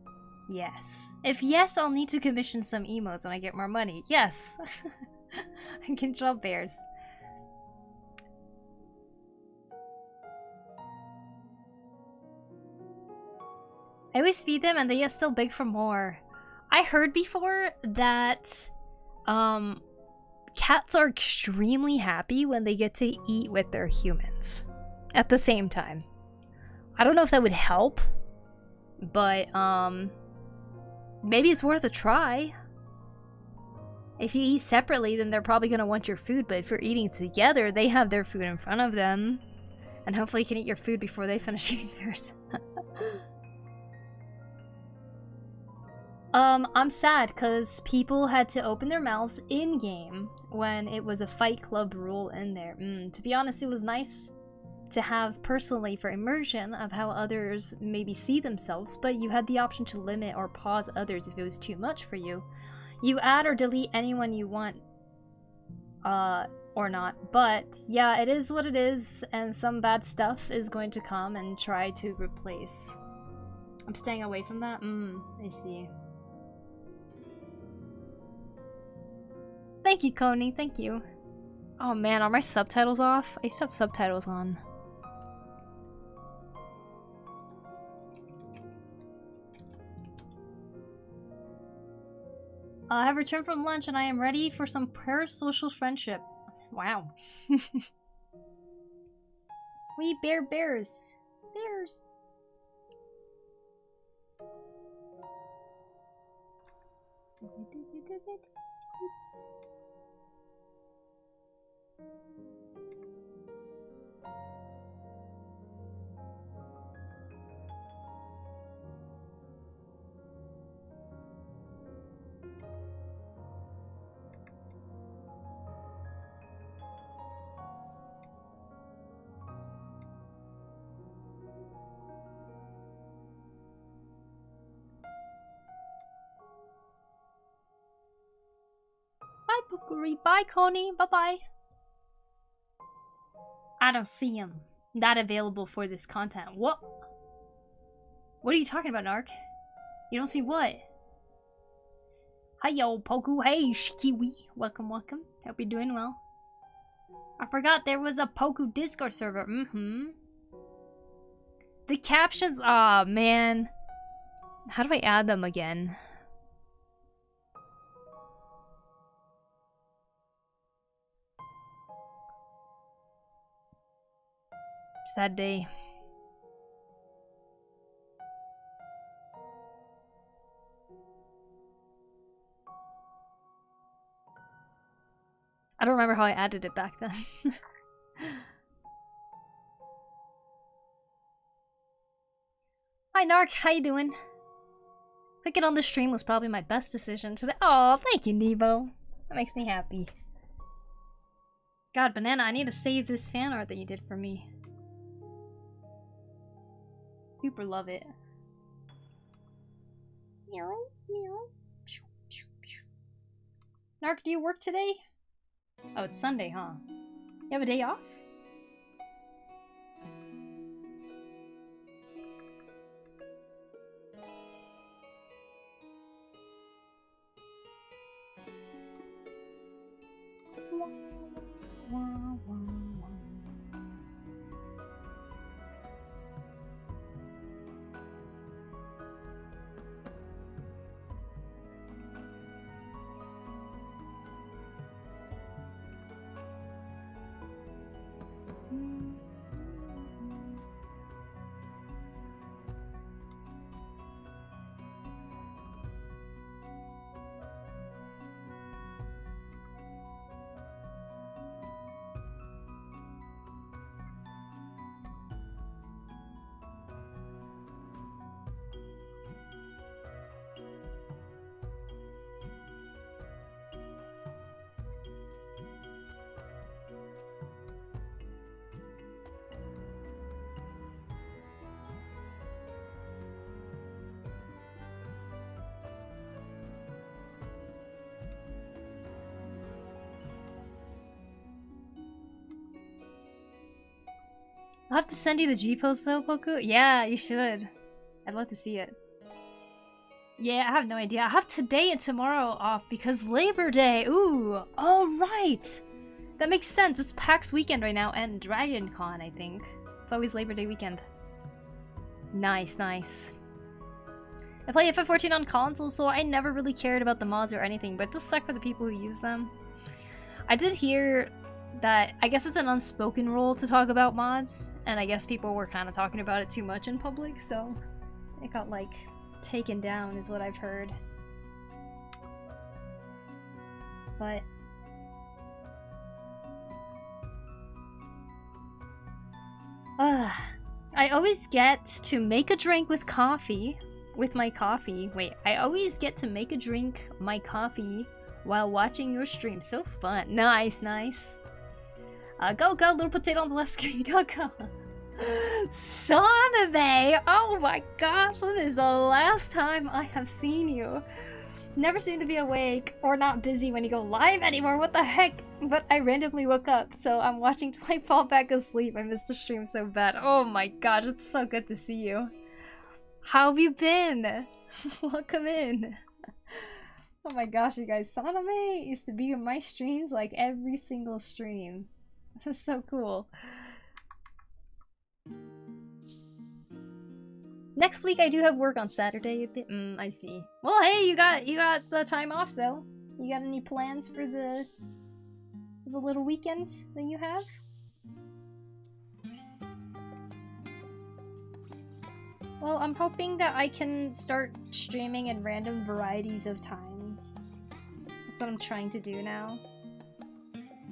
Yes. If yes, I'll need to commission some emos when I get more money. Yes. I can draw bears. I always feed them and they get still big for more. I heard before that cats are extremely happy when they get to eat with their humans at the same time. I don't know if that would help, but maybe it's worth a try. If you eat separately, then they're probably gonna want your food, but if you're eating together, they have their food in front of them. And hopefully you can eat your food before they finish eating theirs. I'm sad because people had to open their mouths in-game when it was a Fight Club rule in there. To be honest, it was nice to have personally for immersion of how others maybe see themselves, but you had the option to limit or pause others if it was too much for you. You add or delete anyone you want, or not. But yeah, it is what it is, and some bad stuff is going to come and try to replace. I'm staying away from that? I see. Thank you, Coney. Thank you. Oh man, are my subtitles off? I used to have subtitles on. I have returned from lunch and I am ready for some parasocial friendship. Wow. We bears. Bears. Bye, Pokuri. Bye, Coney. Bye-bye. I don't see him. Not available for this content. What? What are you talking about, Narc? You don't see what? Hi, yo, Poku. Hey, Shikiwi. Welcome, welcome. Hope you're doing well. I forgot there was a Poku Discord server. The captions. Aw, man. How do I add them again? Sad day. I don't remember how I added it back then. Hi Narc, how you doing? Clicking on the stream was probably my best decision today. Oh, thank you, Nevo. That makes me happy. God, Banana, I need to save this fan art that you did for me. Super love it. Meow, meow. Narc, do you work today? Oh, it's Sunday, huh? You have a day off? I'll have to send you the G-pose though, Poku. Yeah, you should. I'd love to see it. Yeah, I have no idea. I have today and tomorrow off because Labor Day. Ooh, all right. That makes sense. It's PAX weekend right now and Dragon Con, I think. It's always Labor Day weekend. Nice, nice. I play FF14 on console, so I never really cared about the mods or anything, but it does suck for the people who use them. I did hear that, I guess it's an unspoken rule to talk about mods, and I guess people were kind of talking about it too much in public, so it got, like, taken down is what I've heard. But I always get to make a drink with coffee. With my coffee. Wait, I always get to make a drink, my coffee, while watching your stream. So fun. Nice, nice. Go, go, little potato on the left screen. Go, go. Sonabe! Oh my gosh, when is the last time I have seen you? Never seem to be awake or not busy when you go live anymore. What the heck? But I randomly woke up, so I'm watching till I fall back asleep. I missed the stream so bad. Oh my gosh, it's so good to see you. How have you been? Welcome in. Oh my gosh, you guys. Saname used to be in my streams like every single stream. This is so cool. Next week I do have work on Saturday. I see. Well, hey, you got the time off though. You got any plans for the little weekend that you have? Well, I'm hoping that I can start streaming in random varieties of times. That's what I'm trying to do now.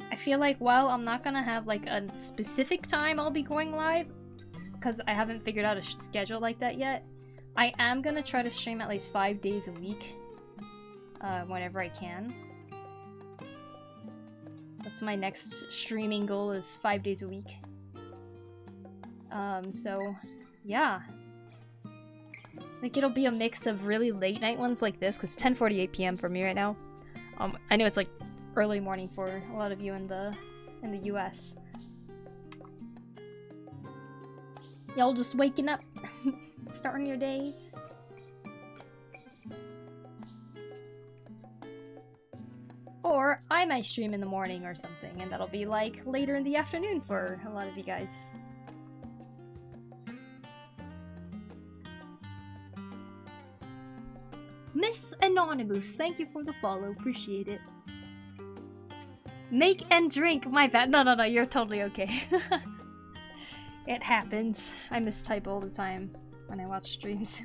I feel like while I'm not gonna have like a specific time I'll be going live, because I haven't figured out a schedule like that yet, I am gonna try to stream at least 5 days a week, whenever I can. That's my next streaming goal, is 5 days a week. So, yeah. I think it'll be a mix of really late night ones like this, because it's 10:48 p.m. for me right now. I know it's like early morning for a lot of you in the US. Y'all just waking up, starting your days. Or I might stream in the morning or something, and that'll be like later in the afternoon for a lot of you guys. Miss Anonymous, thank you for the follow, appreciate it. Make and drink, my bad. No, you're totally okay. It happens. I mistype all the time when I watch streams.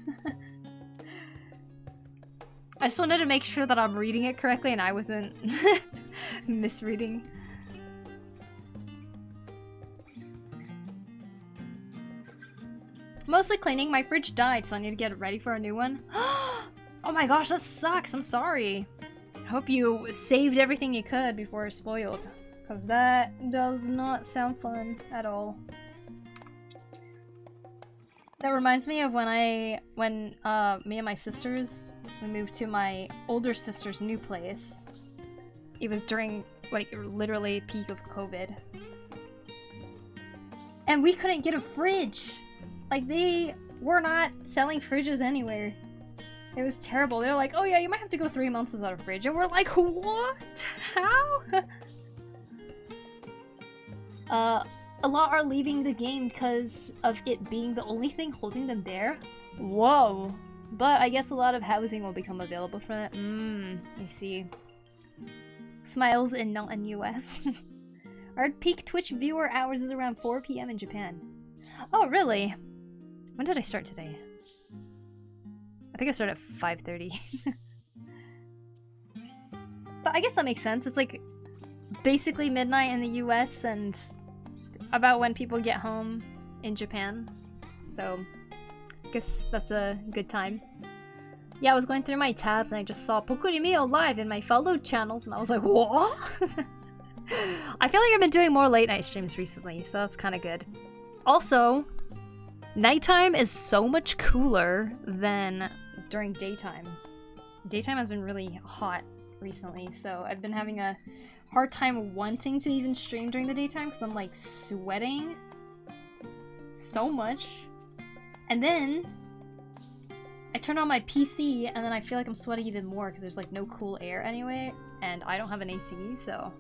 I just wanted to make sure that I'm reading it correctly and I wasn't misreading. Mostly cleaning. My fridge died, so I need to get it ready for a new one. Oh my gosh, that sucks. I'm sorry. I hope you saved everything you could before it spoiled, because that does not sound fun at all. That reminds me of when me and my sisters, we moved to my older sister's new place. It was during, like, literally peak of COVID. And we couldn't get a fridge! Like, they were not selling fridges anywhere. It was terrible. They're like, oh yeah, you might have to go 3 months without a fridge. And we're like, what? How? A lot are leaving the game because of it being the only thing holding them there. Whoa. But I guess a lot of housing will become available for that. I see. Smiles and not in US. Our peak Twitch viewer hours is around 4 p.m. in Japan. Oh, really? When did I start today? I think I started at 5:30. But I guess that makes sense. It's like basically midnight in the US and about when people get home in Japan. So I guess that's a good time. Yeah, I was going through my tabs and I just saw PokuriMio live in my followed channels and I was like, what? I feel like I've been doing more late night streams recently, so that's kind of good. Also, nighttime is so much cooler than during daytime. Daytime has been really hot recently, so I've been having a hard time wanting to even stream during the daytime because I'm like sweating so much. And then turn on my PC and then I feel like I'm sweating even more because there's like no cool air anyway, and I don't have an AC, so...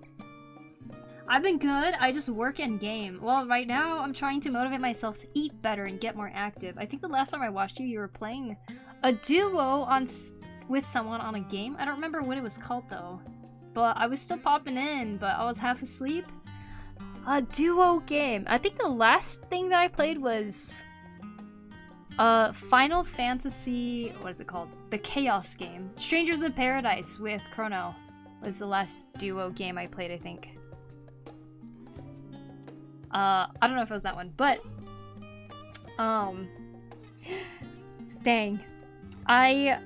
I've been good, I just work and game. Well, right now I'm trying to motivate myself to eat better and get more active. I think the last time I watched you, you were playing a duo with someone on a game. I don't remember what it was called though. But I was still popping in, but I was half asleep. A duo game. I think the last thing that I played was... Final Fantasy... What is it called? The Chaos game. Strangers of Paradise with Chrono was the last duo game I played, I think. I don't know if it was that one, but... Dang. I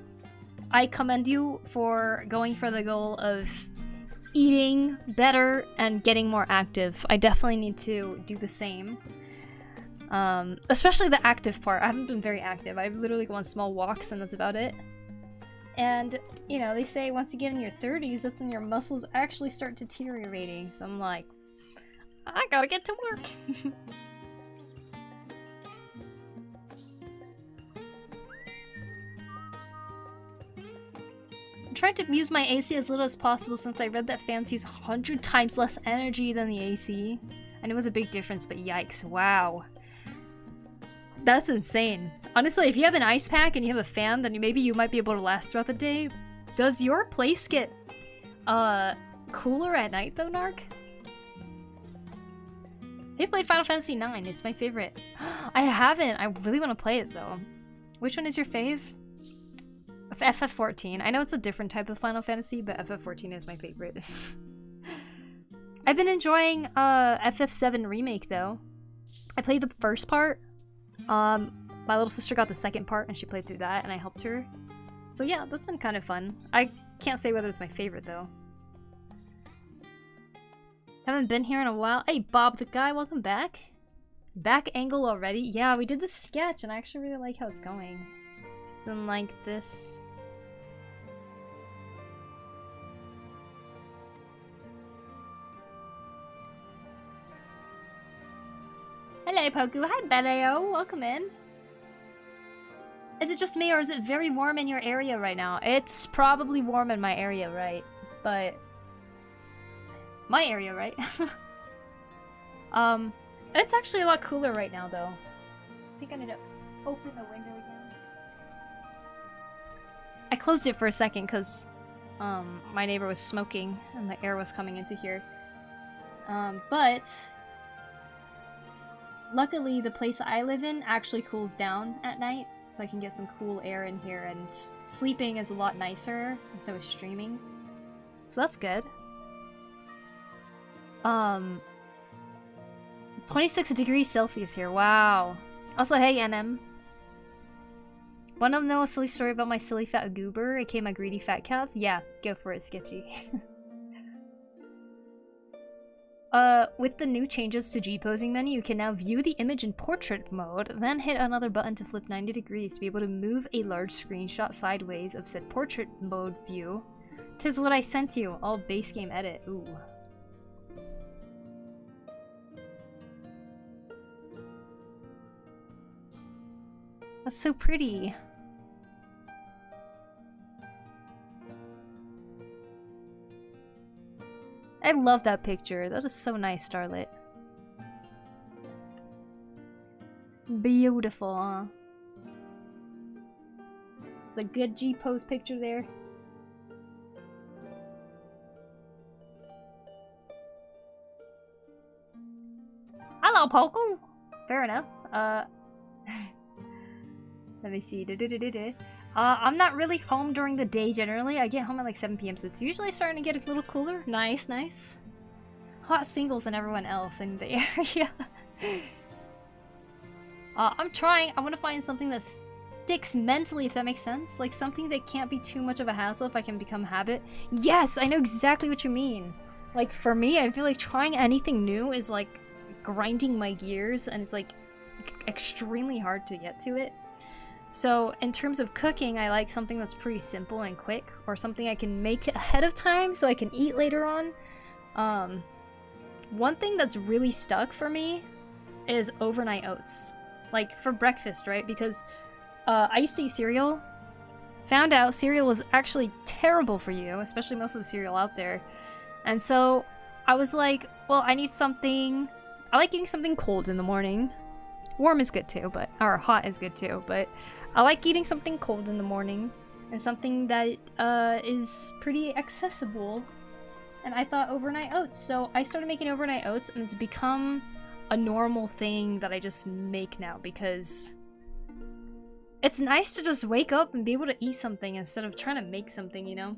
commend you for going for the goal of eating better and getting more active. I definitely need to do the same. Especially the active part. I haven't been very active. I've literally gone on small walks and that's about it. And, you know, they say once you get in your 30s, that's when your muscles actually start deteriorating. So I'm like, I gotta get to work. I'm trying to use my AC as little as possible since I read that fans use 100 times less energy than the AC. And it was a big difference, but yikes, wow. That's insane. Honestly, if you have an ice pack and you have a fan, then maybe you might be able to last throughout the day. Does your place get, cooler at night though, Narc? They played Final Fantasy IX. It's my favorite. I haven't. I really want to play it though. Which one is your fave? FF14. I know it's a different type of Final Fantasy, but FF14 is my favorite. I've been enjoying FF7 Remake though. I played the first part. My little sister got the second part and she played through that and I helped her. So yeah, that's been kind of fun. I can't say whether it's my favorite though. Haven't been here in a while. Hey, Bob the guy, welcome back. Back angle already? Yeah, we did the sketch and I actually really like how it's going. It's been like this. Hello, Poku. Hi, Beleo. Welcome in. Is it just me or is it very warm in your area right now? It's probably warm in my area, right? But... my area, right? It's actually a lot cooler right now, though. I think I need to open the window again. I closed it for a second because my neighbor was smoking and the air was coming into here. But luckily the place I live in actually cools down at night, so I can get some cool air in here, and sleeping is a lot nicer, and so is streaming. So that's good. 26 degrees Celsius here. Wow. Also, hey, NM. Wanna know a silly story about my silly fat goober, aka my greedy fat cats? Yeah, go for it, Sketchy. With the new changes to G-posing menu, you can now view the image in portrait mode, then hit another button to flip 90 degrees to be able to move a large screenshot sideways of said portrait mode view. 'Tis what I sent you, all base game edit. Ooh. That's so pretty. I love that picture. That is so nice, Starlit. Beautiful, huh? The good G-pose picture there. Hello, Poku! Fair enough. Let me see. I'm not really home during the day generally. I get home at like 7 p.m. so it's usually starting to get a little cooler. Nice, nice. Hot singles and everyone else in the area. I'm trying. I want to find something that sticks mentally, if that makes sense. Like something that can't be too much of a hassle if I can become habit. Yes, I know exactly what you mean. Like for me, I feel like trying anything new is like grinding my gears, and it's like extremely hard to get to it. So in terms of cooking, I like something that's pretty simple and quick, or something I can make ahead of time so I can eat later on. One thing that's really stuck for me is overnight oats. Like for breakfast, right? Because I used to eat cereal found out cereal was actually terrible for you, especially most of the cereal out there. And so I was like, well, I need something. I like eating something cold in the morning. Warm is good too, or hot is good too, but I like eating something cold in the morning and something that is pretty accessible. And I thought overnight oats, so I started making overnight oats, and it's become a normal thing that I just make now because it's nice to just wake up and be able to eat something instead of trying to make something, you know?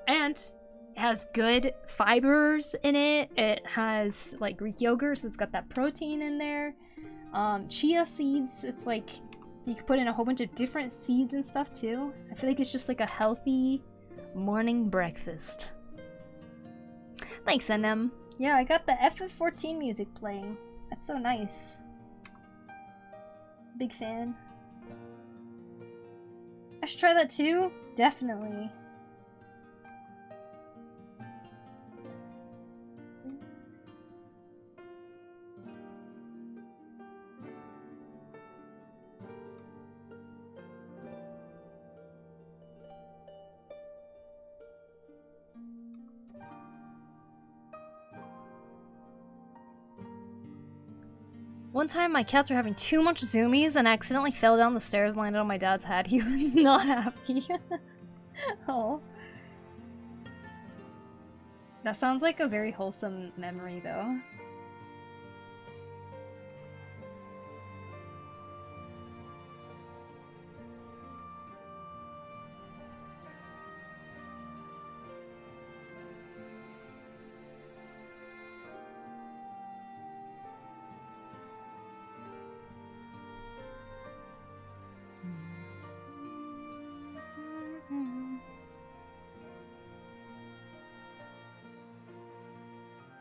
And it has good fibers in it. It has like Greek yogurt, so it's got that protein in there. Chia seeds, it's like you can put in a whole bunch of different seeds and stuff too. I feel like it's just like a healthy morning breakfast. Thanks, NM. Yeah, I got the FF14 music playing. That's so nice. Big fan. I should try that too? Definitely. One time my cats were having too much zoomies and I accidentally fell down the stairs and landed on my dad's head. He was not happy. Oh. That sounds like a very wholesome memory though.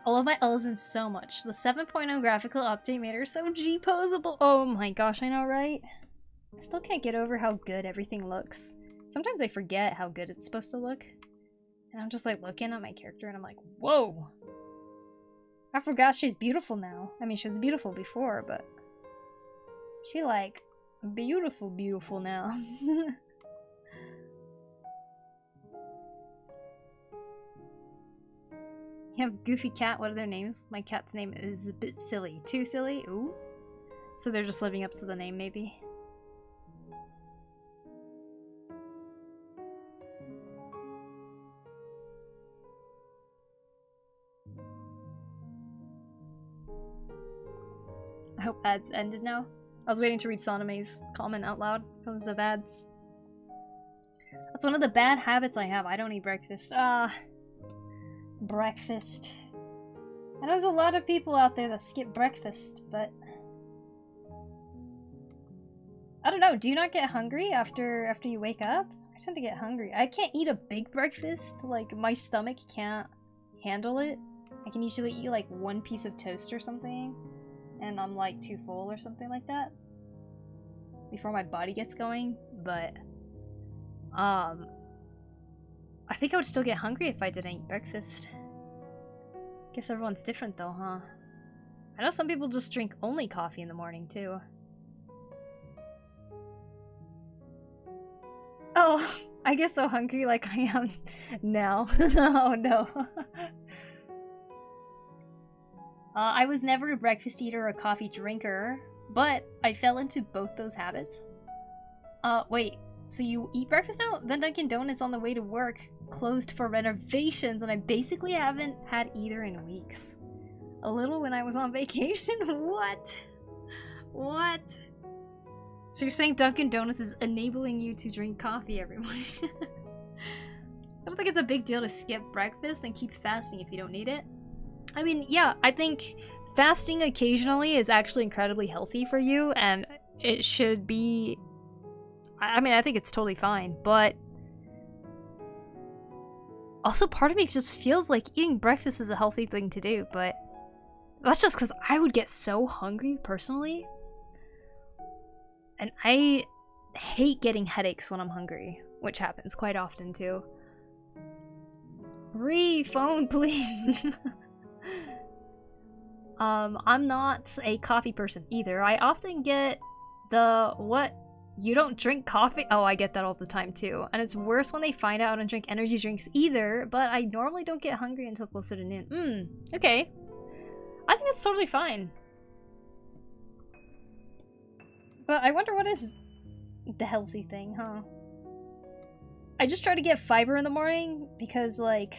I love my Elzen so much. The 7.0 graphical update made her so G-posable. Oh my gosh, I know, right? I still can't get over how good everything looks. Sometimes I forget how good it's supposed to look. And I'm just like looking at my character and I'm like, whoa! I forgot she's beautiful now. I mean, she was beautiful before, but she like beautiful now. You have Goofy Cat, what are their names? My cat's name is a bit silly. Too silly? Ooh. So they're just living up to the name, maybe. I hope ads ended now. I was waiting to read Sonome's comment out loud because of ads. That's one of the bad habits I have. I don't eat breakfast. Breakfast. I know there's a lot of people out there that skip breakfast, but I don't know. Do you not get hungry after you wake up? I tend to get hungry. I can't eat a big breakfast. Like, my stomach can't handle it. I can usually eat like one piece of toast or something, and I'm like too full or something like that before my body gets going. But I think I would still get hungry if I didn't eat breakfast. Guess everyone's different though, huh? I know some people just drink only coffee in the morning too. Oh, I get so hungry like I am now. Oh no. I was never a breakfast eater or a coffee drinker, but I fell into both those habits. Wait. So you eat breakfast now? Then Dunkin' Donuts on the way to work closed for renovations, and I basically haven't had either in weeks. A little when I was on vacation? What? What? So you're saying Dunkin' Donuts is enabling you to drink coffee every morning? I don't think it's a big deal to skip breakfast and keep fasting if you don't need it. I mean, yeah, I think fasting occasionally is actually incredibly healthy for you, and it should be... I mean, I think it's totally fine, but also part of me just feels like eating breakfast is a healthy thing to do, but that's just because I would get so hungry personally, and I hate getting headaches when I'm hungry, which happens quite often too. Phone, please. I'm not a coffee person either. I often get the You don't drink coffee? Oh, I get that all the time too. And it's worse when they find out I don't drink energy drinks either, but I normally don't get hungry until closer to noon. Okay. I think that's totally fine. But I wonder what is the healthy thing, huh? I just try to get fiber in the morning because, like,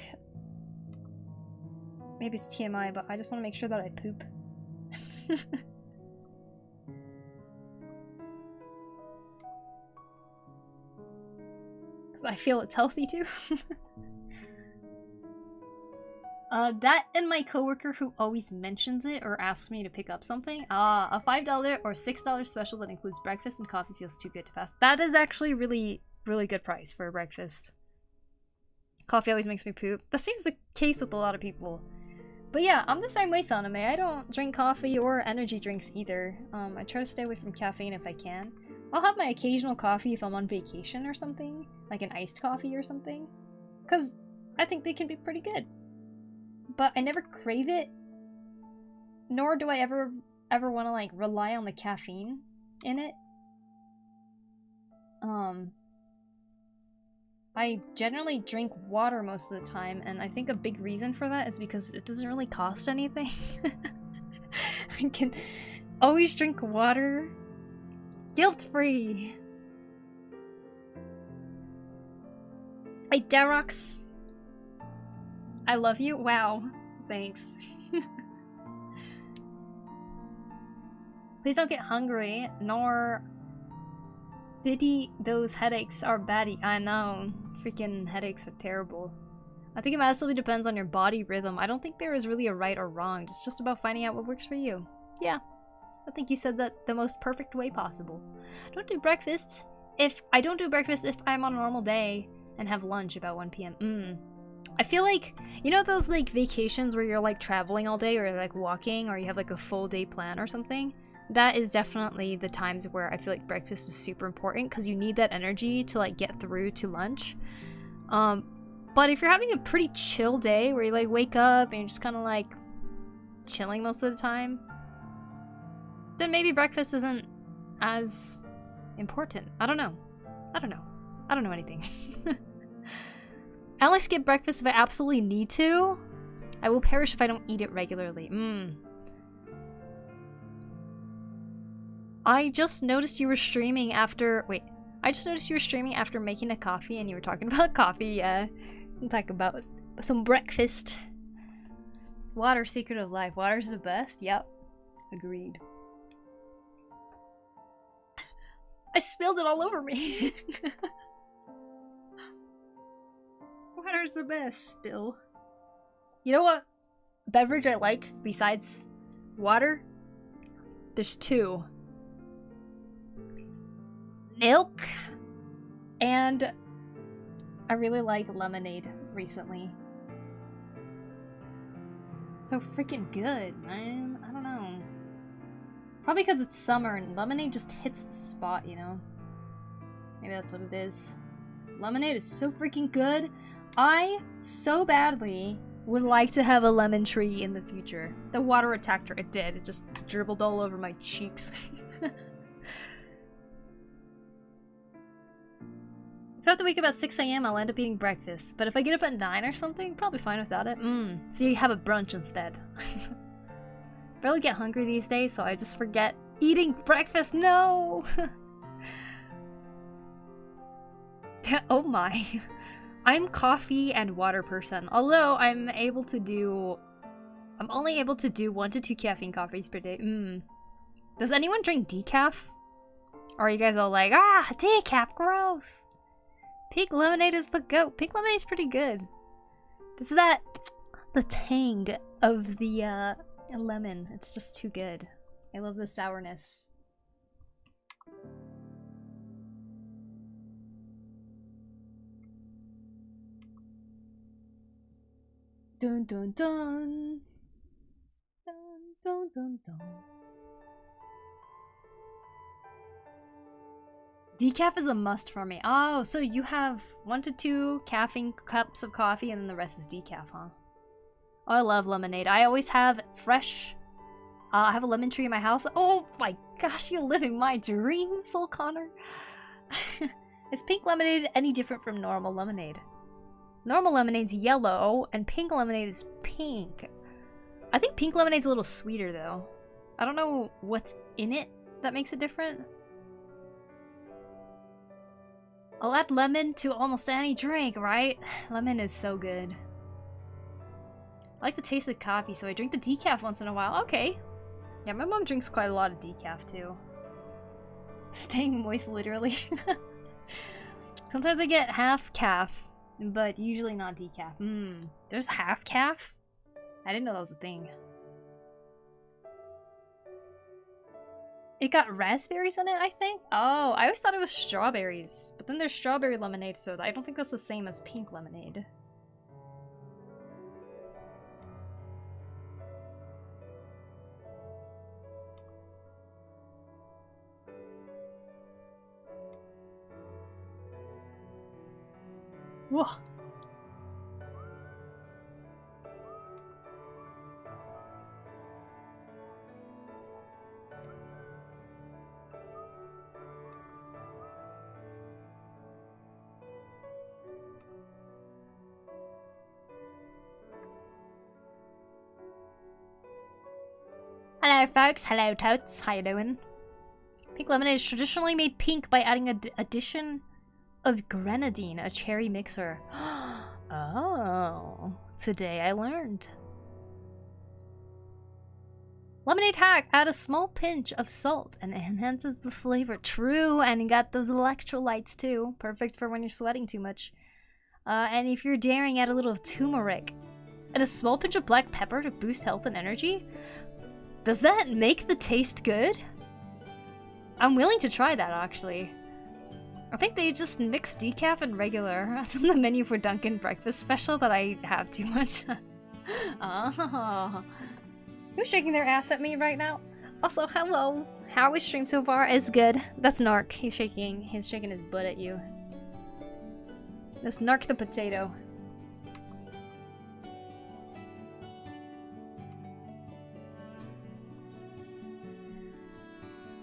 maybe it's TMI, but I just want to make sure that I poop. Because I feel it's healthy too. That and my coworker who always mentions it or asks me to pick up something. A $5 or $6 special that includes breakfast and coffee feels too good to pass. That is actually really good price for a breakfast. Coffee always makes me poop. That seems the case with a lot of people. But yeah, I'm the same way, Saname. I don't drink coffee or energy drinks either. I try to stay away from caffeine if I can. I'll have my occasional coffee if I'm on vacation or something. Like an iced coffee or something. Because I think they can be pretty good. But I never crave it. Nor do I ever want to like rely on the caffeine in it. I generally drink water most of the time, and I think a big reason for that is because it doesn't really cost anything. I can always drink water guilt-free. Hey, Darox. I love you. Wow. Thanks. Please don't get hungry, nor... Diddy, those headaches are baddie. I know. Freaking headaches are terrible. I think it massively depends on your body rhythm. I don't think there is really a right or wrong. It's just about finding out what works for you. Yeah. I think you said that the most perfect way possible. Don't do breakfast. I don't do breakfast if I'm on a normal day and have lunch about 1 p.m. I feel like, you know those like vacations where you're like traveling all day or like walking or you have like a full day plan or something? That is definitely the times where I feel like breakfast is super important because you need that energy to like get through to lunch. But if you're having a pretty chill day where you like wake up and you're just kind of like chilling most of the time, then maybe breakfast isn't as important. I don't know. I don't know anything. I only skip breakfast if I absolutely need to. I will perish if I don't eat it regularly. I just noticed you were streaming after... Wait. I just noticed you were streaming after making a coffee and you were talking about coffee, yeah. And talk about some breakfast. Water, secret of life. Water's the best? Yep. Agreed. I spilled it all over me. Water's the best, spill. You know what beverage I like besides water? There's two. Milk, and I really like lemonade recently. So freaking good, man. I don't know. Probably because it's summer and lemonade just hits the spot, you know? Maybe that's what it is. Lemonade is so freaking good. I so badly would like to have a lemon tree in the future. The water attacked her. It did. It just dribbled all over my cheeks. If I have to wake up at 6 a.m., I'll end up eating breakfast. But if I get up at 9 or something, probably fine without it. So you have a brunch instead. Barely get hungry these days, so I just forget eating breakfast. No! Oh my. I'm coffee and water person. Although I'm only able to do 1 to 2 caffeine coffees per day. Does anyone drink decaf? Or are you guys all like, ah, decaf, gross? Pink lemonade is the goat. Pink lemonade is pretty good. This is the tang of the lemon. It's just too good. I love the sourness. Dun dun dun. Dun dun dun dun. Decaf is a must for me. Oh, so you have 1 to 2 caffeine cups of coffee and then the rest is decaf, huh? Oh, I love lemonade. I always have fresh I have a lemon tree in my house. Oh my gosh, you're living my dream, Soul Connor. Is pink lemonade any different from normal lemonade? Normal lemonade's yellow, and pink lemonade is pink. I think pink lemonade's a little sweeter, though. I don't know what's in it that makes it different. I'll add lemon to almost any drink, right? Lemon is so good. I like the taste of coffee, so I drink the decaf once in a while. Okay. Yeah, my mom drinks quite a lot of decaf, too. Staying moist, literally. Sometimes I get half calf, but usually not decaf. There's half calf? I didn't know that was a thing. It got raspberries in it, I think? Oh, I always thought it was strawberries. But then there's strawberry lemonade, so I don't think that's the same as pink lemonade. Whoa. Hello folks, hello totes, how you doing? Pink lemonade is traditionally made pink by adding an addition of grenadine, a cherry mixer. Oh, today I learned. Lemonade hack, add a small pinch of salt and it enhances the flavor. True, and you got those electrolytes too. Perfect for when you're sweating too much. And if you're daring, add a little turmeric and a small pinch of black pepper to boost health and energy. Does that make the taste good? I'm willing to try that, actually. I think they just mix decaf and regular. That's on the menu for Dunkin' breakfast special that I have too much. Oh. Who's shaking their ass at me right now? Also, hello. How is stream so far? It's good. That's Narc. He's shaking his butt at you. That's Narc the potato.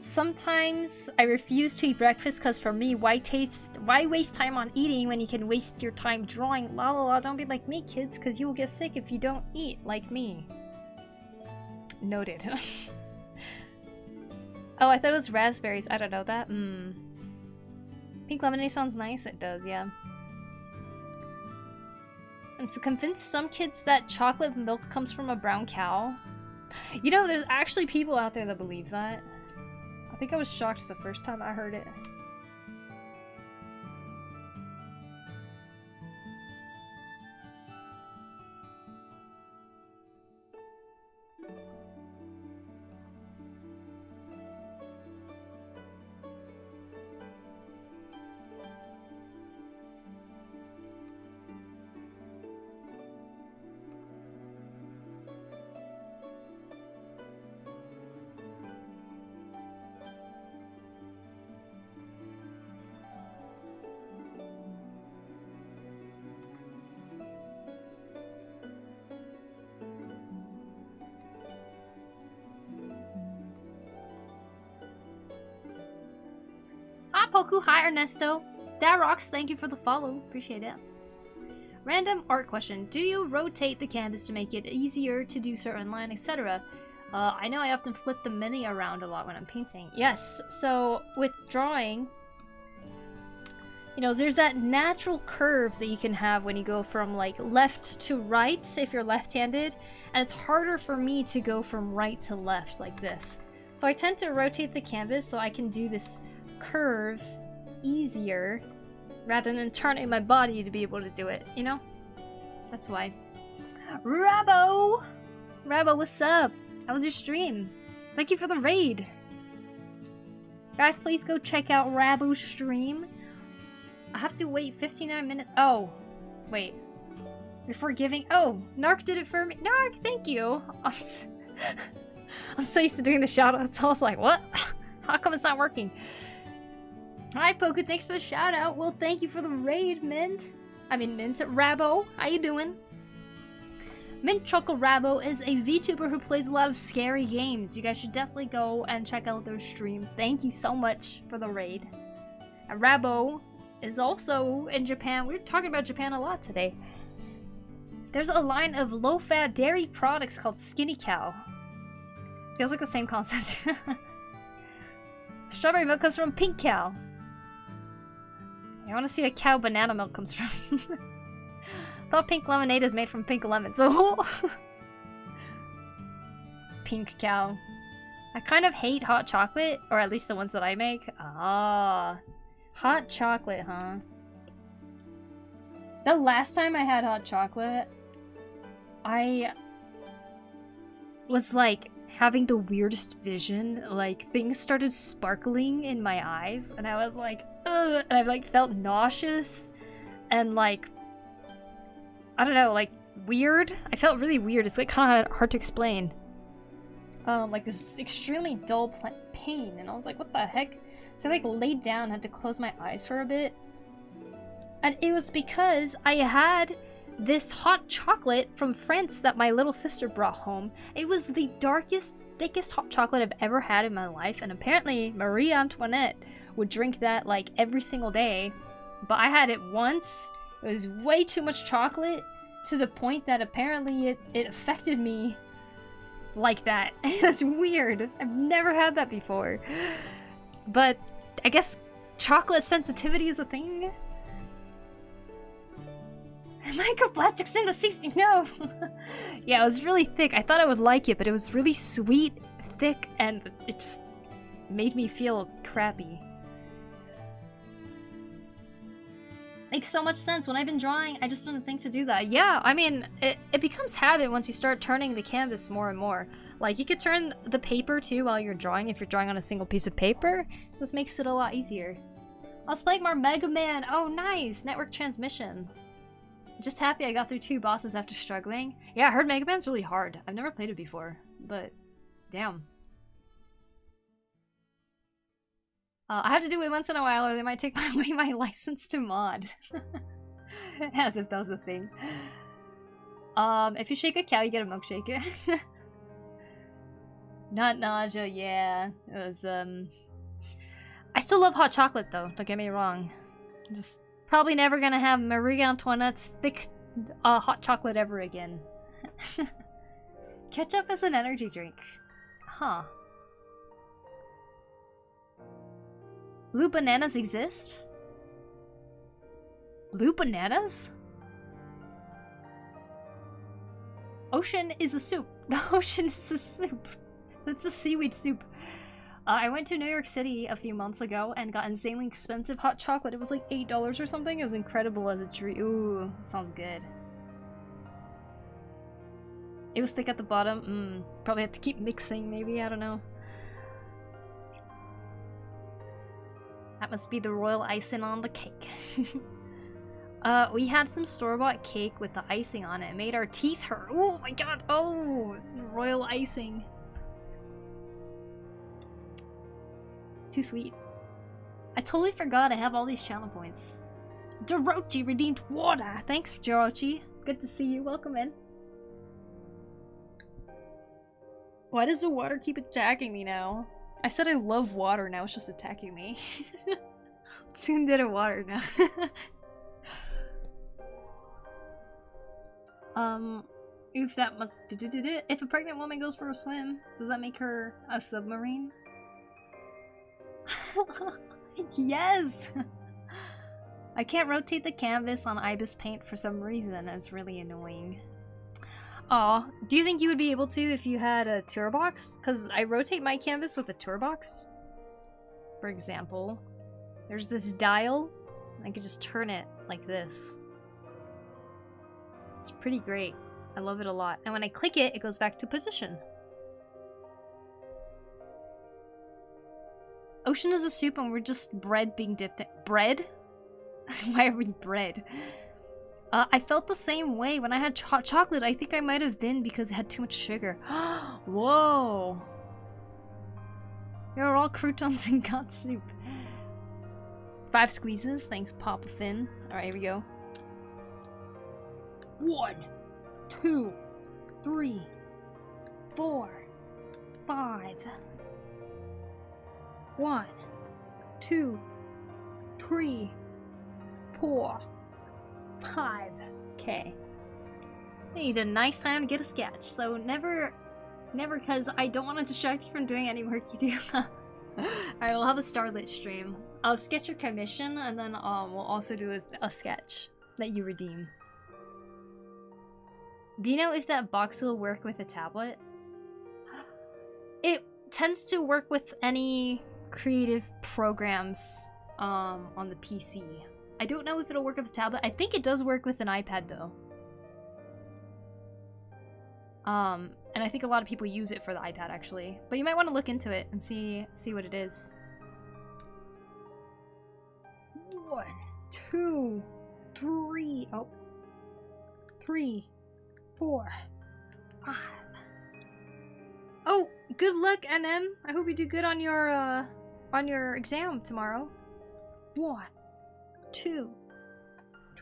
Sometimes I refuse to eat breakfast because for me, why waste time on eating when you can waste your time drawing? La la la, don't be like me, kids, because you will get sick if you don't eat like me. Noted. Oh, I thought it was raspberries. I don't know that. Pink lemonade sounds nice. It does, yeah. I'm so convinced some kids that chocolate milk comes from a brown cow. You know, there's actually people out there that believe that. I think I was shocked the first time I heard it. Poku, hi Ernesto. That rocks, thank you for the follow. Appreciate it. Random art question. Do you rotate the canvas to make it easier to do certain line, etc.? I know I often flip the mini around a lot when I'm painting. Yes, so with drawing, you know, there's that natural curve that you can have when you go from like left to right if you're left-handed, and it's harder for me to go from right to left like this. So I tend to rotate the canvas so I can do this curve easier rather than turning my body to be able to do it, you know? That's why. Rabo, what's up? How was your stream? Thank you for the raid. Guys, please go check out Rabo's stream. I have to wait 59 minutes. Oh, wait. Before giving... Oh, Narc did it for me. Narc, thank you. I'm so used to doing the shoutouts, so I was like, what? How come it's not working? Hi, Poku, thanks for the shout out. Well, thank you for the raid, Mint. Rabo. How you doing? Mint Choco Rabo is a VTuber who plays a lot of scary games. You guys should definitely go and check out their stream. Thank you so much for the raid. And Rabo is also in Japan. We're talking about Japan a lot today. There's a line of low-fat dairy products called Skinny Cow. Feels like the same concept. Strawberry milk comes from Pink Cow. I want to see a cow banana milk comes from. Thought pink lemonade is made from pink lemon, so Pink Cow. I kind of hate hot chocolate, or at least the ones that I make. Ah, hot chocolate, huh? The last time I had hot chocolate, I was like having the weirdest vision. Like things started sparkling in my eyes, and I was like, ugh, and I like felt nauseous and like, I don't know, like weird. I felt really weird. It's like kind of hard to explain. Like this extremely dull pain, and I was like, what the heck? So I like laid down, had to close my eyes for a bit. And it was because I had this hot chocolate from France that my little sister brought home. It was the darkest, thickest hot chocolate I've ever had in my life, and apparently Marie Antoinette would drink that like every single day. But I had it once. It was way too much chocolate to the point that apparently it affected me like that. It was weird. I've never had that before. But I guess chocolate sensitivity is a thing. Microplastics in the 60, no! Yeah, it was really thick. I thought I would like it, but it was really sweet, thick, and it just made me feel crappy. Makes so much sense. When I've been drawing, I just didn't think to do that. Yeah, I mean, it becomes habit once you start turning the canvas more and more. Like, you could turn the paper too while you're drawing if you're drawing on a single piece of paper. This makes it a lot easier. I was playing more Mega Man. Oh, nice! Network transmission. Just happy I got through 2 bosses after struggling. Yeah, I heard Mega Man's really hard. I've never played it before, but damn. I have to do it once in a while or they might take away my license to mod. As if that was a thing. If you shake a cow, you get a milkshake. Not nausea, yeah. It was, I still love hot chocolate though, don't get me wrong. Just probably never gonna have Marie Antoinette's thick hot chocolate ever again. Ketchup is an energy drink. Huh. Blue bananas exist? Blue bananas? Ocean is a soup. The ocean is a soup. That's just seaweed soup. I went to New York City a few months ago and got insanely expensive hot chocolate. It was like $8 or something. It was incredible as a treat. Ooh, sounds good. It was thick at the bottom. Probably had to keep mixing, maybe. I don't know. That must be the royal icing on the cake. We had some store-bought cake with the icing on it. It made our teeth hurt. Oh my god. Oh, royal icing. Too sweet. I totally forgot I have all these channel points. Jorochi redeemed water. Thanks, Jorochi. Good to see you. Welcome in. Why does the water keep attacking me now? I said I love water, now it's just attacking me. Tsundere water now. Oof, that must... If a pregnant woman goes for a swim, does that make her a submarine? Yes! I can't rotate the canvas on Ibis Paint for some reason. It's really annoying. Aw, do you think you would be able to if you had a tour box? Because I rotate my canvas with a tour box. For example, there's this dial. I could just turn it like this. It's pretty great. I love it a lot. And when I click it, it goes back to position. Ocean is a soup and we're just bread being dipped in. Bread? Why are we bread? I felt the same way when I had hot chocolate. I think I might have been because it had too much sugar. Whoa! You're all croutons and got soup. 5 squeezes. Thanks, Papa Finn. Alright, here we go. 1, 2, 3, 4, 5. 1, 2, 3, 4, 5. Okay. I need a nice time to get a sketch, so never, because I don't want to distract you from doing any work you do. Alright, we'll have a Starlit stream. I'll sketch your commission, and then we'll also do a sketch that you redeem. Do you know if that box will work with a tablet? It tends to work with any creative programs on the PC. I don't know if it'll work with a tablet. I think it does work with an iPad though. And I think a lot of people use it for the iPad actually. But you might want to look into it and see what it is. 1, 2, 3. Oh. 3, 4, 5. Oh, good luck, NM. I hope you do good on your exam tomorrow. 1, 2,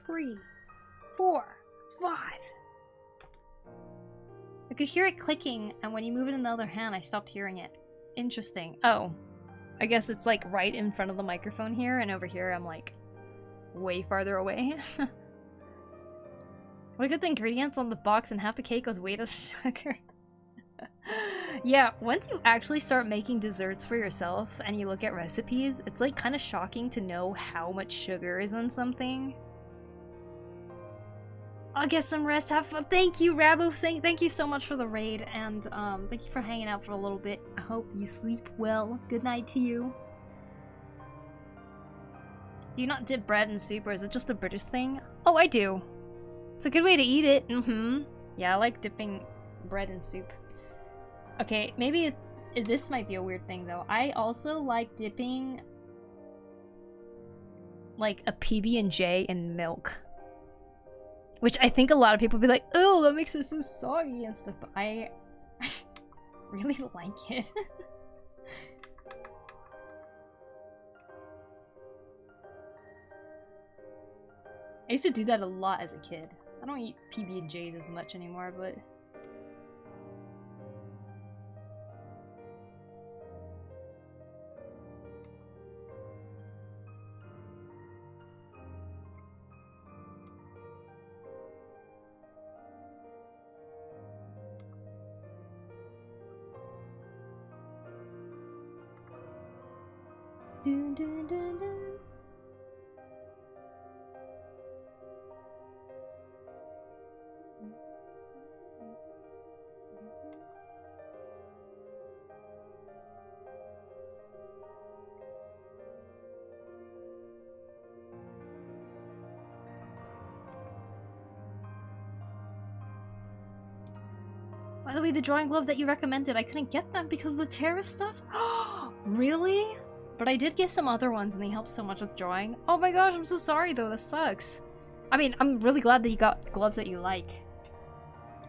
3, 4, 5. I could hear it clicking, and when you move it in the other hand, I stopped hearing it. Interesting. Oh, I guess it's like right in front of the microphone here, and over here I'm like way farther away. Look at the ingredients on the box, and half the cake was weight of sugar. Yeah, once you actually start making desserts for yourself and you look at recipes, it's like kind of shocking to know how much sugar is in something. I'll get some rest, have fun. Thank you, Rabo, saying thank you so much for the raid, and thank you for hanging out for a little bit. I hope you sleep well. Good night to you. Do you not dip bread in soup, or is it just a British thing? Oh, I do. It's a good way to eat it. Yeah, I like dipping bread in soup. Okay, maybe this might be a weird thing though. I also like dipping like a PB&J in milk. Which I think a lot of people be like, oh, that makes it so soggy and stuff, but I really like it. I used to do that a lot as a kid. I don't eat PB&Js as much anymore, but... Dun, dun, dun, dun. By the way, the drawing gloves that you recommended, I couldn't get them because of the tariff stuff? Really? But I did get some other ones and they help so much with drawing. Oh my gosh, I'm so sorry though, this sucks. I mean, I'm really glad that you got gloves that you like.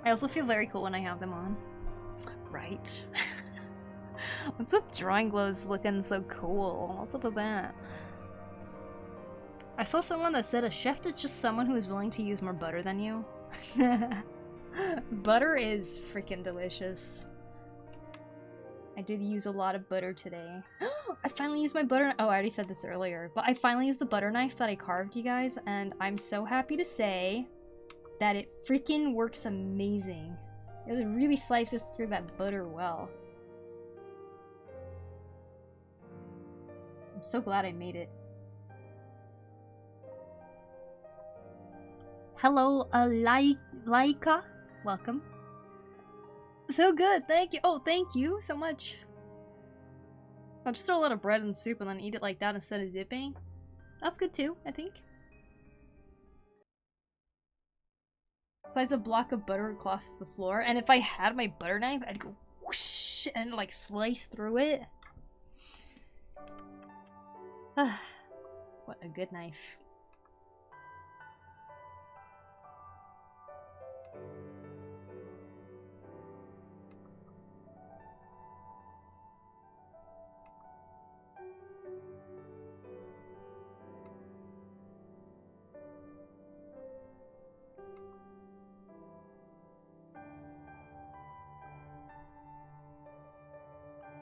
I also feel very cool when I have them on. Right. What's with drawing gloves looking so cool? What's up with that? I saw someone that said a chef is just someone who is willing to use more butter than you. Butter is freaking delicious. I did use a lot of butter today. I finally used my butter. Oh, I already said this earlier, but I finally used the butter knife that I carved, you guys, and I'm so happy to say that it freaking works amazing. It really slices through that butter well. I'm so glad I made it. Hello, Laika. Welcome. So good, thank you. Oh, thank you so much. I'll just throw a lot of bread in soup and then eat it like that instead of dipping. That's good too, I think. Slice a block of butter across the floor, and if I had my butter knife, I'd go whoosh and like slice through it. What a good knife.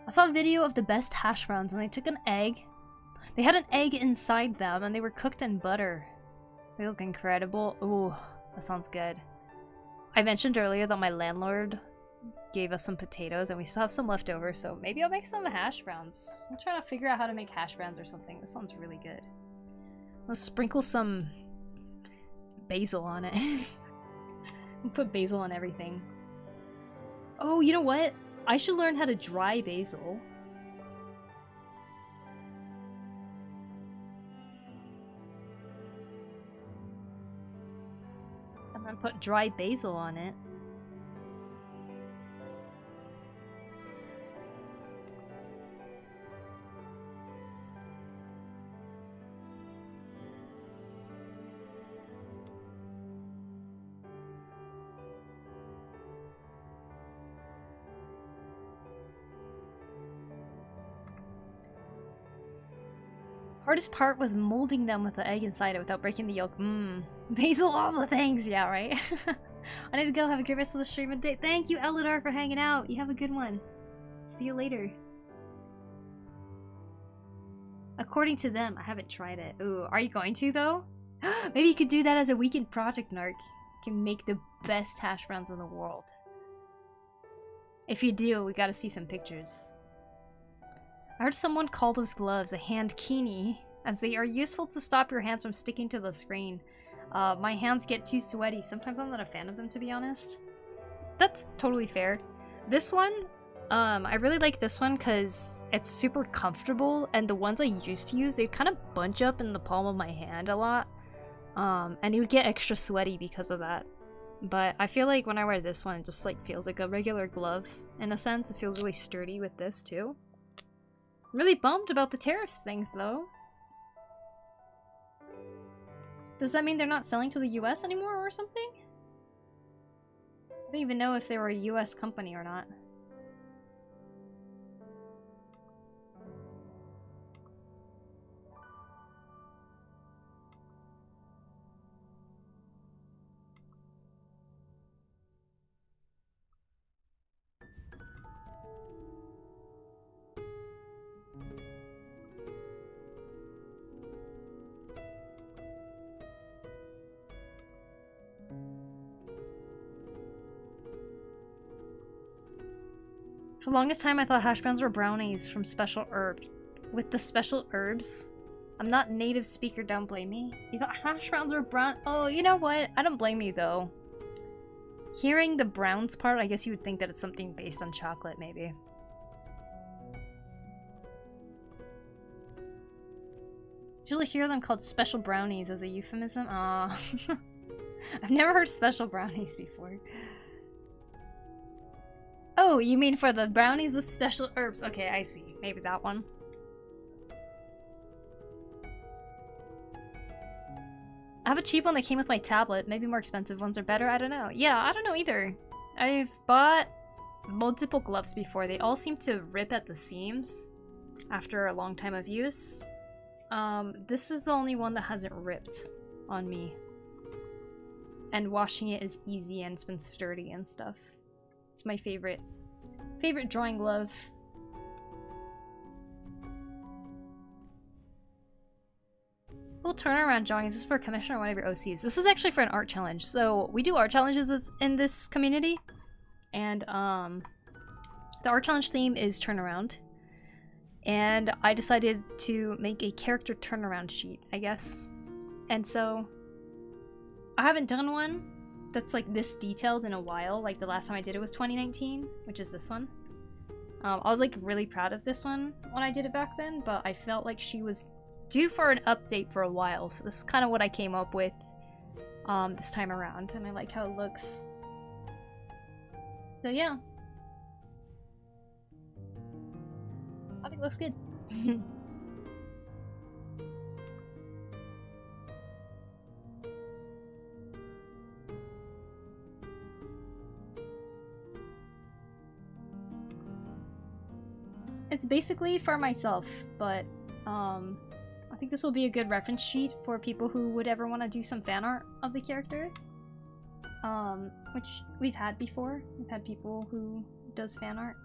I saw a video of the best hash browns and they took an egg. They had an egg inside them and they were cooked in butter. They look incredible. Ooh, that sounds good. I mentioned earlier that my landlord gave us some potatoes and we still have some left over, so maybe I'll make some hash browns. I'm trying to figure out how to make hash browns or something. That sounds really good. Let's sprinkle some basil on it. Put basil on everything. Oh, you know what? I should learn how to dry basil. And then put dry basil on it. Hardest part was molding them with the egg inside it without breaking the yolk. Basil, all the things. Yeah, right? I need to go. Have a good rest of the stream and day. Thank you, Elidar, for hanging out. You have a good one. See you later. According to them, I haven't tried it. Ooh, are you going to, though? Maybe you could do that as a weekend project, Narc. You can make the best hash browns in the world. If you do, we gotta see some pictures. I heard someone call those gloves a hand kini, as they are useful to stop your hands from sticking to the screen. My hands get too sweaty. Sometimes I'm not a fan of them, to be honest. That's totally fair. This one, I really like this one because it's super comfortable, and the ones I used to use, they'd kind of bunch up in the palm of my hand a lot. And it would get extra sweaty because of that. But I feel like when I wear this one, it just like feels like a regular glove in a sense. It feels really sturdy with this too. Really bummed about the tariffs things, though. Does that mean they're not selling to the US anymore or something? I don't even know if they were a US company or not. For the longest time, I thought hash browns were brownies from special herbs. With the special herbs, I'm not native speaker, don't blame me. You thought hash browns were brown? Oh, you know what? I don't blame you, though. Hearing the browns part, I guess you would think that it's something based on chocolate, maybe. Usually hear them called special brownies as a euphemism. Aw. I've never heard special brownies before. Oh, you mean for the brownies with special herbs. Okay, I see. Maybe that one. I have a cheap one that came with my tablet. Maybe more expensive ones are better. I don't know. Yeah, I don't know either. I've bought multiple gloves before. They all seem to rip at the seams after a long time of use. This is the only one that hasn't ripped on me. And washing it is easy and it's been sturdy and stuff. It's my favorite drawing glove. Cool turnaround drawing. Is this for a commission or one of your OCs? This is actually for an art challenge. So we do art challenges in this community. And the art challenge theme is turnaround. And I decided to make a character turnaround sheet, I guess. And so I haven't done one that's like this detailed in a while. Like the last time I did it was 2019, which is this one. I was like really proud of this one when I did it back then, but I felt like she was due for an update for a while, so this is kind of what I came up with this time around, and I like how it looks. So yeah. I think it looks good. It's basically for myself, but I think this will be a good reference sheet for people who would ever want to do some fan art of the character. Which we've had before. We've had people who does fan art.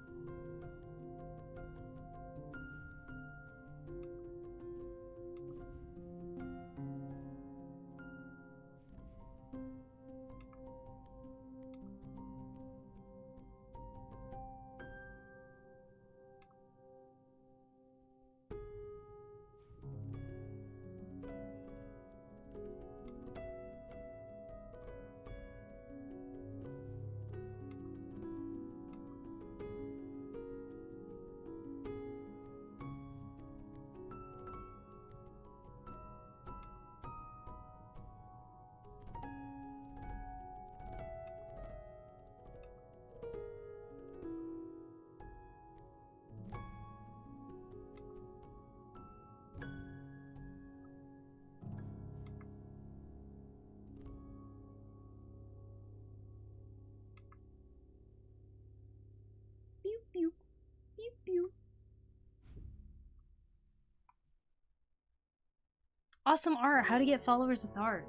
Awesome art. How to get followers with art.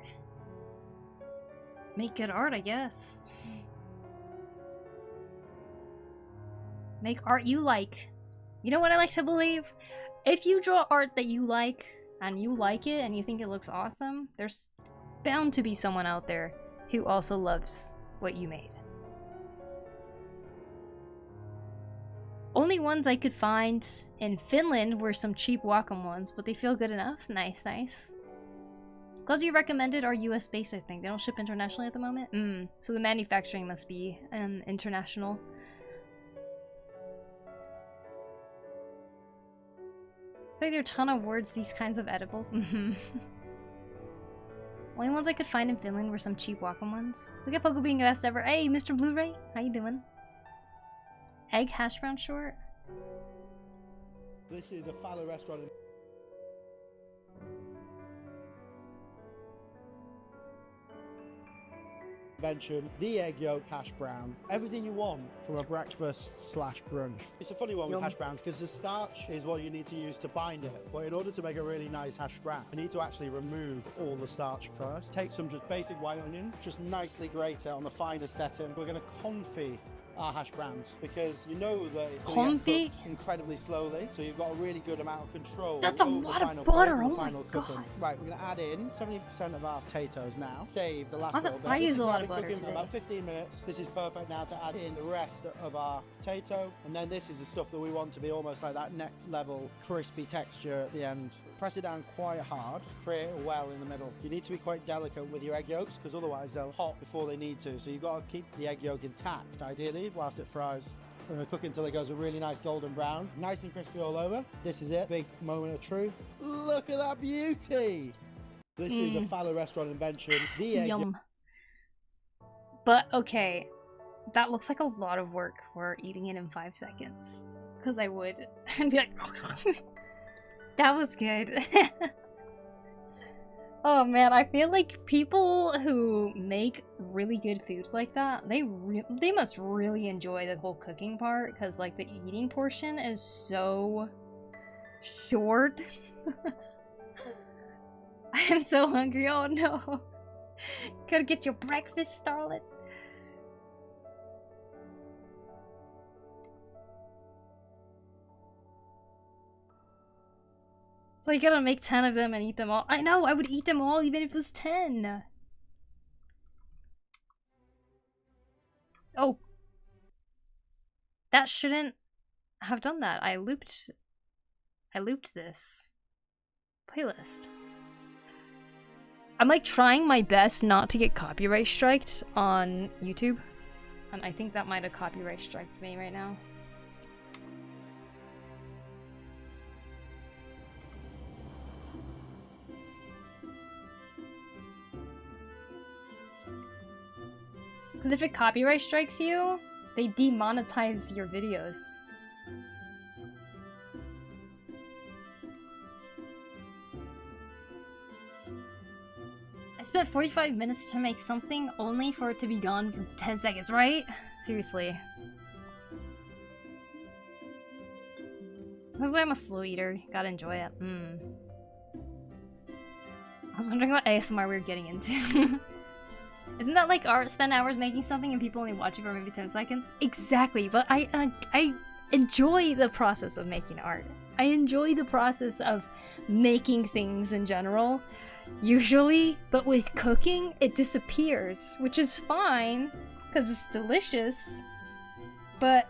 Make good art, I guess. Make art you like. You know what I like to believe? If you draw art that you like, and you like it, and you think it looks awesome, there's bound to be someone out there who also loves what you made. Only ones I could find in Finland were some cheap Wacom ones, but they feel good enough. Nice, nice. Gloves you recommended are US based, I think. They don't ship internationally at the moment? So the manufacturing must be international. I think there are a ton of words, these kinds of edibles. Only ones I could find in Finland were some cheap Wacom ones. Look at Poku being the best ever. Hey, Mr. Blu-ray, how you doing? Egg hash brown short. This is a fallow restaurant. Invention, the egg yolk hash brown. Everything you want from a breakfast slash brunch. It's a funny one with hash browns because the starch is what you need to use to bind it. But in order to make a really nice hash brown, you need to actually remove all the starch first. Take some just basic white onion, just nicely grate it on the finest setting. We're going to confit our hash browns because you know that it's going to get cooked incredibly slowly, so you've got a really good amount of control. That's a lot of butter. Oh my god! Right, we're going to add in 70% of our potatoes now. Save the last little bit. I use a lot of butter cooking for about 15 minutes. This is perfect now to add in the rest of our potato, and then this is the stuff that we want to be almost like that next level crispy texture at the end. Press it down quite hard, create a well in the middle. You need to be quite delicate with your egg yolks because otherwise they'll pop before they need to. So you've got to keep the egg yolk intact, ideally, whilst it fries. We're going to cook until it goes a really nice golden brown. Nice and crispy all over. This is it. Big moment of truth. Look at that beauty! This is a fallow restaurant invention. The egg Yum. But, okay. That looks like a lot of work for eating it in 5 seconds. Because I would. And be like... That was good. Oh man, I feel like people who make really good foods like that, they must really enjoy the whole cooking part, because like the eating portion is so short. I am so hungry. Oh no. Gotta get your breakfast, starlet. So you gotta make 10 of them and eat them all. I know, I would eat them all even if it was 10. Oh. That shouldn't have done that. I looped this playlist. I'm like trying my best not to get copyright striked on YouTube. And I think that might have copyright striked me right now. Because if it copyright strikes you, they demonetize your videos. I spent 45 minutes to make something only for it to be gone for 10 seconds, right? Seriously. This is why I'm a slow eater. Gotta enjoy it. I was wondering what ASMR we were getting into. Isn't that like art? Spend hours making something and people only watch it for maybe 10 seconds? Exactly, but I enjoy the process of making art. I enjoy the process of making things in general, usually, but with cooking, it disappears, which is fine, because it's delicious, but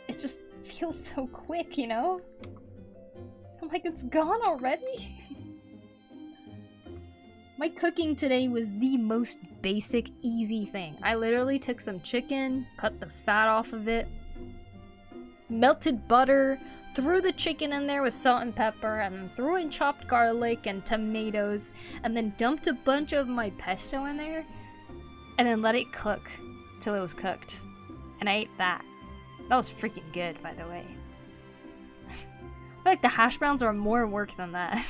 it just feels so quick, you know? I'm like, it's gone already? My cooking today was the most basic, easy thing. I literally took some chicken, cut the fat off of it, melted butter, threw the chicken in there with salt and pepper, and threw in chopped garlic and tomatoes, and then dumped a bunch of my pesto in there, and then let it cook till it was cooked. And I ate that. That was freaking good, by the way. I feel like the hash browns are more work than that.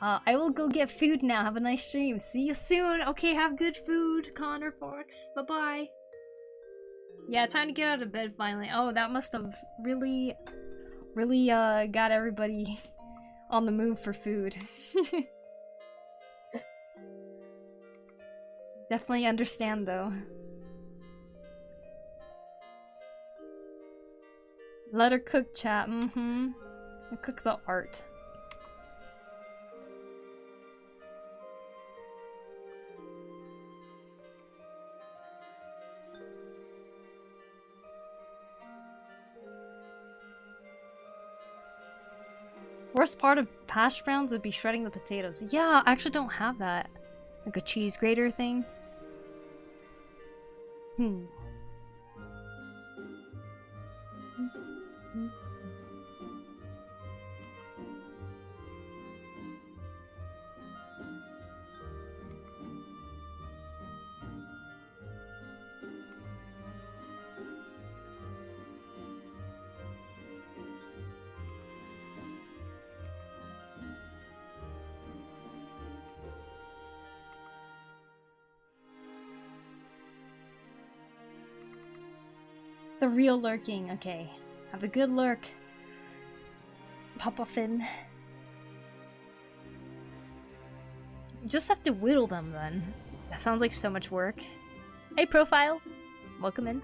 I will go get food now. Have a nice stream. See you soon. Okay, have good food, Connor Fox. Bye-bye. Yeah, time to get out of bed finally. Oh, that must have really Really got everybody on the move for food. Definitely understand though. Let her cook, chat. And cook the art. Worst part of hash browns would be shredding the potatoes. Yeah, I actually don't have that. Like a cheese grater thing. The real lurking, okay. Have a good lurk. Papa Finn. You just have to whittle them then. That sounds like so much work. Hey, Profile! Welcome in.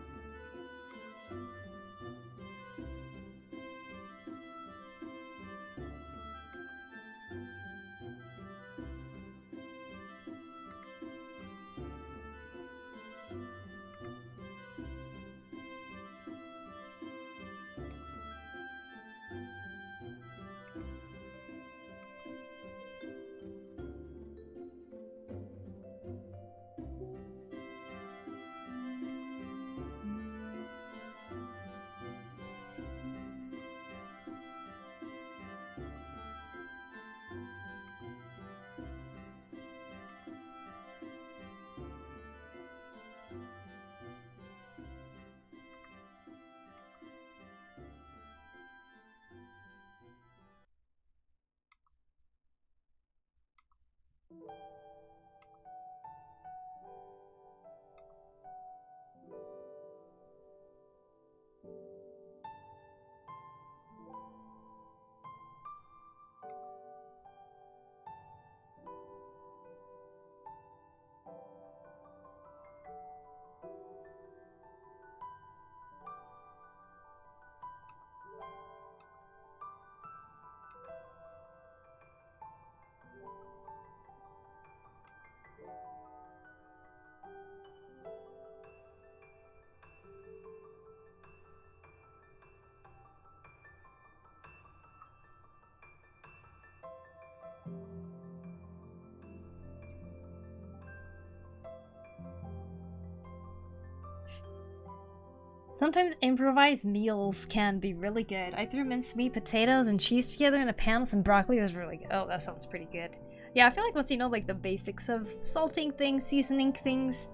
Sometimes improvised meals can be really good. I threw minced meat, potatoes, and cheese together in a pan with some broccoli. It was really good. Oh, that sounds pretty good. Yeah, I feel like once you know like the basics of salting things, seasoning things,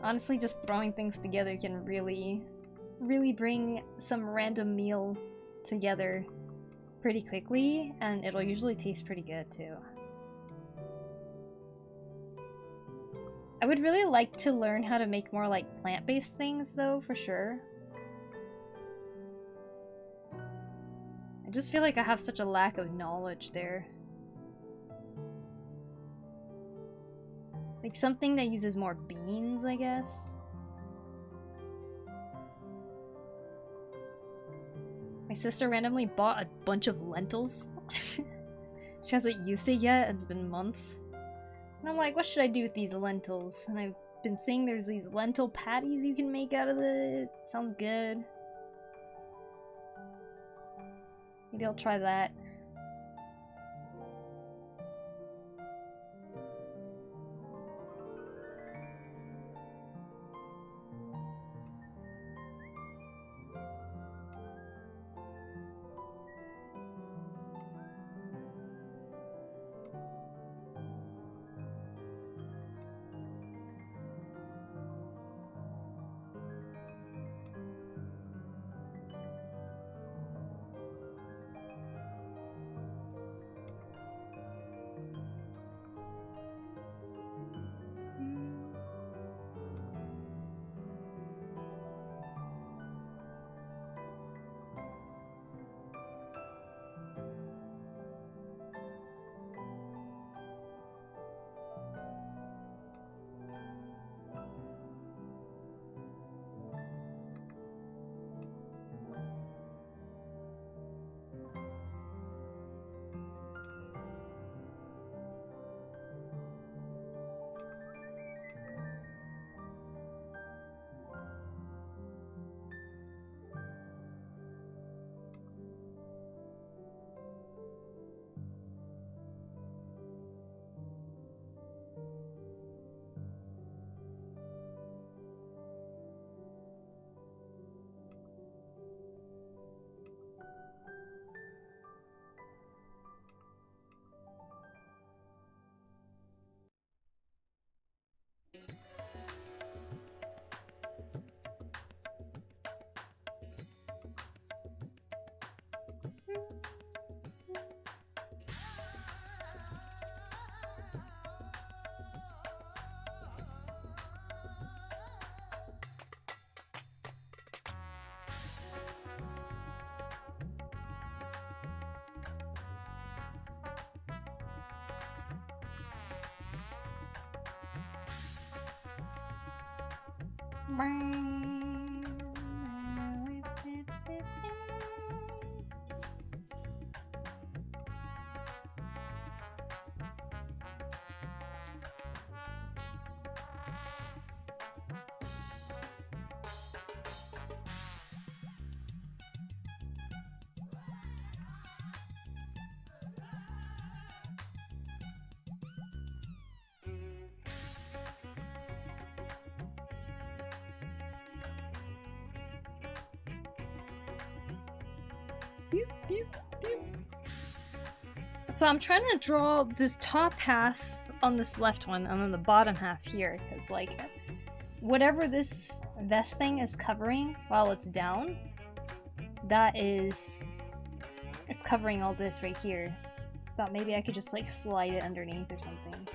honestly just throwing things together can really bring some random meal together pretty quickly, and it'll usually taste pretty good too. I would really like to learn how to make more like plant-based things though, for sure. I just feel like I have such a lack of knowledge there. Like something that uses more beans, I guess. My sister randomly bought a bunch of lentils. She hasn't used it yet, it's been months. And I'm like, what should I do with these lentils? And I've been seeing there's these lentil patties you can make out of it. Sounds good. Maybe I'll try that. So I'm trying to draw this top half on this left one and then the bottom half here, because like whatever this vest thing is covering while it's down, it's covering all this right here. Thought maybe I could just like slide it underneath or something.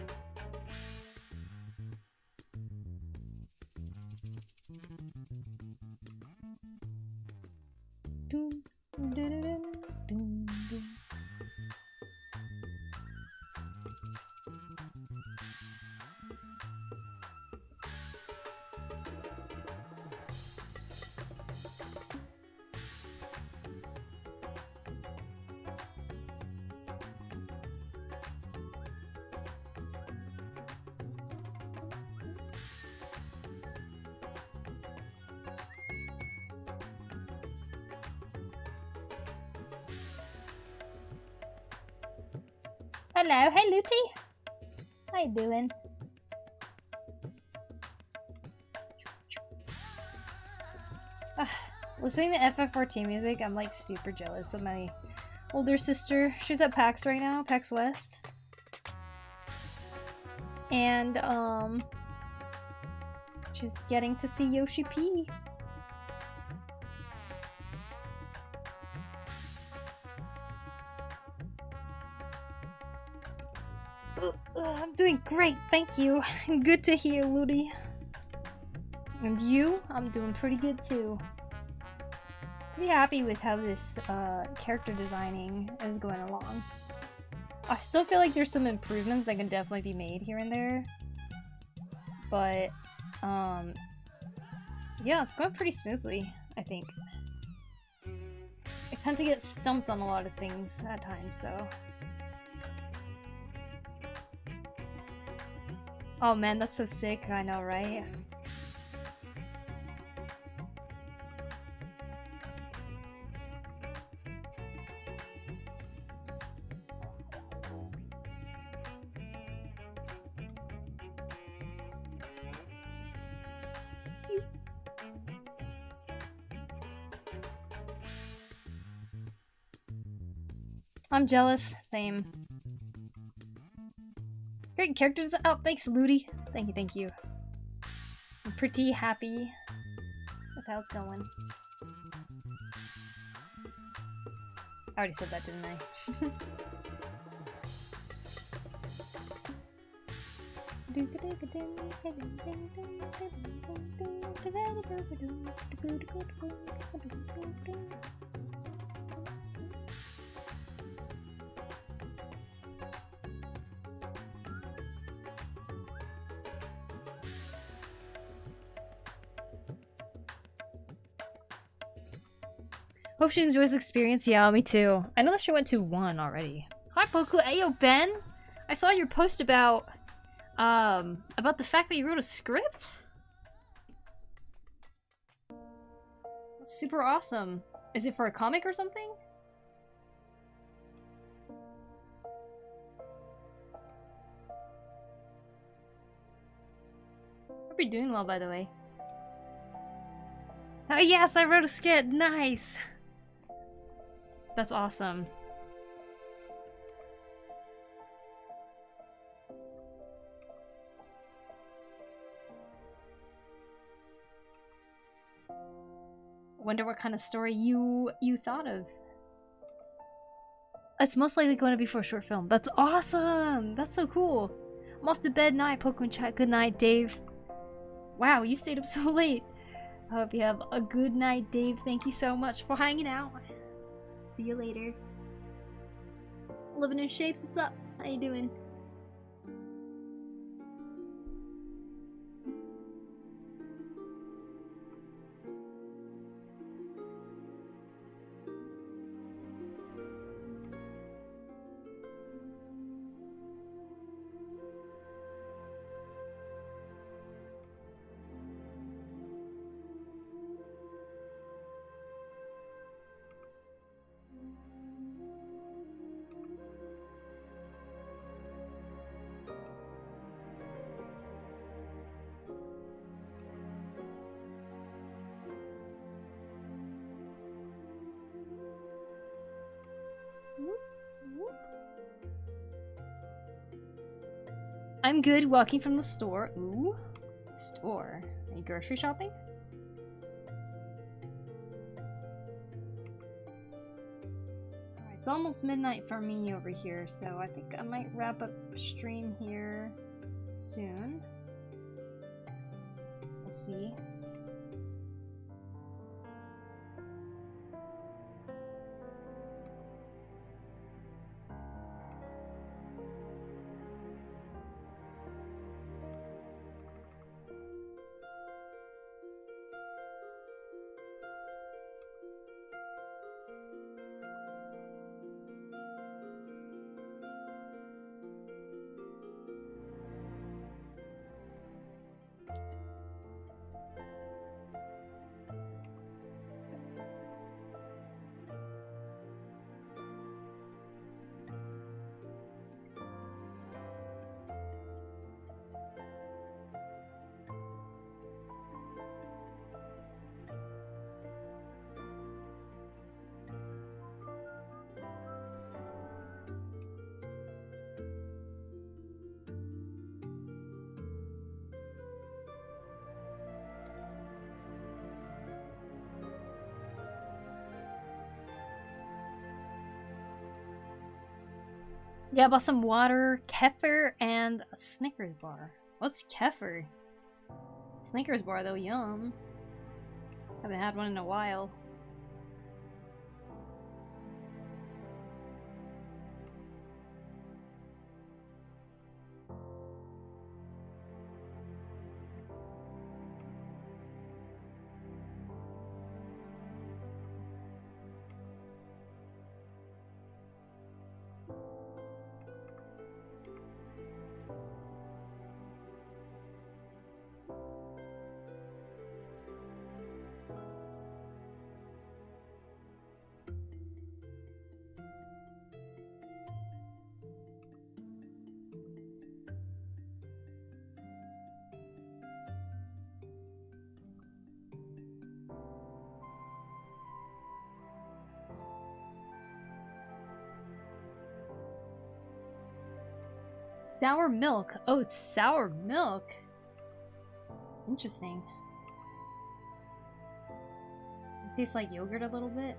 Hello, hey Looty! How you doing? Listening to FF14 music, I'm like super jealous of my older sister. She's at PAX right now, PAX West. And she's getting to see Yoshi P. I'm doing great, thank you. Good to hear, Ludi. And you? I'm doing pretty good too. Pretty happy with how this character designing is going along. I still feel like there's some improvements that can definitely be made here and there. But, yeah, it's going pretty smoothly, I think. I tend to get stumped on a lot of things at times, so... Oh man, that's so sick, I know, right? I'm jealous, same. Great characters. Oh, thanks, Ludi. Thank you. I'm pretty happy with how it's going. I already said that, didn't I? Hope she enjoys the experience. Yeah, me too. I know that she went to 1 already. Hi, Poku. Ayo, Ben. I saw your post about the fact that you wrote a script. That's super awesome. Is it for a comic or something? Hope you're doing well, by the way. Oh yes, I wrote a skit. Nice. That's awesome. Wonder what kind of story you thought of. It's most likely going to be for a short film. That's awesome. That's so cool. I'm off to bed now. Poku in chat. Good night, Dave. Wow, you stayed up so late. I hope you have a good night, Dave. Thank you so much for hanging out. See you later. Living in Shapes, what's up? How you doing? I'm good walking from the store. Ooh, store. Are you grocery shopping? Alright, it's almost midnight for me over here, so I think I might wrap up stream here soon. We'll see. Yeah, I bought some water, kefir, and a Snickers bar. What's kefir? Snickers bar though, yum. Haven't had one in a while. Sour milk. Oh, it's sour milk. Interesting. It tastes like yogurt a little bit.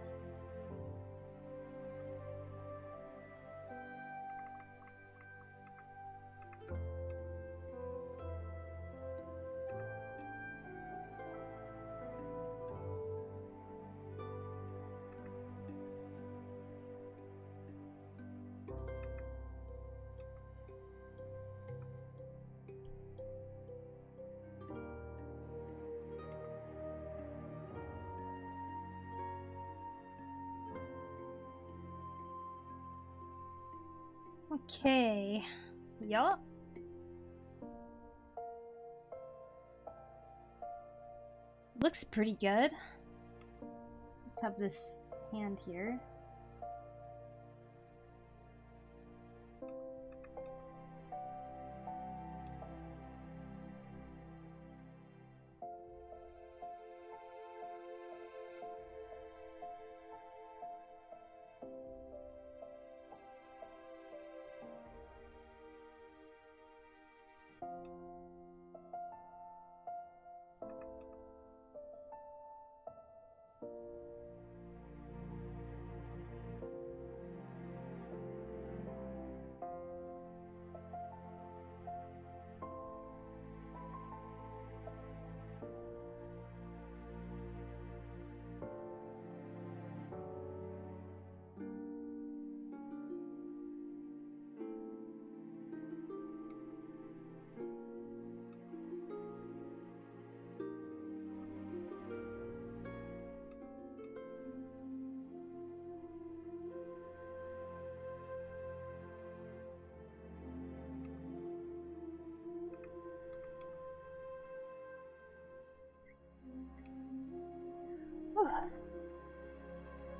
Okay. Yup. Looks pretty good. Let's have this hand here.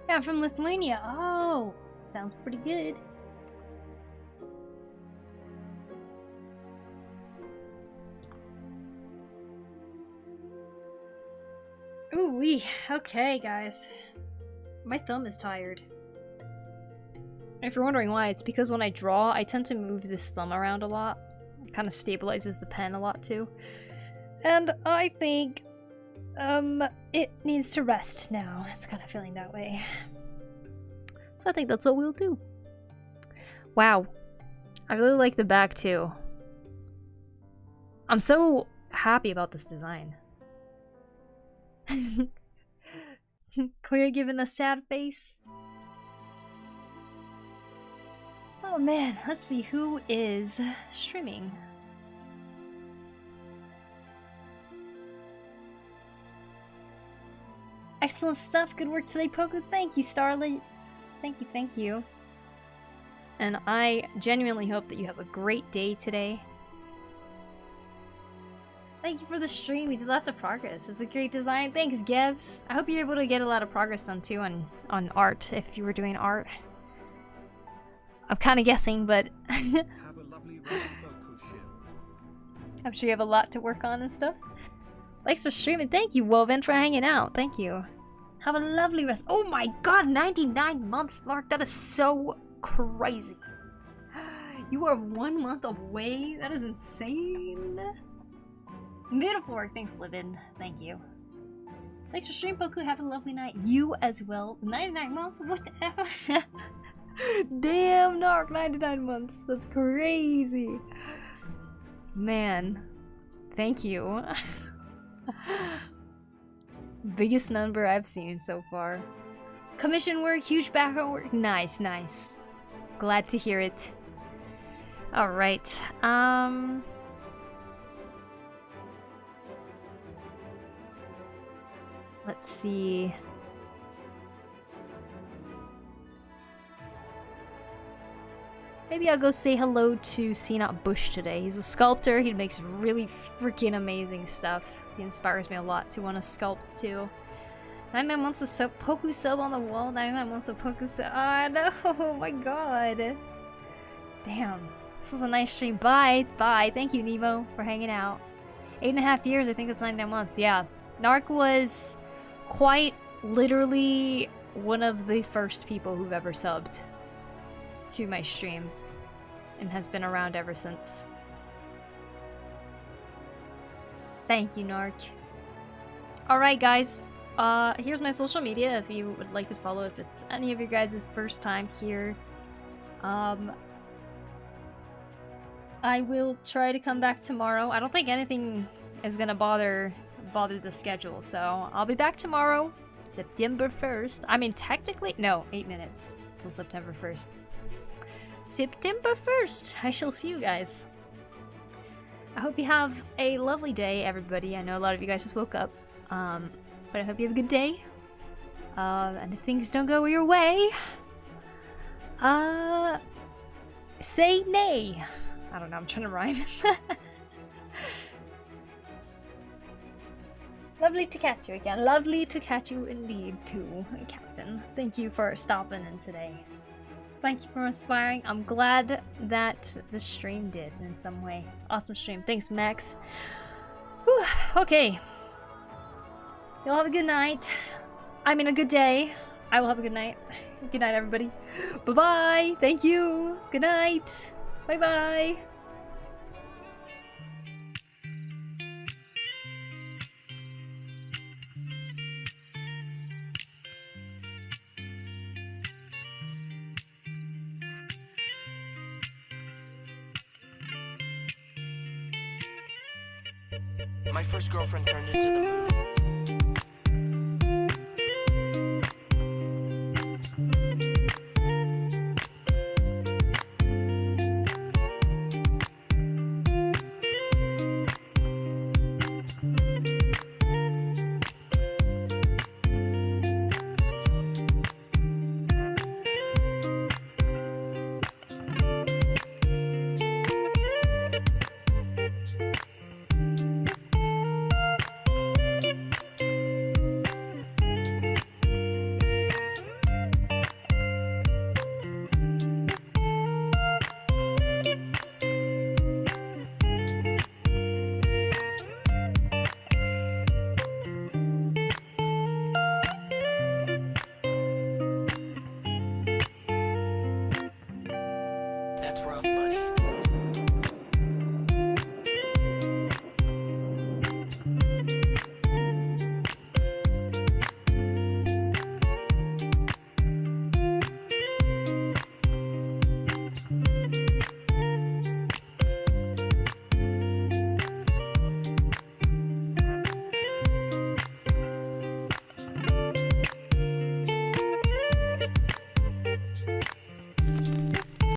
Yeah, I'm from Lithuania. Oh, sounds pretty good. Ooh wee. Okay, guys. My thumb is tired. If you're wondering why, it's because when I draw, I tend to move this thumb around a lot. kind of stabilizes the pen a lot too. And I think it needs to rest now. It's kind of feeling that way. So I think that's what we'll do. Wow. I really like the back too. I'm so happy about this design. Koya giving a sad face. Oh man, let's see who is streaming. Excellent stuff. Good work today, Poku. Thank you, Starlight. Thank you, thank you. And I genuinely hope that you have a great day today. Thank you for the stream. We did lots of progress. It's a great design. Thanks, Gebs. I hope you're able to get a lot of progress done too on art, if you were doing art. I'm kind of guessing, but Have a lovely rest, Poku. I'm sure you have a lot to work on and stuff. Thanks for streaming. Thank you, Woven, for hanging out. Thank you. Have a lovely rest. Oh my god, 99 months, Lark. That is so crazy. You are 1 month away? That is insane. Beautiful work. Thanks, Livin. Thank you. Thanks for streaming, Poku. Have a lovely night. You as well. 99 months? What the F? Damn, Narc. 99 months. That's crazy. Man. Thank you. Biggest number I've seen so far. Commission work, huge background work. Nice, nice. Glad to hear it. Alright. Let's see. Maybe I'll go say hello to Sinat Bush today. He's a sculptor. He makes really freaking amazing stuff. He inspires me a lot to want to sculpt too. 99 months of Poku sub on the wall. 99 months of Poku sub. Ah, no! Oh my god. Damn. This was a nice stream. Bye. Bye. Thank you, Nemo, for hanging out. 8.5 years. I think that's 99 months. Yeah. Narc was quite literally one of the first people who've ever subbed to my stream and has been around ever since. Thank you, Narc. Alright, guys. Here's my social media if you would like to follow, if it's any of your guys' first time here. I will try to come back tomorrow. I don't think anything is gonna bother the schedule, so I'll be back tomorrow, September 1st. I mean, technically, no, 8 minutes till September 1st. September 1st, I shall see you guys. I hope you have a lovely day, everybody. I know a lot of you guys just woke up, but I hope you have a good day. And if things don't go your way, say nay. I don't know, I'm trying to rhyme. Lovely to catch you again. Lovely to catch you indeed, too, Captain. Thank you for stopping in today. Thank you for inspiring. I'm glad that the stream did in some way. Awesome stream. Thanks, Max. Whew, okay. You'll have a good night. I mean, a good day. I will have a good night. Good night, everybody. Bye-bye. Thank you. Good night. Bye-bye. My first girlfriend turned into the moon.